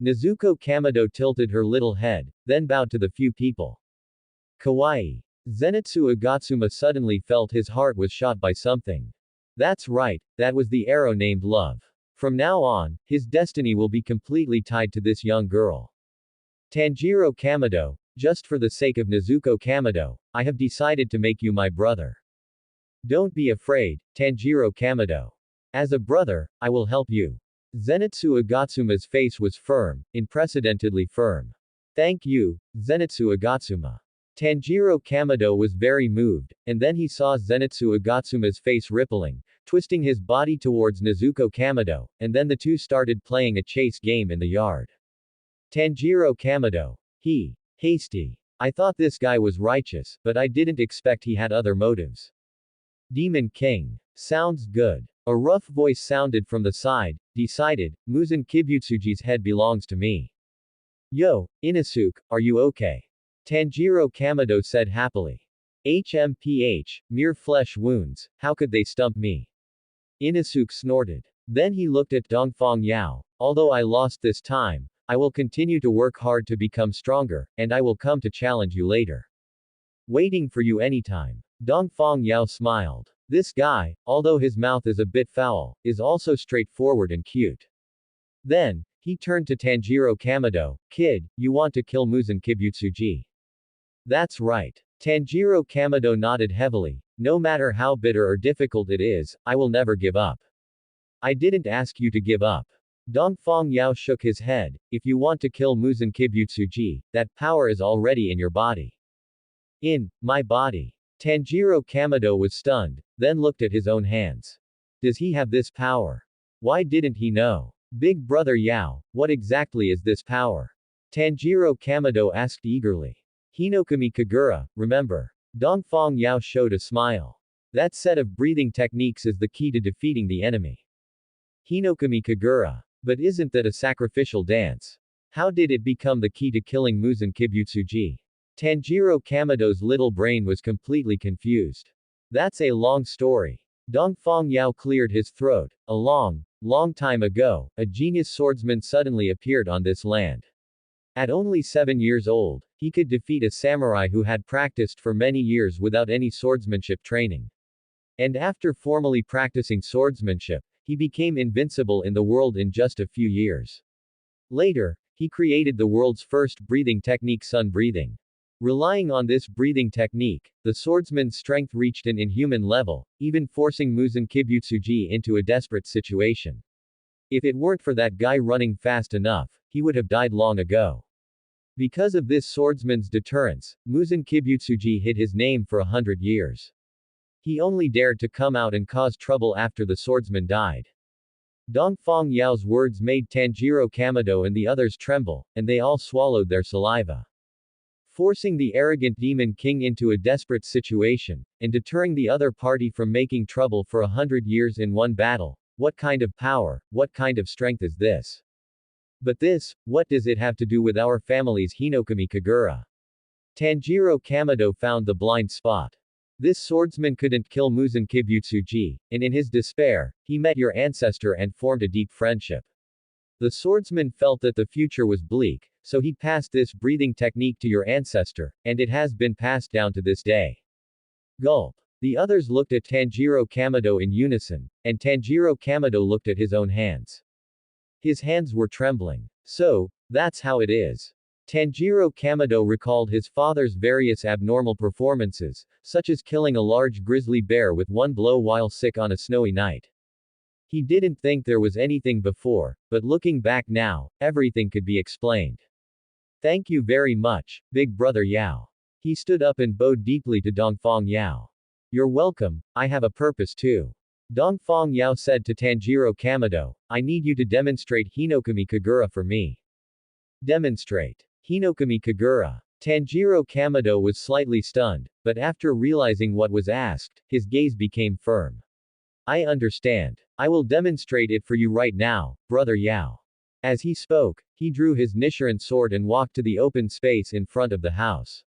Nezuko Kamado tilted her little head, then bowed to the few people. Kawaii. Zenitsu Agatsuma suddenly felt his heart was shot by something. That's right, that was the arrow named love. From now on, his destiny will be completely tied to this young girl. Tanjiro Kamado, just for the sake of Nezuko Kamado, I have decided to make you my brother. Don't be afraid, Tanjiro Kamado. As a brother, I will help you. Zenitsu Agatsuma's face was firm, unprecedentedly firm. Thank you, Zenitsu Agatsuma. Tanjiro Kamado was very moved, and then he saw Zenitsu Agatsuma's face rippling, twisting his body towards Nezuko Kamado, and then the two started playing a chase game in the yard. Tanjiro Kamado. Hasty. I thought this guy was righteous, but I didn't expect he had other motives. Demon King. Sounds good. A rough voice sounded from the side. Decided, Muzan Kibutsuji's head belongs to me. Yo, Inosuke, are you okay? Tanjiro Kamado said happily. HMPH, mere flesh wounds, how could they stump me? Inosuke snorted. Then he looked at Dongfang Yao. Although I lost this time, I will continue to work hard to become stronger, and I will come to challenge you later. Waiting for you anytime. Dongfang Yao smiled. This guy, although his mouth is a bit foul, is also straightforward and cute. Then, he turned to Tanjiro Kamado. Kid, you want to kill Muzan Kibutsuji? That's right. Tanjiro Kamado nodded heavily. No matter how bitter or difficult it is, I will never give up. I didn't ask you to give up. Dongfang Yao shook his head. If you want to kill Muzan Kibutsuji, that power is already in your body. In my body. Tanjiro Kamado was stunned, then looked at his own hands. Does he have this power? Why didn't he know? Big brother Yao, what exactly is this power? Tanjiro Kamado asked eagerly. Hinokami Kagura, remember. Dongfang Yao showed a smile. That set of breathing techniques is the key to defeating the enemy. Hinokami Kagura. But isn't that a sacrificial dance? How did it become the key to killing Muzan Kibutsuji? Tanjiro Kamado's little brain was completely confused. That's a long story. Dongfang Yao cleared his throat. A long time ago, a genius swordsman suddenly appeared on this land. At only 7 years old, he could defeat a samurai who had practiced for many years without any swordsmanship training. And after formally practicing swordsmanship, he became invincible in the world in just a few years. Later, he created the world's first breathing technique, sun breathing. Relying on this breathing technique, the swordsman's strength reached an inhuman level, even forcing Muzan Kibutsuji into a desperate situation. If it weren't for that guy running fast enough, he would have died long ago. Because of this swordsman's deterrence, Muzan Kibutsuji hid his name for 100 years. He only dared to come out and cause trouble after the swordsman died. Dongfang Yao's words made Tanjiro Kamado and the others tremble, and they all swallowed their saliva. Forcing the arrogant demon king into a desperate situation, and deterring the other party from making trouble for 100 years in one battle. What kind of power, what kind of strength is this? But this, what does it have to do with our family's Hinokami Kagura? Tanjiro Kamado found the blind spot. This swordsman couldn't kill Muzan Kibutsuji, and in his despair, he met your ancestor and formed a deep friendship. The swordsman felt that the future was bleak, so he passed this breathing technique to your ancestor, and it has been passed down to this day. Gulp. The others looked at Tanjiro Kamado in unison, and Tanjiro Kamado looked at his own hands. His hands were trembling. So, that's how it is. Tanjiro Kamado recalled his father's various abnormal performances, such as killing a large grizzly bear with one blow while sick on a snowy night. He didn't think there was anything before, but looking back now, everything could be explained. Thank you very much, Big Brother Yao. He stood up and bowed deeply to Dongfang Yao. You're welcome, I have a purpose too. Dongfang Yao said to Tanjiro Kamado, I need you to demonstrate Hinokami Kagura for me. Demonstrate. Hinokami Kagura. Tanjiro Kamado was slightly stunned, but after realizing what was asked, his gaze became firm. I understand. I will demonstrate it for you right now, Brother Yao. As he spoke, he drew his Nichiren sword and walked to the open space in front of the house.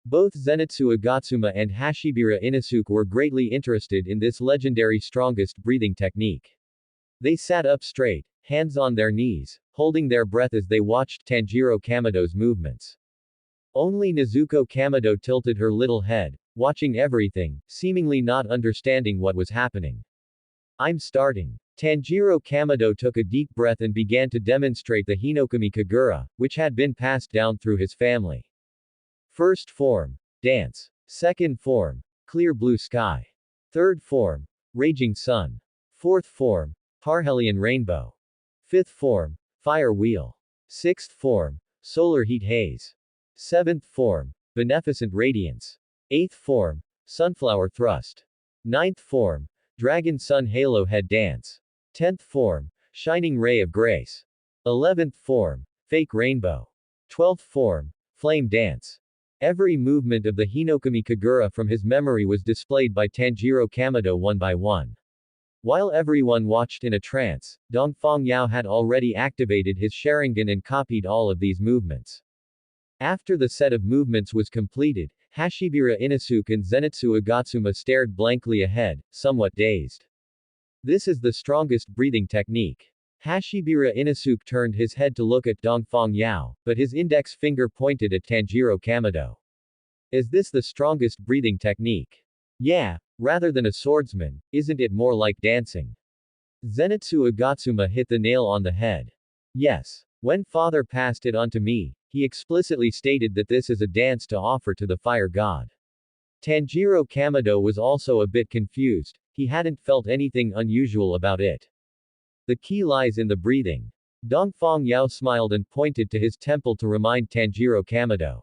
Both Zenitsu Agatsuma and Hashibira Inosuke were greatly interested in this legendary strongest breathing technique. They sat up straight, hands on their knees, holding their breath as they watched Tanjiro Kamado's movements. Only Nezuko Kamado tilted her little head, watching everything, seemingly not understanding what was happening. I'm starting. Tanjiro Kamado took a deep breath and began to demonstrate the Hinokami Kagura, which had been passed down through his family. First form. Dance. Second form. Clear blue sky. Third form. Raging sun. Fourth form. Parhelion rainbow. Fifth form. Fire wheel. Sixth form. Solar heat haze. Seventh form. Beneficent radiance. Eighth form. Sunflower thrust. Ninth form. Dragon sun halo head dance. 10th form. Shining ray of grace. 11th form. Fake rainbow. 12th form. Flame dance. Every movement of the Hinokami Kagura from his memory was displayed by Tanjiro Kamado one by one. While everyone watched in a trance, Dongfang Yao had already activated his Sharingan and copied all of these movements. After the set of movements was completed, Hashibira Inosuke and Zenitsu Agatsuma stared blankly ahead, somewhat dazed. This is the strongest breathing technique. Hashibira Inosuke turned his head to look at Dongfang Yao, but his index finger pointed at Tanjiro Kamado. Is this the strongest breathing technique? Yeah, rather than a swordsman, isn't it more like dancing? Zenitsu Agatsuma hit the nail on the head. Yes. When father passed it on to me, he explicitly stated that this is a dance to offer to the fire god. Tanjiro Kamado was also a bit confused, he hadn't felt anything unusual about it. The key lies in the breathing. Dongfang Yao smiled and pointed to his temple to remind Tanjiro Kamado.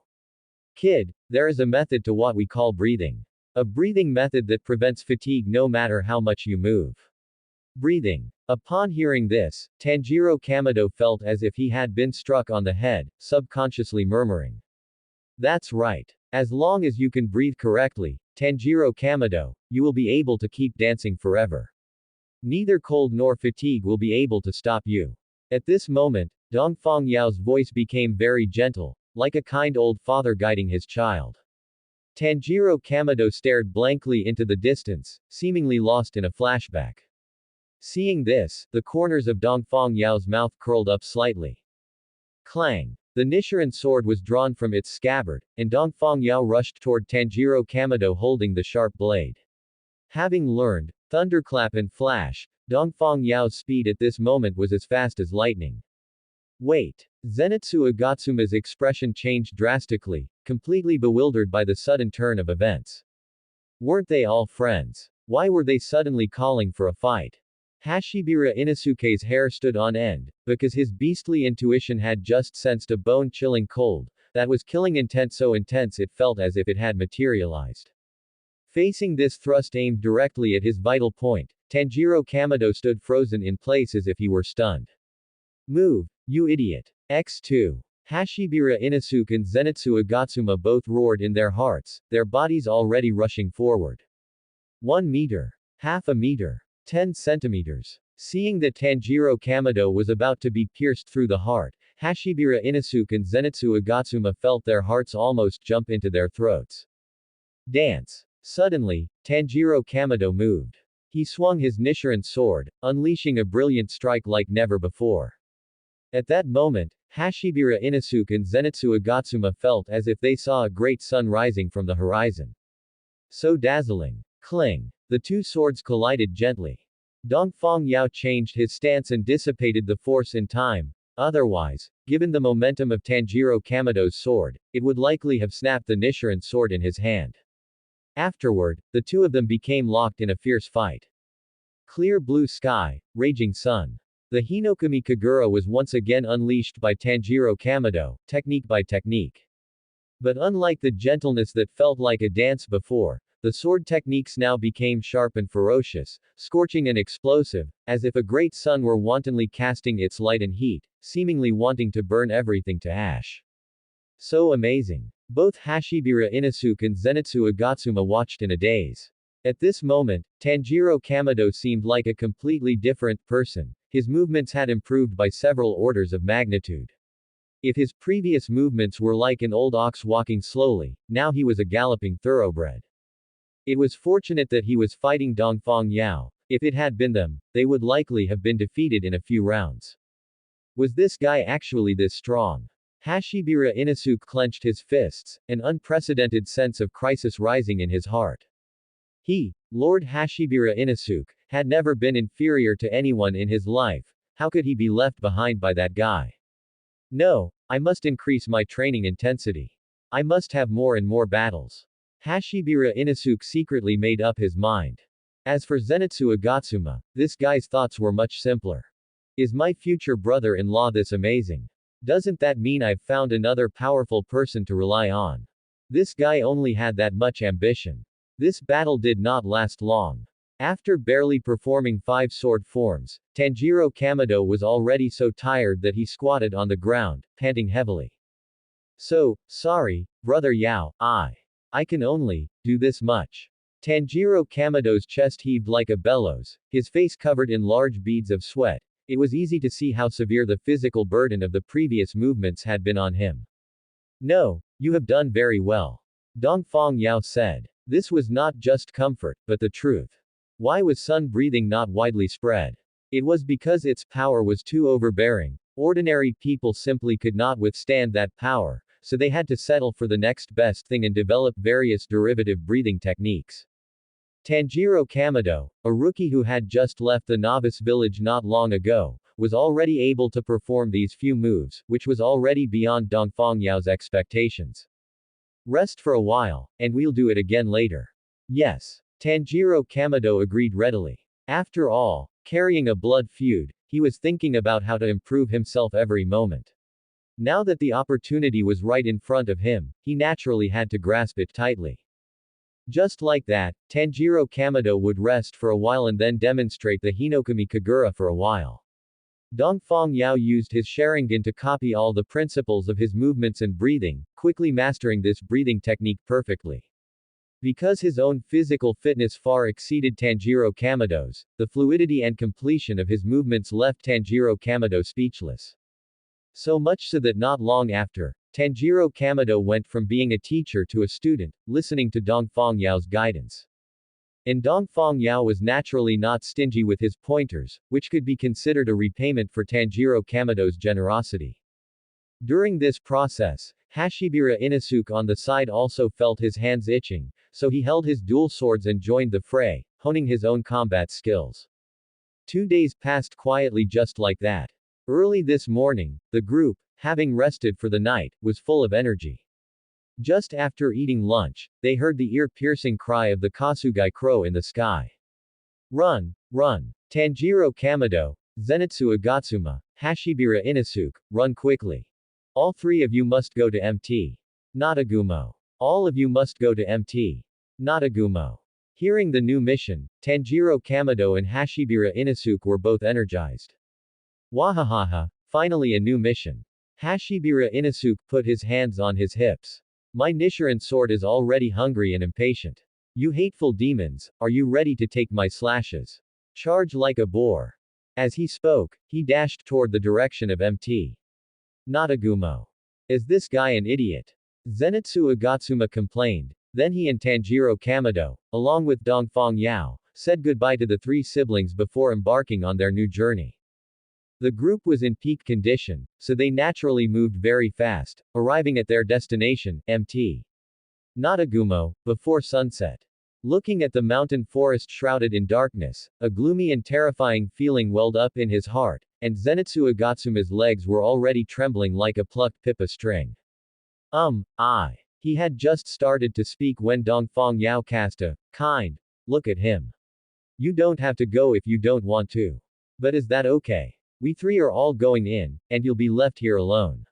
Kid, there is a method to what we call breathing. A breathing method that prevents fatigue no matter how much you move. Breathing. Upon hearing this, Tanjiro Kamado felt as if he had been struck on the head, subconsciously murmuring. That's right. As long as you can breathe correctly, Tanjiro Kamado, you will be able to keep dancing forever. Neither cold nor fatigue will be able to stop you. At this moment, Dongfang Yao's voice became very gentle, like a kind old father guiding his child. Tanjiro Kamado stared blankly into the distance, seemingly lost in a flashback. Seeing this, the corners of Dongfang Yao's mouth curled up slightly. Clang! The Nichiren sword was drawn from its scabbard, and Dongfang Yao rushed toward Tanjiro Kamado holding the sharp blade. Having learned thunderclap and flash, Dongfang Yao's speed at this moment was as fast as lightning. Wait! Zenitsu Agatsuma's expression changed drastically, completely bewildered by the sudden turn of events. Weren't they all friends? Why were they suddenly calling for a fight? Hashibira Inosuke's hair stood on end, because his beastly intuition had just sensed a bone-chilling cold, that was killing intent so intense it felt as if it had materialized. Facing this thrust aimed directly at his vital point, Tanjiro Kamado stood frozen in place as if he were stunned. Move, you idiot. X2. Hashibira Inosuke and Zenitsu Agatsuma both roared in their hearts, their bodies already rushing forward. 1 meter. Half a meter. 10 centimeters. Seeing that Tanjiro Kamado was about to be pierced through the heart, Hashibira Inosuke and Zenitsu Agatsuma felt their hearts almost jump into their throats. Dance. Suddenly, Tanjiro Kamado moved. He swung his Nichiren sword, unleashing a brilliant strike like never before. At that moment, Hashibira Inosuke and Zenitsu Agatsuma felt as if they saw a great sun rising from the horizon. So dazzling. Cling. The two swords collided gently. Dongfang Yao changed his stance and dissipated the force in time, Otherwise, given the momentum of Tanjiro Kamado's sword, it would likely have snapped the Nichiren sword in his hand. Afterward, the two of them became locked in a fierce fight. Clear blue sky, raging sun. The Hinokami Kagura was once again unleashed by Tanjiro Kamado, technique by technique. But unlike the gentleness that felt like a dance before, the sword techniques now became sharp and ferocious, scorching and explosive, as if a great sun were wantonly casting its light and heat, seemingly wanting to burn everything to ash. So amazing. Both Hashibira Inosuke and Zenitsu Agatsuma watched in a daze. At this moment, Tanjiro Kamado seemed like a completely different person. His movements had improved by several orders of magnitude. If his previous movements were like an old ox walking slowly, now he was a galloping thoroughbred. It was fortunate that he was fighting Dongfang Yao. If it had been them, they would likely have been defeated in a few rounds. Was this guy actually this strong? Hashibira Inosuke clenched his fists, an unprecedented sense of crisis rising in his heart. He, Lord Hashibira Inosuke, had never been inferior to anyone in his life. How could he be left behind by that guy? No, I must increase my training intensity. I must have more and more battles. Hashibira Inosuke secretly made up his mind. As for Zenitsu Agatsuma, this guy's thoughts were much simpler. Is my future brother-in-law this amazing? Doesn't that mean I've found another powerful person to rely on? This guy only had that much ambition. This battle did not last long. After barely performing 5 sword forms, Tanjiro Kamado was already so tired that he squatted on the ground, panting heavily. So, sorry, Brother Yao, I can only do this much. Tanjiro Kamado's chest heaved like a bellows, his face covered in large beads of sweat. It was easy to see how severe the physical burden of the previous movements had been on him. No, you have done very well. Dongfang Yao said. This was not just comfort, but the truth. Why was sun breathing not widely spread? It was because its power was too overbearing. Ordinary people simply could not withstand that power, so they had to settle for the next best thing and develop various derivative breathing techniques. Tanjiro Kamado, a rookie who had just left the novice village not long ago, was already able to perform these few moves, which was already beyond Dongfang Yao's expectations. Rest for a while, and we'll do it again later. Yes. Tanjiro Kamado agreed readily. After all, carrying a blood feud, he was thinking about how to improve himself every moment. Now that the opportunity was right in front of him, he naturally had to grasp it tightly. Just like that, Tanjiro Kamado would rest for a while and then demonstrate the Hinokami Kagura for a while. Dongfang Yao used his Sharingan to copy all the principles of his movements and breathing, quickly mastering this breathing technique perfectly. Because his own physical fitness far exceeded Tanjiro Kamado's, the fluidity and completion of his movements left Tanjiro Kamado speechless. So much so that not long after, Tanjiro Kamado went from being a teacher to a student, listening to Dongfang Yao's guidance. And Dongfang Yao was naturally not stingy with his pointers, which could be considered a repayment for Tanjiro Kamado's generosity. During this process, Hashibira Inosuke on the side also felt his hands itching, so he held his dual swords and joined the fray, honing his own combat skills. 2 days passed quietly just like that. Early this morning, the group, having rested for the night, was full of energy. Just after eating lunch, they heard the ear-piercing cry of the Kasugai crow in the sky. Run! Run! Tanjiro Kamado, Zenitsu Agatsuma, Hashibira Inosuke, run quickly. All 3 of you must go to Mt. Natagumo. All of you must go to Mt. Natagumo. Hearing the new mission, Tanjiro Kamado and Hashibira Inosuke were both energized. Wahahaha, finally a new mission. Hashibira Inosuke put his hands on his hips. My Nichiren sword is already hungry and impatient. You hateful demons, are you ready to take my slashes? Charge like a boar. As he spoke, he dashed toward the direction of Mt. Natagumo. Is this guy an idiot? Zenitsu Agatsuma complained. Then he and Tanjiro Kamado, along with Dongfang Yao, said goodbye to the 3 siblings before embarking on their new journey. The group was in peak condition, so they naturally moved very fast, arriving at their destination, Mt. Natagumo, before sunset. Looking at the mountain forest shrouded in darkness, a gloomy and terrifying feeling welled up in his heart, and Zenitsu Agatsuma's legs were already trembling like a plucked pippa string. I. He had just started to speak when Dongfang Yao cast a kind look at him. You don't have to go if you don't want to. But is that okay? We three are all going in, and you'll be left here alone.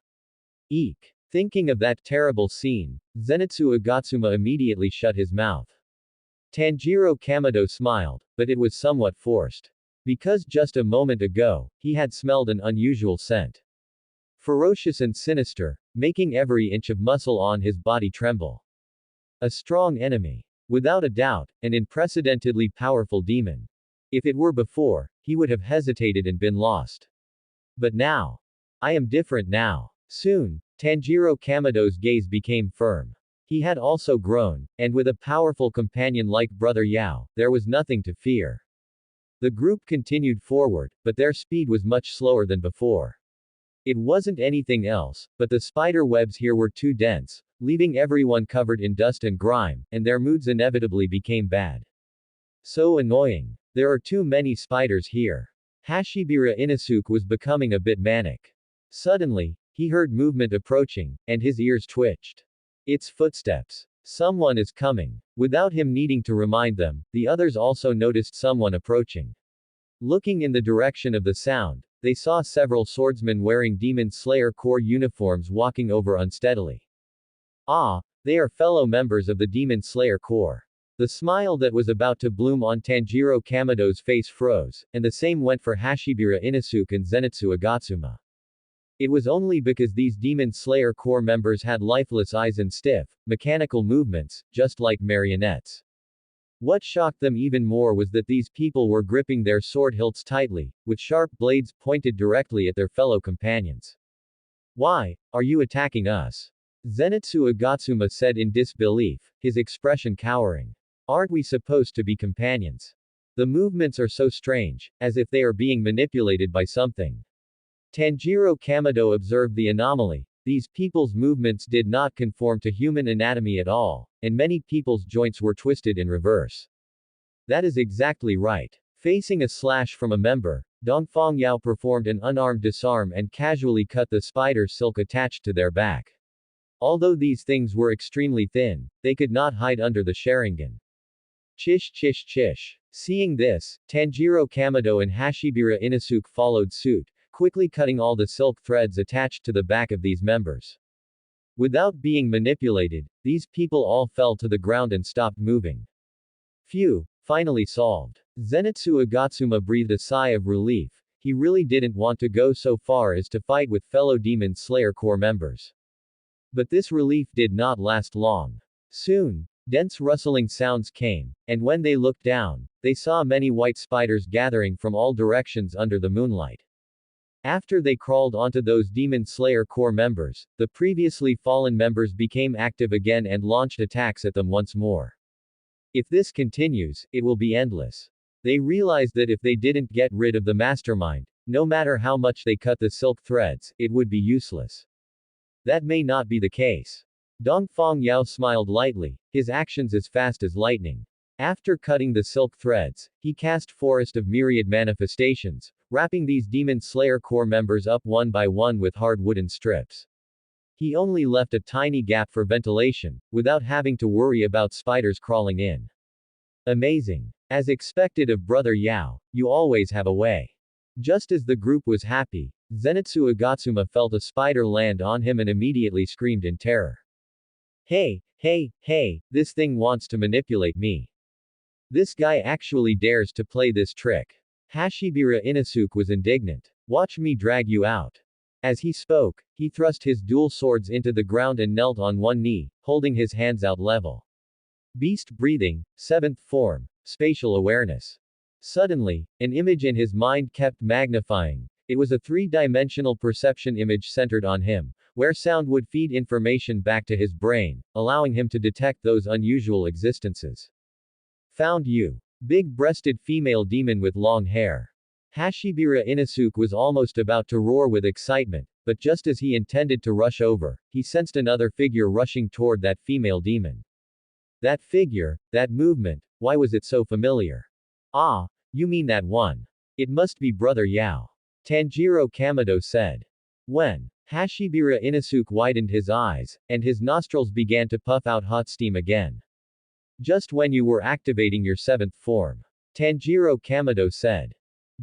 Eek. Thinking of that terrible scene, Zenitsu Agatsuma immediately shut his mouth. Tanjiro Kamado smiled, but it was somewhat forced. Because just a moment ago, he had smelled an unusual scent. Ferocious and sinister, making every inch of muscle on his body tremble. A strong enemy. Without a doubt, an unprecedentedly powerful demon. If it were before, he would have hesitated and been lost. But now. I am different now. Soon, Tanjiro Kamado's gaze became firm. He had also grown, and with a powerful companion like Brother Yao, there was nothing to fear. The group continued forward, but their speed was much slower than before. It wasn't anything else, but the spider webs here were too dense, leaving everyone covered in dust and grime, and their moods inevitably became bad. So annoying. There are too many spiders here. Hashibira Inosuke was becoming a bit manic. Suddenly, he heard movement approaching, and his ears twitched. It's footsteps. Someone is coming. Without him needing to remind them, the others also noticed someone approaching. Looking in the direction of the sound, they saw several swordsmen wearing Demon Slayer Corps uniforms walking over unsteadily. Ah, they are fellow members of the Demon Slayer Corps. The smile that was about to bloom on Tanjiro Kamado's face froze, and the same went for Hashibira Inosuke and Zenitsu Agatsuma. It was only because these Demon Slayer Corps members had lifeless eyes and stiff, mechanical movements, just like marionettes. What shocked them even more was that these people were gripping their sword hilts tightly, with sharp blades pointed directly at their fellow companions. Why are you attacking us? Zenitsu Agatsuma said in disbelief, his expression cowering. Aren't we supposed to be companions? The movements are so strange, as if they are being manipulated by something. Tanjiro Kamado observed the anomaly. These people's movements did not conform to human anatomy at all, and many people's joints were twisted in reverse. That is exactly right. Facing a slash from a member, Dongfang Yao performed an unarmed disarm and casually cut the spider silk attached to their back. Although these things were extremely thin, they could not hide under the Sharingan. Chish chish chish. Seeing this, Tanjiro Kamado and Hashibira Inosuke followed suit, quickly cutting all the silk threads attached to the back of these members. Without being manipulated, these people all fell to the ground and stopped moving. Phew, finally solved. Zenitsu Agatsuma breathed a sigh of relief. He really didn't want to go so far as to fight with fellow Demon Slayer Corps members. But this relief did not last long. Soon, dense rustling sounds came, and when they looked down, they saw many white spiders gathering from all directions under the moonlight. After they crawled onto those Demon Slayer Corps members, the previously fallen members became active again and launched attacks at them once more. If this continues, it will be endless. They realized that if they didn't get rid of the mastermind, no matter how much they cut the silk threads, it would be useless. That may not be the case. Dongfang Yao smiled lightly, his actions as fast as lightning. After cutting the silk threads, he cast Forest of Myriad Manifestations, wrapping these Demon Slayer Corps members up one by one with hard wooden strips. He only left a tiny gap for ventilation, without having to worry about spiders crawling in. Amazing. As expected of Brother Yao, you always have a way. Just as the group was happy, Zenitsu Agatsuma felt a spider land on him and immediately screamed in terror. Hey, this thing wants to manipulate me. This guy actually dares to play this trick. Hashibira Inosuke was indignant. Watch me drag you out. As he spoke, he thrust his dual swords into the ground and knelt on one knee, holding his hands out level. Beast breathing, 7th form, spatial awareness. Suddenly, an image in his mind kept magnifying. It was a three-dimensional perception image centered on him, where sound would feed information back to his brain, allowing him to detect those unusual existences. Found you. Big-breasted female demon with long hair. Hashibira Inosuke was almost about to roar with excitement, but just as he intended to rush over, he sensed another figure rushing toward that female demon. That figure, that movement, why was it so familiar? Ah, you mean that one. It must be Brother Yao. Tanjiro Kamado said. When Hashibira Inosuke widened his eyes, and his nostrils began to puff out hot steam again. Just when you were activating your seventh form. Tanjiro Kamado said.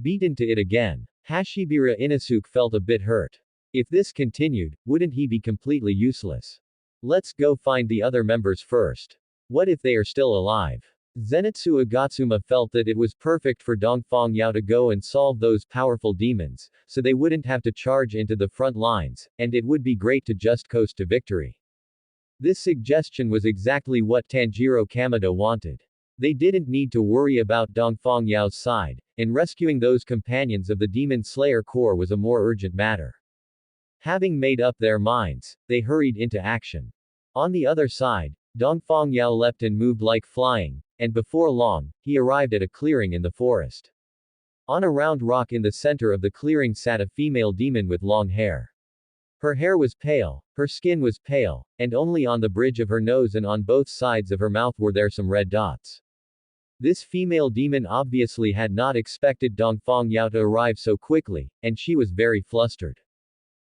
Beaten to it again. Hashibira Inosuke felt a bit hurt. If this continued, wouldn't he be completely useless? Let's go find the other members first. What if they are still alive? Zenitsu Agatsuma felt that it was perfect for Dongfang Yao to go and solve those powerful demons, so they wouldn't have to charge into the front lines, and it would be great to just coast to victory. This suggestion was exactly what Tanjiro Kamado wanted. They didn't need to worry about Dongfang Yao's side, and rescuing those companions of the Demon Slayer Corps was a more urgent matter. Having made up their minds, they hurried into action. On the other side, Dongfang Yao leapt and moved like flying, and before long, he arrived at a clearing in the forest. On a round rock in the center of the clearing sat a female demon with long hair. Her hair was pale, her skin was pale, and only on the bridge of her nose and on both sides of her mouth were there some red dots. This female demon obviously had not expected Dongfang Yao to arrive so quickly, and she was very flustered.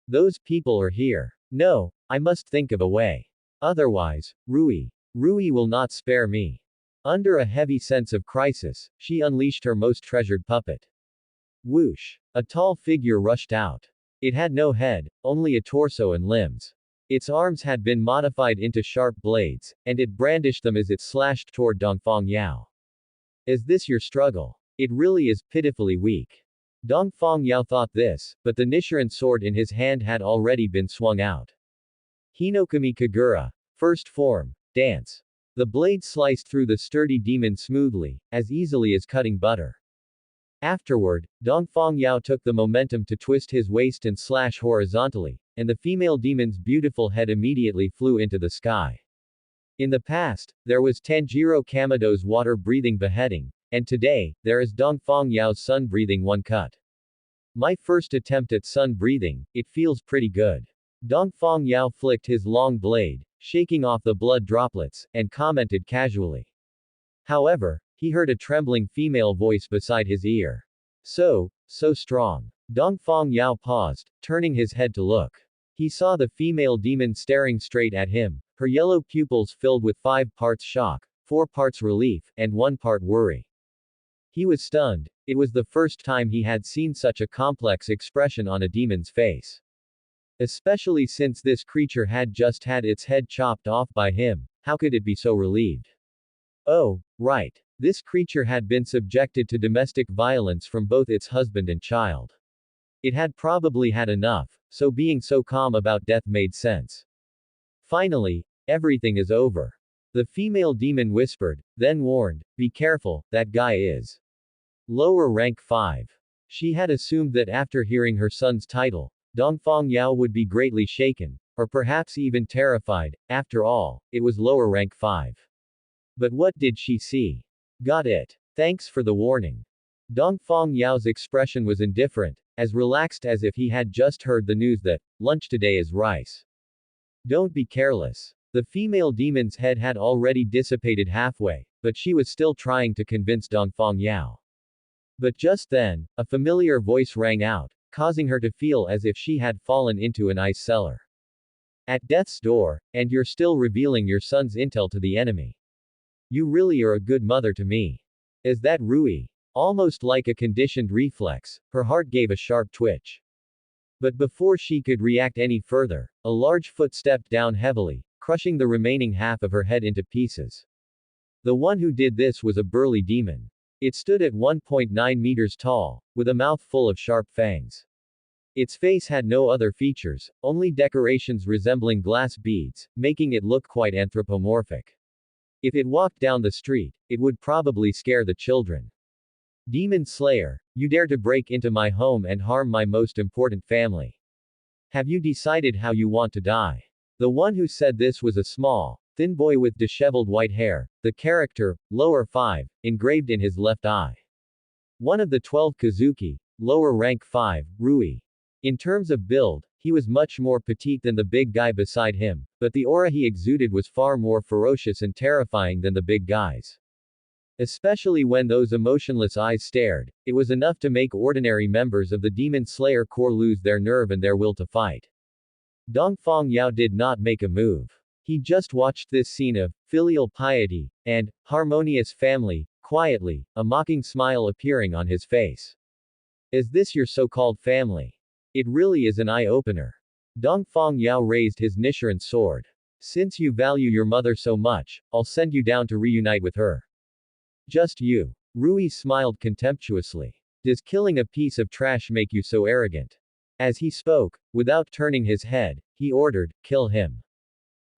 Those people are here. No, I must think of a way. Otherwise, Rui will not spare me. Under a heavy sense of crisis, she unleashed her most treasured puppet. Whoosh! A tall figure rushed out. It had no head, only a torso and limbs. Its arms had been modified into sharp blades, and it brandished them as it slashed toward Dongfang Yao. Is this your struggle? It really is pitifully weak. Dongfang Yao thought this, but the Nichiren sword in his hand had already been swung out. Hinokami Kagura, first form, dance. The blade sliced through the sturdy demon smoothly, as easily as cutting butter. Afterward, Dongfang Yao took the momentum to twist his waist and slash horizontally, and the female demon's beautiful head immediately flew into the sky. In the past, there was Tanjiro Kamado's water-breathing beheading, and today, there is Dongfang Yao's sun-breathing one cut. My first attempt at sun-breathing, it feels pretty good. Dongfang Yao flicked his long blade, shaking off the blood droplets, and commented casually. However, he heard a trembling female voice beside his ear. So strong. Dongfang Yao paused, turning his head to look. He saw the female demon staring straight at him, her yellow pupils filled with 5 parts shock, 4 parts relief, and 1 part worry. He was stunned. It was the first time he had seen such a complex expression on a demon's face. Especially since this creature had just had its head chopped off by him, how could it be so relieved? Oh, right. This creature had been subjected to domestic violence from both its husband and child. It had probably had enough, so being so calm about death made sense. Finally, everything is over. The female demon whispered, then warned, be careful, that guy is lower rank 5. She had assumed that after hearing her son's title, Dongfang Yao would be greatly shaken, or perhaps even terrified. After all, it was lower rank 5. But what did she see? Got it. Thanks for the warning. Dongfang Yao's expression was indifferent, as relaxed as if he had just heard the news that lunch today is rice. Don't be careless. The female demon's head had already dissipated halfway, but she was still trying to convince Dongfang Yao. But just then, a familiar voice rang out, causing her to feel as if she had fallen into an ice cellar. At death's door, and you're still revealing your son's intel to the enemy. You really are a good mother to me. Is that Rui? Almost like a conditioned reflex, her heart gave a sharp twitch. But before she could react any further, a large foot stepped down heavily, crushing the remaining half of her head into pieces. The one who did this was a burly demon. It stood at 1.9 meters tall, with a mouth full of sharp fangs. Its face had no other features, only decorations resembling glass beads, making it look quite anthropomorphic. If it walked down the street, it would probably scare the children. Demon Slayer, you dare to break into my home and harm my most important family. Have you decided how you want to die? The one who said this was a small, thin boy with disheveled white hair, the character, lower 5, engraved in his left eye. One of the 12 Kazuki, lower rank 5, Rui. In terms of build, he was much more petite than the big guy beside him, but the aura he exuded was far more ferocious and terrifying than the big guys. Especially when those emotionless eyes stared, it was enough to make ordinary members of the Demon Slayer Corps lose their nerve and their will to fight. Dongfang Yao did not make a move. He just watched this scene of filial piety and harmonious family, quietly, a mocking smile appearing on his face. Is this your so-called family? It really is an eye-opener. Dongfang Yao raised his Nichiren sword. Since you value your mother so much, I'll send you down to reunite with her. Just you. Rui smiled contemptuously. Does killing a piece of trash make you so arrogant? As he spoke, without turning his head, he ordered, kill him.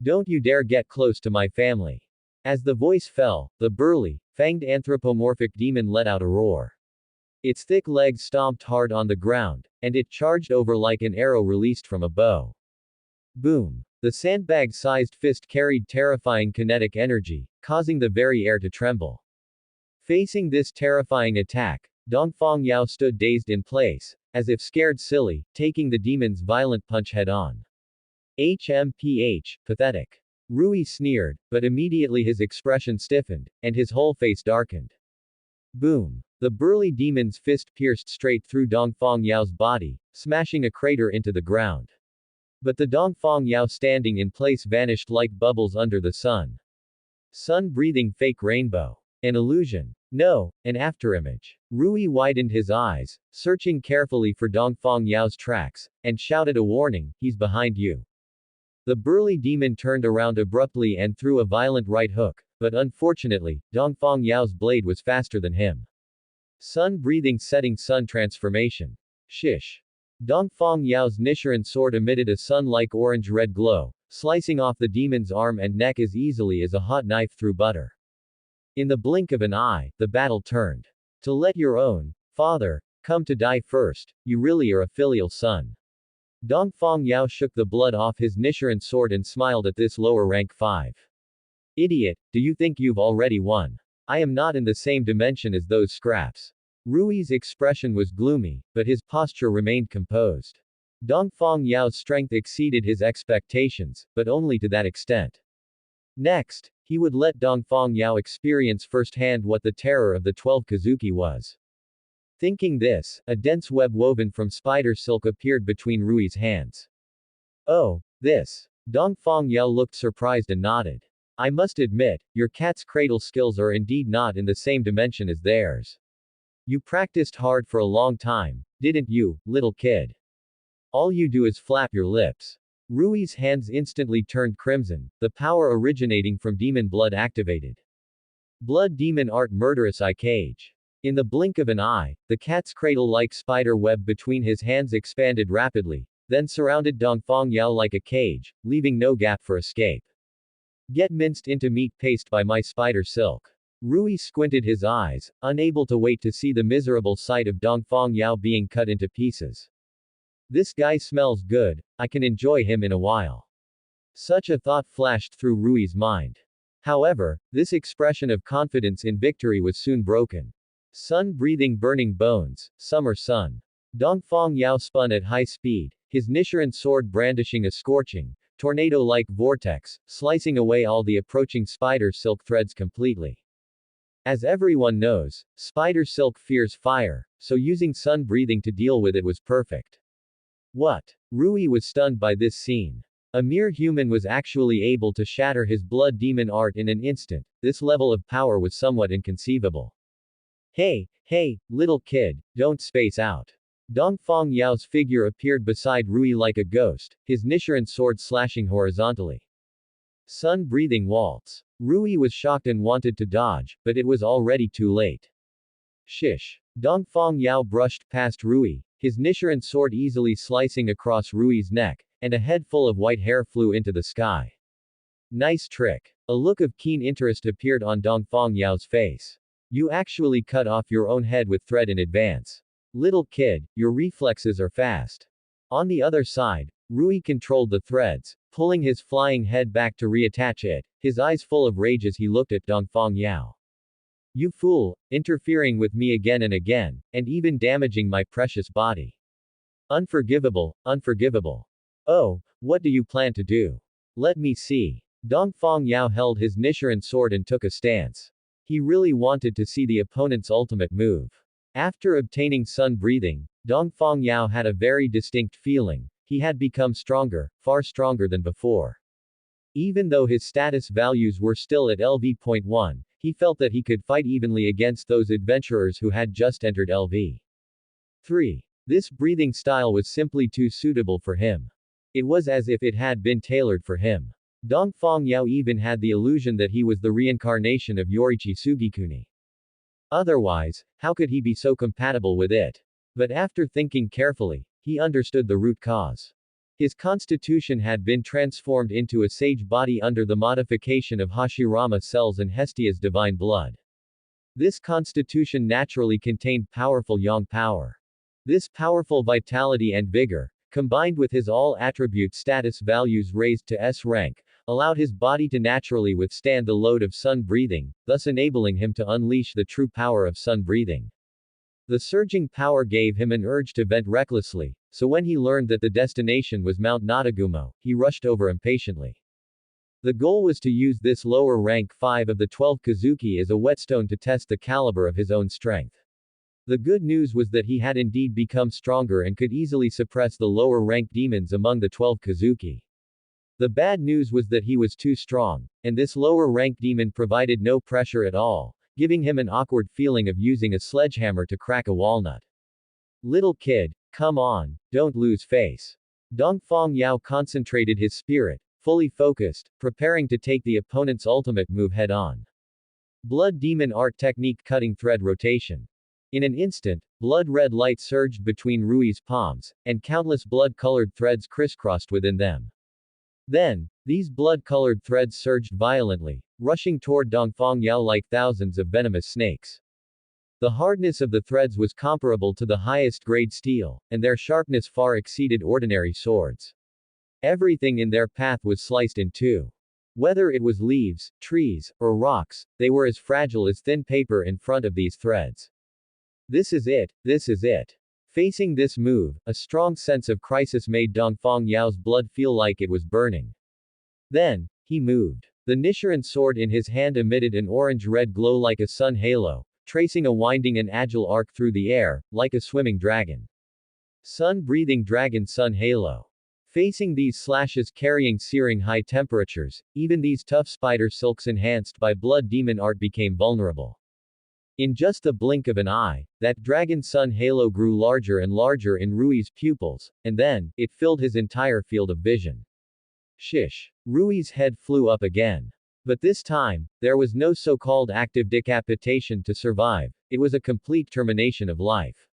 Don't you dare get close to my family. As the voice fell, the burly, fanged anthropomorphic demon let out a roar. Its thick legs stomped hard on the ground, and it charged over like an arrow released from a bow. Boom. The sandbag-sized fist carried terrifying kinetic energy, causing the very air to tremble. Facing this terrifying attack, Dongfang Yao stood dazed in place, as if scared silly, taking the demon's violent punch head-on. HMPH, pathetic. Rui sneered, but immediately his expression stiffened, and his whole face darkened. Boom. The burly demon's fist pierced straight through Dongfang Yao's body, smashing a crater into the ground. But the Dongfang Yao standing in place vanished like bubbles under the sun. Sun-breathing fake rainbow. An illusion. No, an afterimage. Rui widened his eyes, searching carefully for Dongfang Yao's tracks, and shouted a warning, he's behind you. The burly demon turned around abruptly and threw a violent right hook, but unfortunately, Dongfang Yao's blade was faster than him. Sun-breathing setting sun transformation. Shish. Dongfang Yao's Nichiren sword emitted a sun-like orange-red glow, slicing off the demon's arm and neck as easily as a hot knife through butter. In the blink of an eye, the battle turned. To let your own father come to die first, you really are a filial son. Dongfang Yao shook the blood off his Nichiren sword and smiled at this lower rank 5. Idiot, do you think you've already won? I am not in the same dimension as those scraps. Rui's expression was gloomy, but his posture remained composed. Dongfang Yao's strength exceeded his expectations, but only to that extent. Next, he would let Dongfang Yao experience firsthand what the terror of the 12 Kazuki was. Thinking this, a dense web woven from spider silk appeared between Rui's hands. Oh, this. Dongfang Yao looked surprised and nodded. I must admit, your cat's cradle skills are indeed not in the same dimension as theirs. You practiced hard for a long time, didn't you, little kid? All you do is flap your lips. Rui's hands instantly turned crimson, the power originating from demon blood activated. Blood demon art murderous eye cage. In the blink of an eye, the cat's cradle-like spider web between his hands expanded rapidly, then surrounded Dongfang Yao like a cage, leaving no gap for escape. Get minced into meat paste by my spider silk. Rui squinted his eyes, unable to wait to see the miserable sight of Dongfang Yao being cut into pieces. This guy smells good, I can enjoy him in a while. Such a thought flashed through Rui's mind. However, this expression of confidence in victory was soon broken. Sun-breathing burning bones, summer sun. Dongfang Yao spun at high speed, his Nichiren sword brandishing a scorching, tornado-like vortex, slicing away all the approaching spider silk threads completely. As everyone knows, spider silk fears fire, so using sun-breathing to deal with it was perfect. What? Rui was stunned by this scene. A mere human was actually able to shatter his blood demon art in an instant. This level of power was somewhat inconceivable. Hey, little kid, don't space out. Dongfang Yao's figure appeared beside Rui like a ghost, his Nichiren sword slashing horizontally. Sun-breathing waltz. Rui was shocked and wanted to dodge, but it was already too late. Shish. Dongfang Yao brushed past Rui, his Nichiren sword easily slicing across Rui's neck, and a head full of white hair flew into the sky. Nice trick. A look of keen interest appeared on Dongfang Yao's face. You actually cut off your own head with thread in advance. Little kid, your reflexes are fast. On the other side, Rui controlled the threads, pulling his flying head back to reattach it, his eyes full of rage as he looked at Dongfang Yao. You fool, interfering with me again and again, and even damaging my precious body. Unforgivable, unforgivable. Oh, what do you plan to do? Let me see. Dongfang Yao held his Nichiren sword and took a stance. He really wanted to see the opponent's ultimate move. After obtaining sun breathing, Dongfang Yao had a very distinct feeling. He had become stronger, far stronger than before. Even though his status values were still at LV.1, he felt that he could fight evenly against those adventurers who had just entered LV. 3. This breathing style was simply too suitable for him. It was as if it had been tailored for him. Dongfang Yao even had the illusion that he was the reincarnation of Yorichi Sugikuni. Otherwise, how could he be so compatible with it? But after thinking carefully, he understood the root cause. His constitution had been transformed into a sage body under the modification of Hashirama cells and Hestia's divine blood. This constitution naturally contained powerful yang power. This powerful vitality and vigor, combined with his all-attribute status values raised to S rank, allowed his body to naturally withstand the load of sun breathing, thus enabling him to unleash the true power of sun breathing. The surging power gave him an urge to vent recklessly, so when he learned that the destination was Mount Natagumo, he rushed over impatiently. The goal was to use this lower rank 5 of the 12 Kazuki as a whetstone to test the caliber of his own strength. The good news was that he had indeed become stronger and could easily suppress the lower rank demons among the 12 Kazuki. The bad news was that he was too strong, and this lower rank demon provided no pressure at all, giving him an awkward feeling of using a sledgehammer to crack a walnut. Little kid, come on, don't lose face. Dongfang Yao concentrated his spirit, fully focused, preparing to take the opponent's ultimate move head-on. Blood Demon Art Technique Cutting Thread Rotation. In an instant, blood-red light surged between Rui's palms, and countless blood-colored threads crisscrossed within them. Then, these blood-colored threads surged violently, rushing toward Dongfang Yao like thousands of venomous snakes. The hardness of the threads was comparable to the highest-grade steel, and their sharpness far exceeded ordinary swords. Everything in their path was sliced in two. Whether it was leaves, trees, or rocks, they were as fragile as thin paper in front of these threads. This is it, this is it. Facing this move, a strong sense of crisis made Dongfang Yao's blood feel like it was burning. Then, he moved. The Nichiren sword in his hand emitted an orange-red glow like a sun halo, tracing a winding and agile arc through the air, like a swimming dragon. Sun-breathing dragon sun halo. Facing these slashes carrying searing high temperatures, even these tough spider silks enhanced by blood demon art became vulnerable. In just the blink of an eye, that dragon sun halo grew larger and larger in Rui's pupils, and then, it filled his entire field of vision. Shish. Rui's head flew up again. But this time, there was no so-called active decapitation to survive, it was a complete termination of life.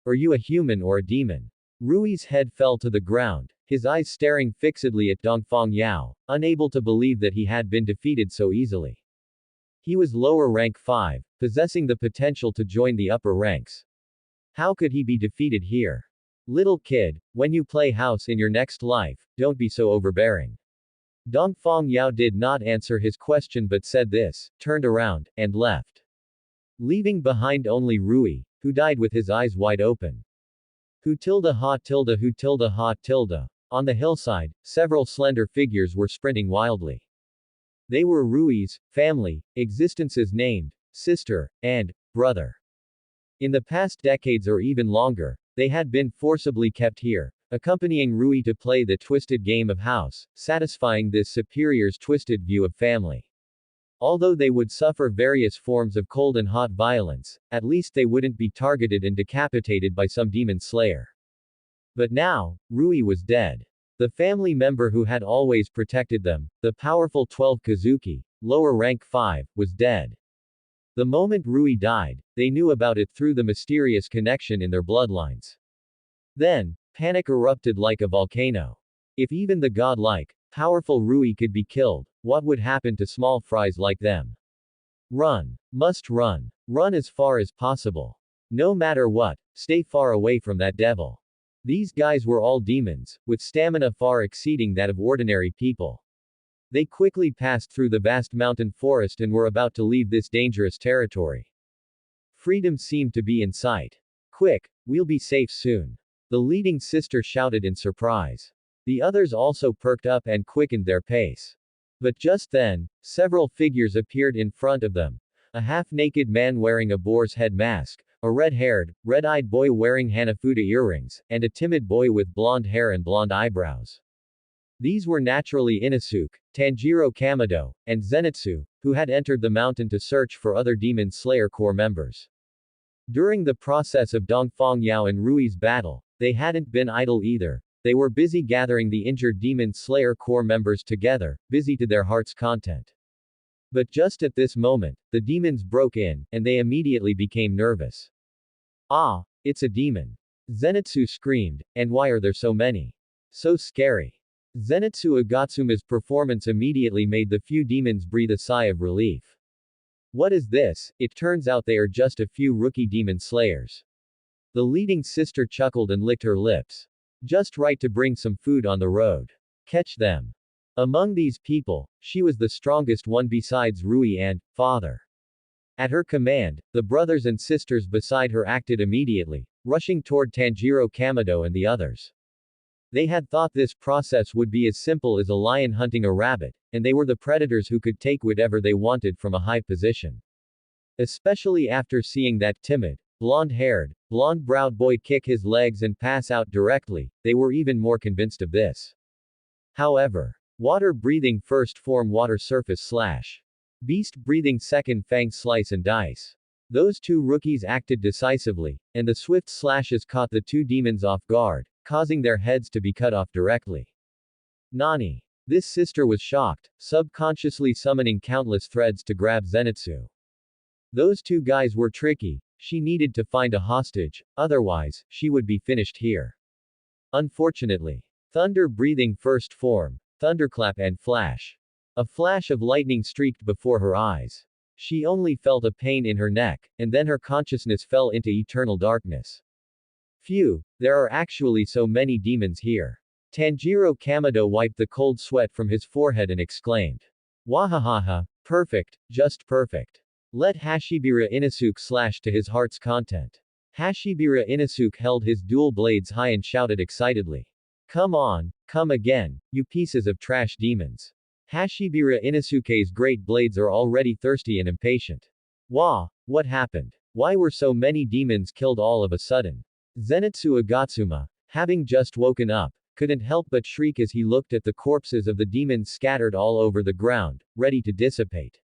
Are you a human or a demon? Rui's head fell to the ground, his eyes staring fixedly at Dongfang Yao, unable to believe that he had been defeated so easily. He was lower rank 5, possessing the potential to join the upper ranks. How could he be defeated here? Little kid, when you play house in your next life, don't be so overbearing. Dongfang Yao did not answer his question but said this, turned around, and left. Leaving behind only Rui, who died with his eyes wide open. Who tilde ha tilde who tilde ha tilde. On the hillside, several slender figures were sprinting wildly. They were Rui's family, existences named sister and brother. In the past decades or even longer, they had been forcibly kept here, accompanying Rui to play the twisted game of house, satisfying this superior's twisted view of family. Although they would suffer various forms of cold and hot violence, at least they wouldn't be targeted and decapitated by some demon slayer. But now, Rui was dead. The family member who had always protected them, the powerful 12 Kazuki, lower rank 5, was dead. The moment Rui died, they knew about it through the mysterious connection in their bloodlines. Then, panic erupted like a volcano. If even the godlike, powerful Rui could be killed, what would happen to small fries like them? Run. Must run. Run as far as possible. No matter what, stay far away from that devil. These guys were all demons, with stamina far exceeding that of ordinary people. They quickly passed through the vast mountain forest and were about to leave this dangerous territory. Freedom seemed to be in sight. Quick, we'll be safe soon. The leading sister shouted in surprise. The others also perked up and quickened their pace. But just then, several figures appeared in front of them. A half-naked man wearing a boar's head mask, a red-haired, red-eyed boy wearing Hanafuda earrings, and a timid boy with blonde hair and blonde eyebrows. These were naturally Inosuke, Tanjiro Kamado, and Zenitsu, who had entered the mountain to search for other Demon Slayer Corps members. During the process of Dongfang Yao and Rui's battle, they hadn't been idle either. They were busy gathering the injured Demon Slayer Corps members together, busy to their heart's content. But just at this moment, the demons broke in, and they immediately became nervous. Ah, it's a demon. Zenitsu screamed, and why are there so many? So scary. Zenitsu Agatsuma's performance immediately made the few demons breathe a sigh of relief. What is this? It turns out they are just a few rookie demon slayers. The leading sister chuckled and licked her lips. Just right to bring some food on the road. Catch them. Among these people, she was the strongest one besides Rui and father. At her command, the brothers and sisters beside her acted immediately, rushing toward Tanjiro Kamado and the others. They had thought this process would be as simple as a lion hunting a rabbit, and they were the predators who could take whatever they wanted from a high position. Especially after seeing that timid, blonde-haired, blonde-browed boy kick his legs and pass out directly, they were even more convinced of this. However, water-breathing first form water surface slash. Beast-breathing second fang slice and dice. Those two rookies acted decisively, and the swift slashes caught the two demons off guard, causing their heads to be cut off directly. Nani. This sister was shocked, subconsciously summoning countless threads to grab Zenitsu. Those two guys were tricky, she needed to find a hostage, otherwise, she would be finished here. Unfortunately. Thunder-breathing first form, thunderclap and flash. A flash of lightning streaked before her eyes. She only felt a pain in her neck, and then her consciousness fell into eternal darkness. Phew, there are actually so many demons here. Tanjiro Kamado wiped the cold sweat from his forehead and exclaimed. Wahahaha, perfect, just perfect. Let Hashibira Inosuke slash to his heart's content. Hashibira Inosuke held his dual blades high and shouted excitedly. Come on, come again, you pieces of trash demons. Hashibira Inosuke's great blades are already thirsty and impatient. Wah, what happened? Why were so many demons killed all of a sudden? Zenitsu Agatsuma, having just woken up, couldn't help but shriek as he looked at the corpses of the demons scattered all over the ground, ready to dissipate.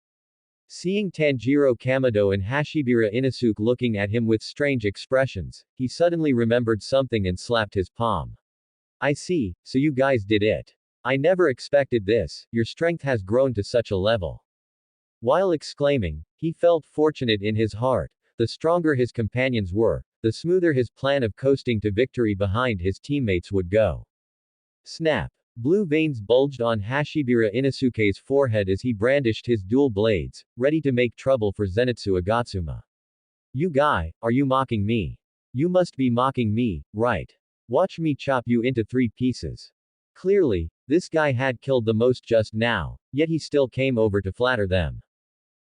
Seeing Tanjiro Kamado and Hashibira Inosuke looking at him with strange expressions, he suddenly remembered something and slapped his palm. I see, so you guys did it. I never expected this, your strength has grown to such a level. While exclaiming, he felt fortunate in his heart. The stronger his companions were, the smoother his plan of coasting to victory behind his teammates would go. Snap. Blue veins bulged on Hashibira Inosuke's forehead as he brandished his dual blades, ready to make trouble for Zenitsu Agatsuma. You guy, are you mocking me? You must be mocking me, right? Watch me chop you into 3 pieces. Clearly, this guy had killed the most just now, yet he still came over to flatter them.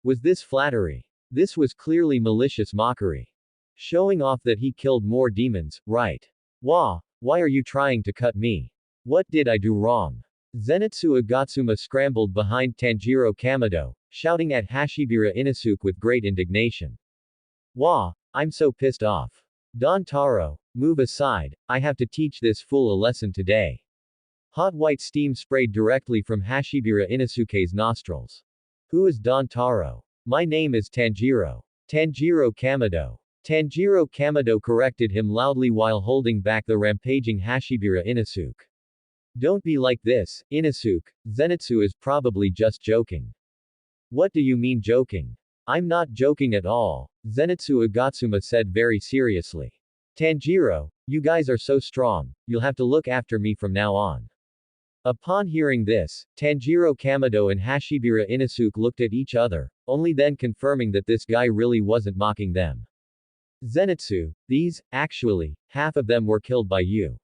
Was this flattery? This was clearly malicious mockery. Showing off that he killed more demons, right? Wah, why are you trying to cut me? What did I do wrong? Zenitsu Agatsuma scrambled behind Tanjiro Kamado, shouting at Hashibira Inosuke with great indignation. Wah, I'm so pissed off. Don Taro, move aside, I have to teach this fool a lesson today. Hot white steam sprayed directly from Hashibira Inosuke's nostrils. Who is Don Taro? My name is Tanjiro. Tanjiro Kamado. Tanjiro Kamado corrected him loudly while holding back the rampaging Hashibira Inosuke. Don't be like this, Inosuke, Zenitsu is probably just joking. What do you mean joking? I'm not joking at all, Zenitsu Agatsuma said very seriously. Tanjiro, you guys are so strong, you'll have to look after me from now on. Upon hearing this, Tanjiro Kamado and Hashibira Inosuke looked at each other, only then confirming that this guy really wasn't mocking them. Zenitsu, actually, half of them were killed by you.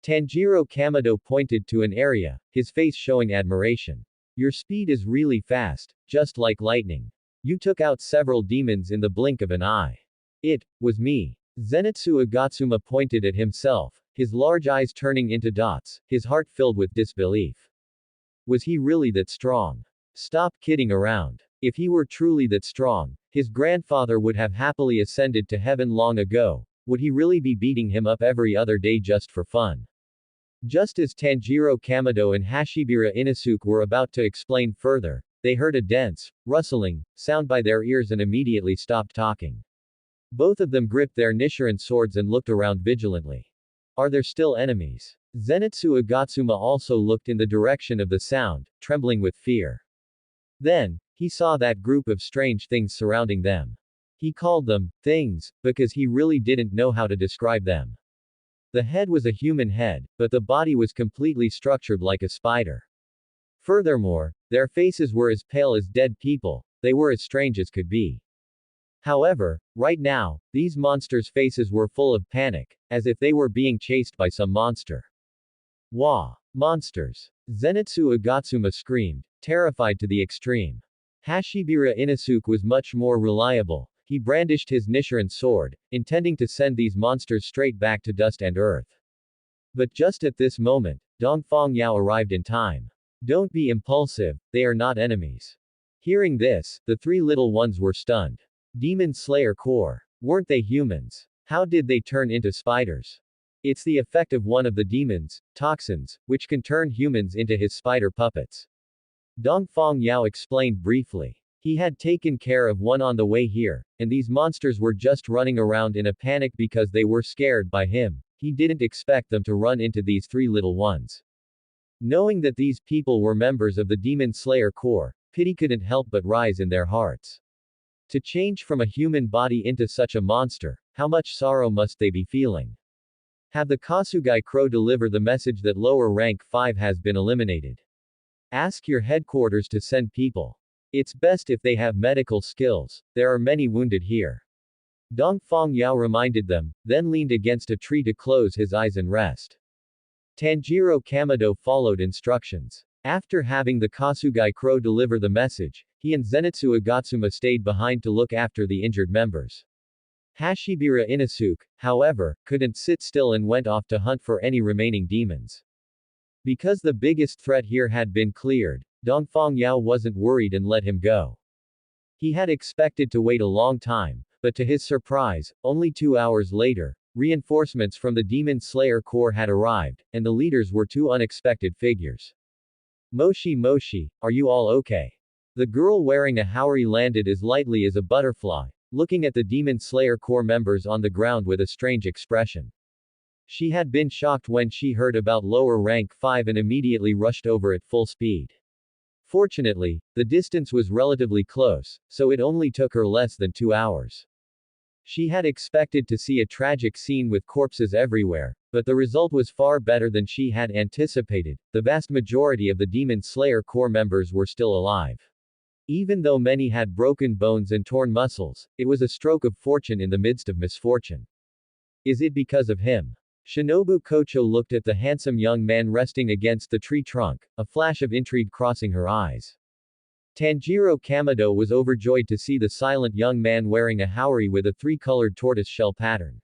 Tanjiro Kamado pointed to an area, his face showing admiration. Your speed is really fast, just like lightning. You took out several demons in the blink of an eye. It was me. Zenitsu Agatsuma pointed at himself, his large eyes turning into dots, his heart filled with disbelief. Was he really that strong? Stop kidding around. If he were truly that strong, his grandfather would have happily ascended to heaven long ago. Would he really be beating him up every other day just for fun? Just as Tanjiro Kamado and Hashibira Inosuke were about to explain further, they heard a dense, rustling sound by their ears and immediately stopped talking. Both of them gripped their Nichiren swords and looked around vigilantly. Are there still enemies? Zenitsu Agatsuma also looked in the direction of the sound, trembling with fear. Then, he saw that group of strange things surrounding them. He called them things because he really didn't know how to describe them. The head was a human head, but the body was completely structured like a spider. Furthermore, their faces were as pale as dead people, they were as strange as could be. However, right now, these monsters' faces were full of panic, as if they were being chased by some monster. Wah! Monsters! Zenitsu Agatsuma screamed, terrified to the extreme. Hashibira Inosuke was much more reliable. He brandished his Nichiren sword, intending to send these monsters straight back to dust and earth. But just at this moment, Dongfang Yao arrived in time. Don't be impulsive, they are not enemies. Hearing this, the three little ones were stunned. Demon Slayer Core. Weren't they humans? How did they turn into spiders? It's the effect of one of the demons, toxins, which can turn humans into his spider puppets. Dongfang Yao explained briefly. He had taken care of one on the way here, and these monsters were just running around in a panic because they were scared by him. He didn't expect them to run into these three little ones. Knowing that these people were members of the Demon Slayer Corps, pity couldn't help but rise in their hearts. To change from a human body into such a monster, how much sorrow must they be feeling? Have the Kasugai Crow deliver the message that lower rank 5 has been eliminated. Ask your headquarters to send people. It's best if they have medical skills, there are many wounded here. Dongfang Yao reminded them, then leaned against a tree to close his eyes and rest. Tanjiro Kamado followed instructions. After having the Kasugai Crow deliver the message, he and Zenitsu Agatsuma stayed behind to look after the injured members. Hashibira Inosuke, however, couldn't sit still and went off to hunt for any remaining demons. Because the biggest threat here had been cleared, Dongfang Yao wasn't worried and let him go. He had expected to wait a long time, but to his surprise, only 2 hours later, reinforcements from the Demon Slayer Corps had arrived, and the leaders were two unexpected figures. Moshi Moshi, are you all okay? The girl wearing a haori landed as lightly as a butterfly, looking at the Demon Slayer Corps members on the ground with a strange expression. She had been shocked when she heard about lower rank 5 and immediately rushed over at full speed. Fortunately, the distance was relatively close, so it only took her less than 2 hours. She had expected to see a tragic scene with corpses everywhere, but the result was far better than she had anticipated. The vast majority of the Demon Slayer Corps members were still alive. Even though many had broken bones and torn muscles, it was a stroke of fortune in the midst of misfortune. Is it because of him? Shinobu Kocho looked at the handsome young man resting against the tree trunk, a flash of intrigue crossing her eyes. Tanjiro Kamado was overjoyed to see the silent young man wearing a haori with a three-colored tortoise-shell pattern.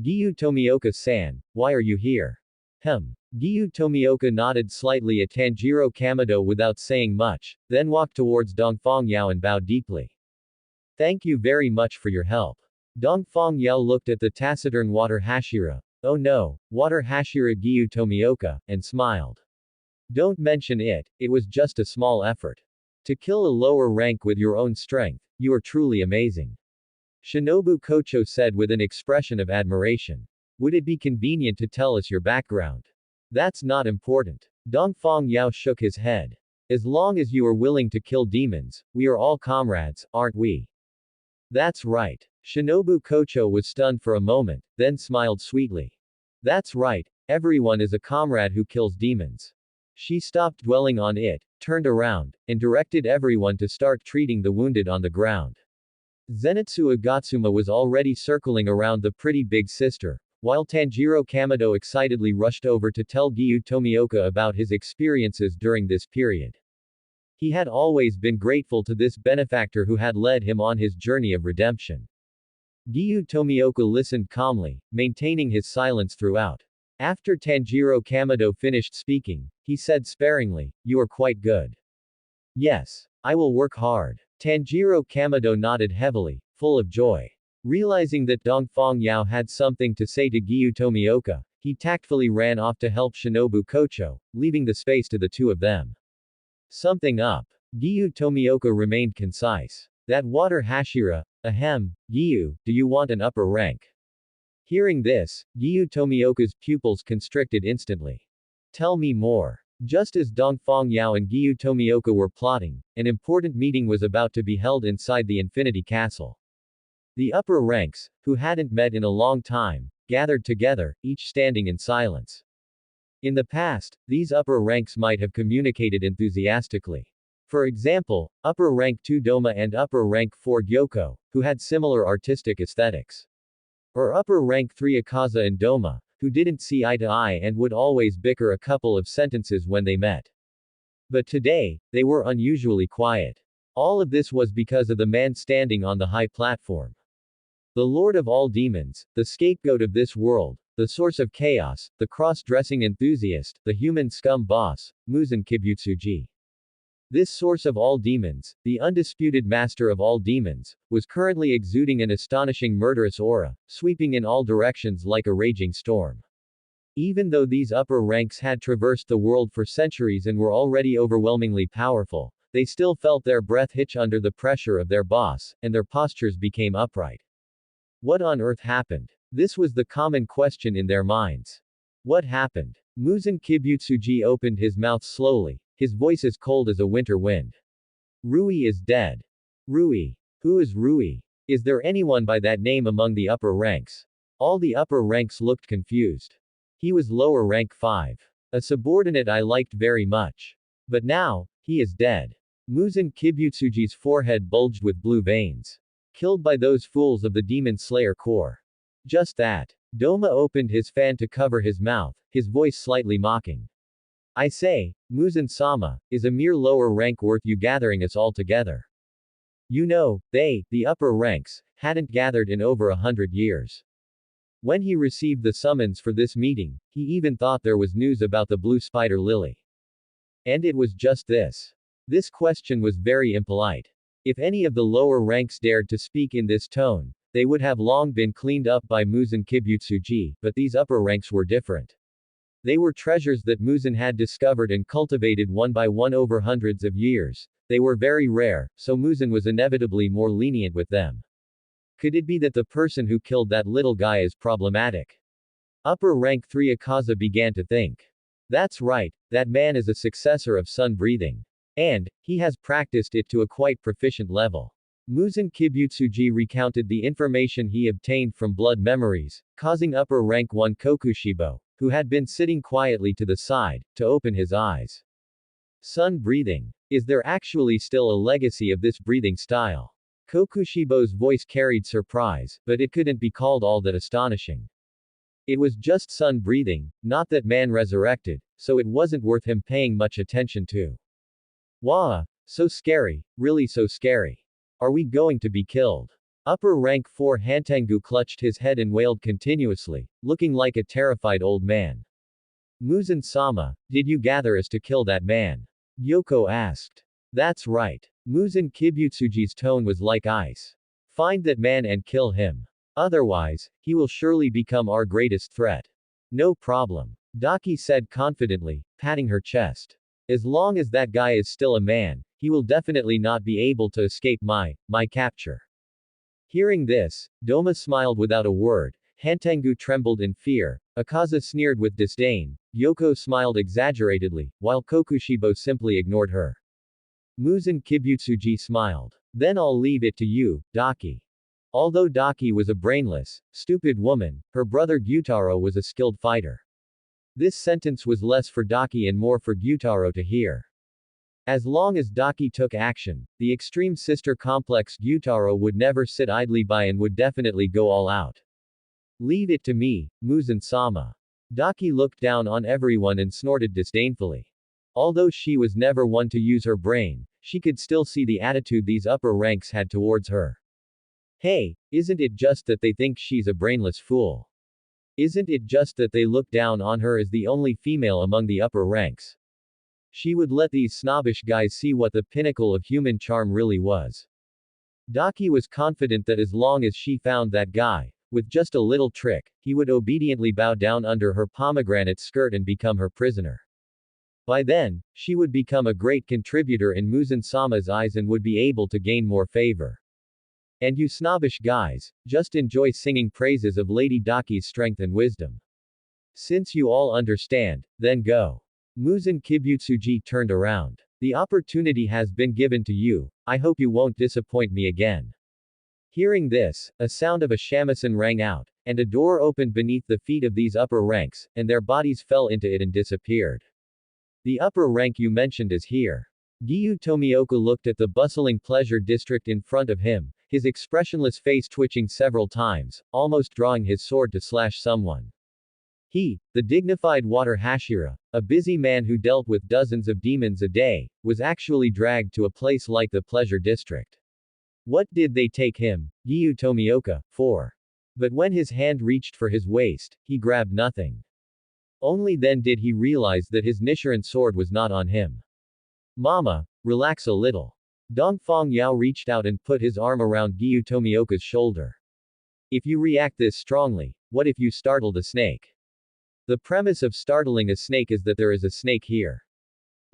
Giyu Tomioka-san, why are you here? Giyu Tomioka nodded slightly at Tanjiro Kamado without saying much, then walked towards Dongfang Yao and bowed deeply. Thank you very much for your help. Dongfang Yao looked at the taciturn Water Hashira. Oh no, Water Hashira Giyu Tomioka, and smiled. Don't mention it, it was just a small effort. To kill a lower rank with your own strength, you are truly amazing. Shinobu Kocho said with an expression of admiration. Would it be convenient to tell us your background? That's not important. Dongfang Yao shook his head. As long as you are willing to kill demons, we are all comrades, aren't we? That's right. Shinobu Kocho was stunned for a moment, then smiled sweetly. That's right, everyone is a comrade who kills demons. She stopped dwelling on it, turned around, and directed everyone to start treating the wounded on the ground. Zenitsu Agatsuma was already circling around the pretty big sister, while Tanjiro Kamado excitedly rushed over to tell Giyu Tomioka about his experiences during this period. He had always been grateful to this benefactor who had led him on his journey of redemption. Giyu Tomioka listened calmly, maintaining his silence throughout. After Tanjiro Kamado finished speaking, he said sparingly, "You are quite good." "Yes. I will work hard." Tanjiro Kamado nodded heavily, full of joy. Realizing that Dongfang Yao had something to say to Gyu Tomioka, he tactfully ran off to help Shinobu Kocho, leaving the space to the two of them. Something up. Gyu Tomioka remained concise. "That water Hashira, ahem, Gyu, do you want an upper rank?" Hearing this, Gyu Tomioka's pupils constricted instantly. "Tell me more." Just as Dongfang Yao and Gyu Tomioka were plotting, an important meeting was about to be held inside the Infinity Castle. The upper ranks, who hadn't met in a long time, gathered together, each standing in silence. In the past, these upper ranks might have communicated enthusiastically. For example, upper rank 2 Doma and upper rank 4 Gyoko, who had similar artistic aesthetics. Or upper rank 3 Akaza and Doma, who didn't see eye to eye and would always bicker a couple of sentences when they met. But today, they were unusually quiet. All of this was because of the man standing on the high platform. The Lord of all demons, the scapegoat of this world, the source of chaos, the cross-dressing enthusiast, the human scum boss, Muzan Kibutsuji. This source of all demons, the undisputed master of all demons, was currently exuding an astonishing murderous aura, sweeping in all directions like a raging storm. Even though these upper ranks had traversed the world for centuries and were already overwhelmingly powerful, they still felt their breath hitch under the pressure of their boss, and their postures became upright. What on earth happened? This was the common question in their minds. What happened? Muzan Kibutsuji opened his mouth slowly, his voice as cold as a winter wind. Rui is dead. Rui. Who is Rui? Is there anyone by that name among the upper ranks? All the upper ranks looked confused. He was lower rank 5. A subordinate I liked very much. But now, he is dead. Muzan Kibutsuji's forehead bulged with blue veins. Killed by those fools of the Demon Slayer Corps. Just that. Doma opened his fan to cover his mouth, his voice slightly mocking. I say, Muzan-sama, is a mere lower rank worth you gathering us all together? You know, they, the upper ranks, hadn't gathered in over 100 years. When he received the summons for this meeting, he even thought there was news about the blue spider lily. And it was just this. This question was very impolite. If any of the lower ranks dared to speak in this tone, they would have long been cleaned up by Muzan Kibutsuji, but these upper ranks were different. They were treasures that Muzan had discovered and cultivated one by one over hundreds of years. They were very rare, so Muzan was inevitably more lenient with them. Could it be that the person who killed that little guy is problematic? Upper rank 3 Akaza began to think. That's right, that man is a successor of sun breathing. And, he has practiced it to a quite proficient level. Muzan Kibutsuji recounted the information he obtained from blood memories, causing upper rank 1 Kokushibo, who had been sitting quietly to the side, to open his eyes. Sun breathing. Is there actually still a legacy of this breathing style? Kokushibo's voice carried surprise, but it couldn't be called all that astonishing. It was just sun breathing, not that man resurrected, so it wasn't worth him paying much attention to. Wah! So scary, really so scary. Are we going to be killed? Upper rank 4 Hantengu clutched his head and wailed continuously, looking like a terrified old man. Muzan-sama, did you gather us to kill that man? Yoko asked. That's right. Muzan Kibutsuji's tone was like ice. Find that man and kill him. Otherwise, he will surely become our greatest threat. No problem. Daki said confidently, patting her chest. As long as that guy is still a man, he will definitely not be able to escape my capture. Hearing this, Doma smiled without a word, Hantengu trembled in fear, Akaza sneered with disdain, Yoko smiled exaggeratedly, while Kokushibo simply ignored her. Muzan Kibutsuji smiled. Then I'll leave it to you, Daki. Although Daki was a brainless, stupid woman, her brother Gyutaro was a skilled fighter. This sentence was less for Daki and more for Gyutaro to hear. As long as Daki took action, the extreme sister complex Gyutaro would never sit idly by and would definitely go all out. Leave it to me, Muzan-sama. Daki looked down on everyone and snorted disdainfully. Although she was never one to use her brain, she could still see the attitude these upper ranks had towards her. Hey, isn't it just that they think she's a brainless fool? Isn't it just that they look down on her as the only female among the upper ranks? She would let these snobbish guys see what the pinnacle of human charm really was. Daki was confident that as long as she found that guy, with just a little trick, he would obediently bow down under her pomegranate skirt and become her prisoner. By then, she would become a great contributor in Muzan-sama's eyes and would be able to gain more favor. And you snobbish guys, just enjoy singing praises of Lady Daki's strength and wisdom. Since you all understand, then go. Muzan Kibutsuji turned around. The opportunity has been given to you, I hope you won't disappoint me again. Hearing this, a sound of a shamisen rang out, and a door opened beneath the feet of these upper ranks, and their bodies fell into it and disappeared. The upper rank you mentioned is here. Giyu Tomioka looked at the bustling pleasure district in front of him, his expressionless face twitching several times, almost drawing his sword to slash someone. He, the dignified water Hashira, a busy man who dealt with dozens of demons a day, was actually dragged to a place like the pleasure district. What did they take him, Giyu Tomioka, for? But when his hand reached for his waist, he grabbed nothing. Only then did he realize that his Nichiren sword was not on him. Mama, relax a little. Dongfang Yao reached out and put his arm around Giyu Tomioka's shoulder. If you react this strongly, what if you startled a snake? The premise of startling a snake is that there is a snake here.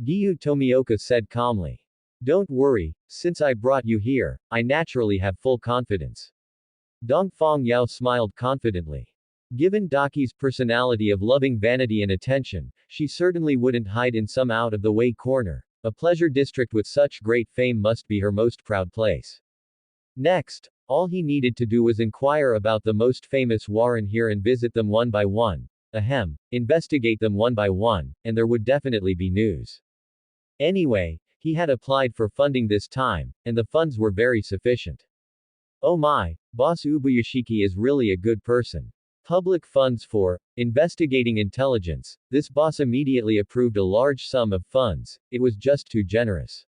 Giyu Tomioka said calmly. Don't worry, since I brought you here, I naturally have full confidence. Dongfang Yao smiled confidently. Given Daki's personality of loving vanity and attention, she certainly wouldn't hide in some out-of-the-way corner. A pleasure district with such great fame must be her most proud place. Next, all he needed to do was inquire about the most famous Warren here and visit them one by one. Ahem, investigate them one by one, and there would definitely be news. Anyway, he had applied for funding this time, and the funds were very sufficient. Oh my, Boss Ubuyashiki is really a good person. Public funds for investigating intelligence. This boss immediately approved a large sum of funds, it was just too generous.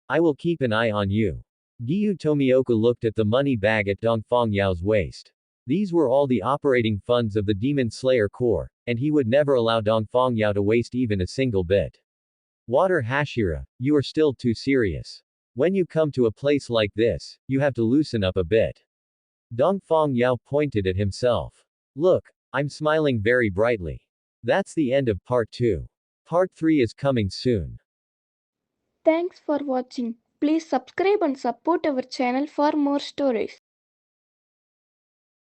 I will keep an eye on you. Giyu Tomioka looked at the money bag at Dongfang Yao's waist. These were all the operating funds of the Demon Slayer Corps, and he would never allow Dongfang Yao to waste even a single bit. Water Hashira, you are still too serious. When you come to a place like this, you have to loosen up a bit. Dongfang Yao pointed at himself. Look, I'm smiling very brightly. That's the end of part 2. Part 3 is coming soon. Thanks for watching. Please subscribe and support our channel for more stories.